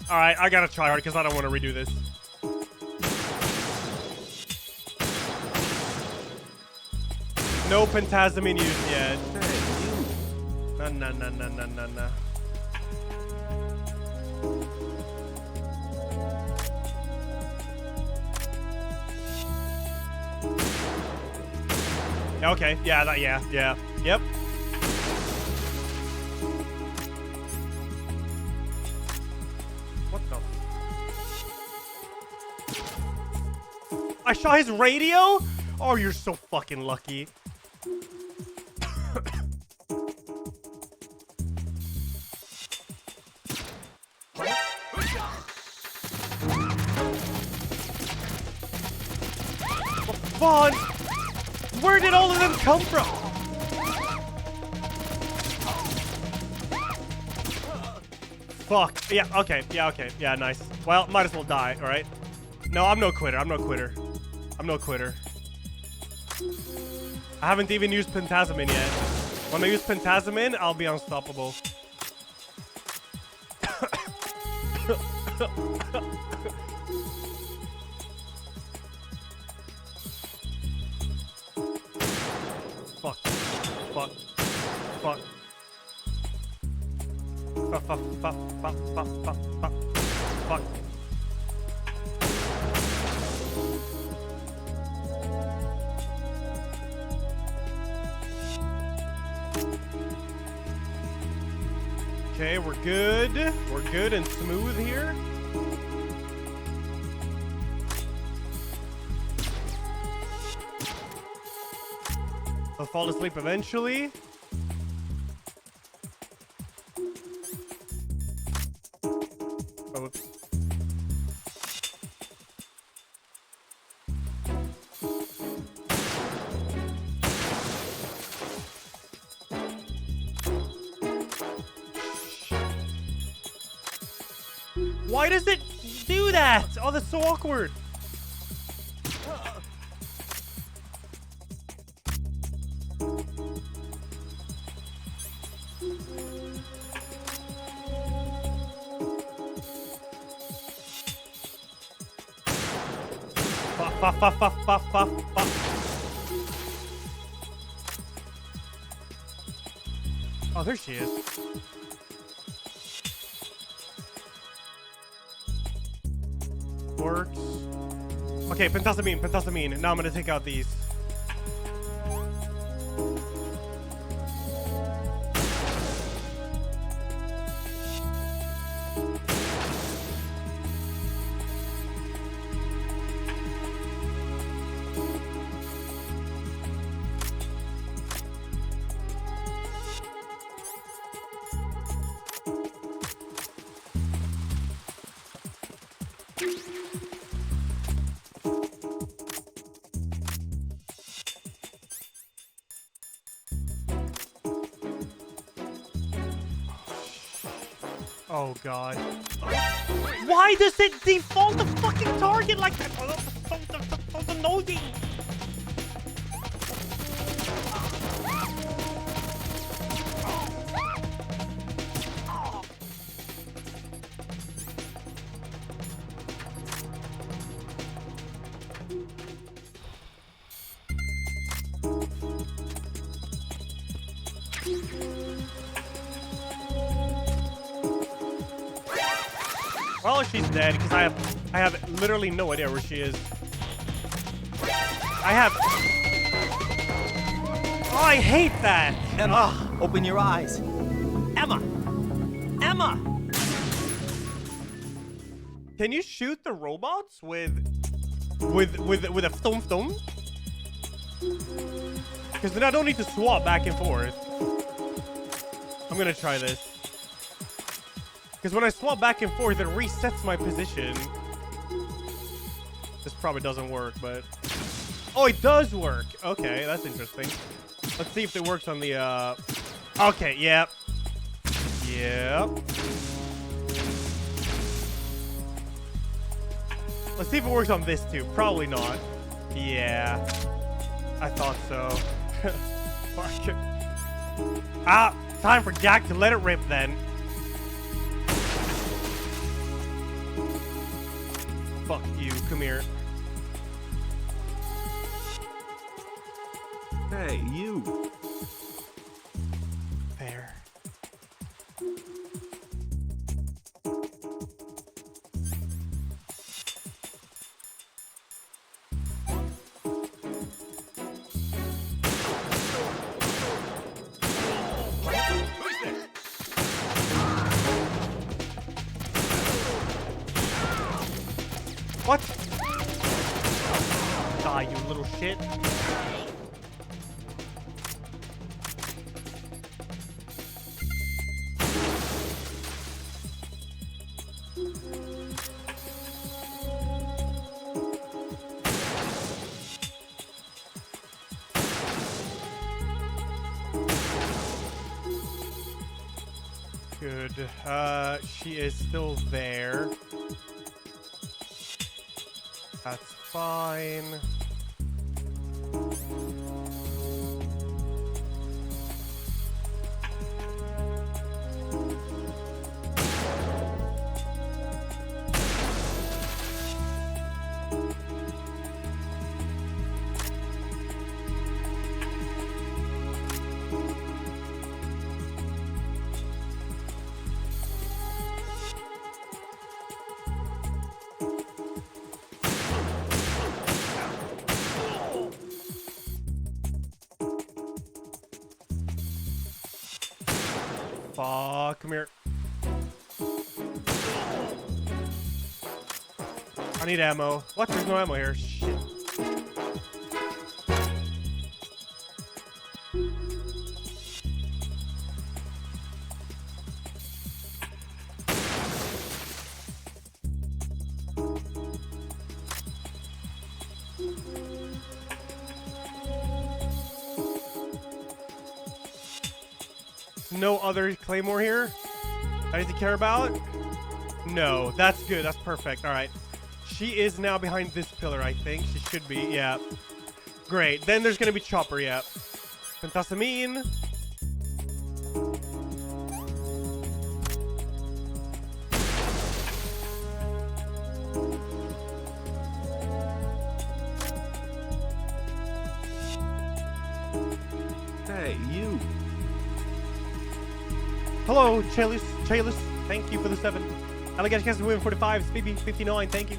Speaker 1: Alright, I gotta try hard because I don't want to redo this. No pentazamine used yet. Nah. Okay, yeah, yep. What the? I shot his radio? Oh, you're so fucking lucky. Fun! Where did all of them come from? Fuck. Yeah, okay. Yeah, nice. Well, might as well die, alright? No, I'm no quitter. I haven't even used pentazamine yet. When I use pentazamine, I'll be unstoppable. Fuck. Okay, we're good. We're good and smooth here. I'll fall asleep eventually. Oh, whoops. Why does it do that? Oh, that's so awkward. Oh, there she is. Works. Okay, pentazamine. Now I'm gonna take out these. Oh god. Why does it default the fucking target like that? So annoying. Well, she's dead because I have literally no idea where she is. I have Oh, I hate that!
Speaker 4: Emma, open your eyes. Emma! Emma!
Speaker 1: Can you shoot the robots with a thumb? Because then I don't need to swap back and forth. I'm gonna try this. Because when I swap back and forth, it resets my position. This probably doesn't work, but... Oh, it does work! Okay, that's interesting. Let's see if it works on the, Okay, yep. Yep. Let's see if it works on this too. Probably not. Yeah. I thought so. Fuck. Ah! Time for Jack to let it rip then. Fuck you. Come here.
Speaker 19: Hey, you.
Speaker 1: There. What? Die, you little shit. Good. She is still there. That's fine. Fuck, come here. I need ammo. What? There's no ammo here. Shit. No other Claymore here I need to care about? No, that's good. That's perfect. All right. She is now behind this pillar, I think. She should be. Yeah. Great. Then there's going to be Chopper. Yeah. Fantastamine.
Speaker 19: Hey, you.
Speaker 1: Hello, Chalice. Thank you for the 7. Elajjaz cast win 45. Speedy 59. Thank you.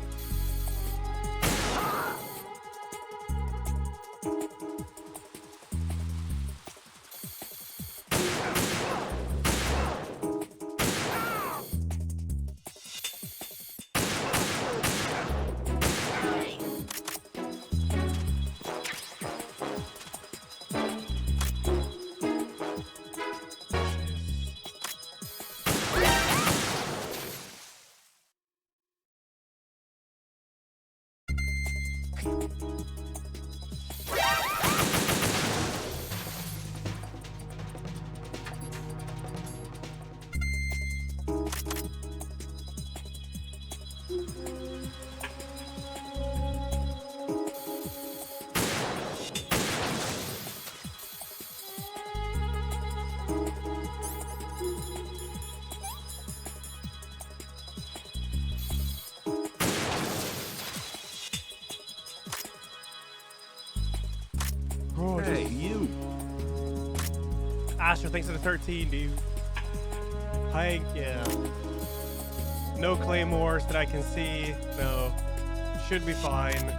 Speaker 19: Hey, you.
Speaker 1: Asher, thanks for the 13, dude. Thank you. No claymores that I can see. No. Should be fine.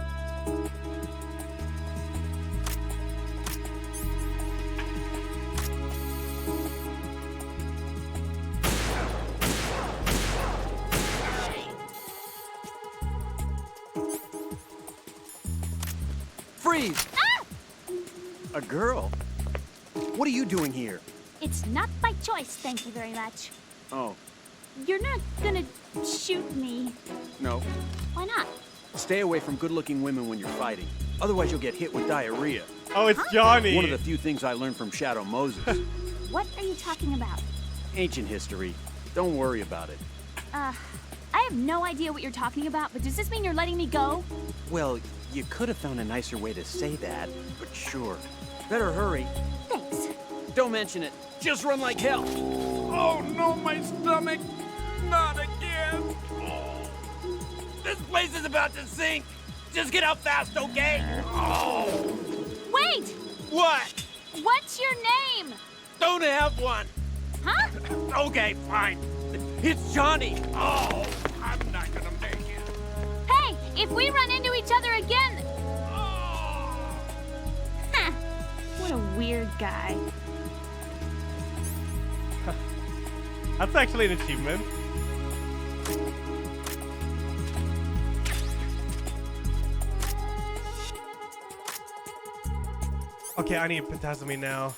Speaker 7: A girl? What are you doing here?
Speaker 10: It's not by choice, thank you very much.
Speaker 7: Oh,
Speaker 10: You're not gonna shoot me.
Speaker 7: no.
Speaker 10: Why not?
Speaker 7: Stay away from good-looking women when you're fighting. Otherwise, you'll get hit with diarrhea.
Speaker 1: Oh, it's Johnny.
Speaker 7: One of the few things I learned from Shadow Moses.
Speaker 10: What are you talking about?
Speaker 7: Ancient history. Don't worry about it.
Speaker 10: I have no idea what you're talking about, but does this mean you're letting me go?
Speaker 7: Well, you could have found a nicer way to say that, but sure. Better hurry.
Speaker 10: Thanks.
Speaker 7: Don't mention it. Just run like hell. Oh, no, my stomach. Not again. Oh. This place is about to sink. Just get out fast, okay? Oh.
Speaker 10: Wait!
Speaker 7: What?
Speaker 10: What's your name?
Speaker 7: Don't have one.
Speaker 10: Huh?
Speaker 7: Okay, fine. It's Johnny. Oh, I'm not gonna make it.
Speaker 10: Hey, if we run into each other again... Huh. What a weird guy.
Speaker 1: That's actually an achievement. Okay, I need Phantasme now.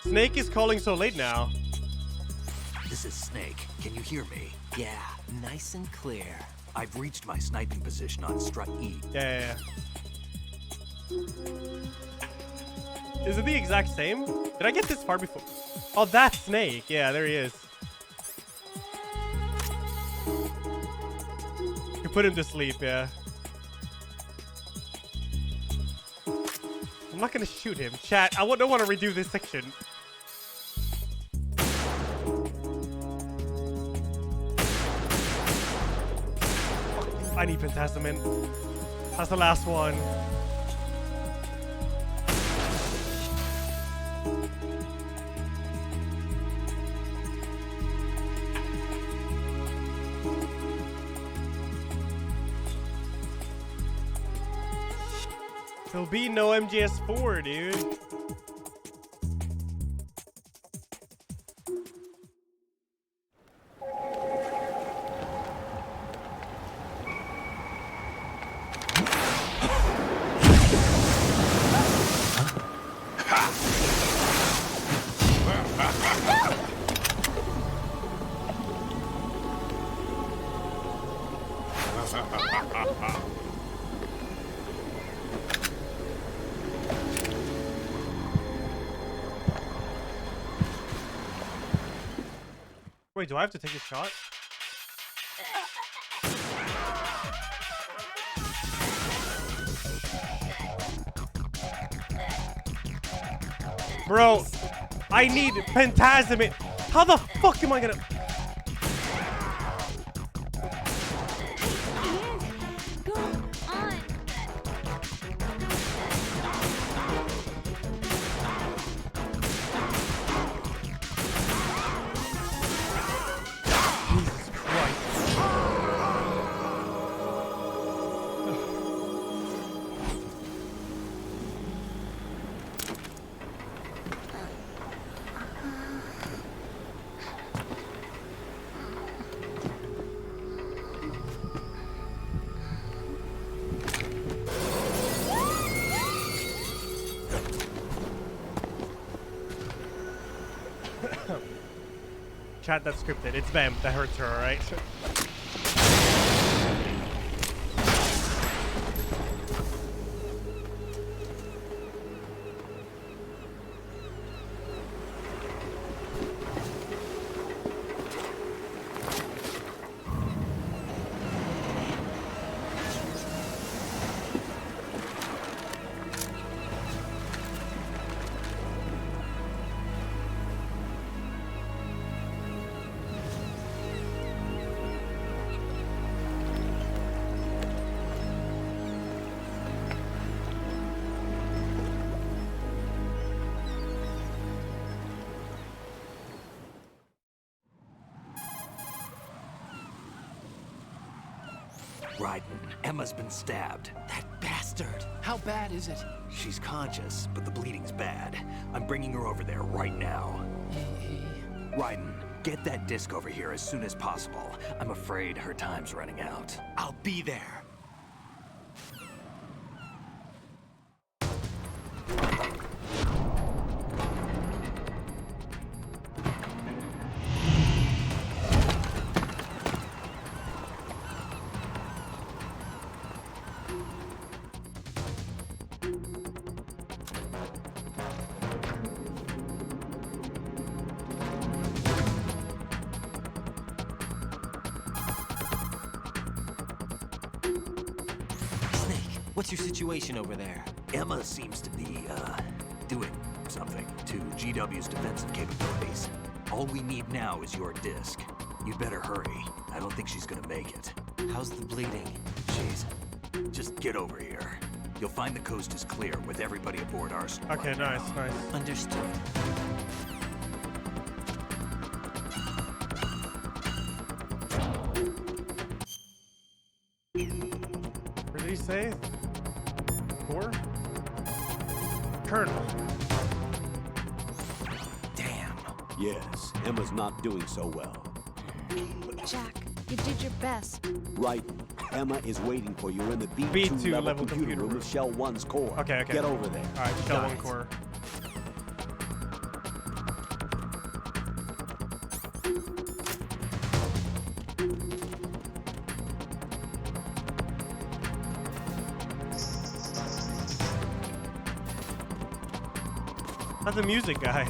Speaker 1: Snake is calling so late now.
Speaker 17: This is Snake. Can you hear me?
Speaker 4: Yeah, nice and clear.
Speaker 17: I've reached my sniping position on strut E.
Speaker 1: Yeah. Is it the exact same? Did I get this far before? Oh, that's Snake. Yeah, there he is. You put him to sleep, yeah. I'm not gonna shoot him. Chat, I don't want to redo this section. I need Phantasm. That's the last one. There'll be no MGS4, dude. Wait, do I have to take a shot? Bro, I need Phantasm. How the fuck am I gonna... Chat, that's scripted. It's them. That hurts her, alright?
Speaker 17: Right. Emma's been stabbed.
Speaker 4: That bastard.
Speaker 18: How bad is it?
Speaker 17: She's conscious, but the bleeding's bad. I'm bringing her over there right now. Raiden, get that disc over here as soon as possible. I'm afraid her time's running out.
Speaker 15: I'll be there.
Speaker 4: What's your situation over there?
Speaker 17: Emma seems to be, doing something to GW's defensive capabilities. All we need now is your disc. You'd better hurry. I don't think she's gonna make it.
Speaker 4: How's the bleeding?
Speaker 17: Just get over here. You'll find the coast is clear with everybody aboard Arsenal.
Speaker 1: Okay, nice.
Speaker 4: Understood.
Speaker 1: What did he say? Core? Colonel.
Speaker 9: Damn. Yes, Emma's not doing so well.
Speaker 6: Jack, you did your best.
Speaker 9: Right. Emma is waiting for you in the B2 level computer room of Shell 1's core.
Speaker 1: Okay.
Speaker 9: Get over there.
Speaker 1: Alright, Shell 1 core. That's the music guy.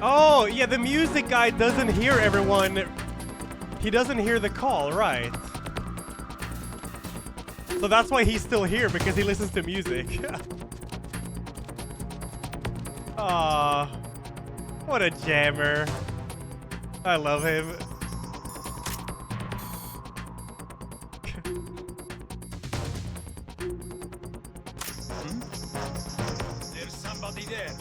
Speaker 1: Oh, yeah, the music guy doesn't hear everyone. He doesn't hear the call, right? So that's why he's still here, because he listens to music. Aw, what a jammer. I love him.
Speaker 3: There's somebody there.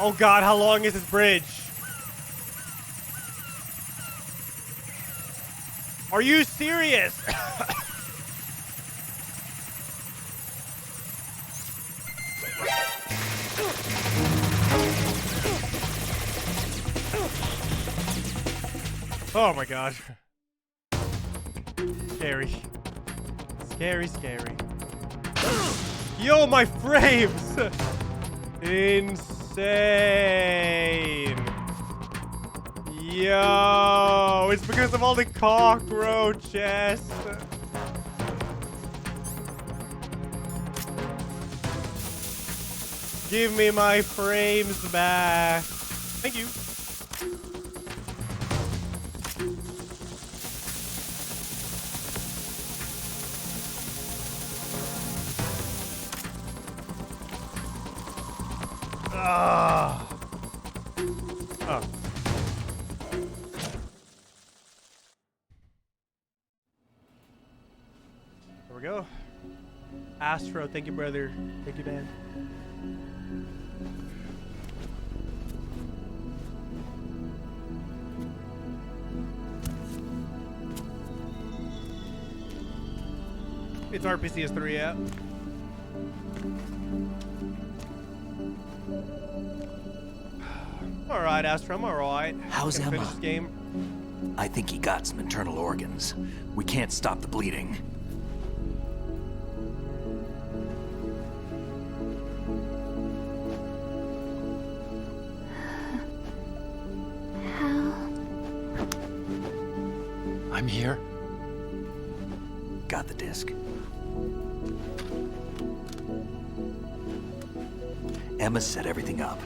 Speaker 1: Oh god, how long is this bridge? Are you serious? Oh my god. Scary. Scary, scary. Yo, my frames! Insane. Yo, it's because of all the cockroaches. Give me my frames back. Thank you. Oh. There we go. Astro, thank you, brother. Thank you, man. It's RPCS3, yeah. Alright, Astro, I'm alright.
Speaker 4: How's
Speaker 1: Gonna
Speaker 4: Emma?
Speaker 1: finish this game.
Speaker 17: I think he got some internal organs. We can't stop the bleeding.
Speaker 18: I'm here.
Speaker 17: Got the disc. Emma set everything up.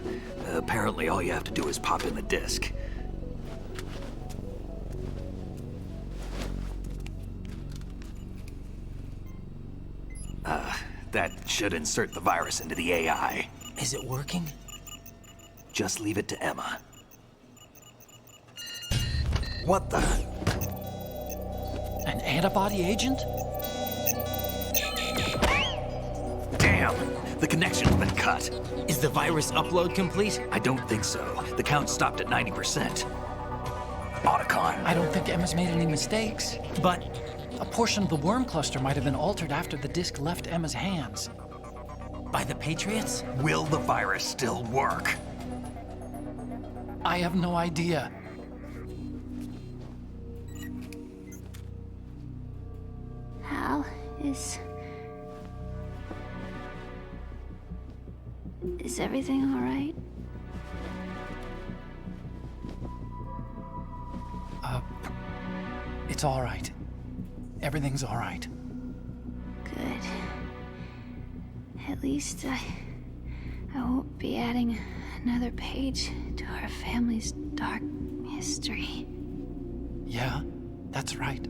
Speaker 17: Apparently all you have to do is pop in the disc. That should insert the virus into the AI.
Speaker 8: Is it working?
Speaker 17: Just leave it to Emma. What the?
Speaker 18: An antibody agent?
Speaker 17: Damn! The connection's been cut.
Speaker 8: Is the virus upload complete?
Speaker 17: I don't think so. The count stopped at 90%. Otacon.
Speaker 18: I don't think Emma's made any mistakes. But a portion of the worm cluster might have been altered after the disc left Emma's hands.
Speaker 8: By the Patriots?
Speaker 17: Will the virus still work?
Speaker 18: I have no idea.
Speaker 10: Hal, is everything all right?
Speaker 18: It's all right. Everything's all right.
Speaker 10: Good. At least I won't be adding another page to our family's dark history.
Speaker 18: Yeah, that's right.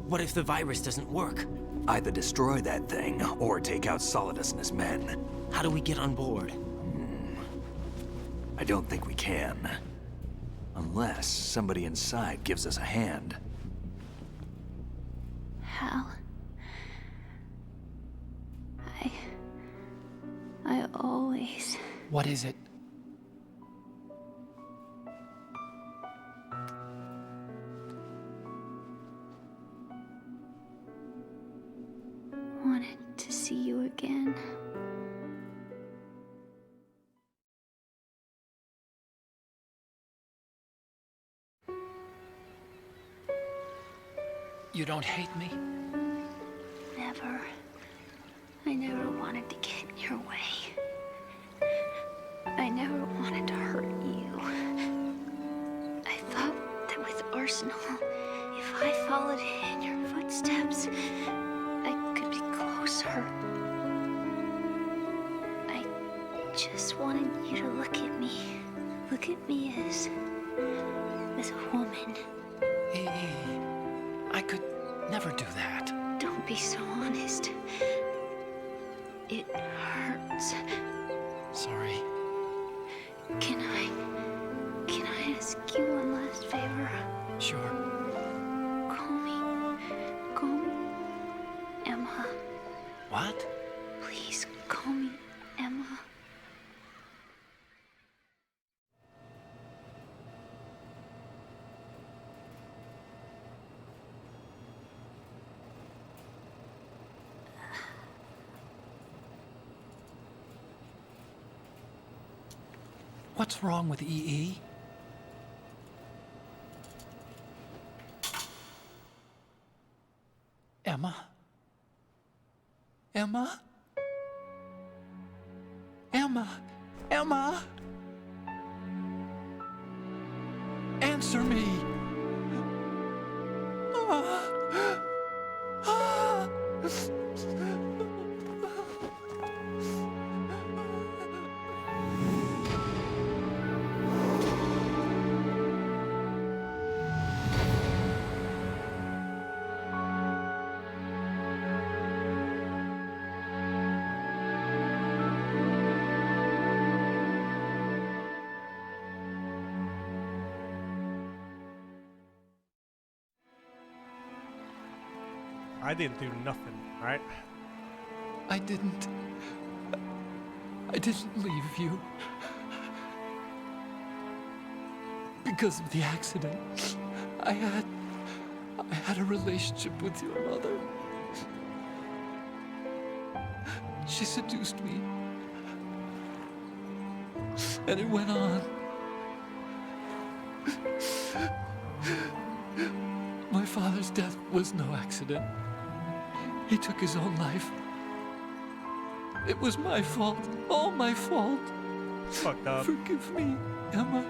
Speaker 8: What if the virus doesn't work?
Speaker 17: Either destroy that thing, or take out Solidus and his men.
Speaker 8: How do we get on board?
Speaker 17: I don't think we can. Unless somebody inside gives us a hand.
Speaker 10: Hal, I always...
Speaker 18: What is it?
Speaker 10: wanted to see you again.
Speaker 18: You don't hate me?
Speaker 10: Never. I never wanted to get in your way. I never wanted to hurt you. I thought that with Arsenal, if I followed in your footsteps, I could be closer. I just wanted you to look at me. Look at me as a woman.
Speaker 18: I could never do that.
Speaker 10: Don't be so honest. It hurts.
Speaker 18: Sorry.
Speaker 10: Can I ask you one last favor?
Speaker 18: Sure.
Speaker 10: Call me Emma.
Speaker 18: What?
Speaker 10: Please call me Emma.
Speaker 18: What's wrong with EE? Emma? Emma? Emma? Emma? Answer me!
Speaker 1: I didn't do nothing, right?
Speaker 18: I didn't leave you. Because of the accident, I had a relationship with your mother. She seduced me.
Speaker 12: And it went on. My father's death was no accident. He took his own life. It was my fault. All my fault.
Speaker 1: Fucked up.
Speaker 12: Forgive me, Emma.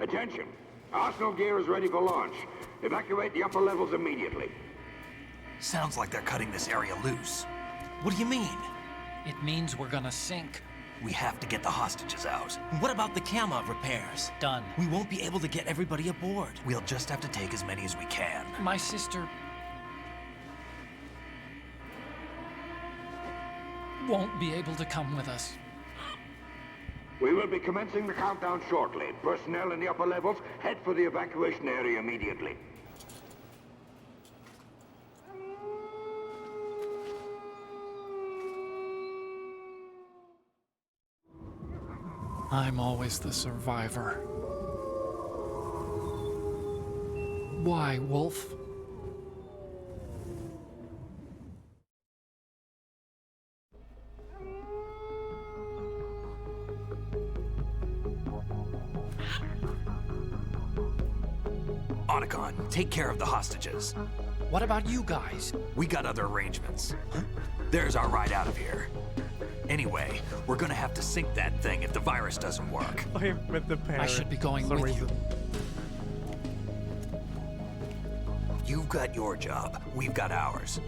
Speaker 22: Attention! Arsenal gear is ready for launch. Evacuate the upper levels immediately.
Speaker 17: Sounds like they're cutting this area loose. What do you mean?
Speaker 18: It means we're gonna sink.
Speaker 17: We have to get the hostages out.
Speaker 4: What about the Kamov repairs?
Speaker 18: Done.
Speaker 4: We won't be able to get everybody aboard.
Speaker 17: We'll just have to take as many as we can.
Speaker 18: My sister won't be able to come with us.
Speaker 22: We will be commencing the countdown shortly. Personnel in the upper levels, head for the evacuation area immediately.
Speaker 12: I'm always the survivor. Why, Wolf?
Speaker 17: Otacon, take care of the hostages.
Speaker 18: What about you guys?
Speaker 17: We got other arrangements. There's our ride out of here. Anyway, we're gonna have to sink that thing if the virus doesn't work.
Speaker 1: I met the parrot.
Speaker 12: I should be going
Speaker 1: for some
Speaker 12: with you.
Speaker 1: reason.
Speaker 17: You've got your job. We've got ours.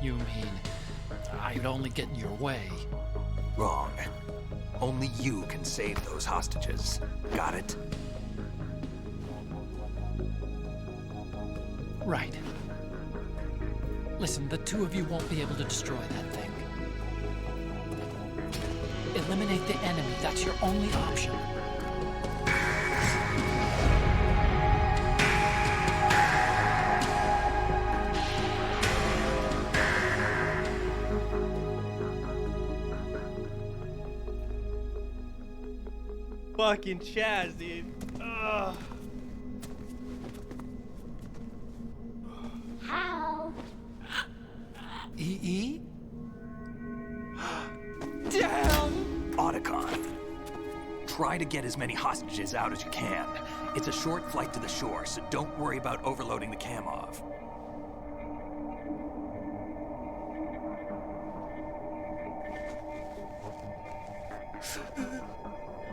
Speaker 12: You mean I'd only get in your way?
Speaker 17: Wrong. Only you can save those hostages. Got it?
Speaker 12: Right. Listen, the two of you won't be able to destroy that thing. Eliminate the enemy. That's your only option.
Speaker 1: Fucking Chaz, dude. Ugh.
Speaker 10: How?
Speaker 12: EE? Damn!
Speaker 17: Otacon. Try to get as many hostages out as you can. It's a short flight to the shore, so don't worry about overloading the Kamov.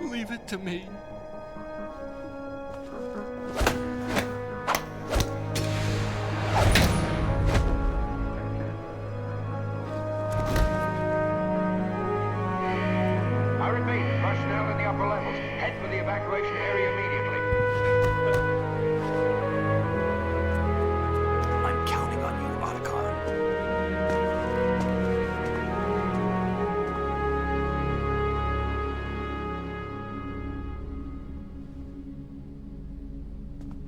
Speaker 12: Leave it to me.
Speaker 22: I repeat, personnel in the upper levels, head for the evacuation area immediately.
Speaker 17: I'm counting on you, Otacon.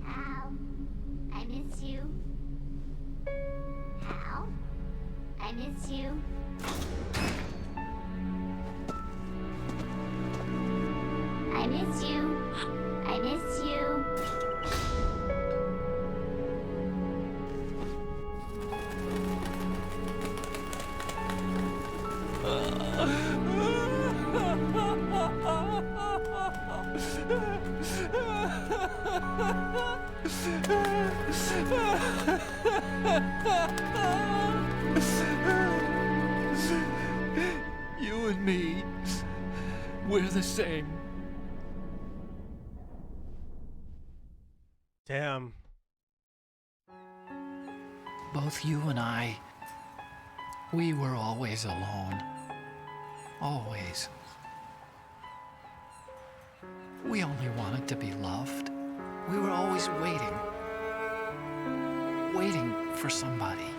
Speaker 10: Hal, I miss you. Hal, I miss you. I miss you. I miss you.
Speaker 12: You and me, we're the same.
Speaker 1: Damn.
Speaker 18: Both you and I, we were always alone. Always. We only wanted to be loved. We were always waiting. Waiting for somebody.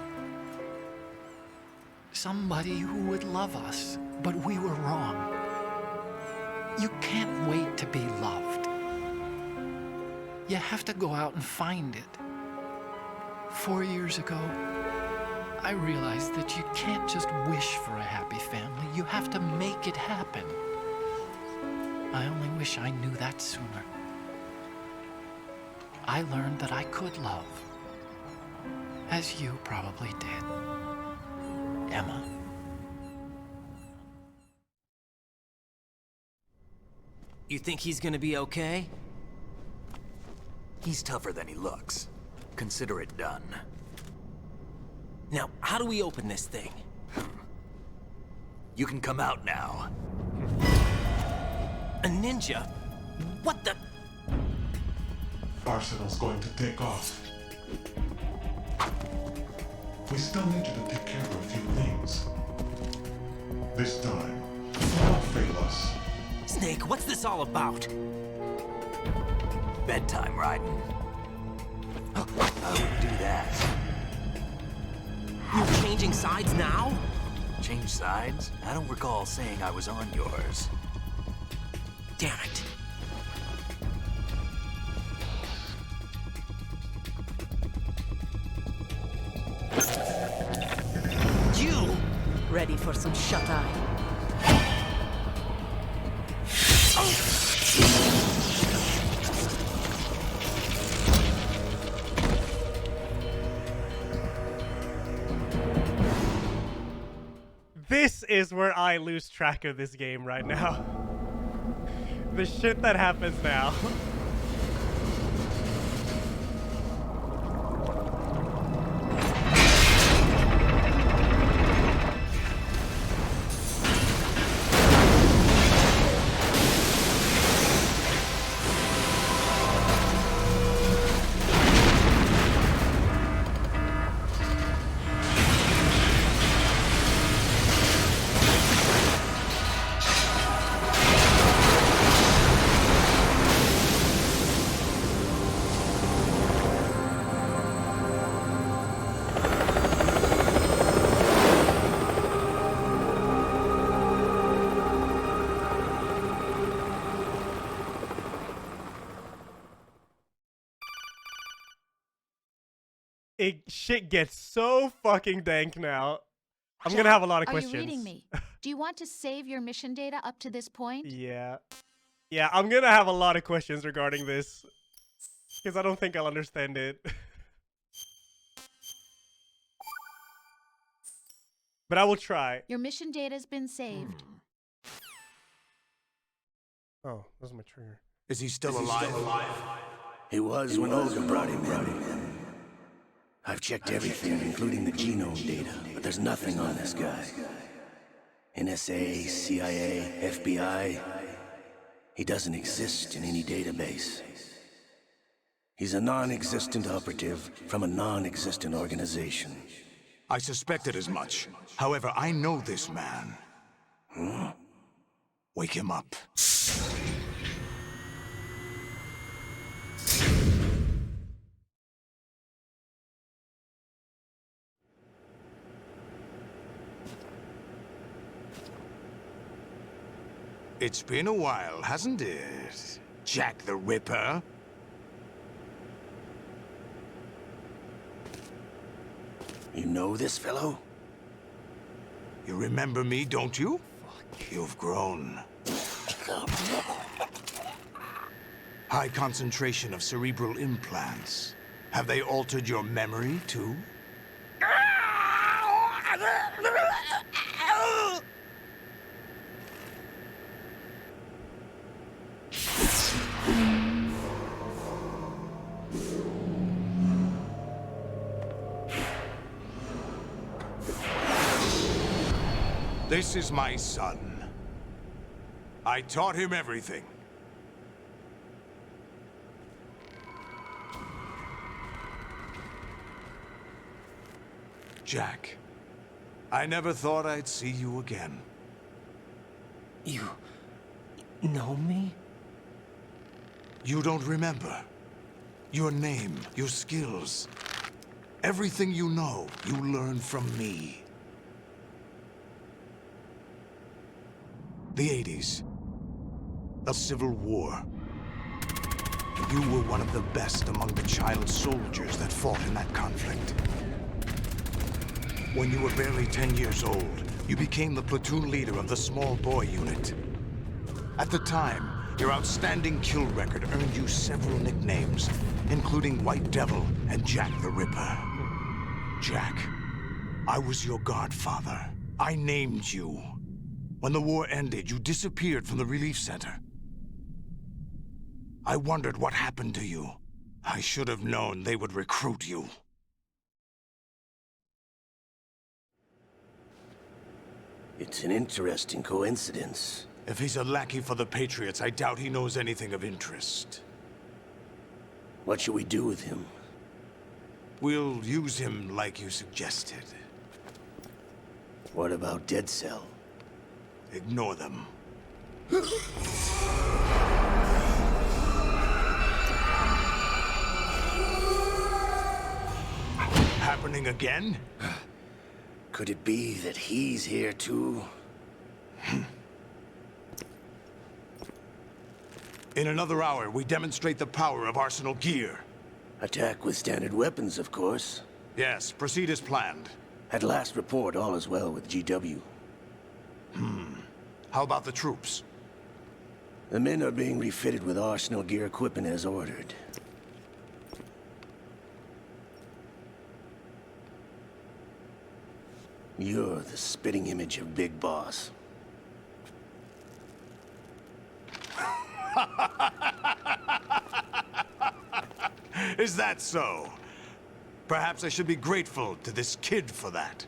Speaker 18: Somebody who would love us, but we were wrong. You can't wait to be loved. You have to go out and find it. 4 years ago, I realized that you can't just wish for a happy family. You have to make it happen. I only wish I knew that sooner. I learned that I could love, as you probably did, Emma.
Speaker 8: You think he's gonna be okay?
Speaker 17: He's tougher than he looks. Consider it done.
Speaker 8: Now, how do we open this thing?
Speaker 17: You can come out now.
Speaker 8: A ninja? What the?
Speaker 14: Arsenal's going to take off. We still need you to take care of a few things. This time, don't fail us.
Speaker 8: Snake, what's this all about?
Speaker 17: Bedtime, Raiden. I wouldn't do that.
Speaker 8: You're changing sides now?
Speaker 17: Change sides? I don't recall saying I was on yours.
Speaker 8: Damn it. You!
Speaker 16: Ready for some shut-eye?
Speaker 1: This is where I lose track of this game right now. The shit that happens now. Shit gets so fucking dank now. I'm gonna have a lot of questions.
Speaker 6: Are you reading me? Do you want to save your mission data up to this point?
Speaker 1: Yeah. Yeah, I'm gonna have a lot of questions regarding this. Because I don't think I'll understand it. But I will try.
Speaker 6: Your mission data's been saved.
Speaker 1: Oh, that's my trigger.
Speaker 15: Is he still alive?
Speaker 23: He was when Olga brought him in. I've checked everything, including the genome data, but there's nothing on this guy. NSA, CIA, FBI. He doesn't exist in any database. He's a non-existent operative from a non-existent organization.
Speaker 15: I suspected as much. However, I know this man.
Speaker 23: Hmm?
Speaker 15: Wake him up. It's been a while, hasn't it, Jack the Ripper?
Speaker 23: You know this fellow?
Speaker 15: You remember me, don't you? You've grown. High concentration of cerebral implants. Have they altered your memory, too? This is my son. I taught him everything.
Speaker 2: Jack, I never thought I'd see you again.
Speaker 4: You know me?
Speaker 2: You don't remember. Your name, your skills. Everything you know, you learned from me. The 80s. The Civil War. You were one of the best among the child soldiers that fought in that conflict. When you were barely 10 years old, you became the platoon leader of the small boy unit. At the time, your outstanding kill record earned you several nicknames, including White Devil and Jack the Ripper. Jack, I was your godfather. I named you. When the war ended, you disappeared from the relief center. I wondered what happened to you. I should have known they would recruit you.
Speaker 23: It's an interesting coincidence.
Speaker 2: If he's a lackey for the Patriots, I doubt he knows anything of interest.
Speaker 23: What should we do with him?
Speaker 2: We'll use him like you suggested.
Speaker 23: What about Dead Cell?
Speaker 2: Ignore them. Happening again?
Speaker 23: Could it be that he's here too?
Speaker 2: In another hour, we demonstrate the power of Arsenal gear.
Speaker 23: Attack with standard weapons, of course.
Speaker 2: Yes, proceed as planned.
Speaker 23: At last report, all is well with GW.
Speaker 2: How about the troops?
Speaker 23: The men are being refitted with Arsenal gear equipment as ordered. You're the spitting image of Big Boss.
Speaker 2: Is that so? Perhaps I should be grateful to this kid for that.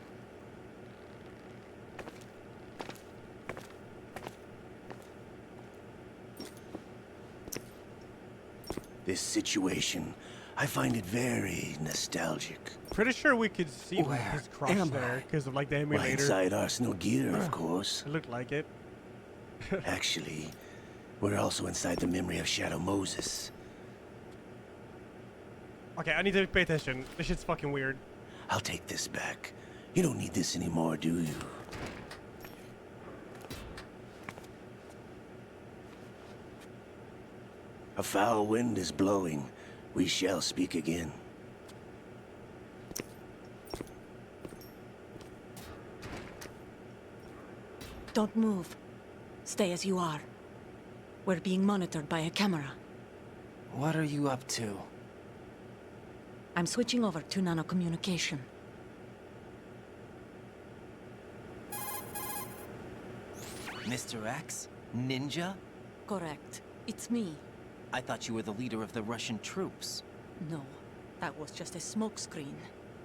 Speaker 23: This situation, I find it very nostalgic.
Speaker 1: Pretty sure we could see like, his crush
Speaker 23: am
Speaker 1: there because of like the
Speaker 23: Why,
Speaker 1: emulator.
Speaker 23: inside Arsenal gear, of course.
Speaker 1: It looked like it.
Speaker 23: Actually, we're also inside the memory of Shadow Moses.
Speaker 1: Okay, I need to pay attention. This shit's fucking weird.
Speaker 23: I'll take this back. You don't need this anymore, do you? A foul wind is blowing. We shall speak again.
Speaker 16: Don't move. Stay as you are. We're being monitored by a camera.
Speaker 4: What are you up to?
Speaker 16: I'm switching over to nanocommunication.
Speaker 4: Mr. X? Ninja?
Speaker 16: Correct. It's me.
Speaker 4: I thought you were the leader of the Russian troops.
Speaker 16: No, that was just a smokescreen.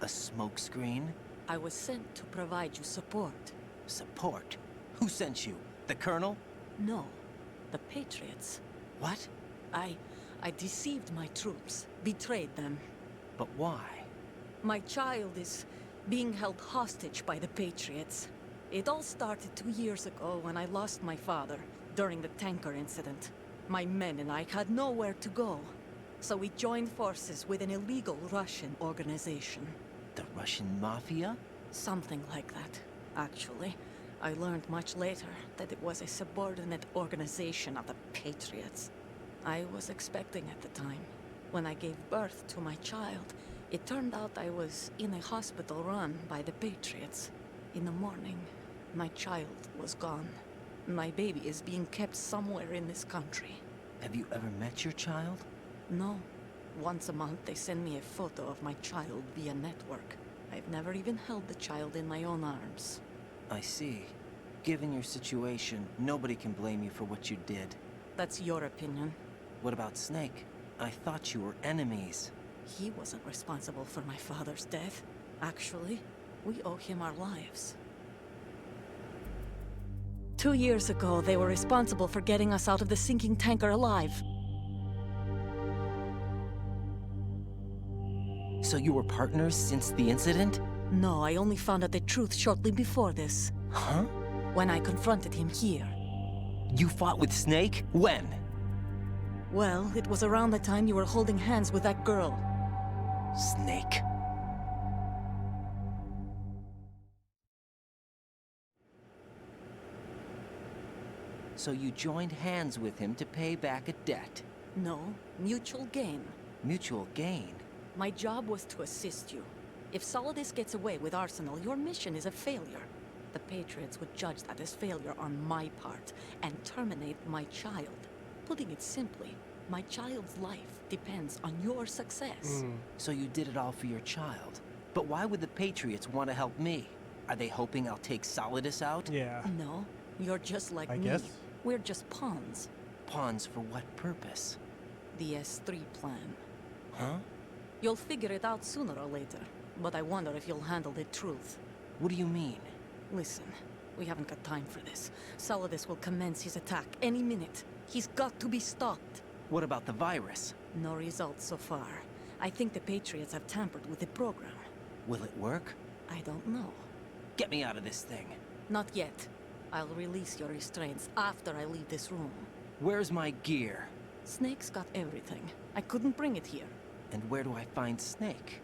Speaker 4: A smokescreen?
Speaker 16: I was sent to provide you support.
Speaker 4: Support? Who sent you? The Colonel?
Speaker 16: No, the Patriots.
Speaker 4: What?
Speaker 16: I deceived my troops, betrayed them.
Speaker 4: But why?
Speaker 16: My child is being held hostage by the Patriots. It all started 2 years ago when I lost my father during the tanker incident. My men and I had nowhere to go, so we joined forces with an illegal Russian organization.
Speaker 4: The Russian Mafia?
Speaker 16: Something like that, actually. I learned much later that it was a subordinate organization of the Patriots. I was expecting at the time. When I gave birth to my child, it turned out I was in a hospital run by the Patriots. In the morning, my child was gone. My baby is being kept somewhere in this country.
Speaker 4: Have you ever met your child?
Speaker 16: No. Once a month, they send me a photo of my child via network. I've never even held the child in my own arms.
Speaker 4: I see. Given your situation, nobody can blame you for what you did.
Speaker 16: That's your opinion.
Speaker 4: What about Snake? I thought you were enemies.
Speaker 16: He wasn't responsible for my father's death. Actually, we owe him our lives. 2 years ago, they were responsible for getting us out of the sinking tanker alive.
Speaker 4: So you were partners since the incident?
Speaker 16: No, I only found out the truth shortly before this.
Speaker 4: Huh?
Speaker 16: When I confronted him here.
Speaker 4: You fought with Snake? When?
Speaker 16: Well, it was around the time you were holding hands with that girl.
Speaker 4: Snake. So you joined hands with him to pay back a debt?
Speaker 16: No, mutual gain.
Speaker 4: Mutual gain?
Speaker 16: My job was to assist you. If Solidus gets away with Arsenal, your mission is a failure. The Patriots would judge that as failure on my part and terminate my child. Putting it simply, my child's life depends on your success.
Speaker 4: So you did it all for your child. But why would the Patriots want to help me? Are they hoping I'll take Solidus out?
Speaker 1: Yeah.
Speaker 16: No, you're just like me.
Speaker 1: guess.
Speaker 16: We're just pawns.
Speaker 4: Pawns for what purpose?
Speaker 16: The S3 plan.
Speaker 4: Huh?
Speaker 16: You'll figure it out sooner or later, but I wonder if you'll handle the truth.
Speaker 4: What do you mean?
Speaker 16: Listen, we haven't got time for this. Solidus will commence his attack any minute. He's got to be stopped.
Speaker 4: What about the virus?
Speaker 16: No results so far. I think the Patriots have tampered with the program.
Speaker 4: Will it work?
Speaker 16: I don't know.
Speaker 4: Get me out of this thing.
Speaker 16: Not yet. I'll release your restraints after I leave this room.
Speaker 4: Where's my gear?
Speaker 16: Snake's got everything. I couldn't bring it here.
Speaker 4: And where do I find Snake?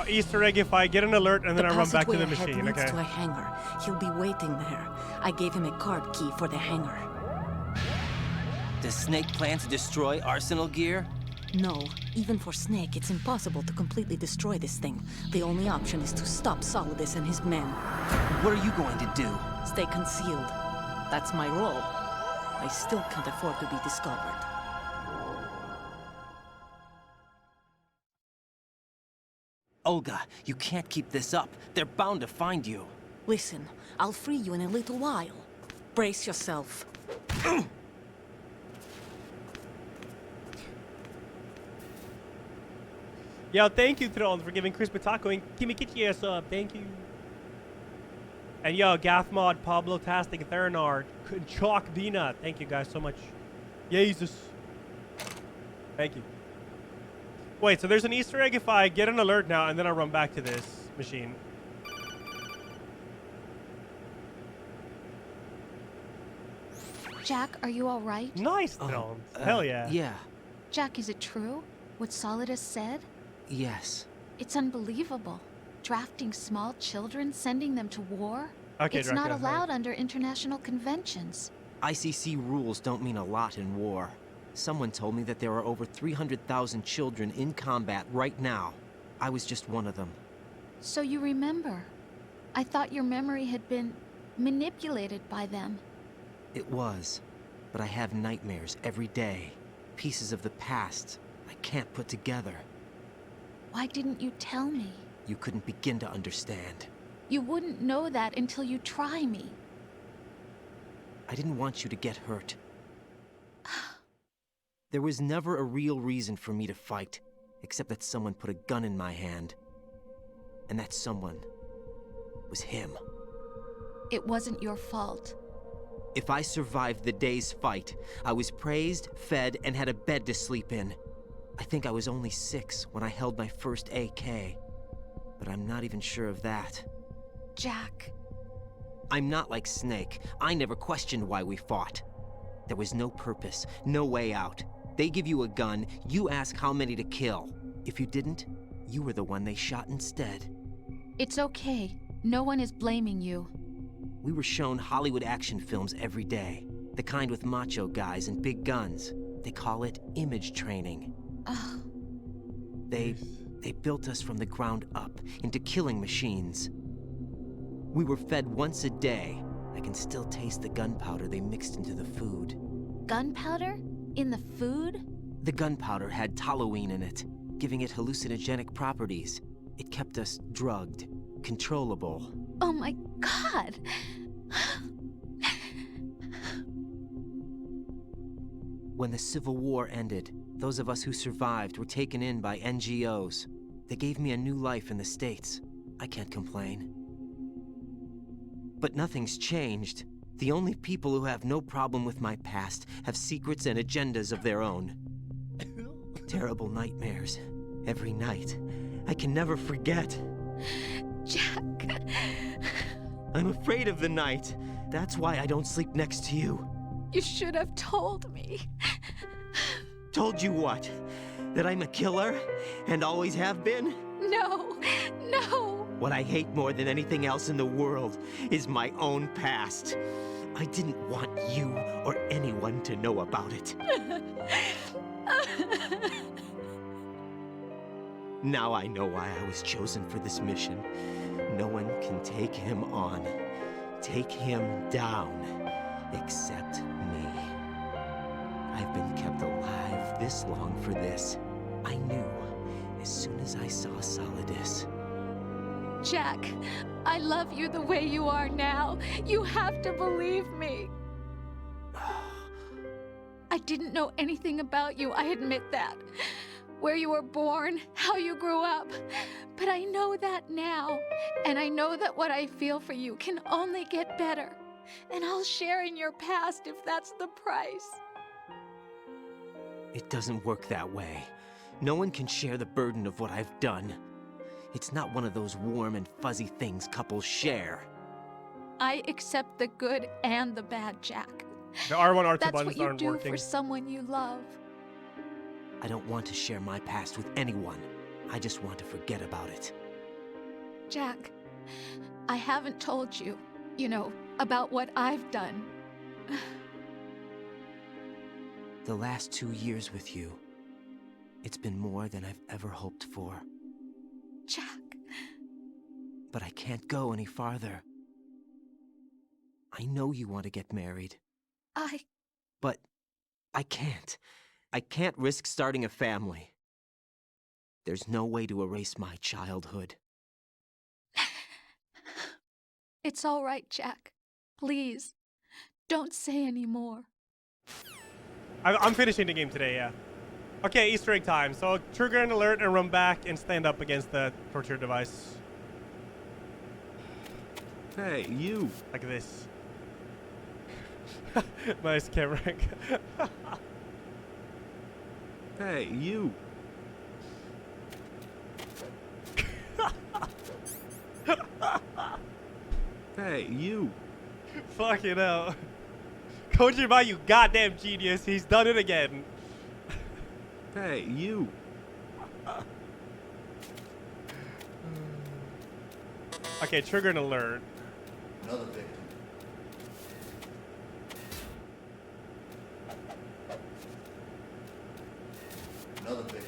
Speaker 1: Easter egg if I get an alert and then I run back to the machine.
Speaker 16: Leads
Speaker 1: Okay.
Speaker 16: to a hangar. He'll be waiting there. I gave him a card key for the hangar.
Speaker 4: Does Snake plan to destroy Arsenal gear?
Speaker 16: No. Even for Snake, it's impossible to completely destroy this thing. The only option is to stop Solidus and his men.
Speaker 4: What are you going to do?
Speaker 16: Stay concealed. That's my role. I still can't afford to be discovered.
Speaker 4: Olga, you can't keep this up. They're bound to find you.
Speaker 16: Listen, I'll free you in a little while. Brace yourself.
Speaker 1: Yo, thank you, Throne, for giving Chris Patako and Kimmy Kitty a sub. Thank you. And yo, Gathmod, Pablo Tastic, Theranar, Chalk Dina. Thank you guys so much. Jesus. Thank you. Wait, so there's an Easter egg if I get an alert now and then I run back to this machine.
Speaker 6: Jack, are you all right?
Speaker 1: Nice, Throne. Hell yeah.
Speaker 4: Yeah.
Speaker 6: Jack, is it true? What Solidus said?
Speaker 4: Yes.
Speaker 6: It's unbelievable. Drafting small children, sending them to war?
Speaker 1: Okay,
Speaker 6: it's not
Speaker 1: Dracula,
Speaker 6: allowed under international conventions.
Speaker 4: ICC rules don't mean a lot in war. Someone told me that there are over 300,000 children in combat right now. I was just one of them.
Speaker 6: So you remember. I thought your memory had been manipulated by them.
Speaker 4: It was. But I have nightmares every day. Pieces of the past I can't put together.
Speaker 6: Why didn't you tell me?
Speaker 4: You couldn't begin to understand.
Speaker 6: You wouldn't know that until you try me.
Speaker 4: I didn't want you to get hurt. There was never a real reason for me to fight, except that someone put a gun in my hand. And that someone was him.
Speaker 6: It wasn't your fault.
Speaker 4: If I survived the day's fight, I was praised, fed, and had a bed to sleep in. I think I was only 6 when I held my first AK. But I'm not even sure of that.
Speaker 6: Jack.
Speaker 4: I'm not like Snake. I never questioned why we fought. There was no purpose, no way out. They give you a gun, you ask how many to kill. If you didn't, you were the one they shot instead.
Speaker 6: It's okay. No one is blaming you.
Speaker 4: We were shown Hollywood action films every day. The kind with macho guys and big guns. They call it image training.
Speaker 6: Ugh.
Speaker 4: They built us from the ground up into killing machines. We were fed once a day. I can still taste the gunpowder they mixed into the food.
Speaker 6: Gunpowder? In the food?
Speaker 4: The gunpowder had toluene in it, giving it hallucinogenic properties. It kept us drugged, controllable.
Speaker 6: Oh my God!
Speaker 4: When the Civil War ended, those of us who survived were taken in by NGOs. They gave me a new life in the States. I can't complain. But nothing's changed. The only people who have no problem with my past have secrets and agendas of their own. Terrible nightmares. Every night. I can never forget.
Speaker 6: Jack.
Speaker 4: I'm afraid of the night. That's why I don't sleep next to you.
Speaker 6: You should have told me.
Speaker 4: Told you what? That I'm a killer? And always have been?
Speaker 6: No, no.
Speaker 4: What I hate more than anything else in the world is my own past. I didn't want you or anyone to know about it. Now I know why I was chosen for this mission. No one can take him on, take him down, except me. I've been kept alive this long for this. I knew as soon as I saw Solidus.
Speaker 6: Jack, I love you the way you are now. You have to believe me. I didn't know anything about you, I admit that. Where you were born, how you grew up. But I know that now. And I know that what I feel for you can only get better. And I'll share in your past if that's the price.
Speaker 4: It doesn't work that way. No one can share the burden of what I've done. It's not one of those warm and fuzzy things couples share.
Speaker 6: I accept the good and the bad, Jack.
Speaker 1: The R1, R2
Speaker 6: That's
Speaker 1: buttons
Speaker 6: what you
Speaker 1: aren't
Speaker 6: do
Speaker 1: working.
Speaker 6: for someone you love.
Speaker 4: I don't want to share my past with anyone. I just want to forget about it.
Speaker 6: Jack, I haven't told you, about what I've done.
Speaker 4: The last 2 years with you, it's been more than I've ever hoped for.
Speaker 6: Jack.
Speaker 4: But I can't go any farther. I know you want to get married. But I can't. I can't risk starting a family. There's no way to erase my childhood.
Speaker 6: It's all right, Jack. Please, don't say any more.
Speaker 1: I'm finishing the game today, yeah. Okay, Easter egg time. So trigger an alert and run back and stand up against the torture device.
Speaker 19: Hey, you.
Speaker 1: Like this. Nice camera.
Speaker 19: Hey, you. Hey, you.
Speaker 1: Fucking hell. Kojima, you goddamn genius. He's done it again.
Speaker 19: Hey, you.
Speaker 1: Okay, trigger an alert.
Speaker 11: Another victim. Another victim.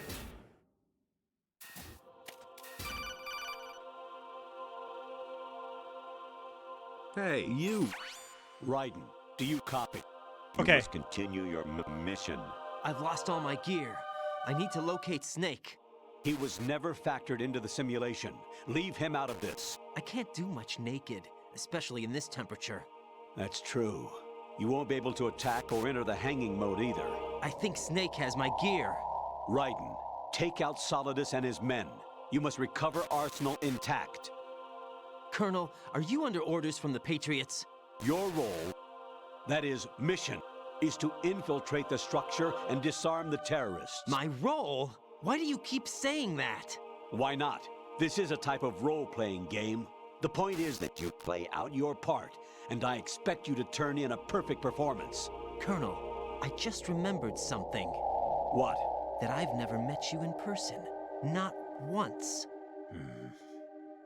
Speaker 19: Hey, you.
Speaker 9: Raiden, do you copy?
Speaker 1: Okay.
Speaker 9: You must continue your mission.
Speaker 4: I've lost all my gear. I need to locate Snake.
Speaker 9: He was never factored into the simulation. Leave him out of this.
Speaker 4: I can't do much naked, especially in this temperature.
Speaker 9: That's true. You won't be able to attack or enter the hanging mode either.
Speaker 4: I think Snake has my gear.
Speaker 9: Raiden, take out Solidus and his men. You must recover Arsenal intact.
Speaker 4: Colonel, are you under orders from the Patriots?
Speaker 9: Your role, that is, mission, is to infiltrate the structure and disarm the terrorists.
Speaker 4: My role? Why do you keep saying that?
Speaker 9: Why not? This is a type of role-playing game. The point is that you play out your part, and I expect you to turn in a perfect performance.
Speaker 4: Colonel, I just remembered something.
Speaker 9: What?
Speaker 4: That I've never met you in person. Not once.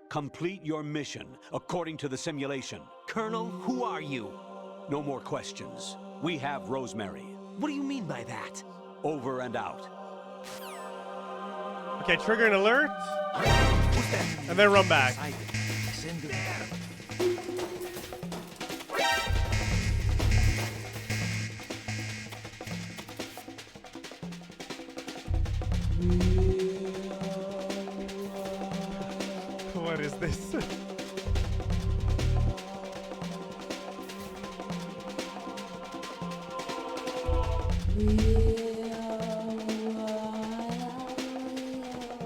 Speaker 9: Complete your mission, according to the simulation.
Speaker 4: Colonel, who are you?
Speaker 9: No more questions. We have Rosemary.
Speaker 4: What do you mean by that?
Speaker 9: Over and out.
Speaker 1: Okay, trigger an alert. And then run back. What is this?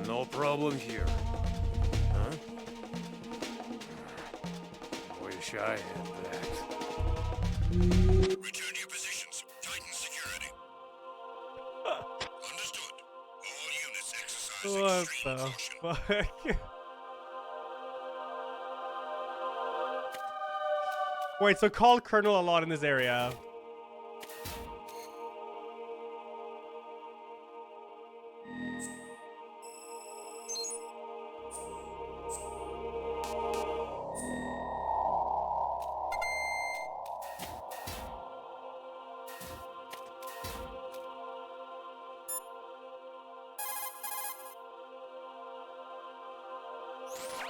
Speaker 7: No problem here. Huh? Wish I had that.
Speaker 22: Return to your positions. Titan security. Understood. All units
Speaker 1: What the fuck? Wait, so call Colonel a lot in this area.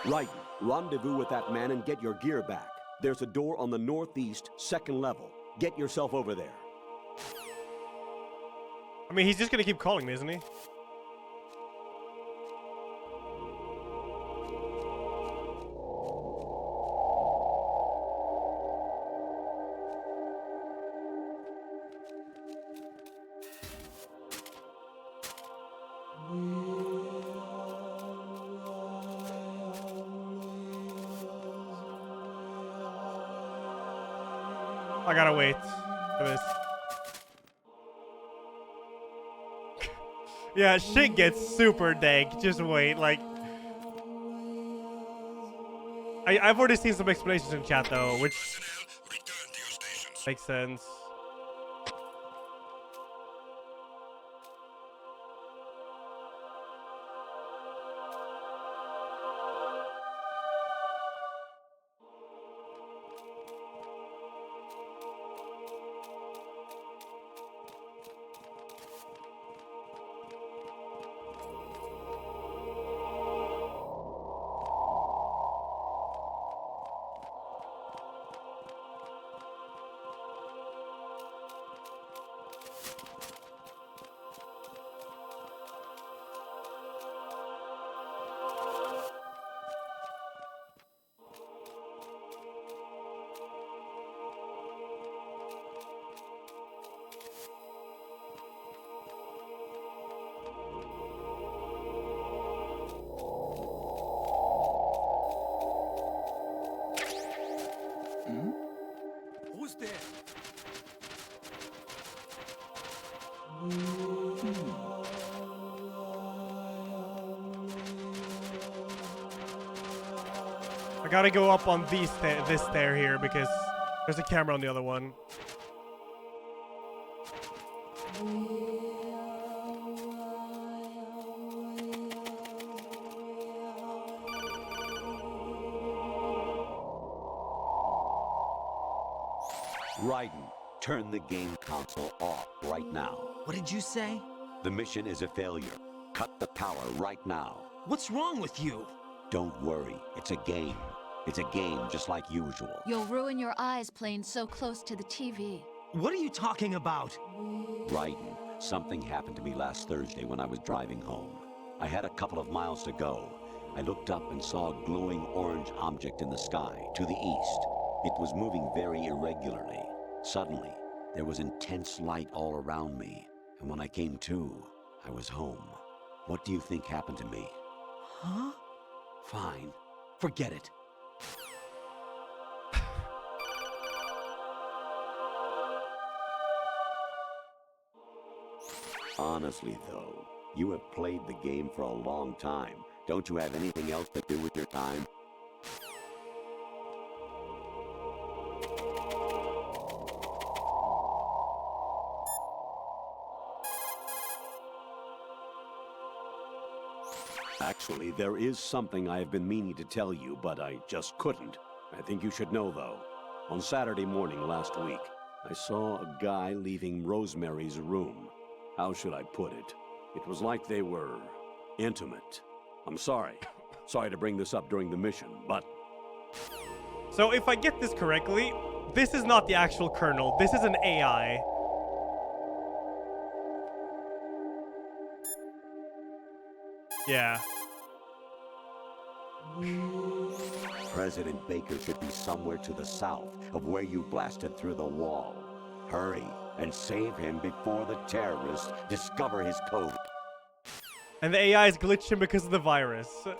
Speaker 9: Right. Rendezvous with that man and get your gear back. There's a door on the northeast, second level. Get yourself over there.
Speaker 1: I mean, he's just gonna keep calling me, isn't he? I gotta wait for this. Yeah, shit gets super dank. Just wait, like... I've already seen some explanations in chat, though, which... makes sense.
Speaker 7: Who's there?
Speaker 1: I gotta go up on this stair here because there's a camera on the other one.
Speaker 9: Raiden, turn the game console off right now.
Speaker 4: What did you say?
Speaker 9: The mission is a failure. Cut the power right now.
Speaker 4: What's wrong with you?
Speaker 9: Don't worry, it's a game. It's a game just like usual.
Speaker 6: You'll ruin your eyes playing so close to the TV.
Speaker 4: What are you talking about?
Speaker 9: Raiden, something happened to me last Thursday when I was driving home. I had a couple of miles to go. I looked up and saw a glowing orange object in the sky, to the east. It was moving very irregularly. Suddenly, there was intense light all around me, and when I came to, I was home. What do you think happened to me?
Speaker 4: Huh?
Speaker 9: Fine. Forget it. Honestly, though, you have played the game for a long time. Don't you have anything else to do with your time? Actually, there is something I have been meaning to tell you, but I just couldn't. I think you should know, though. On Saturday morning last week, I saw a guy leaving Rosemary's room. How should I put it? It was like they were intimate. I'm sorry. Sorry to bring this up during the mission, but...
Speaker 1: So if I get this correctly, this is not the actual Colonel. This is an AI. Yeah.
Speaker 9: President Baker should be somewhere to the south of where you blasted through the wall. Hurry and save him before the terrorists discover his code.
Speaker 1: And the AI is glitching because of the virus. Oh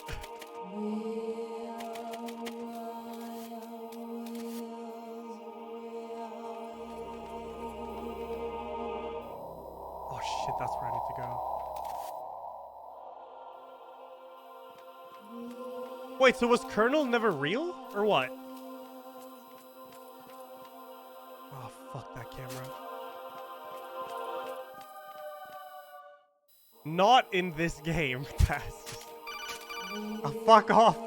Speaker 1: shit, that's where I need to go. Wait, so was Colonel never real? Or what? Oh, fuck that camera. Not in this game. That's just... Oh, fuck off.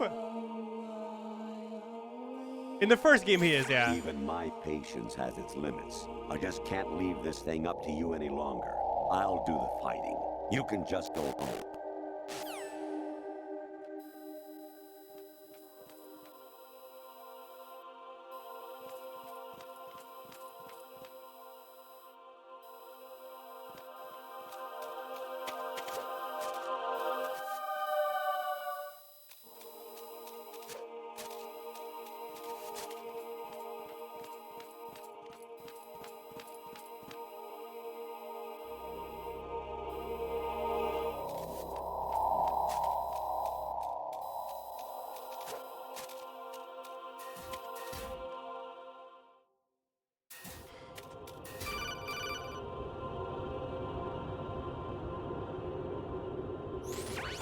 Speaker 1: In the first game he is, yeah.
Speaker 9: Even my patience has its limits. I just can't leave this thing up to you any longer. I'll do the fighting. You can just go home.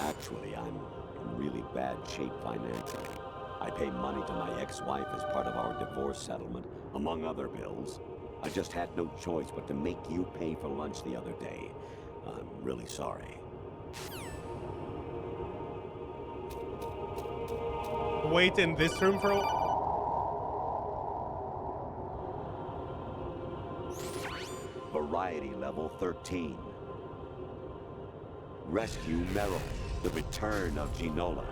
Speaker 9: Actually, I'm in really bad shape financially. I pay money to my ex-wife as part of our divorce settlement, among other bills. I just had no choice but to make you pay for lunch the other day. I'm really sorry.
Speaker 1: Wait in this room for a while.
Speaker 9: Variety level 13. Rescue Merrill. The return of Ginola.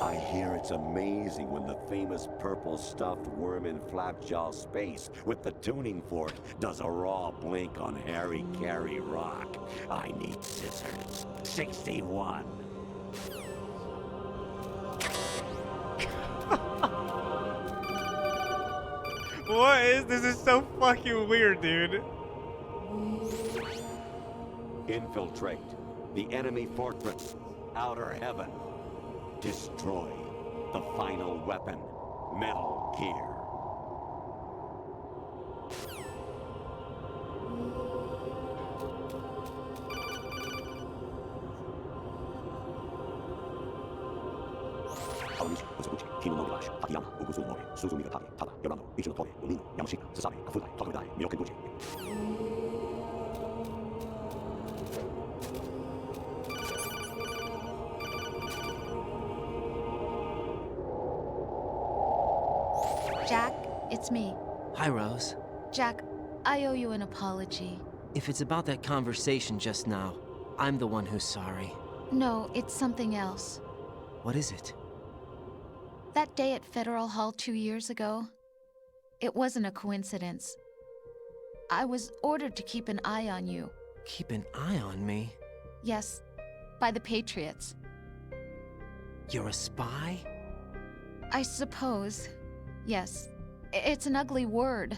Speaker 9: I hear it's amazing when the famous purple stuffed worm in Flapjaw space with the tuning fork does a raw blink on Harry Carey Rock. I need scissors. 61.
Speaker 1: What is this? Is so fucking weird, dude.
Speaker 9: Infiltrate the enemy fortress. Outer heaven. Destroy the final weapon. Metal Gear.
Speaker 6: Jack, it's me.
Speaker 4: Hi, Rose.
Speaker 6: Jack, I owe you an apology.
Speaker 4: If it's about that conversation just now, I'm the one who's sorry.
Speaker 6: No, it's something else.
Speaker 4: What is it?
Speaker 6: That day at Federal Hall 2 years ago, it wasn't a coincidence. I was ordered to keep an eye on you.
Speaker 4: Keep an eye on me?
Speaker 6: Yes, by the Patriots.
Speaker 4: You're a spy?
Speaker 6: I suppose. Yes. It's an ugly word.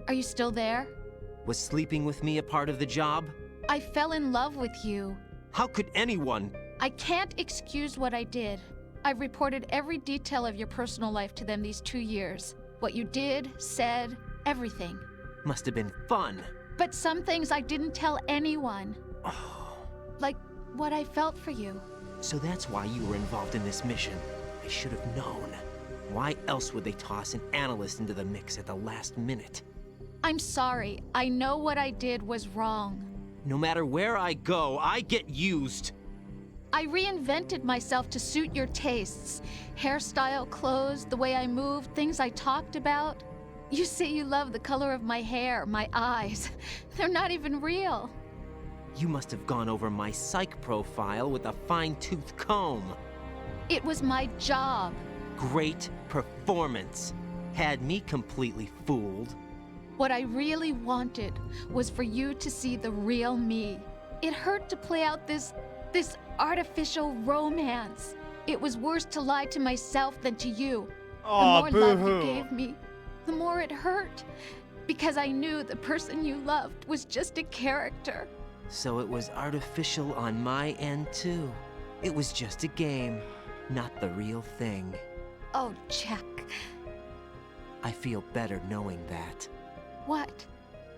Speaker 6: Are you still there?
Speaker 4: Was sleeping with me a part of the job?
Speaker 6: I fell in love with you.
Speaker 4: How could anyone?
Speaker 6: I can't excuse what I did. I've reported every detail of your personal life to them these 2 years. What you did, said, everything.
Speaker 4: Must have been fun.
Speaker 6: But some things I didn't tell anyone. Like what I felt for you.
Speaker 4: So that's why you were involved in this mission. I should have known. Why else would they toss an analyst into the mix at the last minute?
Speaker 6: I'm sorry. I know what I did was wrong.
Speaker 4: No matter where I go, I get used.
Speaker 6: I reinvented myself to suit your tastes. Hairstyle, clothes, the way I moved, things I talked about. You say you love the color of my hair, my eyes. They're not even real.
Speaker 4: You must have gone over my psych profile with a fine-tooth comb.
Speaker 6: It was my job.
Speaker 4: Great performance. Had me completely fooled.
Speaker 6: What I really wanted was for you to see the real me. It hurt to play out this artificial romance. It was worse to lie to myself than to you.
Speaker 1: Aw,
Speaker 6: the more love
Speaker 1: boo-hoo.
Speaker 6: you gave me, the more it hurt. Because I knew the person you loved was just a character.
Speaker 4: So it was artificial on my end too. It was just a game, not the real thing.
Speaker 6: Oh, Jack.
Speaker 4: I feel better knowing that.
Speaker 6: What?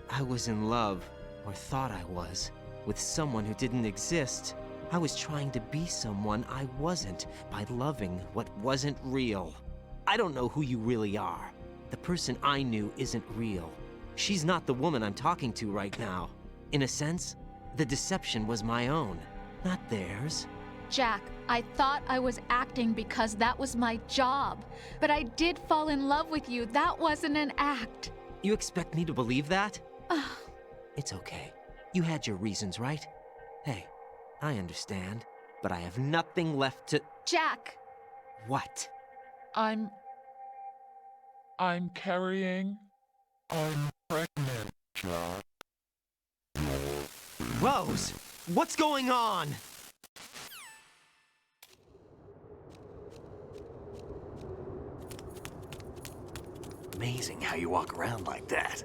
Speaker 4: I was in love, or thought I was, with someone who didn't exist. I was trying to be someone I wasn't by loving what wasn't real. I don't know who you really are. The person I knew isn't real. She's not the woman I'm talking to right now. In a sense, the deception was my own, not theirs.
Speaker 6: Jack, I thought I was acting because that was my job. But I did fall in love with you. That wasn't an act.
Speaker 4: You expect me to believe that? It's okay. You had your reasons, right? Hey, I understand, but I have nothing left to—
Speaker 6: Jack!
Speaker 4: What?
Speaker 5: I'm carrying. I'm pregnant, Jack.
Speaker 4: Rose! What's going on?
Speaker 17: Amazing how you walk around like that.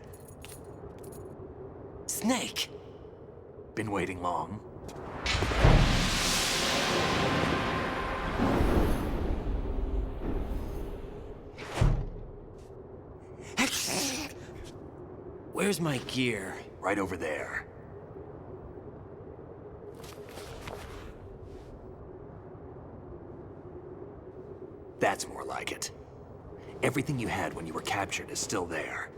Speaker 4: Snake!
Speaker 17: Been waiting long?
Speaker 4: Where's my gear?
Speaker 17: Right over there. That's more like it. Everything you had when you were captured is still there.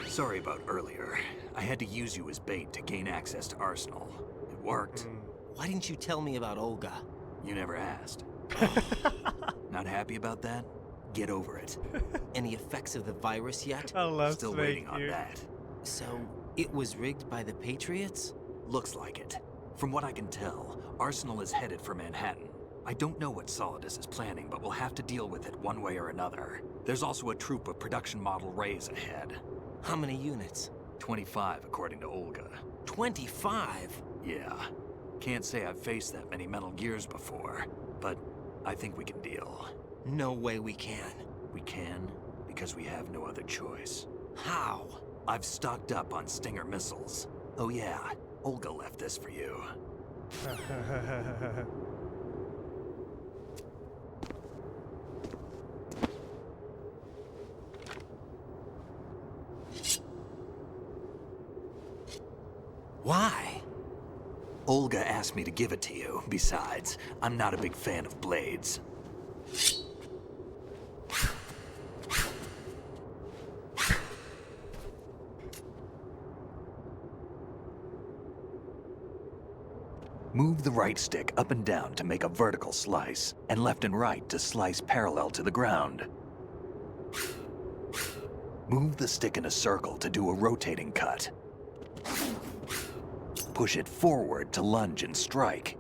Speaker 17: Sorry about earlier. I had to use you as bait to gain access to Arsenal. It worked.
Speaker 4: Why didn't you tell me about Olga?
Speaker 17: You never asked. Not happy about that? Get over it.
Speaker 4: Any effects of the virus yet?
Speaker 1: I love
Speaker 17: Still
Speaker 1: Snake,
Speaker 17: waiting on
Speaker 1: dude.
Speaker 17: that.
Speaker 4: So, it was rigged by the Patriots?
Speaker 17: Looks like it. From what I can tell, Arsenal is headed for Manhattan. I don't know what Solidus is planning, but we'll have to deal with it one way or another. There's also a troop of production model Rays ahead.
Speaker 4: How many units?
Speaker 17: 25, according to Olga.
Speaker 4: 25?
Speaker 17: Yeah. Can't say I've faced that many Metal Gears before, but I think we can deal.
Speaker 4: No way we can.
Speaker 17: We can, because we have no other choice.
Speaker 4: How?
Speaker 17: I've stocked up on Stinger missiles. Oh yeah, Olga left this for you.
Speaker 4: Why?
Speaker 17: Olga asked me to give it to you. Besides, I'm not a big fan of blades. Move the right stick up and down to make a vertical slice, and left and right to slice parallel to the ground. Move the stick in a circle to do a rotating cut. Push it forward to lunge and strike.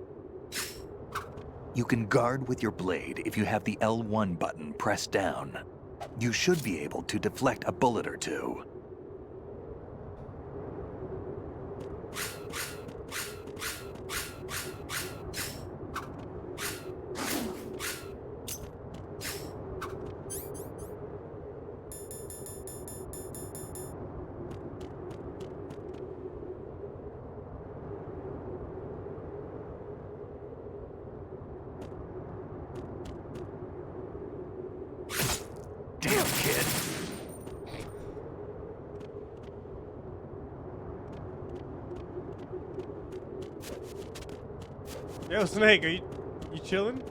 Speaker 17: You can guard with your blade if you have the L1 button pressed down. You should be able to deflect a bullet or two. Damn, kid.
Speaker 1: Yo, Snake, are you chilling?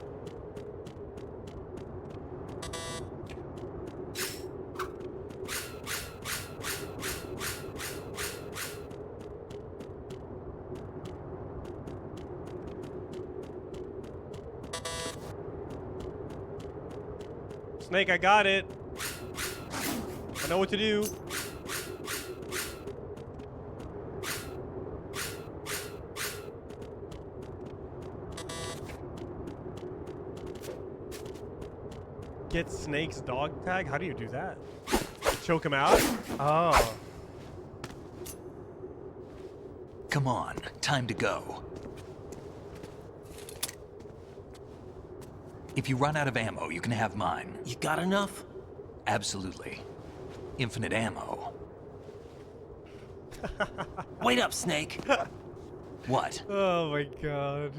Speaker 1: Snake, I got it. I know what to do. Get Snake's dog tag? How do you do that? Choke him out? Oh.
Speaker 17: Come on, time to go. If you run out of ammo, you can have mine.
Speaker 4: You got enough?
Speaker 17: Absolutely. Infinite ammo.
Speaker 4: Wait up, Snake.
Speaker 17: What?
Speaker 1: Oh my god.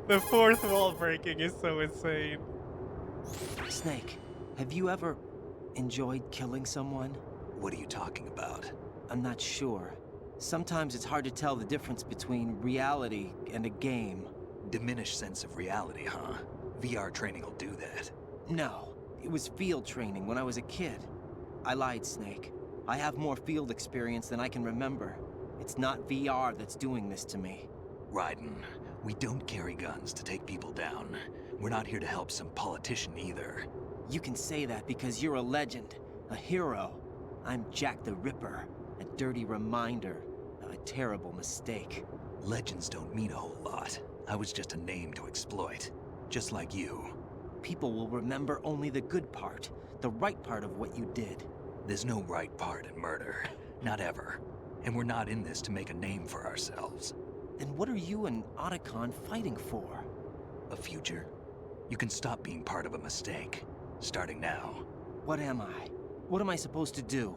Speaker 1: The fourth wall breaking is so insane.
Speaker 4: Snake, have you ever enjoyed killing someone?
Speaker 17: What are you talking about?
Speaker 4: I'm not sure. Sometimes it's hard to tell the difference between reality and a game.
Speaker 17: Diminished sense of reality, huh? VR training will do that.
Speaker 4: No, it was field training when I was a kid. I lied, Snake. I have more field experience than I can remember. It's not VR that's doing this to me.
Speaker 17: Raiden, we don't carry guns to take people down. We're not here to help some politician either.
Speaker 4: You can say that because you're a legend, a hero. I'm Jack the Ripper, a dirty reminder of a terrible mistake.
Speaker 17: Legends don't mean a whole lot. I was just a name to exploit, just like you.
Speaker 4: People will remember only the good part, the right part of what you did.
Speaker 17: There's no right part in murder. Not ever. And we're not in this to make a name for ourselves.
Speaker 4: Then what are you and Otacon fighting for?
Speaker 17: A future? You can stop being part of a mistake. Starting now.
Speaker 4: What am I? What am I supposed to do?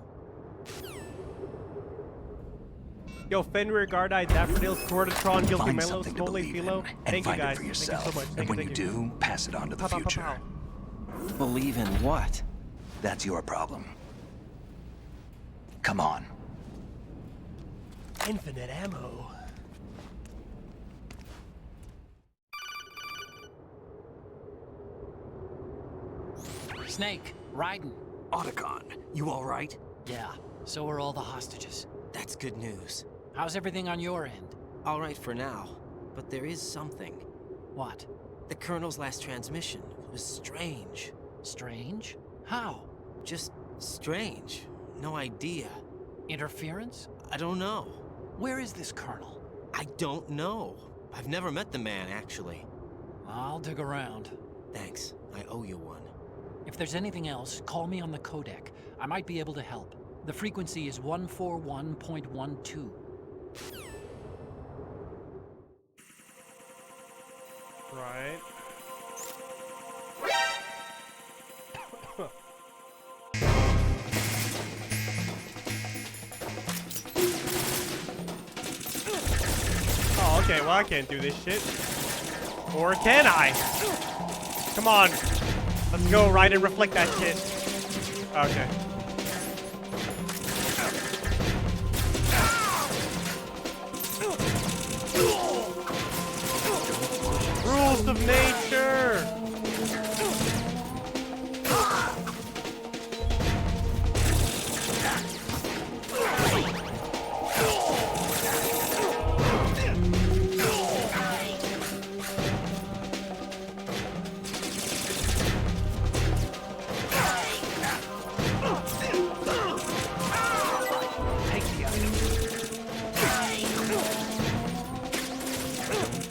Speaker 1: Yo, Fenrir, Gardai, Daffodils, Cordatron, Guilty
Speaker 17: Find
Speaker 1: Melo,
Speaker 17: something to
Speaker 1: Smoley,
Speaker 17: believe
Speaker 1: Philo.
Speaker 17: in, and
Speaker 1: Thank you
Speaker 17: find
Speaker 1: guys.
Speaker 17: it for yourself.
Speaker 1: Thank you so much.
Speaker 17: And when you do, pass it on to the future.
Speaker 4: Believe in what?
Speaker 17: That's your problem. Come on.
Speaker 1: Infinite ammo.
Speaker 18: Snake, Raiden.
Speaker 17: Otacon, you all right?
Speaker 18: Yeah, so are all the hostages.
Speaker 4: That's good news.
Speaker 18: How's everything on your end?
Speaker 4: All right for now, but there is something.
Speaker 18: What?
Speaker 4: The Colonel's last transmission was strange.
Speaker 18: Strange? How?
Speaker 4: Just strange. No idea.
Speaker 18: Interference?
Speaker 4: I don't know.
Speaker 18: Where is this Colonel?
Speaker 4: I don't know. I've never met the man, actually.
Speaker 18: I'll dig around.
Speaker 4: Thanks. I owe you one.
Speaker 18: If there's anything else, call me on the codec. I might be able to help. The frequency is 141.12.
Speaker 1: Right. Oh, okay, well I can't do this shit. Or can I? Come on. Let's go, right, and reflect that shit. Okay. Rules of nature!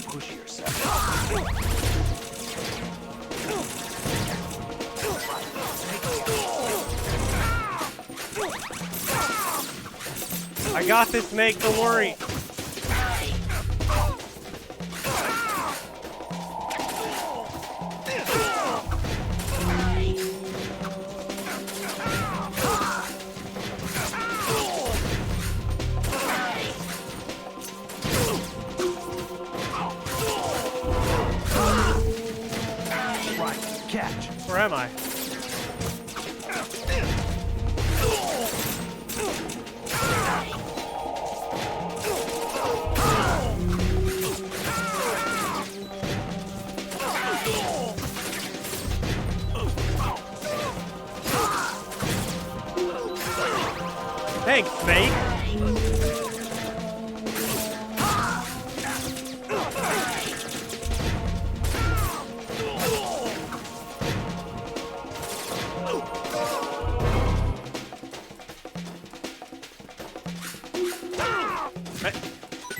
Speaker 17: Push yourself.
Speaker 1: I got this, Snake, don't worry.
Speaker 17: Catch.
Speaker 1: Where am I? Thanks, Snake.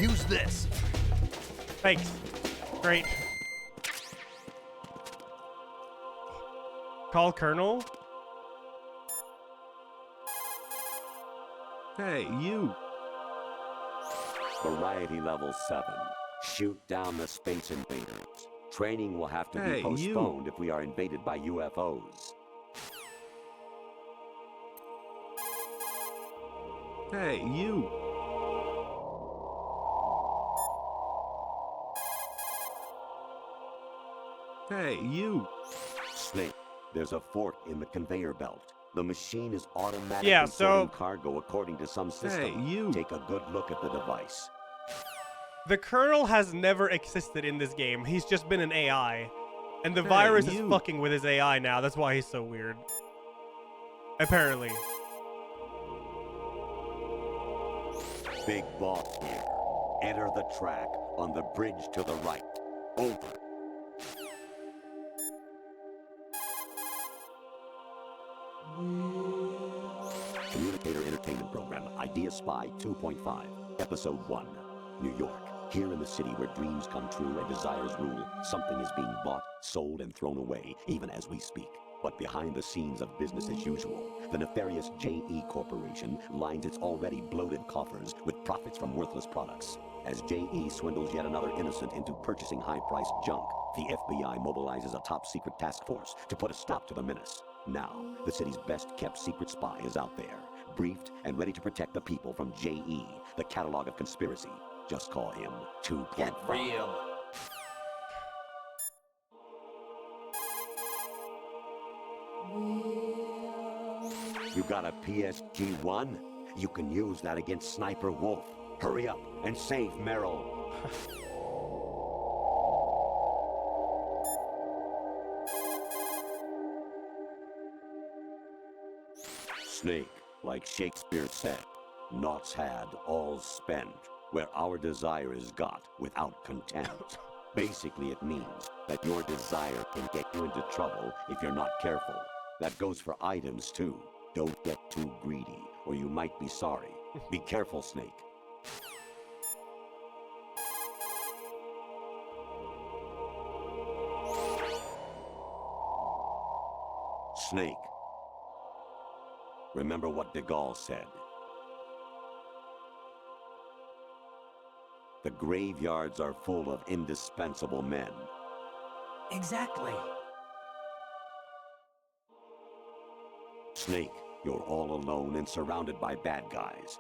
Speaker 17: Use this.
Speaker 1: Thanks. Great. Call Colonel?
Speaker 19: Hey, you.
Speaker 9: Variety level 7. Shoot down the space invaders. Training will have to be postponed if we are invaded by UFOs.
Speaker 19: Hey, you! Hey, you!
Speaker 9: Snake, there's a fork in the conveyor belt. The machine is automatically
Speaker 1: Yeah,
Speaker 9: sorting cargo according to some system.
Speaker 19: Hey, you!
Speaker 9: Take a good look at the device.
Speaker 1: The Colonel has never existed in this game. He's just been an AI. And the
Speaker 19: Hey,
Speaker 1: virus is
Speaker 19: you.
Speaker 1: fucking with his AI now. That's why he's so weird. Apparently.
Speaker 9: Big boss here. Enter the track on the bridge to the right. Over. Communicator Entertainment Program, Idea Spy 2.5, Episode 1, New York. Here in the city where dreams come true and desires rule, something is being bought, sold, and thrown away, even as we speak. But behind the scenes of business as usual, the nefarious JE Corporation lines its already bloated coffers with profits from worthless products. As JE swindles yet another innocent into purchasing high-priced junk, the FBI mobilizes a top-secret task force to put a stop to the menace. Now, the city's best-kept secret spy is out there, briefed and ready to protect the people from JE, the catalog of conspiracy. Just call him 2.5.
Speaker 8: Get real.
Speaker 9: You got a PSG-1? You can use that against Sniper Wolf. Hurry up and save Merrill. Snake, like Shakespeare said, naught's had, all's spent, where our desire is got without contempt. Basically, it means that your desire can get you into trouble if you're not careful. That goes for items, too. Don't get too greedy, or you might be sorry. Be careful, Snake. Snake. Remember what de Gaulle said. The graveyards are full of indispensable men.
Speaker 8: Exactly.
Speaker 9: Snake, you're all alone and surrounded by bad guys.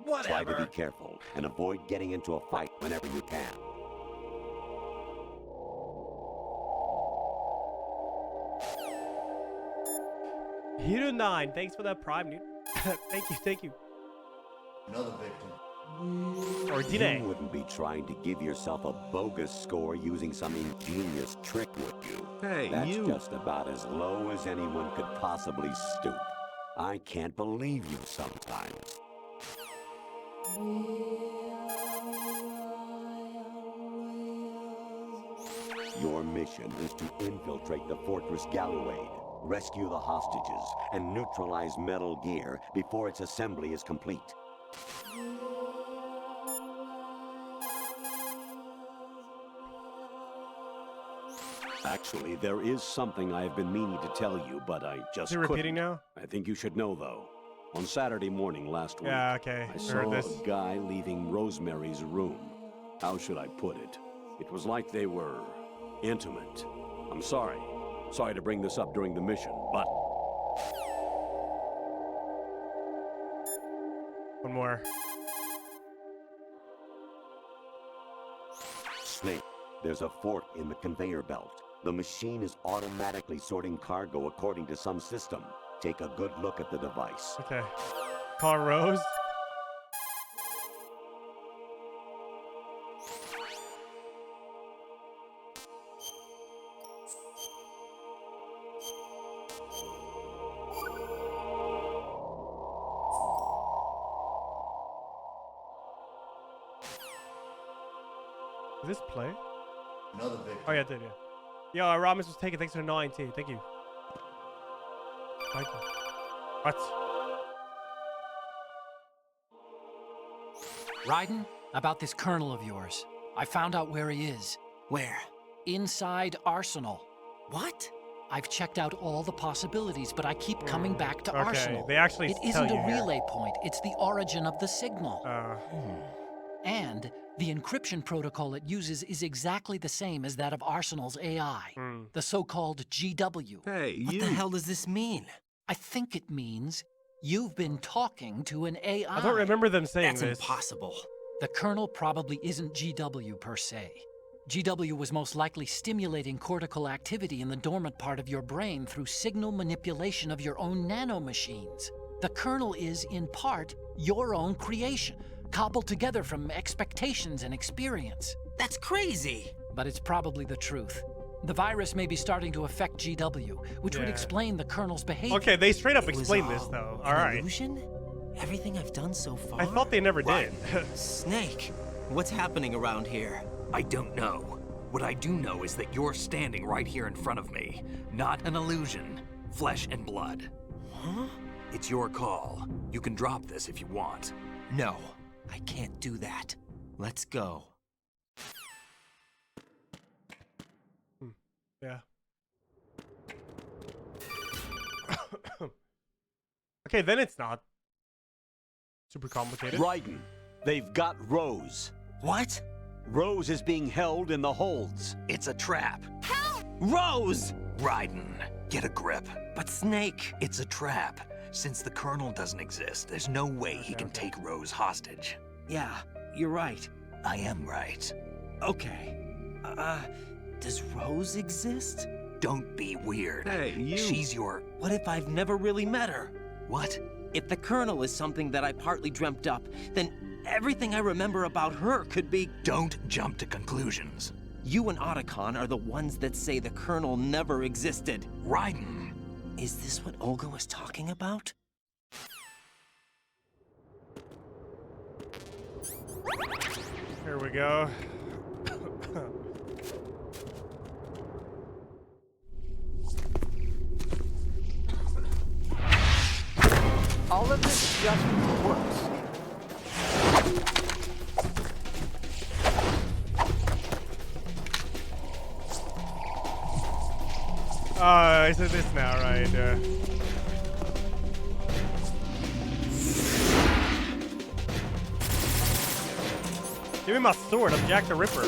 Speaker 8: Whatever.
Speaker 9: Try to be careful and avoid getting into a fight whenever you can.
Speaker 1: Hero9, thanks for that prime, dude. Thank you.
Speaker 11: Another victim.
Speaker 1: Or
Speaker 9: You
Speaker 1: Dine.
Speaker 9: wouldn't be trying to give yourself a bogus score using some ingenious trick, would you?
Speaker 19: Hey,
Speaker 9: That's
Speaker 19: you.
Speaker 9: just about as low as anyone could possibly stoop. I can't believe you sometimes. Your mission is to infiltrate the Fortress Gallowade, rescue the hostages, and neutralize Metal Gear before its assembly is complete. Actually, there is something I have been meaning to tell you, but I just
Speaker 1: Is it repeating now?
Speaker 9: I think you should know, though. On Saturday morning last week,
Speaker 1: Yeah, okay.
Speaker 9: I
Speaker 1: I
Speaker 9: saw
Speaker 1: heard this.
Speaker 9: a guy leaving Rosemary's room. How should I put it? It was like they were intimate. I'm sorry. Sorry to bring this up during the mission, but
Speaker 1: One more.
Speaker 9: Snake, there's a fork in the conveyor belt. The machine is automatically sorting cargo according to some system. Take a good look at the device.
Speaker 1: Okay. Call Rose. Did this play?
Speaker 11: Another victim.
Speaker 1: Oh yeah, it did, yeah. Yo, Ramos was taken thanks to 9T. Thank you. Thank you. What?
Speaker 18: Raiden, about this colonel of yours. I found out where he is.
Speaker 8: Where?
Speaker 18: Inside Arsenal.
Speaker 8: What?
Speaker 18: I've checked out all the possibilities, but I keep coming back to
Speaker 1: Okay,
Speaker 18: Arsenal.
Speaker 1: they actually
Speaker 18: It
Speaker 1: tell
Speaker 18: isn't
Speaker 1: you
Speaker 18: a
Speaker 1: here.
Speaker 18: relay point, it's the origin of the signal. And The encryption protocol it uses is exactly the same as that of Arsenal's AI, the so-called GW.
Speaker 19: Hey,
Speaker 4: What the hell does this mean?
Speaker 18: I think it means you've been talking to an AI.
Speaker 1: I don't remember them saying
Speaker 4: That's
Speaker 1: this.
Speaker 4: impossible.
Speaker 18: The kernel probably isn't GW per se. GW was most likely stimulating cortical activity in the dormant part of your brain through signal manipulation of your own nanomachines. The kernel is, in part, your own creation, cobbled together from expectations and experience.
Speaker 4: That's crazy!
Speaker 18: But it's probably the truth. The virus may be starting to affect GW, which would explain the kernel's behavior.
Speaker 1: Okay, they straight up explained this, though. All right.
Speaker 4: Illusion? Everything I've done so far?
Speaker 1: I thought they never did.
Speaker 4: Snake, what's happening around here?
Speaker 17: I don't know. What I do know is that you're standing right here in front of me. Not an illusion. Flesh and blood.
Speaker 4: Huh?
Speaker 17: It's your call. You can drop this if you want.
Speaker 4: No, I can't do that. Let's go.
Speaker 1: Yeah. Okay, then it's not super complicated.
Speaker 9: Raiden, they've got Rose.
Speaker 4: What?
Speaker 9: Rose is being held in the holds.
Speaker 17: It's a trap.
Speaker 4: Help! Rose!
Speaker 17: Raiden, get a grip.
Speaker 4: But Snake...
Speaker 17: It's a trap. Since the Colonel doesn't exist, there's no way he can take Rose hostage.
Speaker 4: Yeah, you're right.
Speaker 17: I am right.
Speaker 4: Okay. Does Rose exist?
Speaker 17: Don't be weird.
Speaker 19: Hey, you...
Speaker 17: She's your...
Speaker 4: What if I've never really met her?
Speaker 17: What?
Speaker 4: If the Colonel is something that I partly dreamt up, then everything I remember about her could be...
Speaker 17: Don't jump to conclusions.
Speaker 4: You and Otacon are the ones that say the Colonel never existed.
Speaker 17: Raiden.
Speaker 4: Is this what Olga was talking about?
Speaker 1: Here we go.
Speaker 13: All of this just works.
Speaker 1: Is it this now, right? Give me my sword, I'm Jack the Ripper.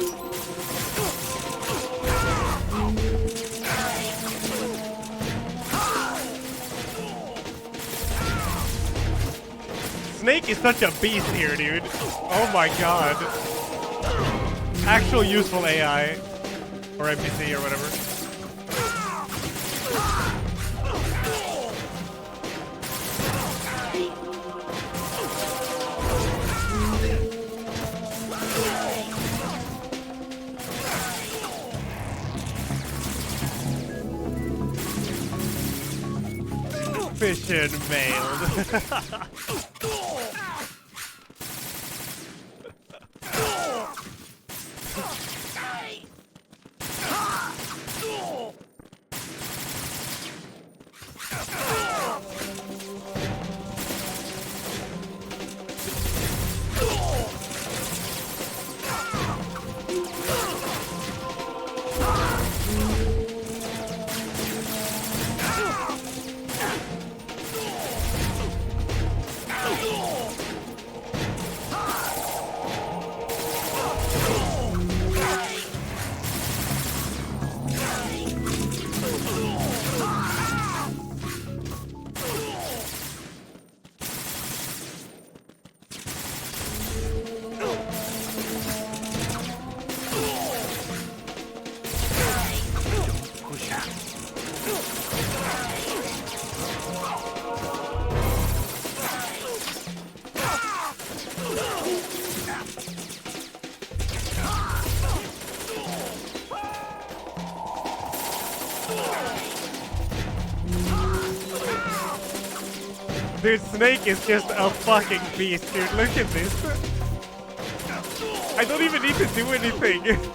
Speaker 1: Snake is such a beast here, dude. Oh my god. Actual useful AI. Or NPC or whatever. Efficient mailed. Dude, Snake is just a fucking beast, dude. Look at this. I don't even need to do anything.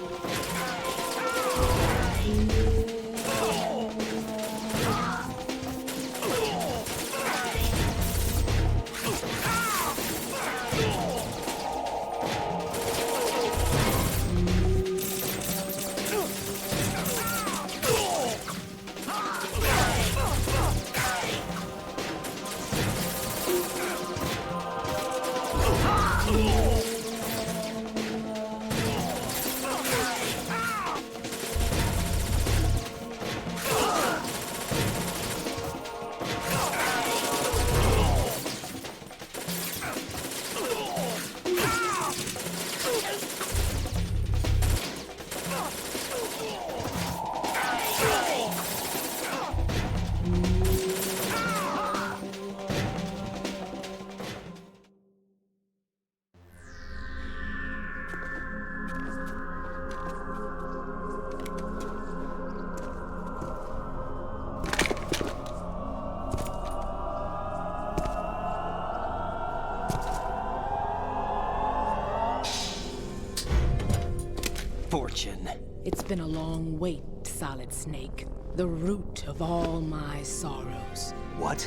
Speaker 8: fortune.
Speaker 3: It's been a long wait, Solid Snake. The root of all my sorrows.
Speaker 17: What?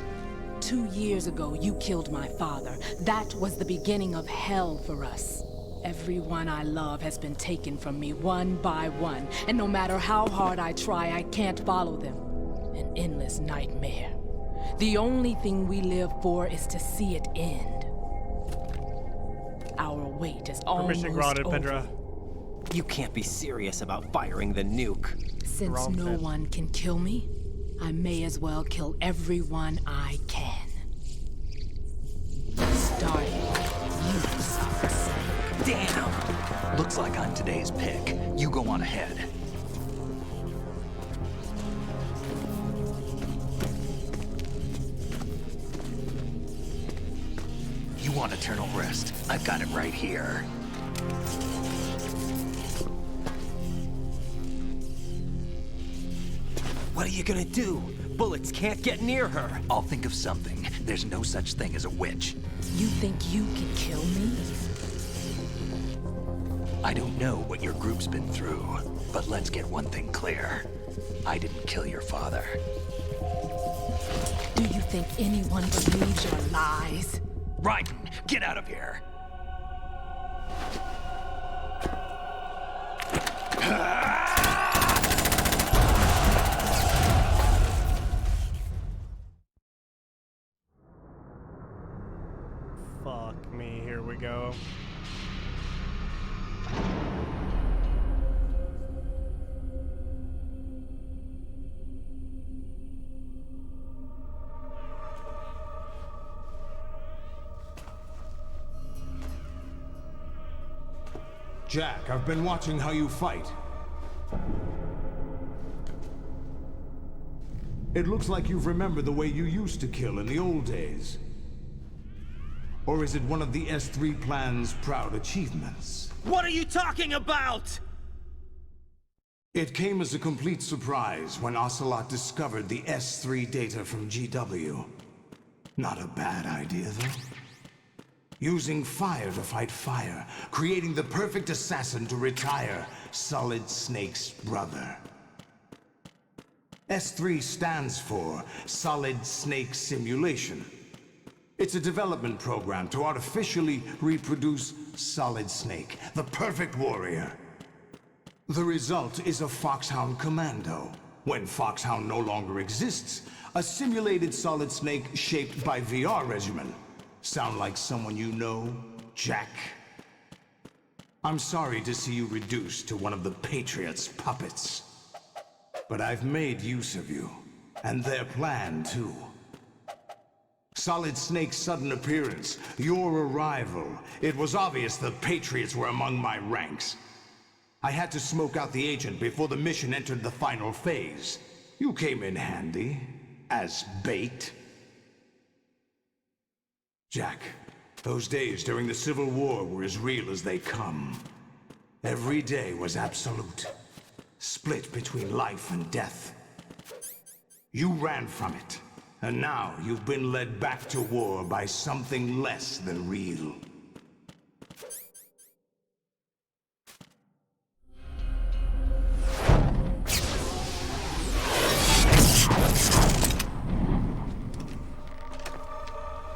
Speaker 3: 2 years ago, you killed my father. That was the beginning of hell for us. Everyone I love has been taken from me one by one, and no matter how hard I try, I can't follow them. An endless nightmare. The only thing we live for is to see it end. Our wait is almost over.
Speaker 8: You can't be serious about firing the nuke.
Speaker 3: Since no one can kill me, I may as well kill everyone I can. Starting with you, Solid Snake.
Speaker 17: Damn! Looks like I'm today's pick. You go on ahead. You want eternal rest? I've got it right here.
Speaker 8: What are you gonna do? Bullets can't get near her.
Speaker 17: I'll think of something. There's no such thing as a witch.
Speaker 3: You think you can kill me?
Speaker 17: I don't know what your group's been through, but let's get one thing clear. I didn't kill your father.
Speaker 3: Do you think anyone believes your lies?
Speaker 17: Raiden, get out of here!
Speaker 1: Fuck me, here we go.
Speaker 2: Jack, I've been watching how you fight. It looks like you've remembered the way you used to kill in the old days. Or is it one of the S3 plan's proud achievements?
Speaker 7: What are you talking about?
Speaker 2: It came as a complete surprise when Ocelot discovered the S3 data from GW. Not a bad idea, though. Using fire to fight fire, creating the perfect assassin to retire Solid Snake's brother. S3 stands for Solid Snake Simulation. It's a development program to artificially reproduce Solid Snake, the perfect warrior. The result is a Foxhound Commando. When Foxhound no longer exists, a simulated Solid Snake shaped by VR regimen. Sound like someone you know, Jack? I'm sorry to see you reduced to one of the Patriots' puppets. But I've made use of you, and their plan too. Solid Snake's sudden appearance, your arrival, it was obvious the Patriots were among my ranks. I had to smoke out the agent before the mission entered the final phase. You came in handy, as bait. Jack, those days during the Civil War were as real as they come. Every day was absolute, split between life and death. You ran from it, and now you've been led back to war by something less than real.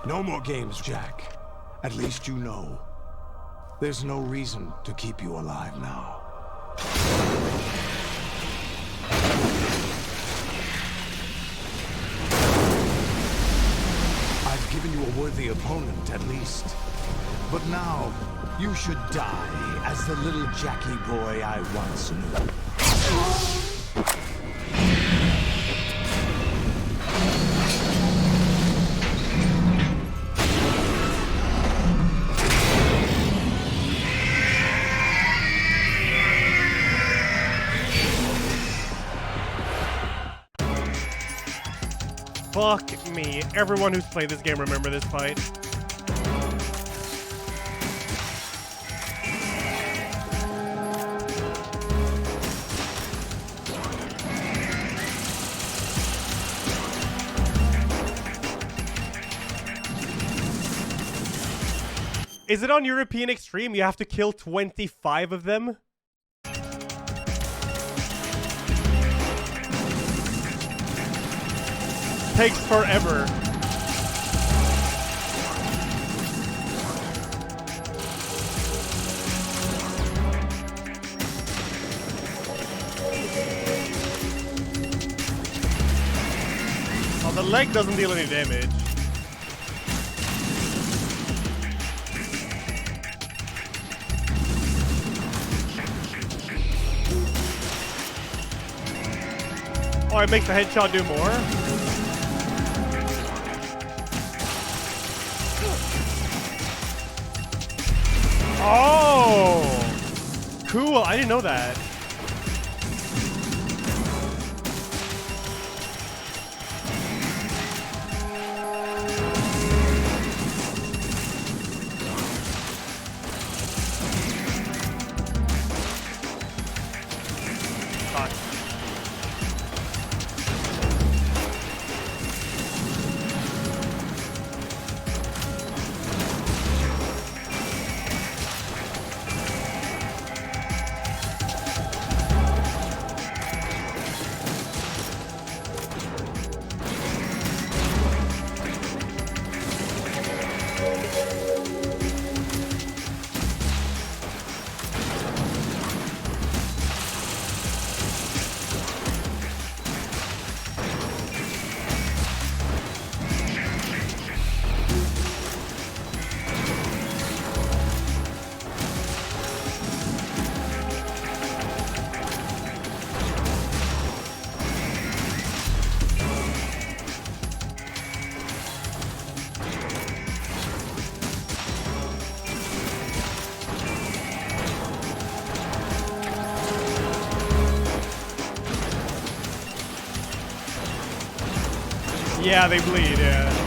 Speaker 2: No more games, Jack. At least you know. There's no reason to keep you alive now. I've given you a worthy opponent, at least. But now, you should die as the little Jackie boy I once knew.
Speaker 1: Fuck me. Everyone who's played this game remember this fight. Is it on European Extreme? You have to kill 25 of them? takes forever. Oh, the leg doesn't deal any damage. Oh, it makes the headshot do more? Oh! Cool, I didn't know that. Yeah, they bleed, yeah.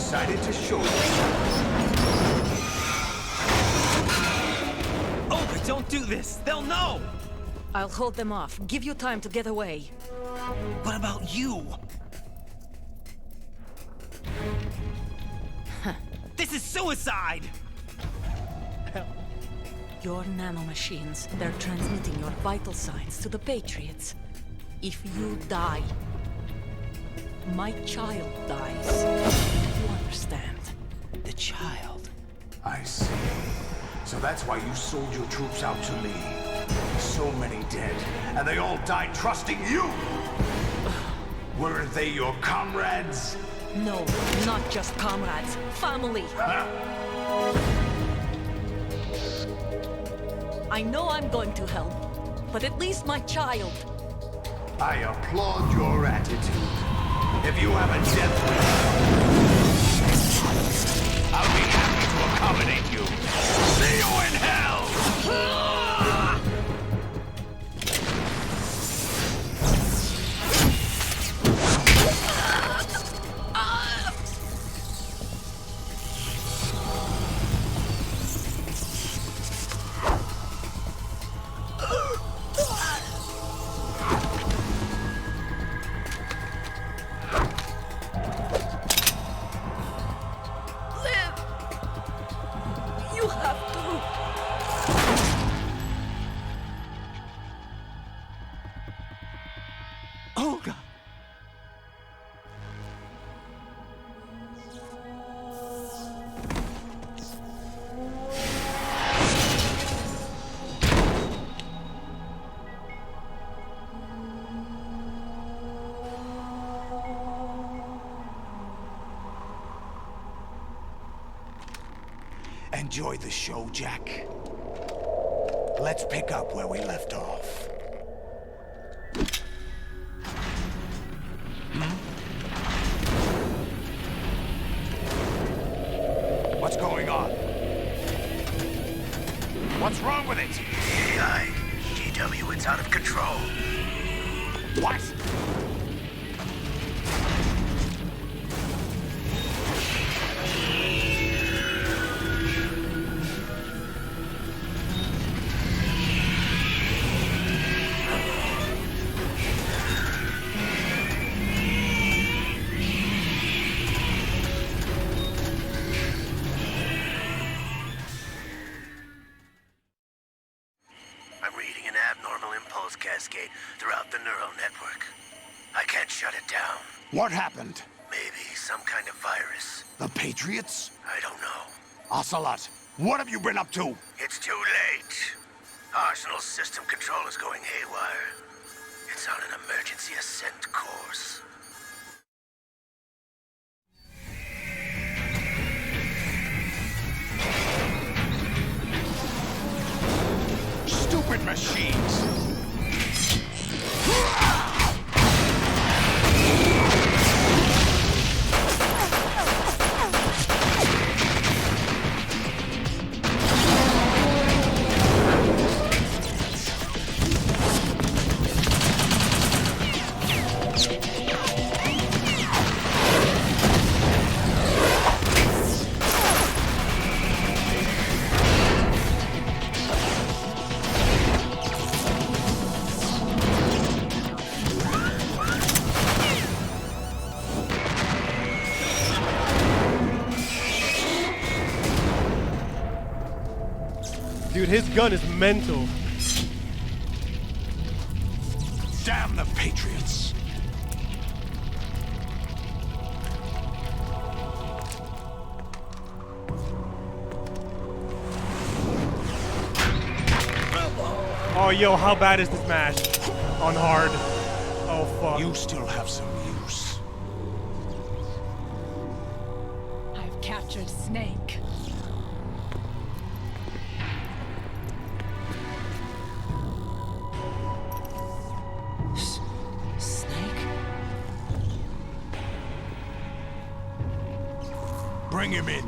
Speaker 15: decided to show you.
Speaker 8: Oh, but don't do this! They'll know!
Speaker 16: I'll hold them off. Give you time to get away.
Speaker 8: What about you? This is suicide!
Speaker 16: Your nanomachines, they're transmitting your vital signs to the Patriots. If you die, my child dies. You understand?
Speaker 8: The child.
Speaker 2: I see. So that's why you sold your troops out to me. So many dead, and they all died trusting you! Weren't they your comrades?
Speaker 16: No, not just comrades. Family. I know I'm going to hell, but at least my child.
Speaker 2: I applaud your attitude. If you have a death wish, I'll be happy to accommodate you. See you in hell! Enjoy the show, Jack. Let's pick up where we left off. What's going on? What's wrong with it?
Speaker 15: AI, GW, it's out of control.
Speaker 2: What?
Speaker 15: Cascade throughout the neural network. I can't shut it down.
Speaker 2: What happened?
Speaker 15: Maybe some kind of virus.
Speaker 2: The Patriots?
Speaker 15: I don't know.
Speaker 2: Ocelot, what have you been up to?
Speaker 15: It's too late. Arsenal's system control is going haywire. It's on an emergency ascent course.
Speaker 2: Stupid machines!
Speaker 1: Dude, his gun is mental.
Speaker 2: Damn the Patriots!
Speaker 1: Oh, yo, how bad is this match? On hard. Oh, fuck.
Speaker 2: You still have some use.
Speaker 3: I've captured Snake.
Speaker 2: Bring him in.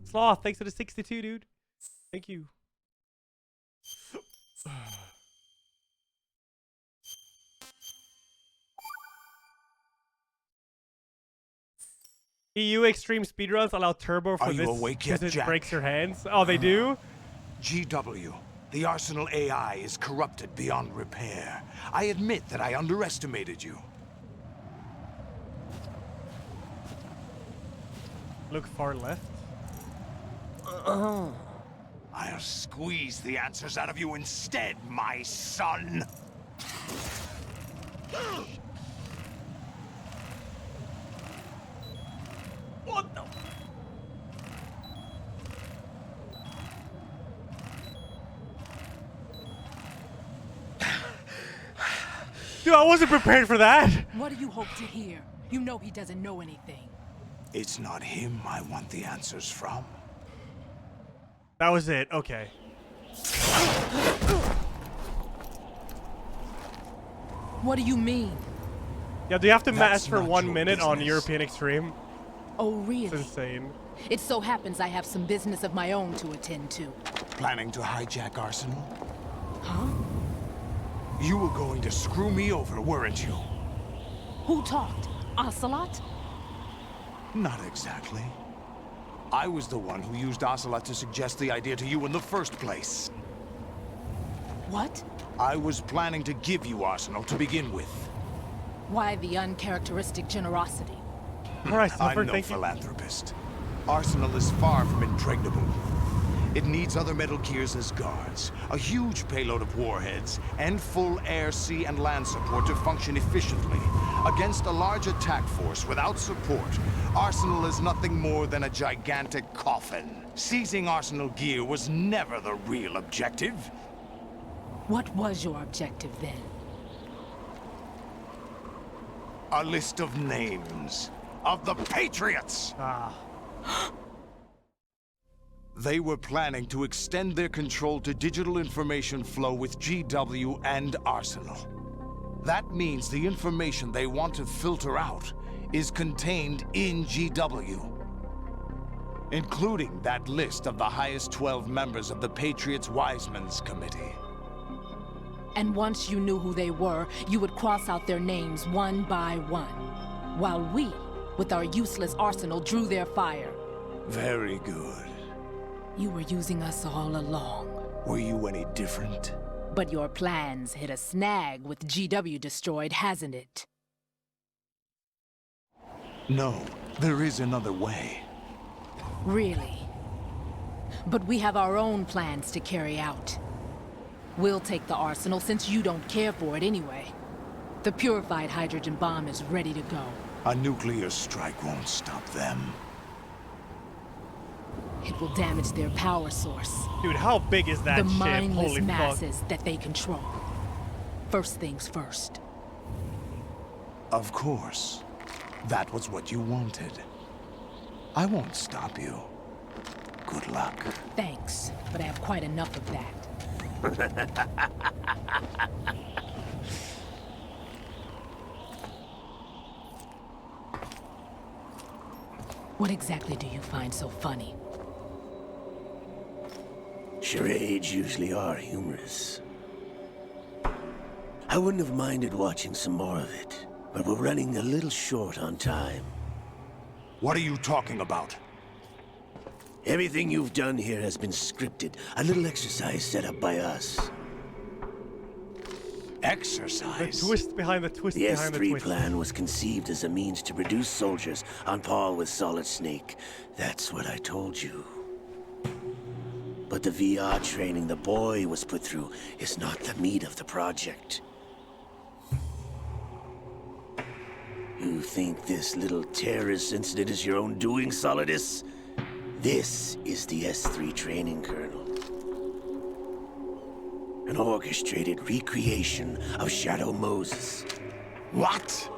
Speaker 1: Sloth, thanks for the 62, dude. Thank you. EU extreme speedruns allow turbo for
Speaker 2: Are
Speaker 1: this
Speaker 2: you awake yet,
Speaker 1: because it
Speaker 2: Jack?
Speaker 1: breaks your hands. Oh, they do?
Speaker 2: GW, the Arsenal AI is corrupted beyond repair. I admit that I underestimated you.
Speaker 1: Look far left.
Speaker 2: I'll squeeze the answers out of you instead, my son.
Speaker 1: What the? Dude, I wasn't prepared for that.
Speaker 3: What do you hope to hear? You know he doesn't know anything.
Speaker 2: It's not him I want the answers from.
Speaker 1: That was it. Okay.
Speaker 3: What do you mean?
Speaker 1: Yeah, do you have to
Speaker 2: That's
Speaker 1: match for
Speaker 2: not
Speaker 1: 1
Speaker 2: your
Speaker 1: minute on
Speaker 2: business.
Speaker 1: European Extreme?
Speaker 3: Oh, really?
Speaker 1: It's insane.
Speaker 3: It so happens I have some business of my own to attend to.
Speaker 2: Planning to hijack Arsenal?
Speaker 3: Huh?
Speaker 2: You were going to screw me over, weren't you?
Speaker 3: Who talked? Ocelot?
Speaker 2: Not exactly. I was the one who used Ocelot to suggest the idea to you in the first place.
Speaker 3: What?
Speaker 2: I was planning to give you Arsenal to begin with.
Speaker 3: Why the uncharacteristic generosity?
Speaker 1: Alright,
Speaker 2: I'm
Speaker 1: Silver,
Speaker 2: no
Speaker 1: thank you.
Speaker 2: philanthropist. Arsenal is far from impregnable. It needs other Metal Gears as guards, a huge payload of warheads, and full air, sea, and land support to function efficiently. Against a large attack force without support, Arsenal is nothing more than a gigantic coffin. Seizing Arsenal gear was never the real objective.
Speaker 3: What was your objective then?
Speaker 2: A list of names of the Patriots!
Speaker 1: Ah.
Speaker 2: They were planning to extend their control to digital information flow with GW and Arsenal. That means the information they want to filter out is contained in GW, including that list of the highest 12 members of the Patriots Wiseman's Committee.
Speaker 3: And once you knew who they were, you would cross out their names one by one, while we, with our useless arsenal, drew their fire.
Speaker 2: Very good.
Speaker 3: You were using us all along.
Speaker 2: Were you any different?
Speaker 3: But your plans hit a snag with GW destroyed, hasn't it?
Speaker 2: No, there is another way.
Speaker 3: Really? But we have our own plans to carry out. We'll take the arsenal since you don't care for it anyway. The purified hydrogen bomb is ready to go.
Speaker 2: A nuclear strike won't stop them.
Speaker 3: It will damage their power source.
Speaker 1: Dude, how big is that
Speaker 3: The
Speaker 1: ship?
Speaker 3: mindless
Speaker 1: Holy fuck.
Speaker 3: masses that they control. First things first.
Speaker 2: Of course. That was what you wanted. I won't stop you. Good luck.
Speaker 3: Thanks, but I have quite enough of that. What exactly do you find so funny?
Speaker 15: Charades usually are humorous. I wouldn't have minded watching some more of it, but we're running a little short on time.
Speaker 2: What are you talking about?
Speaker 15: Everything you've done here has been scripted. A little exercise set up by us.
Speaker 2: Exercise?
Speaker 1: The twist behind the twist
Speaker 15: The
Speaker 1: behind the
Speaker 15: S3
Speaker 1: twist.
Speaker 15: plan was conceived as a means to reduce soldiers on par with Solid Snake. That's what I told you. But the VR training the boy was put through is not the meat of the project. You think this little terrorist incident is your own doing, Solidus? This is the S3 training kernel. An orchestrated recreation of Shadow Moses.
Speaker 2: What?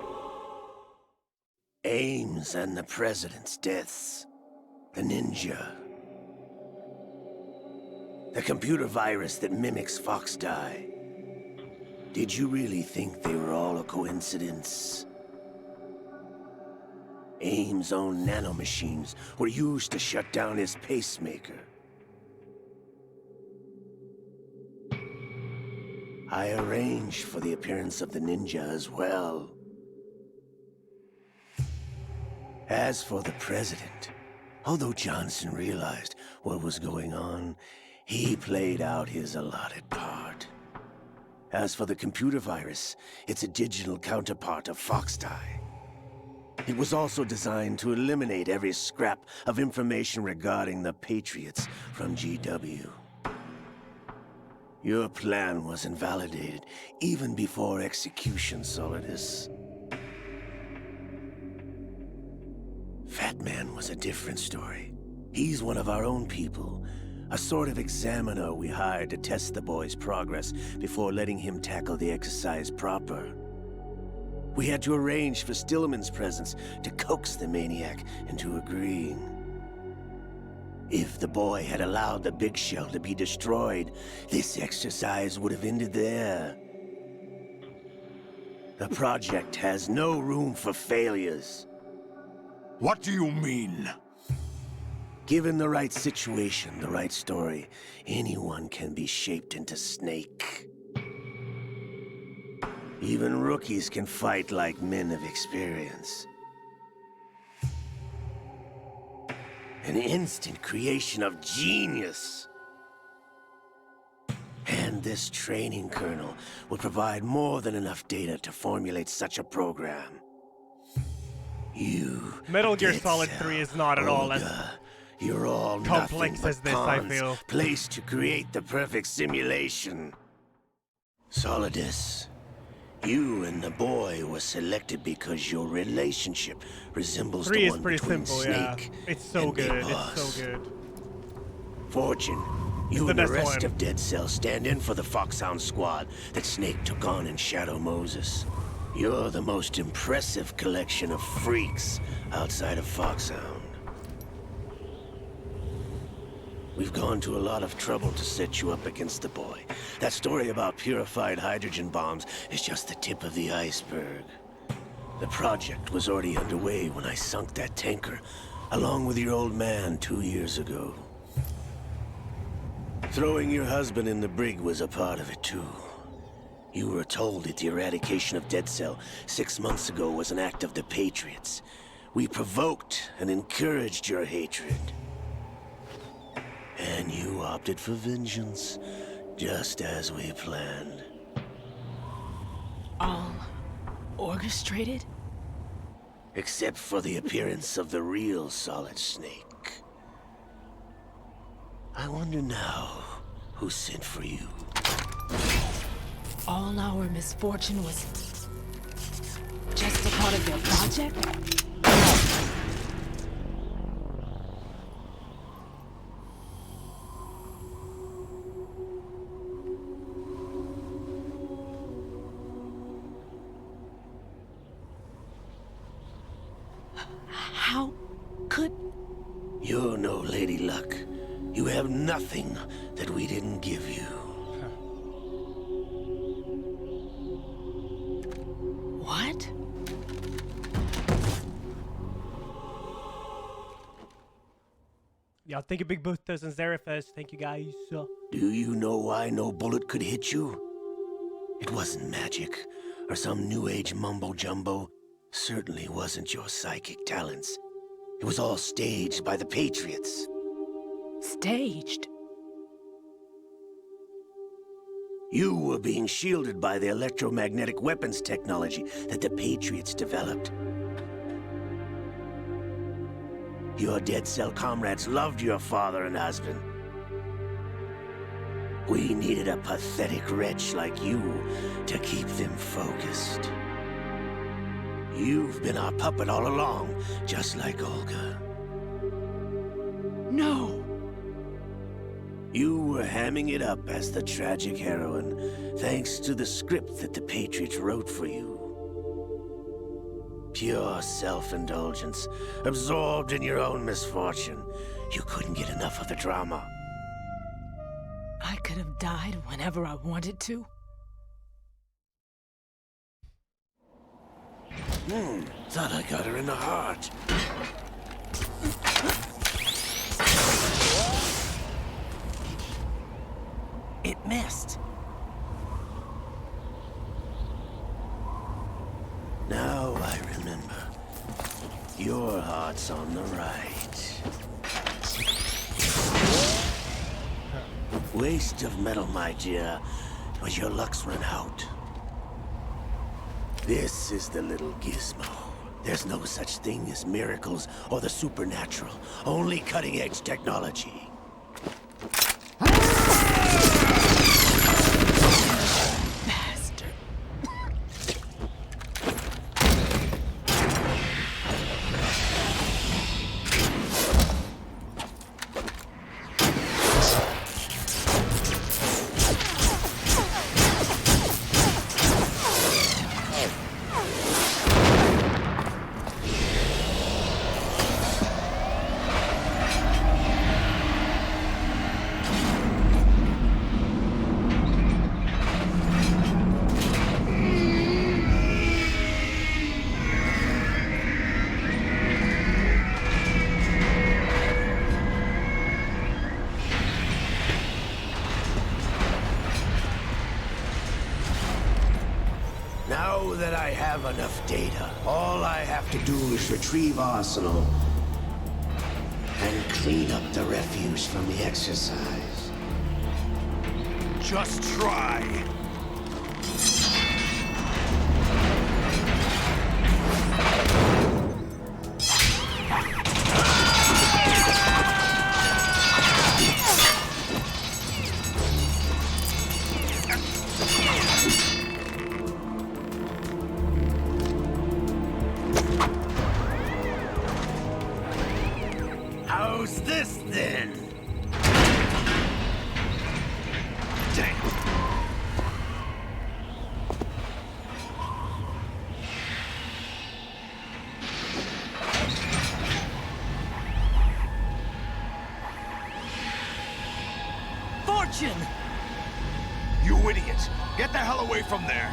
Speaker 15: Ames and the President's deaths. The ninja. The computer virus that mimics Foxdie. Did you really think they were all a coincidence? Ames' own nanomachines were used to shut down his pacemaker. I arranged for the appearance of the ninja as well.
Speaker 23: As for the president, although Johnson realized what was going on, he played out his allotted part. As for the computer virus, it's a digital counterpart of Foxdie. It was also designed to eliminate every scrap of information regarding the Patriots from GW. Your plan was invalidated even before execution, Solidus. Fat Man was a different story. He's one of our own people, a sort of examiner we hired to test the boy's progress before letting him tackle the exercise proper. We had to arrange for Stillman's presence to coax the maniac into agreeing. If the boy had allowed the big shell to be destroyed, this exercise would have ended there. The project has no room for failures.
Speaker 2: What do you mean?
Speaker 23: Given the right situation, the right story, anyone can be shaped into Snake. Even rookies can fight like men of experience. An instant creation of genius. And this training kernel would provide more than enough data to formulate such a program. You,
Speaker 1: Metal Gear Solid 3 is not at all as
Speaker 23: you're all
Speaker 1: complex as this, I feel.
Speaker 23: Placed to create the perfect simulation. Solidus, you and the boy were selected because your relationship resembles
Speaker 1: 3
Speaker 23: the
Speaker 1: is
Speaker 23: one
Speaker 1: pretty
Speaker 23: between
Speaker 1: simple,
Speaker 23: Snake
Speaker 1: yeah. It's so
Speaker 23: and Big
Speaker 1: good,
Speaker 23: Boss.
Speaker 1: it's so good.
Speaker 23: Fortune, you
Speaker 1: the
Speaker 23: and the
Speaker 1: best
Speaker 23: rest
Speaker 1: one.
Speaker 23: of Dead Cell stand in for the Foxhound squad that Snake took on in Shadow Moses. You're the most impressive collection of freaks outside of Foxhound. We've gone to a lot of trouble to set you up against the boy. That story about purified hydrogen bombs is just the tip of the iceberg. The project was already underway when I sunk that tanker, along with your old man 2 years ago. Throwing your husband in the brig was a part of it too. You were told that the eradication of Dead Cell 6 months ago was an act of the Patriots. We provoked and encouraged your hatred. And you opted for vengeance, just as we planned.
Speaker 3: All orchestrated?
Speaker 23: Except for the appearance of the real Solid Snake. I wonder now who sent for you.
Speaker 3: All our misfortune was just a part of their project? How could...
Speaker 23: You're no Lady Luck. You have nothing that we didn't give you.
Speaker 3: What?
Speaker 1: Yeah, thank you, Big Buthos and Zarefest. Thank you, guys.
Speaker 23: Do you know why no bullet could hit you? It wasn't magic, or some new age mumbo-jumbo. Certainly wasn't your psychic talents. It was all staged by the Patriots.
Speaker 3: Staged?
Speaker 23: You were being shielded by the electromagnetic weapons technology that the Patriots developed. Your Dead Cell comrades loved your father and husband. We needed a pathetic wretch like you to keep them focused. You've been our puppet all along, just like Olga.
Speaker 3: No!
Speaker 23: You were hamming it up as the tragic heroine, thanks to the script that the Patriots wrote for you. Pure self-indulgence, absorbed in your own misfortune. You couldn't get enough of the drama.
Speaker 3: I could have died whenever I wanted to.
Speaker 23: Thought I got her in the heart.
Speaker 8: It missed.
Speaker 23: Now I remember. Your heart's on the right. Waste of metal, my dear, but your luck's run out. This is the little gizmo. There's no such thing as miracles or the supernatural, only cutting-edge technology. Now that I have enough data, all I have to do is retrieve Arsenal and clean up the refuse from the exercise.
Speaker 2: Just try.
Speaker 23: How's this then? Damn.
Speaker 7: Fortune!
Speaker 2: You idiot! Get the hell away from there!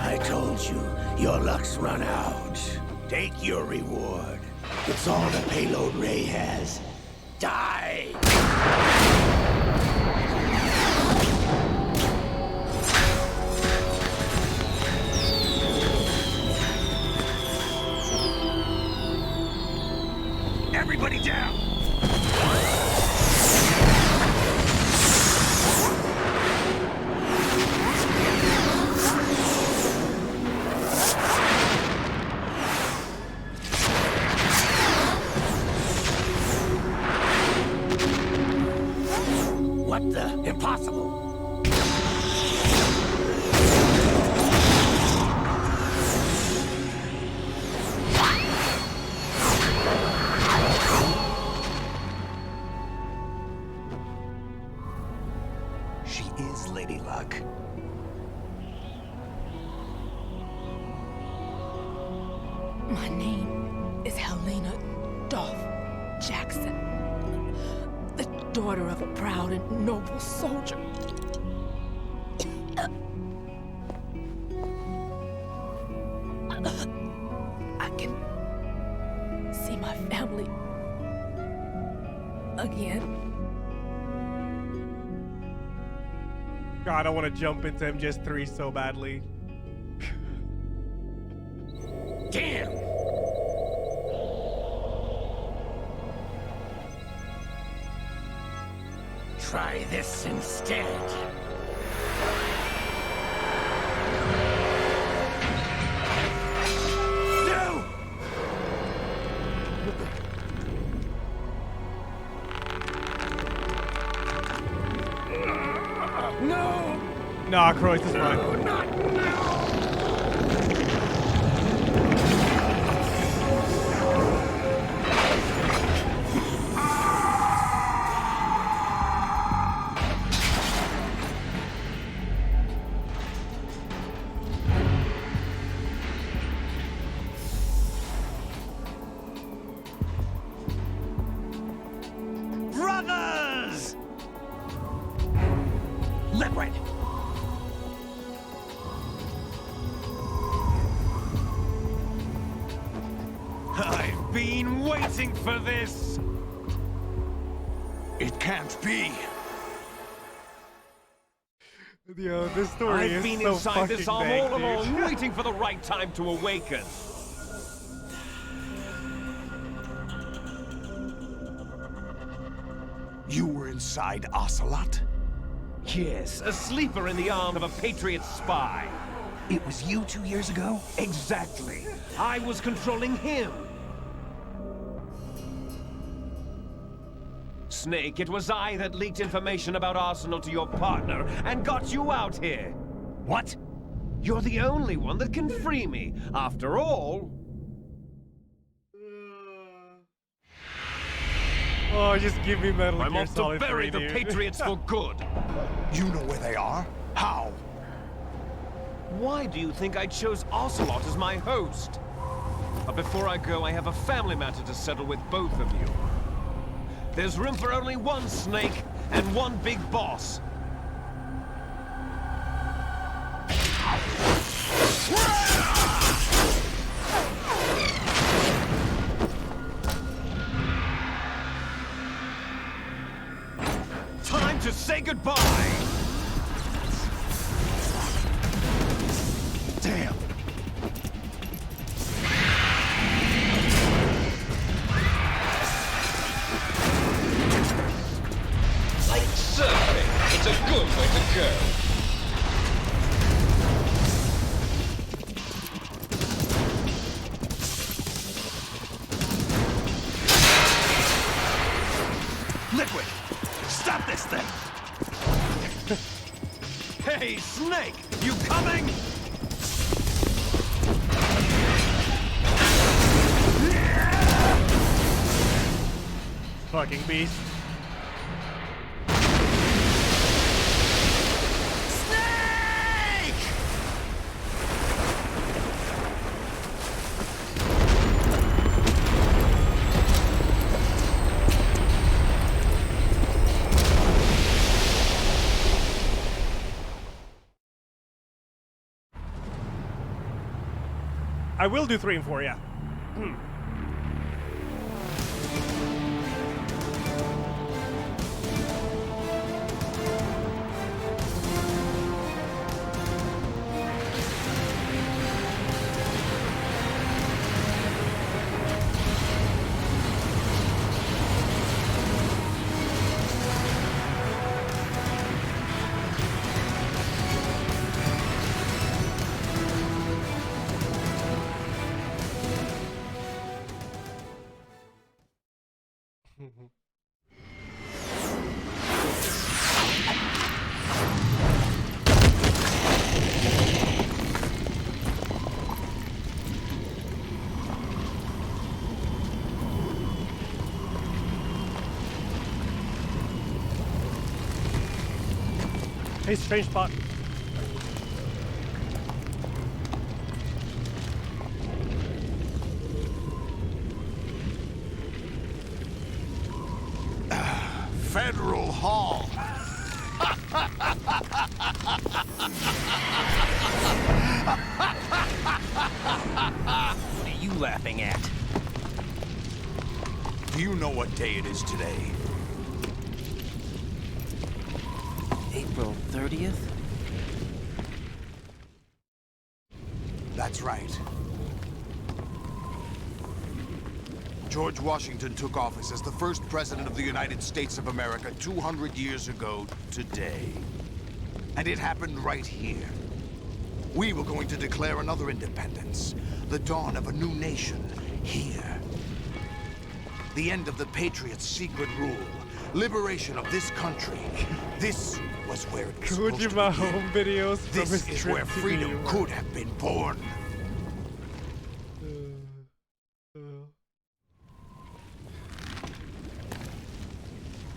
Speaker 23: I told you, your luck's run out. Take your reward. It's all the payload Ray has. Die!
Speaker 2: Everybody down!
Speaker 23: What the? Impossible!
Speaker 17: She is Lady Luck.
Speaker 3: My name is Helena Dolph Jackson, the daughter of a proud and noble soldier. I can see my family again.
Speaker 1: God, I want to jump into MGS3 so badly.
Speaker 23: Damn! Try this instead. No! No!
Speaker 1: Nah, Croix is fine.
Speaker 23: Brothers! Left, right.
Speaker 2: I've been waiting for this! It can't be!
Speaker 1: Yo, this story
Speaker 7: I've
Speaker 1: is
Speaker 7: been
Speaker 1: so
Speaker 7: inside this arm
Speaker 1: fucking
Speaker 7: all
Speaker 1: dank,
Speaker 7: along,
Speaker 1: dude.
Speaker 7: waiting for the right time to awaken.
Speaker 2: You were inside Ocelot?
Speaker 7: Yes, a sleeper in the arm of a Patriot spy.
Speaker 17: It was you 2 years ago?
Speaker 7: Exactly. I was controlling him. Snake, it was I that leaked information about Arsenal to your partner and got you out here.
Speaker 17: What?
Speaker 7: You're the only one that can free me. After all...
Speaker 1: Oh, just give me Metal
Speaker 7: I'm
Speaker 1: Gear
Speaker 7: off to
Speaker 1: Solid
Speaker 7: bury
Speaker 1: 3,
Speaker 7: the
Speaker 1: dude.
Speaker 7: Patriots for good.
Speaker 2: You know where they are? How?
Speaker 7: Why do you think I chose Ocelot as my host? But before I go, I have a family matter to settle with both of you. There's room for only one Snake and one big boss. Time to say goodbye!
Speaker 2: Damn!
Speaker 10: Like surfing, it's a good way to go.
Speaker 17: Liquid! Stop this thing!
Speaker 7: Hey, Snake! You coming?
Speaker 1: Fucking beast. I will do 3 and 4, yeah. Hey, strange spot.
Speaker 2: Federal Hall.
Speaker 8: What are you laughing at?
Speaker 2: Do you know what day it is today?
Speaker 8: April 30th?
Speaker 2: That's right. George Washington took office as the first president of the United States of America 200 years ago today. And it happened right here. We were going to declare another independence, the dawn of a new nation, here. The end of the Patriots' secret rule, liberation of this country. This was where it was supposed to
Speaker 1: Kojima
Speaker 2: begin.
Speaker 1: home videos from
Speaker 2: This
Speaker 1: his
Speaker 2: is
Speaker 1: trip
Speaker 2: where
Speaker 1: to
Speaker 2: freedom
Speaker 1: New York.
Speaker 2: could have been born.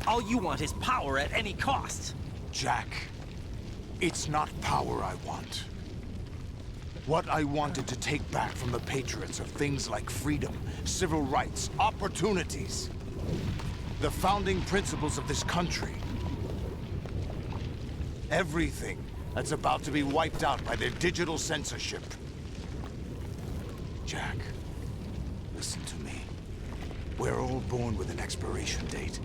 Speaker 8: All you want is power at any cost.
Speaker 2: Jack, it's not power I want. What I wanted to take back from the Patriots are things like freedom, civil rights, opportunities. The founding principles of this country. Everything that's about to be wiped out by their digital censorship. Jack, listen to me. We're all born with an expiration date.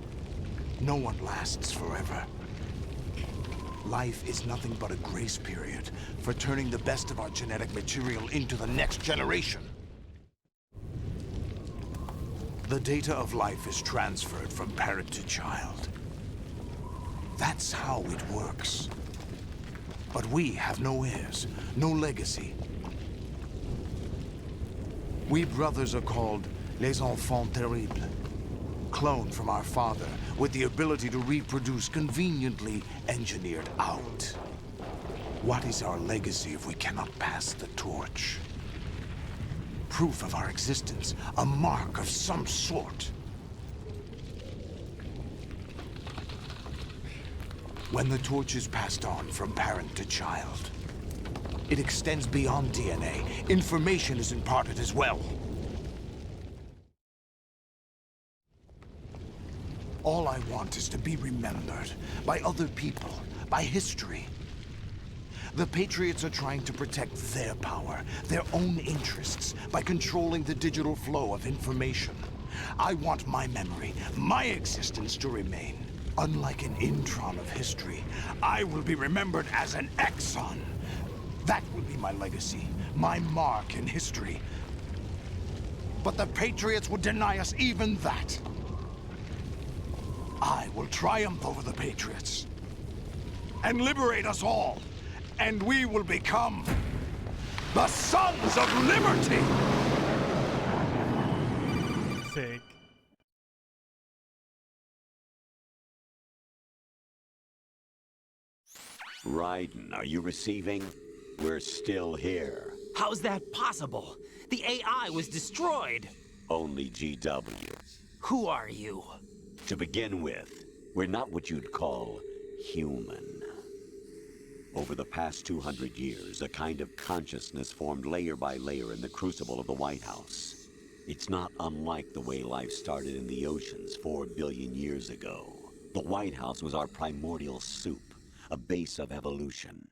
Speaker 2: No one lasts forever. Life is nothing but a grace period for turning the best of our genetic material into the next generation. The data of life is transferred from parent to child. That's how it works. But we have no heirs, no legacy. We brothers are called les enfants terribles, cloned from our father with the ability to reproduce conveniently engineered out. What is our legacy if we cannot pass the torch? Proof of our existence, a mark of some sort. When the torch is passed on from parent to child, it extends beyond DNA. Information is imparted as well. All I want is to be remembered by other people, by history. The Patriots are trying to protect their power, their own interests, by controlling the digital flow of information. I want my memory, my existence to remain. Unlike an intron of history, I will be remembered as an exon. That will be my legacy, my mark in history. But the Patriots would deny us even that. I will triumph over the Patriots and liberate us all, and we will become the Sons of Liberty!
Speaker 1: Sick.
Speaker 9: Raiden, are you receiving? We're still here.
Speaker 8: How's that possible? The AI was destroyed.
Speaker 9: Only GW.
Speaker 8: Who are you?
Speaker 9: To begin with, we're not what you'd call human. Over the past 200 years, a kind of consciousness formed layer by layer in the crucible of the White House. It's not unlike the way life started in the oceans 4 billion years ago. The White House was our primordial soup, a base of evolution.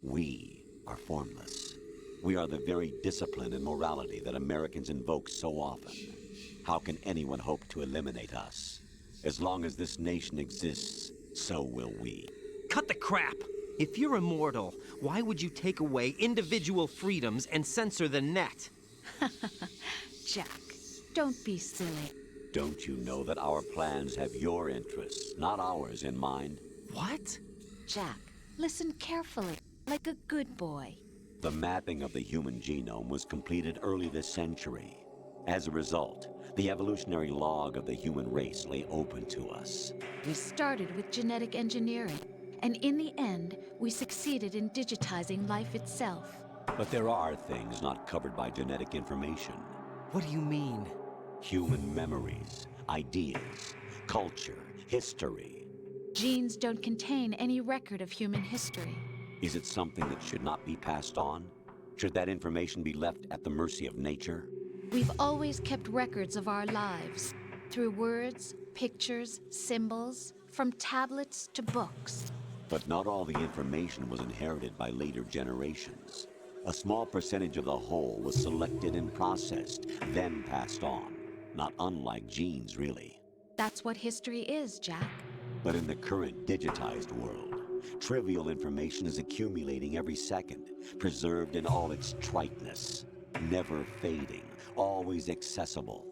Speaker 9: We are formless. We are the very discipline and morality that Americans invoke so often. How can anyone hope to eliminate us? As long as this nation exists, so will we.
Speaker 8: Cut the crap! If you're immortal, why would you take away individual freedoms and censor the net?
Speaker 6: Jack, don't be silly.
Speaker 9: Don't you know that our plans have your interests, not ours, in mind?
Speaker 8: What?
Speaker 6: Jack, listen carefully, like a good boy.
Speaker 9: The mapping of the human genome was completed early this century. As a result, the evolutionary log of the human race lay open to us.
Speaker 6: We started with genetic engineering, and in the end, we succeeded in digitizing life itself.
Speaker 9: But there are things not covered by genetic information.
Speaker 8: What do you mean?
Speaker 9: Human memories, ideas, culture, history.
Speaker 6: Genes don't contain any record of human history.
Speaker 9: Is it something that should not be passed on? Should that information be left at the mercy of nature?
Speaker 6: We've always kept records of our lives, through words, pictures, symbols, from tablets to books.
Speaker 9: But not all the information was inherited by later generations. A small percentage of the whole was selected and processed, then passed on. Not unlike genes, really.
Speaker 6: That's what history is, Jack.
Speaker 9: But in the current digitized world, trivial information is accumulating every second, preserved in all its triteness, never fading, always accessible.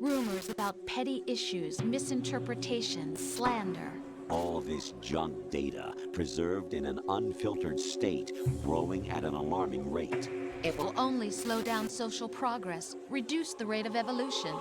Speaker 6: Rumors about petty issues, misinterpretations, slander.
Speaker 9: All this junk data, preserved in an unfiltered state, growing at an alarming rate.
Speaker 6: It will only slow down social progress, reduce the rate of evolution.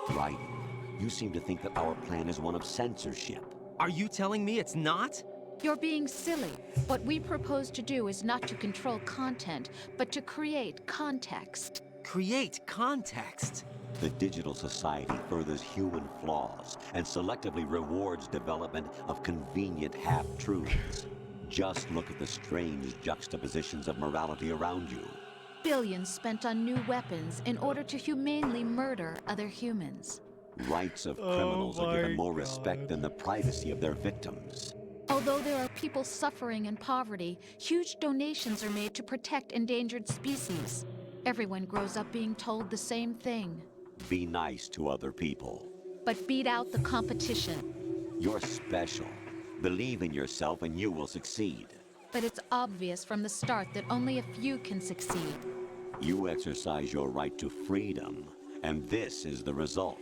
Speaker 9: Raiden, you seem to think that our plan is one of censorship.
Speaker 8: Are you telling me it's not?
Speaker 6: You're being silly. What we propose to do is not to control content, but to create context.
Speaker 8: Create context?
Speaker 9: The digital society furthers human flaws and selectively rewards development of convenient half-truths. Just look at the strange juxtapositions of morality around you.
Speaker 6: Billions spent on new weapons in order to humanely murder other humans.
Speaker 9: Rights of criminals are given more respect than the privacy of their victims.
Speaker 6: Although there are people suffering in poverty, huge donations are made to protect endangered species. Everyone grows up being told the same thing.
Speaker 9: Be nice to other people.
Speaker 6: But beat out the competition.
Speaker 9: You're special.
Speaker 12: Believe in yourself and you will succeed.
Speaker 6: But it's obvious from the start that only a few can succeed.
Speaker 12: You exercise your right to freedom, and this is the result.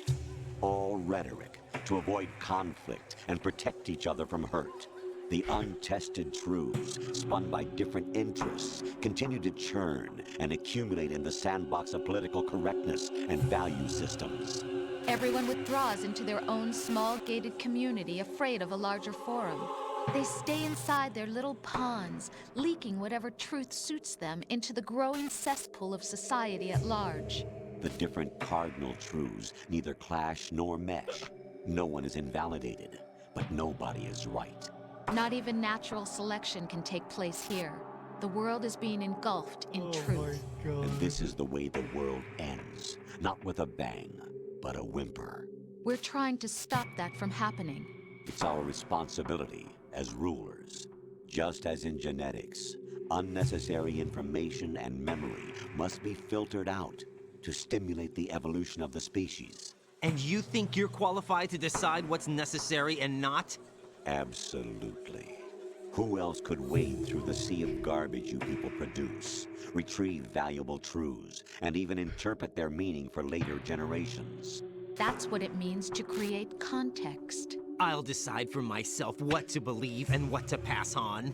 Speaker 12: All rhetoric to avoid conflict and protect each other from hurt. The untested truths, spun by different interests, continue to churn and accumulate in the sandbox of political correctness and value systems.
Speaker 6: Everyone withdraws into their own small gated community, afraid of a larger forum. They stay inside their little ponds, leaking whatever truth suits them into the growing cesspool of society at large.
Speaker 12: The different cardinal truths neither clash nor mesh. No one is invalidated, but nobody is right.
Speaker 6: Not even natural selection can take place here. The world is being engulfed in truth.
Speaker 12: And this is the way the world ends. Not with a bang, but a whimper.
Speaker 6: We're trying to stop that from happening.
Speaker 12: It's our responsibility as rulers. Just as in genetics, unnecessary information and memory must be filtered out to stimulate the evolution of the species.
Speaker 8: And you think you're qualified to decide what's necessary and not?
Speaker 12: Absolutely. Who else could wade through the sea of garbage you people produce, retrieve valuable truths, and even interpret their meaning for later generations?
Speaker 6: That's what it means to create context.
Speaker 8: I'll decide for myself what to believe and what to pass on.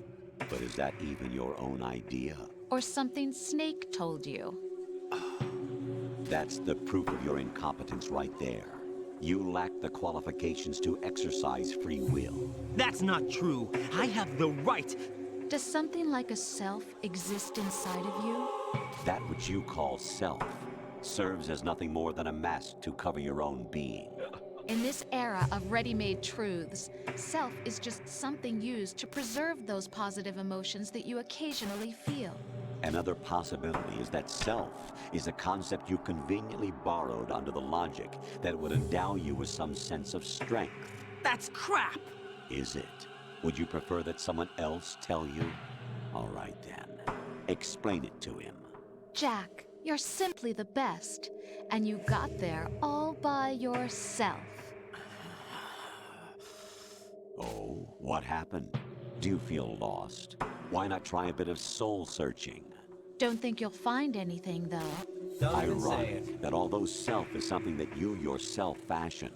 Speaker 12: But is that even your own idea?
Speaker 6: Or something Snake told you?
Speaker 12: That's the proof of your incompetence right there. You lack the qualifications to exercise free will.
Speaker 8: That's not true. I have the right.
Speaker 6: Does something like a self exist inside of you?
Speaker 12: That which you call self serves as nothing more than a mask to cover your own being.
Speaker 6: In this era of ready-made truths, self is just something used to preserve those positive emotions that you occasionally feel.
Speaker 12: Another possibility is that self is a concept you conveniently borrowed under the logic that would endow you with some sense of strength.
Speaker 8: That's crap!
Speaker 12: Is it? Would you prefer that someone else tell you? All right then. Explain it to him.
Speaker 6: Jack, you're simply the best, and you got there all by yourself.
Speaker 12: Oh, what happened? Do you feel lost? Why not try a bit of soul searching?
Speaker 6: Don't think you'll find anything, though.
Speaker 12: Ironic that although self is something that you yourself fashioned,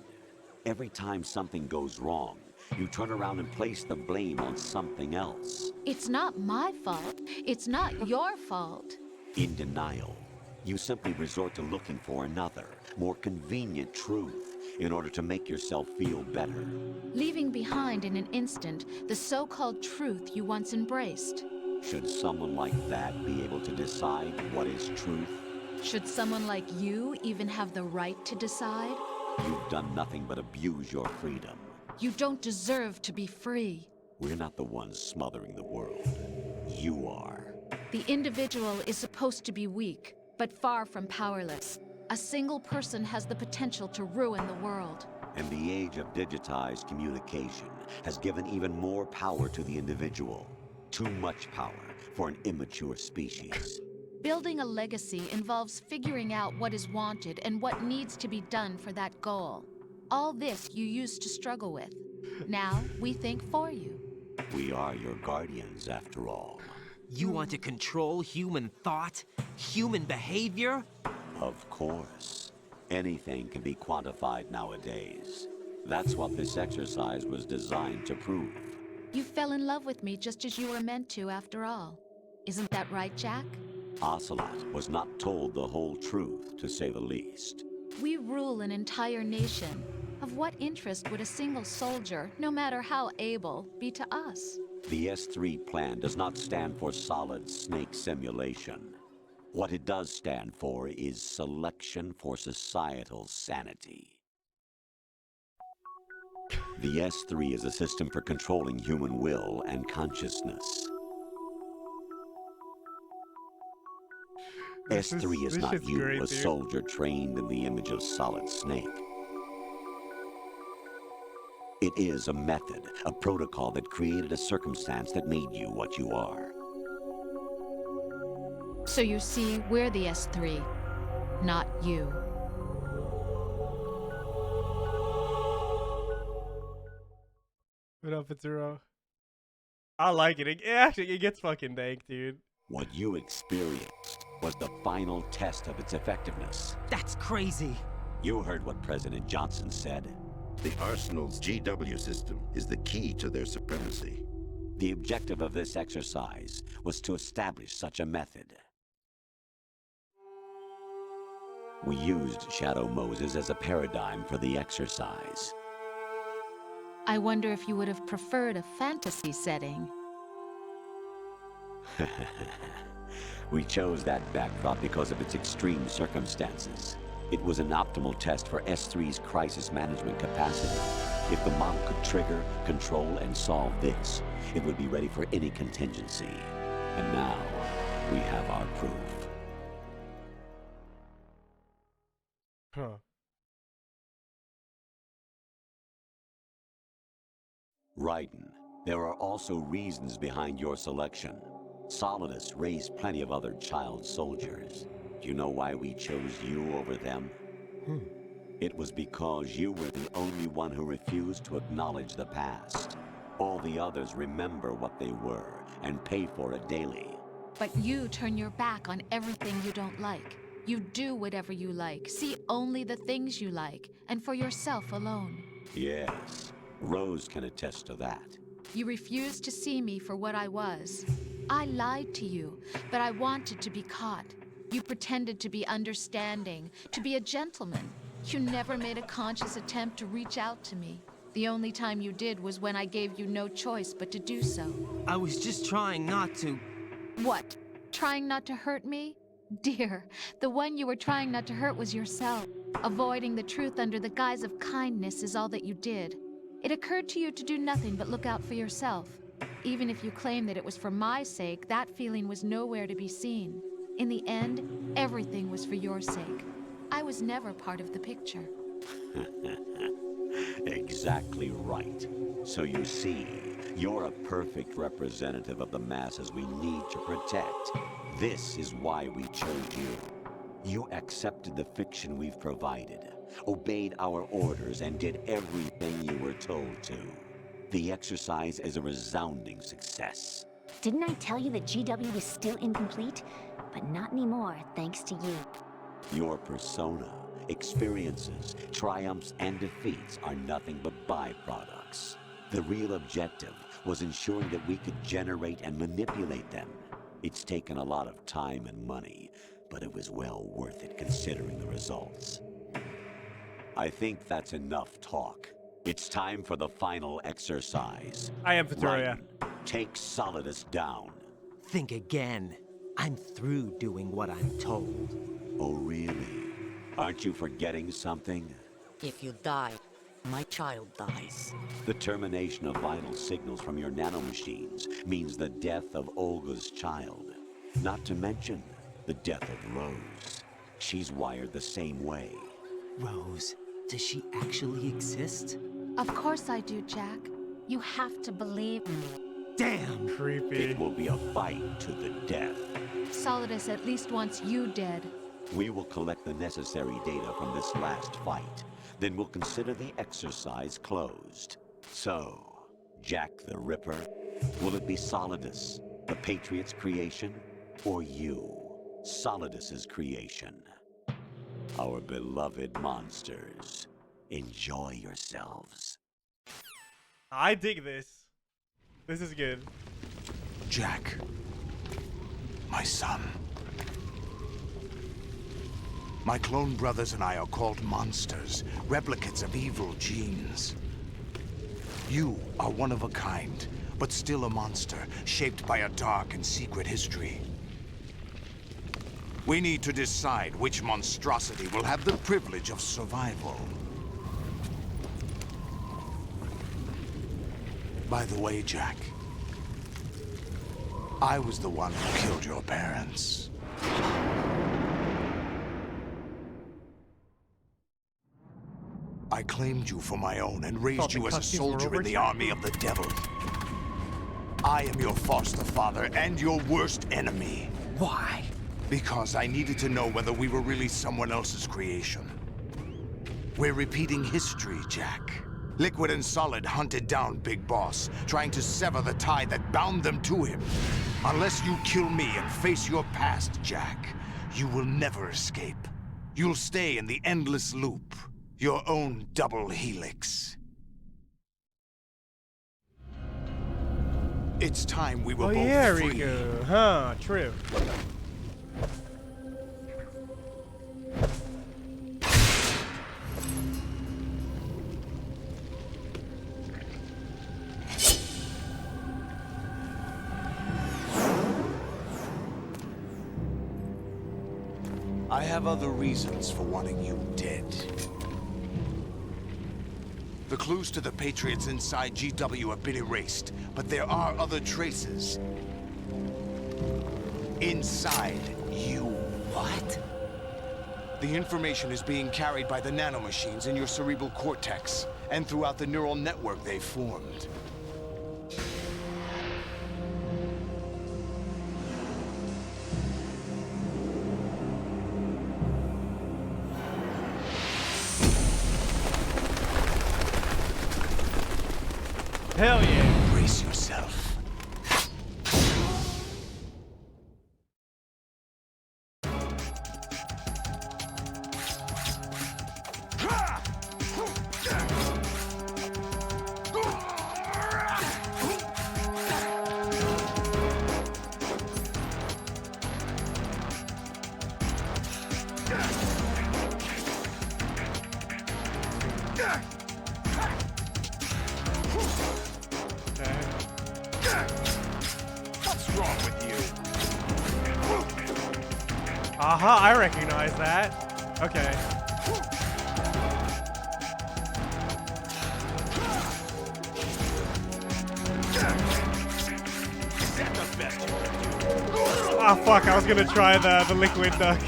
Speaker 12: every time something goes wrong, you turn around and place the blame on something else.
Speaker 6: It's not my fault. It's not your fault.
Speaker 12: In denial, you simply resort to looking for another, more convenient truth in order to make yourself feel better.
Speaker 6: Leaving behind in an instant the so-called truth you once embraced.
Speaker 12: Should someone like that be able to decide what is truth?
Speaker 6: Should someone like you even have the right to decide?
Speaker 12: You've done nothing but abuse your freedom.
Speaker 6: You don't deserve to be free.
Speaker 12: We're not the ones smothering the world. You are.
Speaker 6: The individual is supposed to be weak, but far from powerless. A single person has the potential to ruin the world.
Speaker 12: And the age of digitized communication has given even more power to the individual. Too much power for an immature species.
Speaker 6: Building a legacy involves figuring out what is wanted and what needs to be done for that goal. All this you used to struggle with. Now, we think for you.
Speaker 12: We are your guardians, after all.
Speaker 8: You want to control human thought? Human behavior?
Speaker 12: Of course. Anything can be quantified nowadays. That's what this exercise was designed to prove.
Speaker 6: You fell in love with me just as you were meant to, after all. Isn't that right, Jack?
Speaker 12: Ocelot was not told the whole truth, to say the least.
Speaker 6: We rule an entire nation. Of what interest would a single soldier, no matter how able, be to us?
Speaker 12: The S3 plan does not stand for solid snake simulation. What it does stand for is selection for societal sanity. The S3 is a system for controlling human will and consciousness. S3 is not you, a soldier trained in the image of Solid Snake. It is a method, a protocol that created a circumstance that made you what you are.
Speaker 6: So you see, we're the S3, not you.
Speaker 1: What up, Faturo? I like it. It gets fucking dank, dude.
Speaker 12: What you experienced was the final test of its effectiveness.
Speaker 4: That's crazy.
Speaker 12: You heard what President Johnson said.
Speaker 14: The Arsenal's GW system is the key to their supremacy.
Speaker 12: The objective of this exercise was to establish such a method. We used Shadow Moses as a paradigm for the exercise.
Speaker 6: I wonder if you would have preferred a fantasy setting.
Speaker 12: We chose that backdrop because of its extreme circumstances. It was an optimal test for S3's crisis management capacity. If the model could trigger, control, and solve this, it would be ready for any contingency. And now, we have our proof.
Speaker 1: Huh.
Speaker 12: Raiden, there are also reasons behind your selection. Solidus raised plenty of other child soldiers. Do you know why we chose you over them? It was because you were the only one who refused to acknowledge the past. All the others remember what they were and pay for it daily.
Speaker 6: But you turn your back on everything you don't like. You do whatever you like, see only the things you like, and for yourself alone.
Speaker 12: Yes, Rose can attest to that.
Speaker 6: You refused to see me for what I was. I lied to you, but I wanted to be caught. You pretended to be understanding, to be a gentleman. You never made a conscious attempt to reach out to me. The only time you did was when I gave you no choice but to do so.
Speaker 4: I was just trying not to.
Speaker 6: What? Trying not to hurt me? Dear, the one you were trying not to hurt was yourself. Avoiding the truth under the guise of kindness is all that you did. It occurred to you to do nothing but look out for yourself. Even if you claim that it was for my sake, that feeling was nowhere to be seen. In the end, everything was for your sake. I was never part of the picture.
Speaker 12: Exactly right. So you see, you're a perfect representative of the masses we need to protect. This is why we chose you. You accepted the fiction we've provided, obeyed our orders, and did everything you were told to. The exercise is a resounding success.
Speaker 20: Didn't I tell you that GW was still incomplete? But not anymore, thanks to you.
Speaker 12: Your persona, experiences, triumphs, and defeats are nothing but byproducts. The real objective was ensuring that we could generate and manipulate them. It's taken a lot of time and money, but it was well worth it considering the results. I think that's enough talk. It's time for the final exercise.
Speaker 1: I am Victoria.
Speaker 12: Take Solidus down.
Speaker 4: Think again. I'm through doing what I'm told.
Speaker 12: Oh, really? Aren't you forgetting something?
Speaker 16: If you die, my child dies.
Speaker 12: The termination of vital signals from your nanomachines means the death of Olga's child. Not to mention the death of Rose. She's wired the same way.
Speaker 4: Rose, does she actually exist?
Speaker 6: Of course I do, Jack. You have to believe me.
Speaker 4: Damn!
Speaker 1: Creepy.
Speaker 12: It will be a fight to the death.
Speaker 6: Solidus at least wants you dead.
Speaker 12: We will collect the necessary data from this last fight. Then we'll consider the exercise closed. So, Jack the Ripper, will it be Solidus, the Patriot's creation, or you, Solidus's creation? Our beloved monsters, enjoy yourselves.
Speaker 1: I dig this. This is good.
Speaker 2: Jack, my son. My clone brothers and I are called monsters, replicates of evil genes. You are one of a kind, but still a monster, shaped by a dark and secret history. We need to decide which monstrosity will have the privilege of survival. By the way, Jack, I was the one who killed your parents. I claimed you for my own and raised you as a soldier in the army of the devil. I am your foster father and your worst enemy.
Speaker 4: Why?
Speaker 2: Because I needed to know whether we were really someone else's creation. We're repeating history, Jack. Liquid and Solid hunted down Big Boss, trying to sever the tie that bound them to him. Unless you kill me and face your past, Jack, you will never escape. You'll stay in the endless loop, your own double helix. It's time we were both
Speaker 1: there
Speaker 2: free.
Speaker 1: we go. Huh, true.
Speaker 2: I have other reasons for wanting you dead. The clues to the Patriots inside GW have been erased, but there are other traces. Inside you.
Speaker 8: What?
Speaker 2: The information is being carried by the nanomachines in your cerebral cortex, and throughout the neural network they've formed.
Speaker 1: Hell yeah.
Speaker 2: Brace yourself.
Speaker 1: Aha, I recognize that. Okay. Ah, fuck, I was gonna try the liquid duck.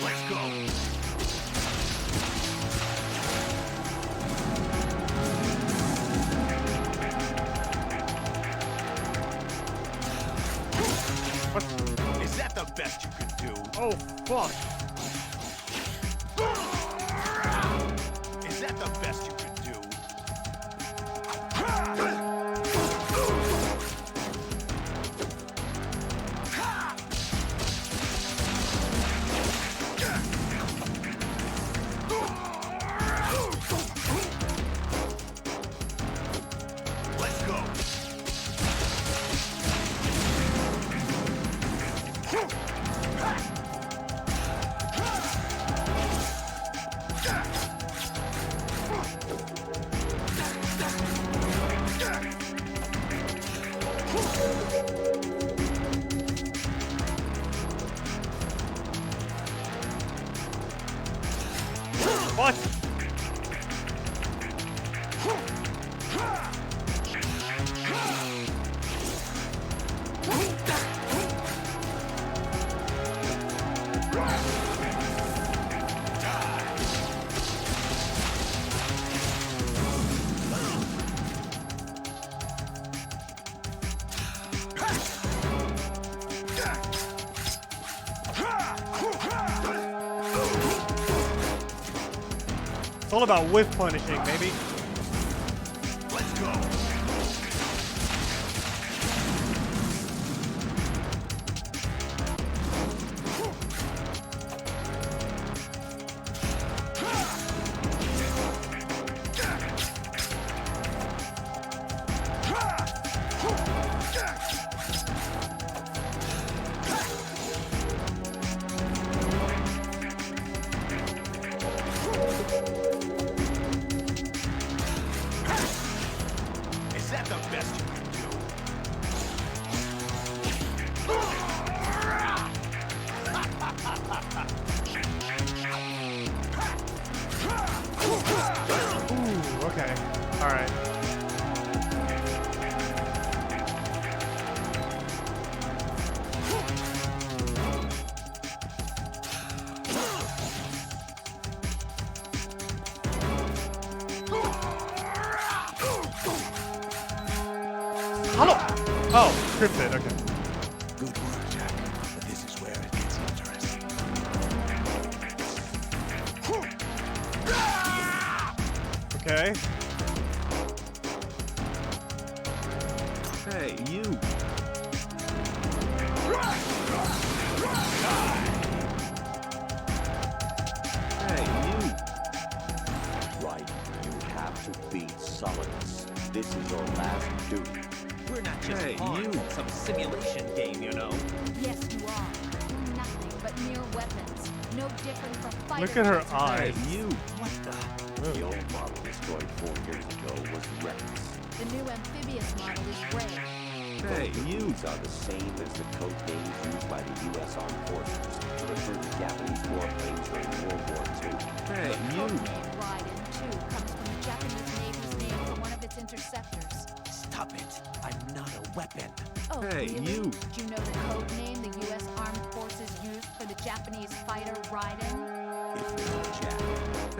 Speaker 2: Let's go. Is that the best you could do?
Speaker 1: Oh, fuck.
Speaker 2: Is that the best you could do? Let's go.
Speaker 1: What? It's all about whiff punishing, baby.
Speaker 2: Let's go. Is that the best you can do?
Speaker 1: Ooh, okay. Alright. Hello! Oh, cryptid, okay. Okay.
Speaker 19: Hey, you. Hey, you.
Speaker 12: Right, you have to beat Solidus. This is your last duty.
Speaker 8: We're not just
Speaker 19: Hey,
Speaker 8: pawns
Speaker 19: you.
Speaker 8: in some simulation game, you know.
Speaker 6: Yes, you are. You're nothing but mere weapons. No different from fighter
Speaker 1: Look at her
Speaker 6: jets.
Speaker 1: eyes.
Speaker 19: Hey, you.
Speaker 8: What the?
Speaker 12: The old model destroyed 4 years ago was Rex.
Speaker 6: The new amphibious model is Ray.
Speaker 19: Hey, you.
Speaker 12: These are the same as the code names used by the U.S. Armed Forces to refer to Japanese warplanes during World War II.
Speaker 19: Hey,
Speaker 6: The
Speaker 19: you.
Speaker 6: code name Raiden 2 comes from the Japanese Navy's name for one of its interceptors.
Speaker 8: Stop it. I'm not a weapon.
Speaker 6: Oh,
Speaker 19: Hey,
Speaker 6: really?
Speaker 19: you.
Speaker 6: Do you know the code name the U.S. Armed Forces used for the Japanese fighter Raiden?
Speaker 12: If you're Jack,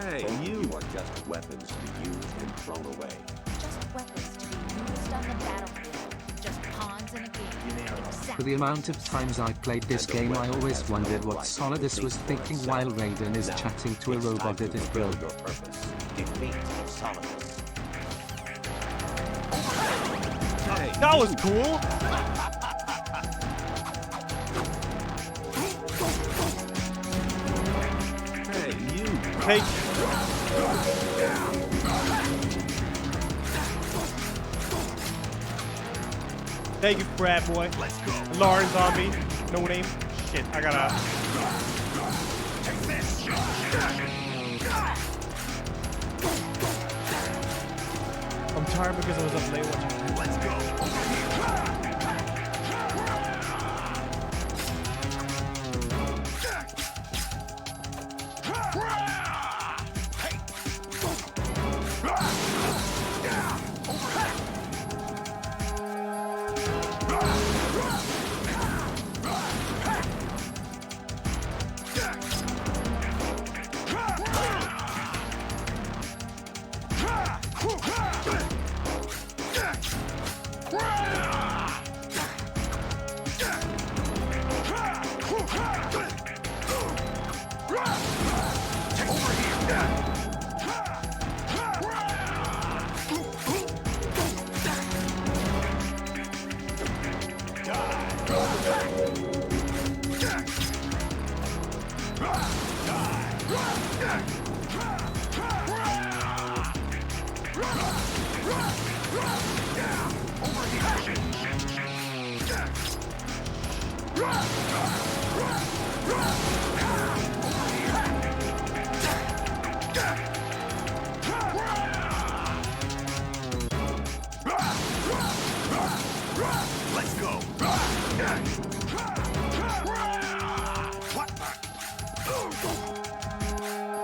Speaker 19: Hey,
Speaker 12: both
Speaker 19: you.
Speaker 12: of you are just weapons to be used and thrown away.
Speaker 6: Just weapons to be used on the battlefield. Just pawns in a game.
Speaker 5: For the amount of times I played this game, I always wondered what Solidus was thinking while Raiden is chatting to a robot that is built.
Speaker 12: Your purpose. Defeat Solidus.
Speaker 19: Hey,
Speaker 1: That was cool.
Speaker 19: Hey, you.
Speaker 1: Take. Thank you, Brad boy.
Speaker 15: Let's go.
Speaker 1: Lauren zombie. No name. Shit, I gotta.
Speaker 15: Take this.
Speaker 1: I'm tired because I was up late watching.
Speaker 15: Let's go. Let's go.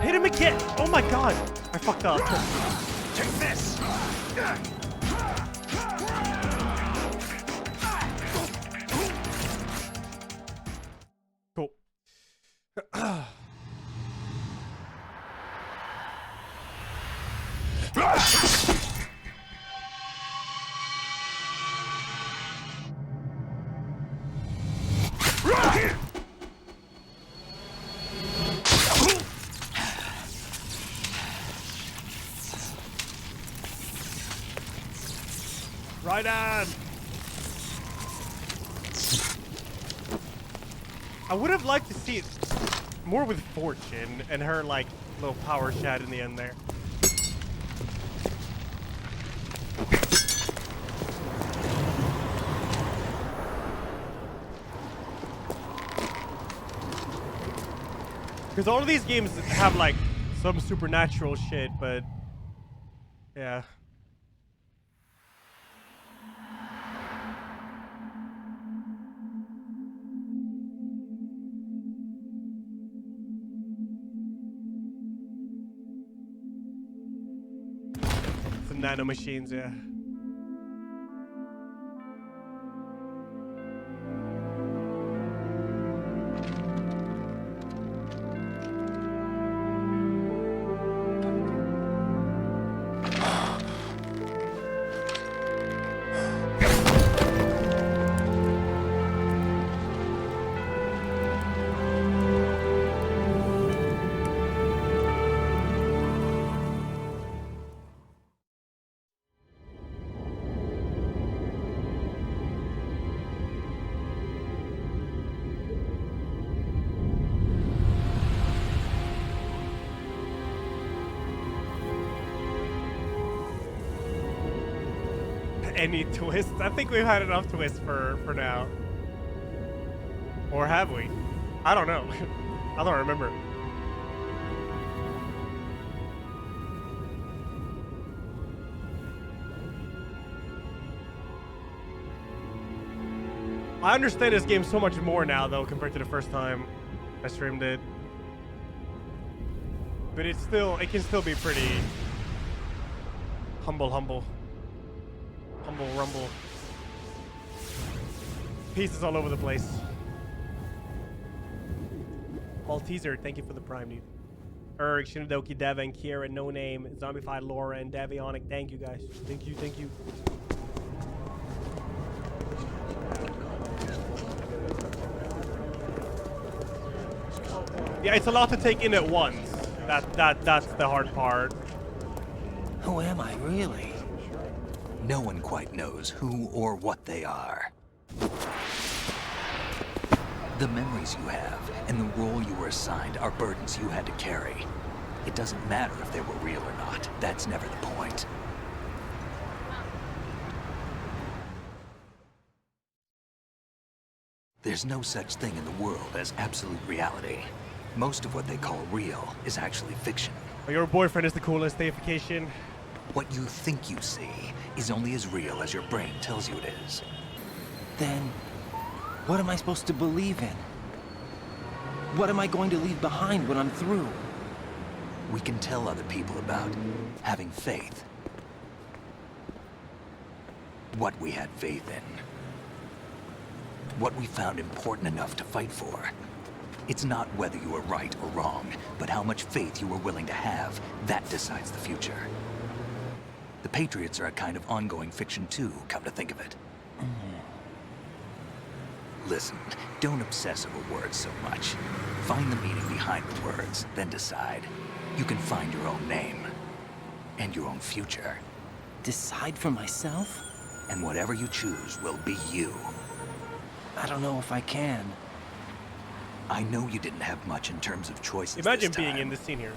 Speaker 1: Hit him again! Oh my god! I fucked up.
Speaker 15: Take this.
Speaker 1: Cool. Right on! I would have liked to see it more with Fortune and her, like, little power shot in the end there. Because all of these games have, like, some supernatural shit, but... yeah. Some nano machines, yeah. any twists. I think we've had enough twists for now. Or have we? I don't know. I don't remember. I understand this game so much more now, though, compared to the first time I streamed it. But it can still be pretty humble rumble. Pieces all over the place. Malteser, thank you for the prime, dude. Erg, Shinadoki, Devin, Kiera, No Name, Zombified Laura, and Davionic. Thank you, guys. Thank you. Yeah, it's a lot to take in at once. That's the hard part.
Speaker 17: Who am I, really? No one quite knows who or what they are. The memories you have and the role you were assigned are burdens you had to carry. It doesn't matter if they were real or not. That's never the point. There's no such thing in the world as absolute reality. Most of what they call real is actually fiction.
Speaker 1: Your boyfriend is the coolest deification.
Speaker 17: What you think you see is only as real as your brain tells you it is.
Speaker 4: Then, what am I supposed to believe in? What am I going to leave behind when I'm through?
Speaker 17: We can tell other people about having faith. What we had faith in. What we found important enough to fight for. It's not whether you were right or wrong, but how much faith you were willing to have. That decides the future. The Patriots are a kind of ongoing fiction too, come to think of it. Listen, don't obsess over words so much. Find the meaning behind the words, then decide. You can find your own name. And your own future.
Speaker 4: Decide for myself?
Speaker 17: And whatever you choose will be you.
Speaker 4: I don't know if I can.
Speaker 17: I know you didn't have much in terms of choices.
Speaker 1: Imagine being in this scene here.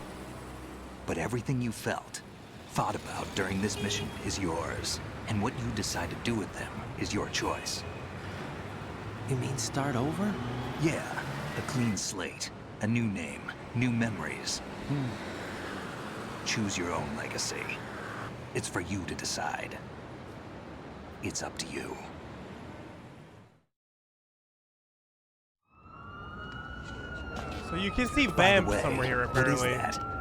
Speaker 17: But everything you felt, thought about during this mission is yours. And what you decide to do with them is your choice.
Speaker 4: You mean start over?
Speaker 17: Yeah, a clean slate, a new name, new memories. Choose your own legacy. It's for you to decide. It's up to you.
Speaker 1: So you can see Vamp somewhere here, apparently.
Speaker 17: What is that?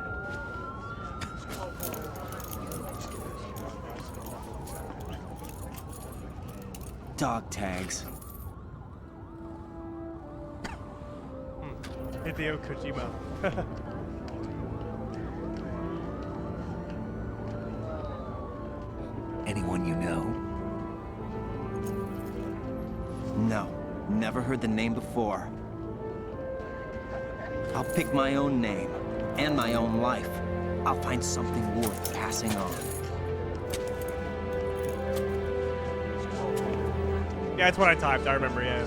Speaker 4: Dog tags.
Speaker 1: Hideo Kojima.
Speaker 17: Anyone you know?
Speaker 4: No, never heard the name before. I'll pick my own name, and my own life. I'll find something worth passing on.
Speaker 1: Yeah, it's what I typed, I remember, yeah.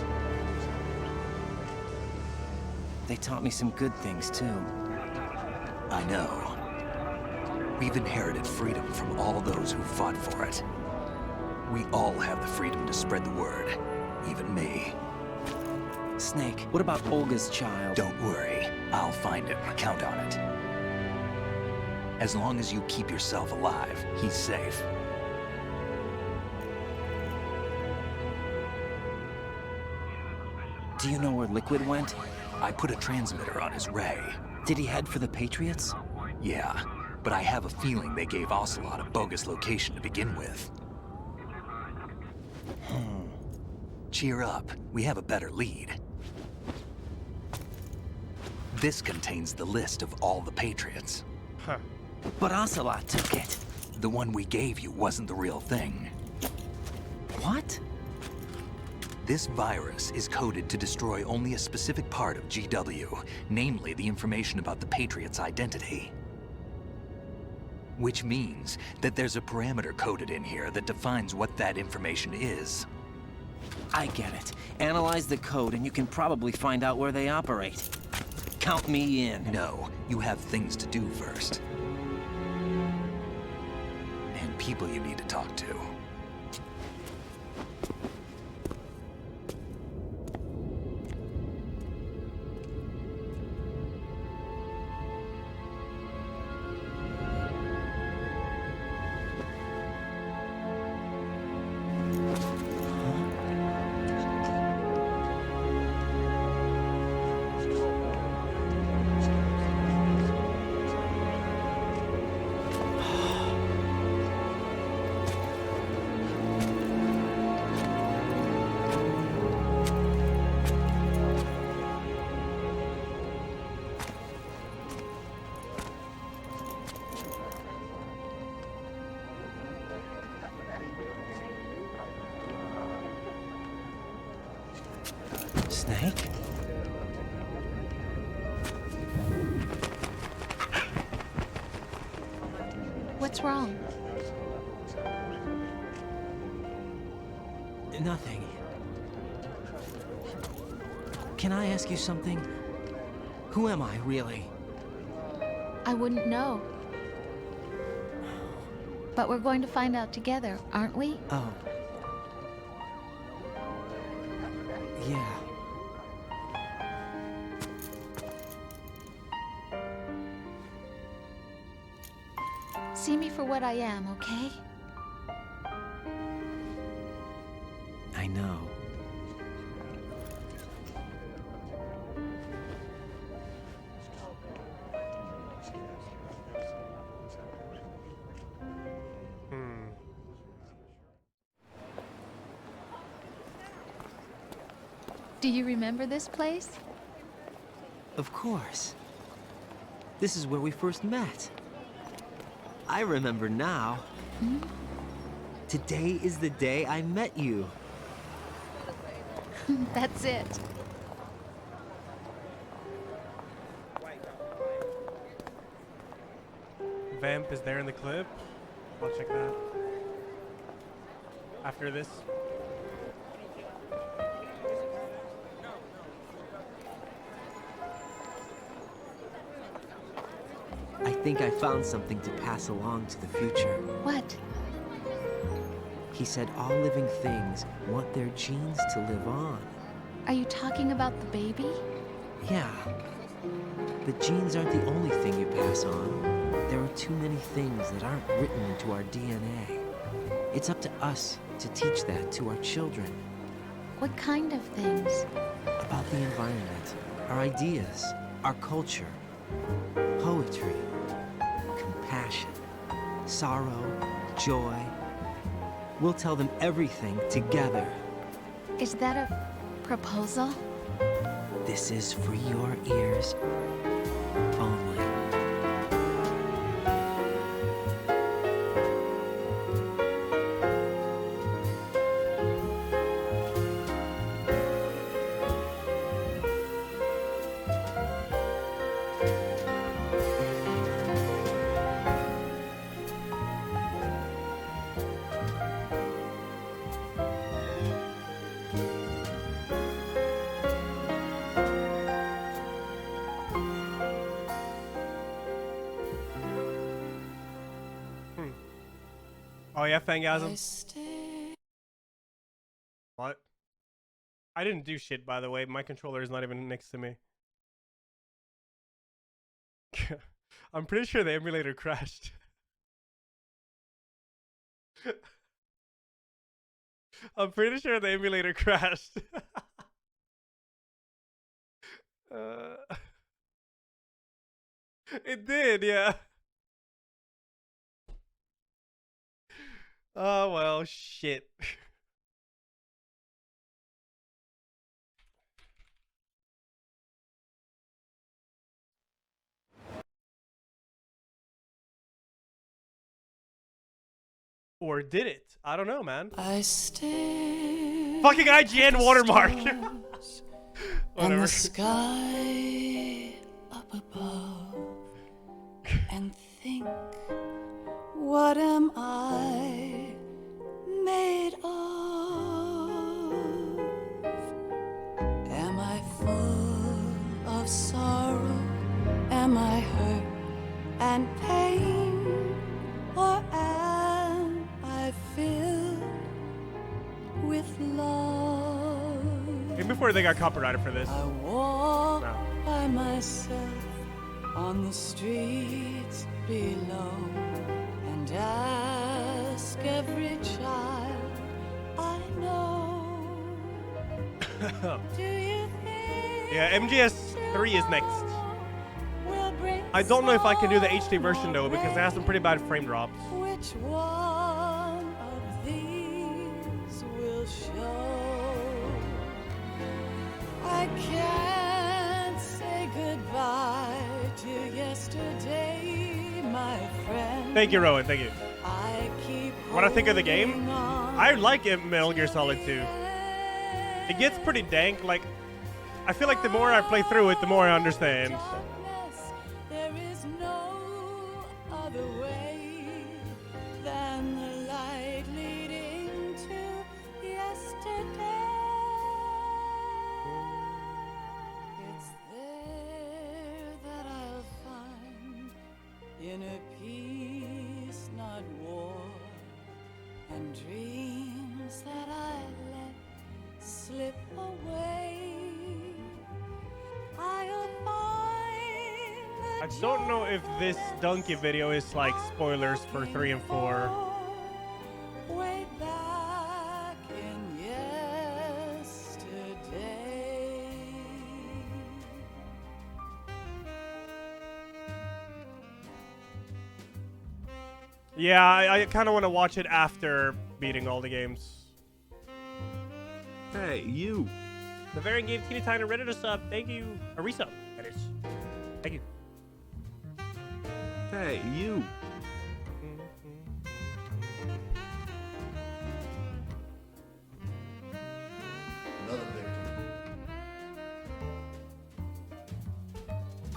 Speaker 4: They taught me some good things, too.
Speaker 17: I know. We've inherited freedom from all those who fought for it. We all have the freedom to spread the word, even me.
Speaker 4: Snake, what about Olga's child?
Speaker 17: Don't worry, I'll find him. Count on it. As long as you keep yourself alive, he's safe.
Speaker 4: Do you know where Liquid went?
Speaker 17: I put a transmitter on his ray.
Speaker 4: Did he head for the Patriots?
Speaker 17: Yeah, but I have a feeling they gave Ocelot a bogus location to begin with. Cheer up, we have a better lead. This contains the list of all the Patriots.
Speaker 1: Huh.
Speaker 4: But Ocelot took it.
Speaker 17: The one we gave you wasn't the real thing.
Speaker 4: What?
Speaker 17: This virus is coded to destroy only a specific part of GW, namely the information about the Patriots' identity. Which means that there's a parameter coded in here that defines what that information is.
Speaker 4: I get it. Analyze the code and you can probably find out where they operate. Count me in.
Speaker 17: No, you have things to do first. And people you need to talk to.
Speaker 6: What's wrong?
Speaker 4: Nothing. Can I ask you something? Who am I, really?
Speaker 6: I wouldn't know. But we're going to find out together, aren't we?
Speaker 4: Oh. Yeah.
Speaker 6: See me for what I am, okay?
Speaker 4: I know.
Speaker 6: Do you remember this place?
Speaker 4: Of course. This is where we first met. I remember now.
Speaker 6: Hmm?
Speaker 4: Today is the day I met you.
Speaker 6: That's it.
Speaker 1: Vamp is there in the clip. I'll check that after this.
Speaker 4: I think I found something to pass along to the future.
Speaker 6: What?
Speaker 4: He said all living things want their genes to live on.
Speaker 6: Are you talking about the baby?
Speaker 4: Yeah. But genes aren't the only thing you pass on. There are too many things that aren't written into our DNA. It's up to us to teach that to our children.
Speaker 6: What kind of things?
Speaker 4: About the environment, our ideas, our culture, poetry, compassion, sorrow, joy. We'll tell them everything together.
Speaker 6: Is that a proposal?
Speaker 4: This is for your ears only.
Speaker 1: Oh yeah, Fangasm. What? I didn't do shit, by the way. My controller is not even next to me. I'm pretty sure the emulator crashed. I'm pretty sure the emulator crashed. It did, yeah. Oh, well, shit. Or did it? I don't know, man.
Speaker 11: I stare.
Speaker 1: Fucking IGN watermark.
Speaker 11: And the sky up above, and think, what am I made of? Am I full of sorrow? Am I hurt and pain? Or am I filled with love?
Speaker 1: Even before they got copyrighted for this.
Speaker 11: I walk by myself on the streets below and ask every child I know. Do you think
Speaker 1: Yeah, MGS3 is next. I don't know if I can do the HD version though, because it has some pretty bad frame drops.
Speaker 11: which one of these will show? I can't say goodbye to yesterday, my friend.
Speaker 1: Thank you, Rowan. Thank you.
Speaker 11: I keep
Speaker 1: What I think of the game?
Speaker 11: on.
Speaker 1: I like it, Metal Gear Solid 2. It gets pretty dank. Like, I feel like the more I play through it, the more I understand.
Speaker 11: There is no other way. in a peace, not war, and dreams that I let slip away. I'll find the
Speaker 1: I don't know if this donkey video is like spoilers for 3 and 4.
Speaker 11: way back in yesterday.
Speaker 1: Yeah, I kind of want to watch it after beating all the games.
Speaker 19: Hey, you.
Speaker 1: The very game Teeny Tiny Reddit us up. Thank you. A resub. That is. Thank you.
Speaker 19: Hey, you.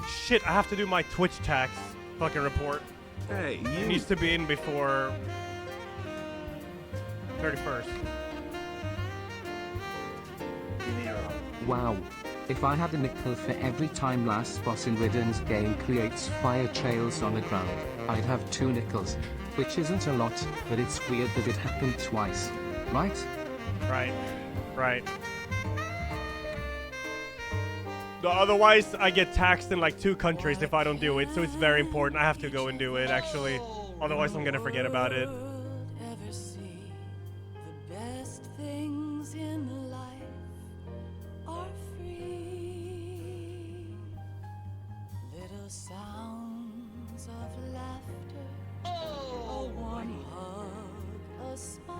Speaker 1: Shit, I have to do my Twitch tax fucking report.
Speaker 19: Hey,
Speaker 1: It
Speaker 19: you.
Speaker 1: needs to be in before 31st.
Speaker 5: Wow. If I had a nickel for every time last boss in Ridden's game creates fire trails on the ground, I'd have 2 nickels. Which isn't a lot, but it's weird that it happened twice. Right?
Speaker 1: Right. Right. No, otherwise, I get taxed in like 2 countries if I don't do it, so it's very important. I have to go and do it, actually. Otherwise, I'm gonna forget about it.
Speaker 11: Ever see the best things in life are free. Little sounds of laughter, a warm hug, a smile,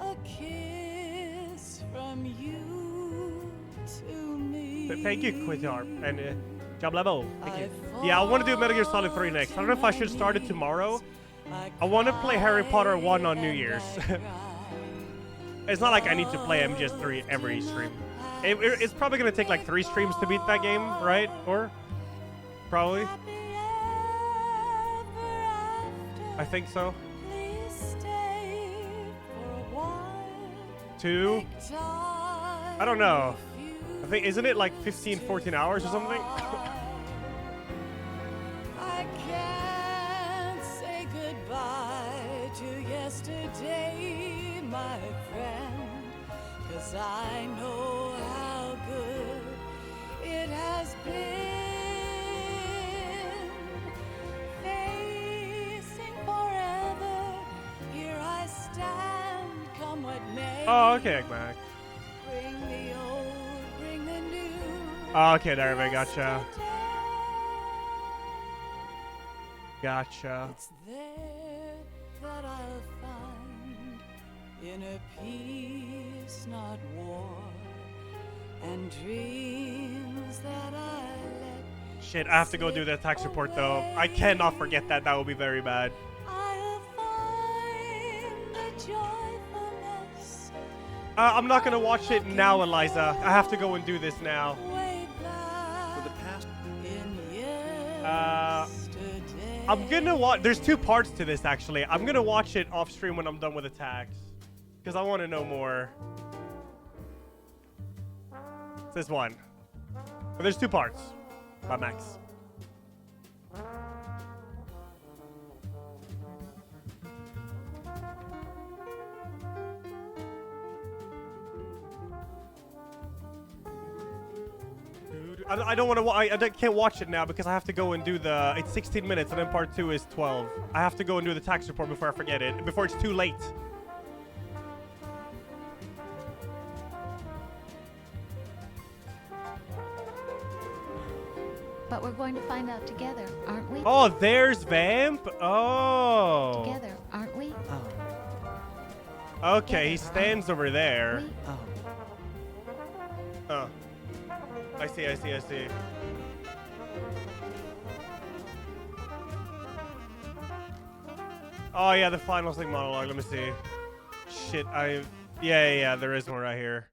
Speaker 11: a kiss from you to me.
Speaker 1: Thank you, Quitar, and Jablabo. Thank you. Yeah, I want to do Metal Gear Solid 3 next. I don't know if I should start it tomorrow. I want to play Harry Potter 1 on New Year's. It's not like I need to play MGS3 every stream. It's probably going to take like 3 streams to beat that game, right? Or? Probably. I think so. 2? I don't know. I think, isn't it like 15, 14 hours or something?
Speaker 11: I can't say goodbye to yesterday, my friend, 'cause I know how good it has been. Facing forever, here I stand, come what may.
Speaker 1: Oh, okay, Mac.
Speaker 11: Bring the old, bring the new.
Speaker 1: Oh, okay, there we go. Gotcha. Gotcha.
Speaker 11: It's there that I'll find in a peace, not war, and dreams that I let.
Speaker 1: Shit, I have to go do that tax report though. I cannot forget that. That would be very bad.
Speaker 11: I'll find the joyfulness
Speaker 1: I'm not gonna watch it now, Eliza. I have to go and do this now.
Speaker 11: way back
Speaker 9: For the past.
Speaker 11: in
Speaker 1: Uh,
Speaker 11: yesterday.
Speaker 1: I'm gonna watch. There's 2 parts to this actually. I'm gonna watch it off stream when I'm done with the tax, because I want to know more. This one. But there's 2 parts. By Max. Dude, I don't want to. I can't watch it now because I have to go and do the. It's 16 minutes and then part 2 is 12. I have to go and do the tax report before I forget it. Before it's too late.
Speaker 6: But we're going to find out together, aren't we?
Speaker 1: Oh, there's Vamp. Oh.
Speaker 6: Together, aren't we?
Speaker 1: Okay, he stands over there. Oh. I see. Oh, yeah, the final thing monologue. Let me see. Shit, yeah, there is one right here.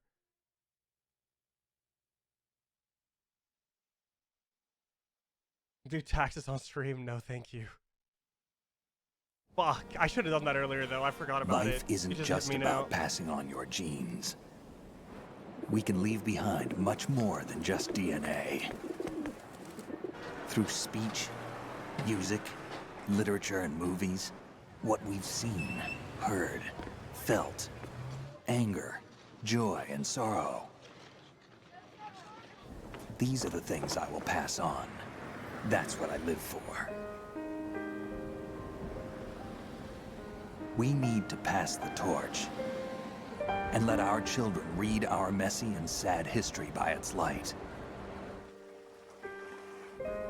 Speaker 1: Do taxes on stream? No, thank you. Fuck, I should have done that earlier, though. I forgot about it.
Speaker 17: Life isn't
Speaker 1: It
Speaker 17: just
Speaker 1: hit me
Speaker 17: about
Speaker 1: now.
Speaker 17: passing on your genes. We can leave behind much more than just DNA. Through speech, Music, literature, and movies. What we've seen, heard, felt. Anger, joy, and sorrow. These are the things I will pass on. That's what I live for. We need to pass the torch and let our children read our messy and sad history by its light.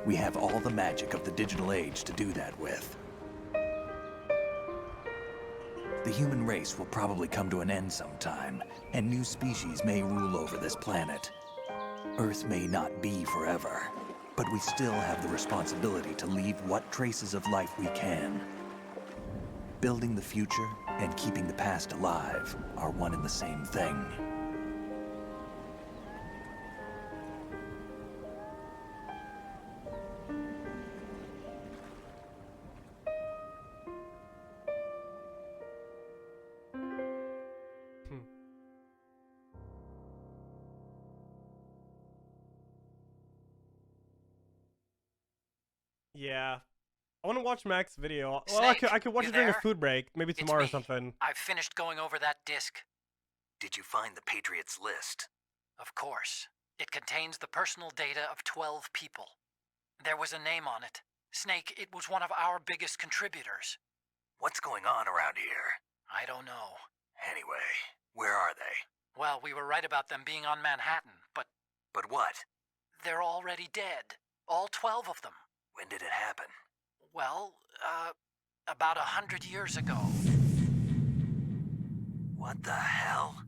Speaker 17: We have all the magic of the digital age to do that with. The human race will probably come to an end sometime, and new species may rule over this planet. Earth may not be forever, but we still have the responsibility to leave what traces of life we can. Building the future and keeping the past alive are one and the same thing.
Speaker 1: Yeah. I want to watch Mac's video. Well,
Speaker 18: Snake,
Speaker 1: I could watch
Speaker 18: you
Speaker 1: it during a
Speaker 18: there?
Speaker 1: food break, maybe
Speaker 18: It's
Speaker 1: tomorrow or
Speaker 18: me.
Speaker 1: something.
Speaker 18: I've finished going over that disc.
Speaker 17: Did you find the Patriots list?
Speaker 18: Of course. It contains the personal data of 12 people. There was a name on it. Snake, it was one of our biggest contributors.
Speaker 17: What's going on around here?
Speaker 18: I don't know.
Speaker 17: Anyway, where are they?
Speaker 18: Well, we were right about them being on Manhattan, but...
Speaker 17: But what?
Speaker 18: They're already dead. All 12 of them.
Speaker 17: When did it happen?
Speaker 18: Well, about 100 years ago.
Speaker 17: What the hell?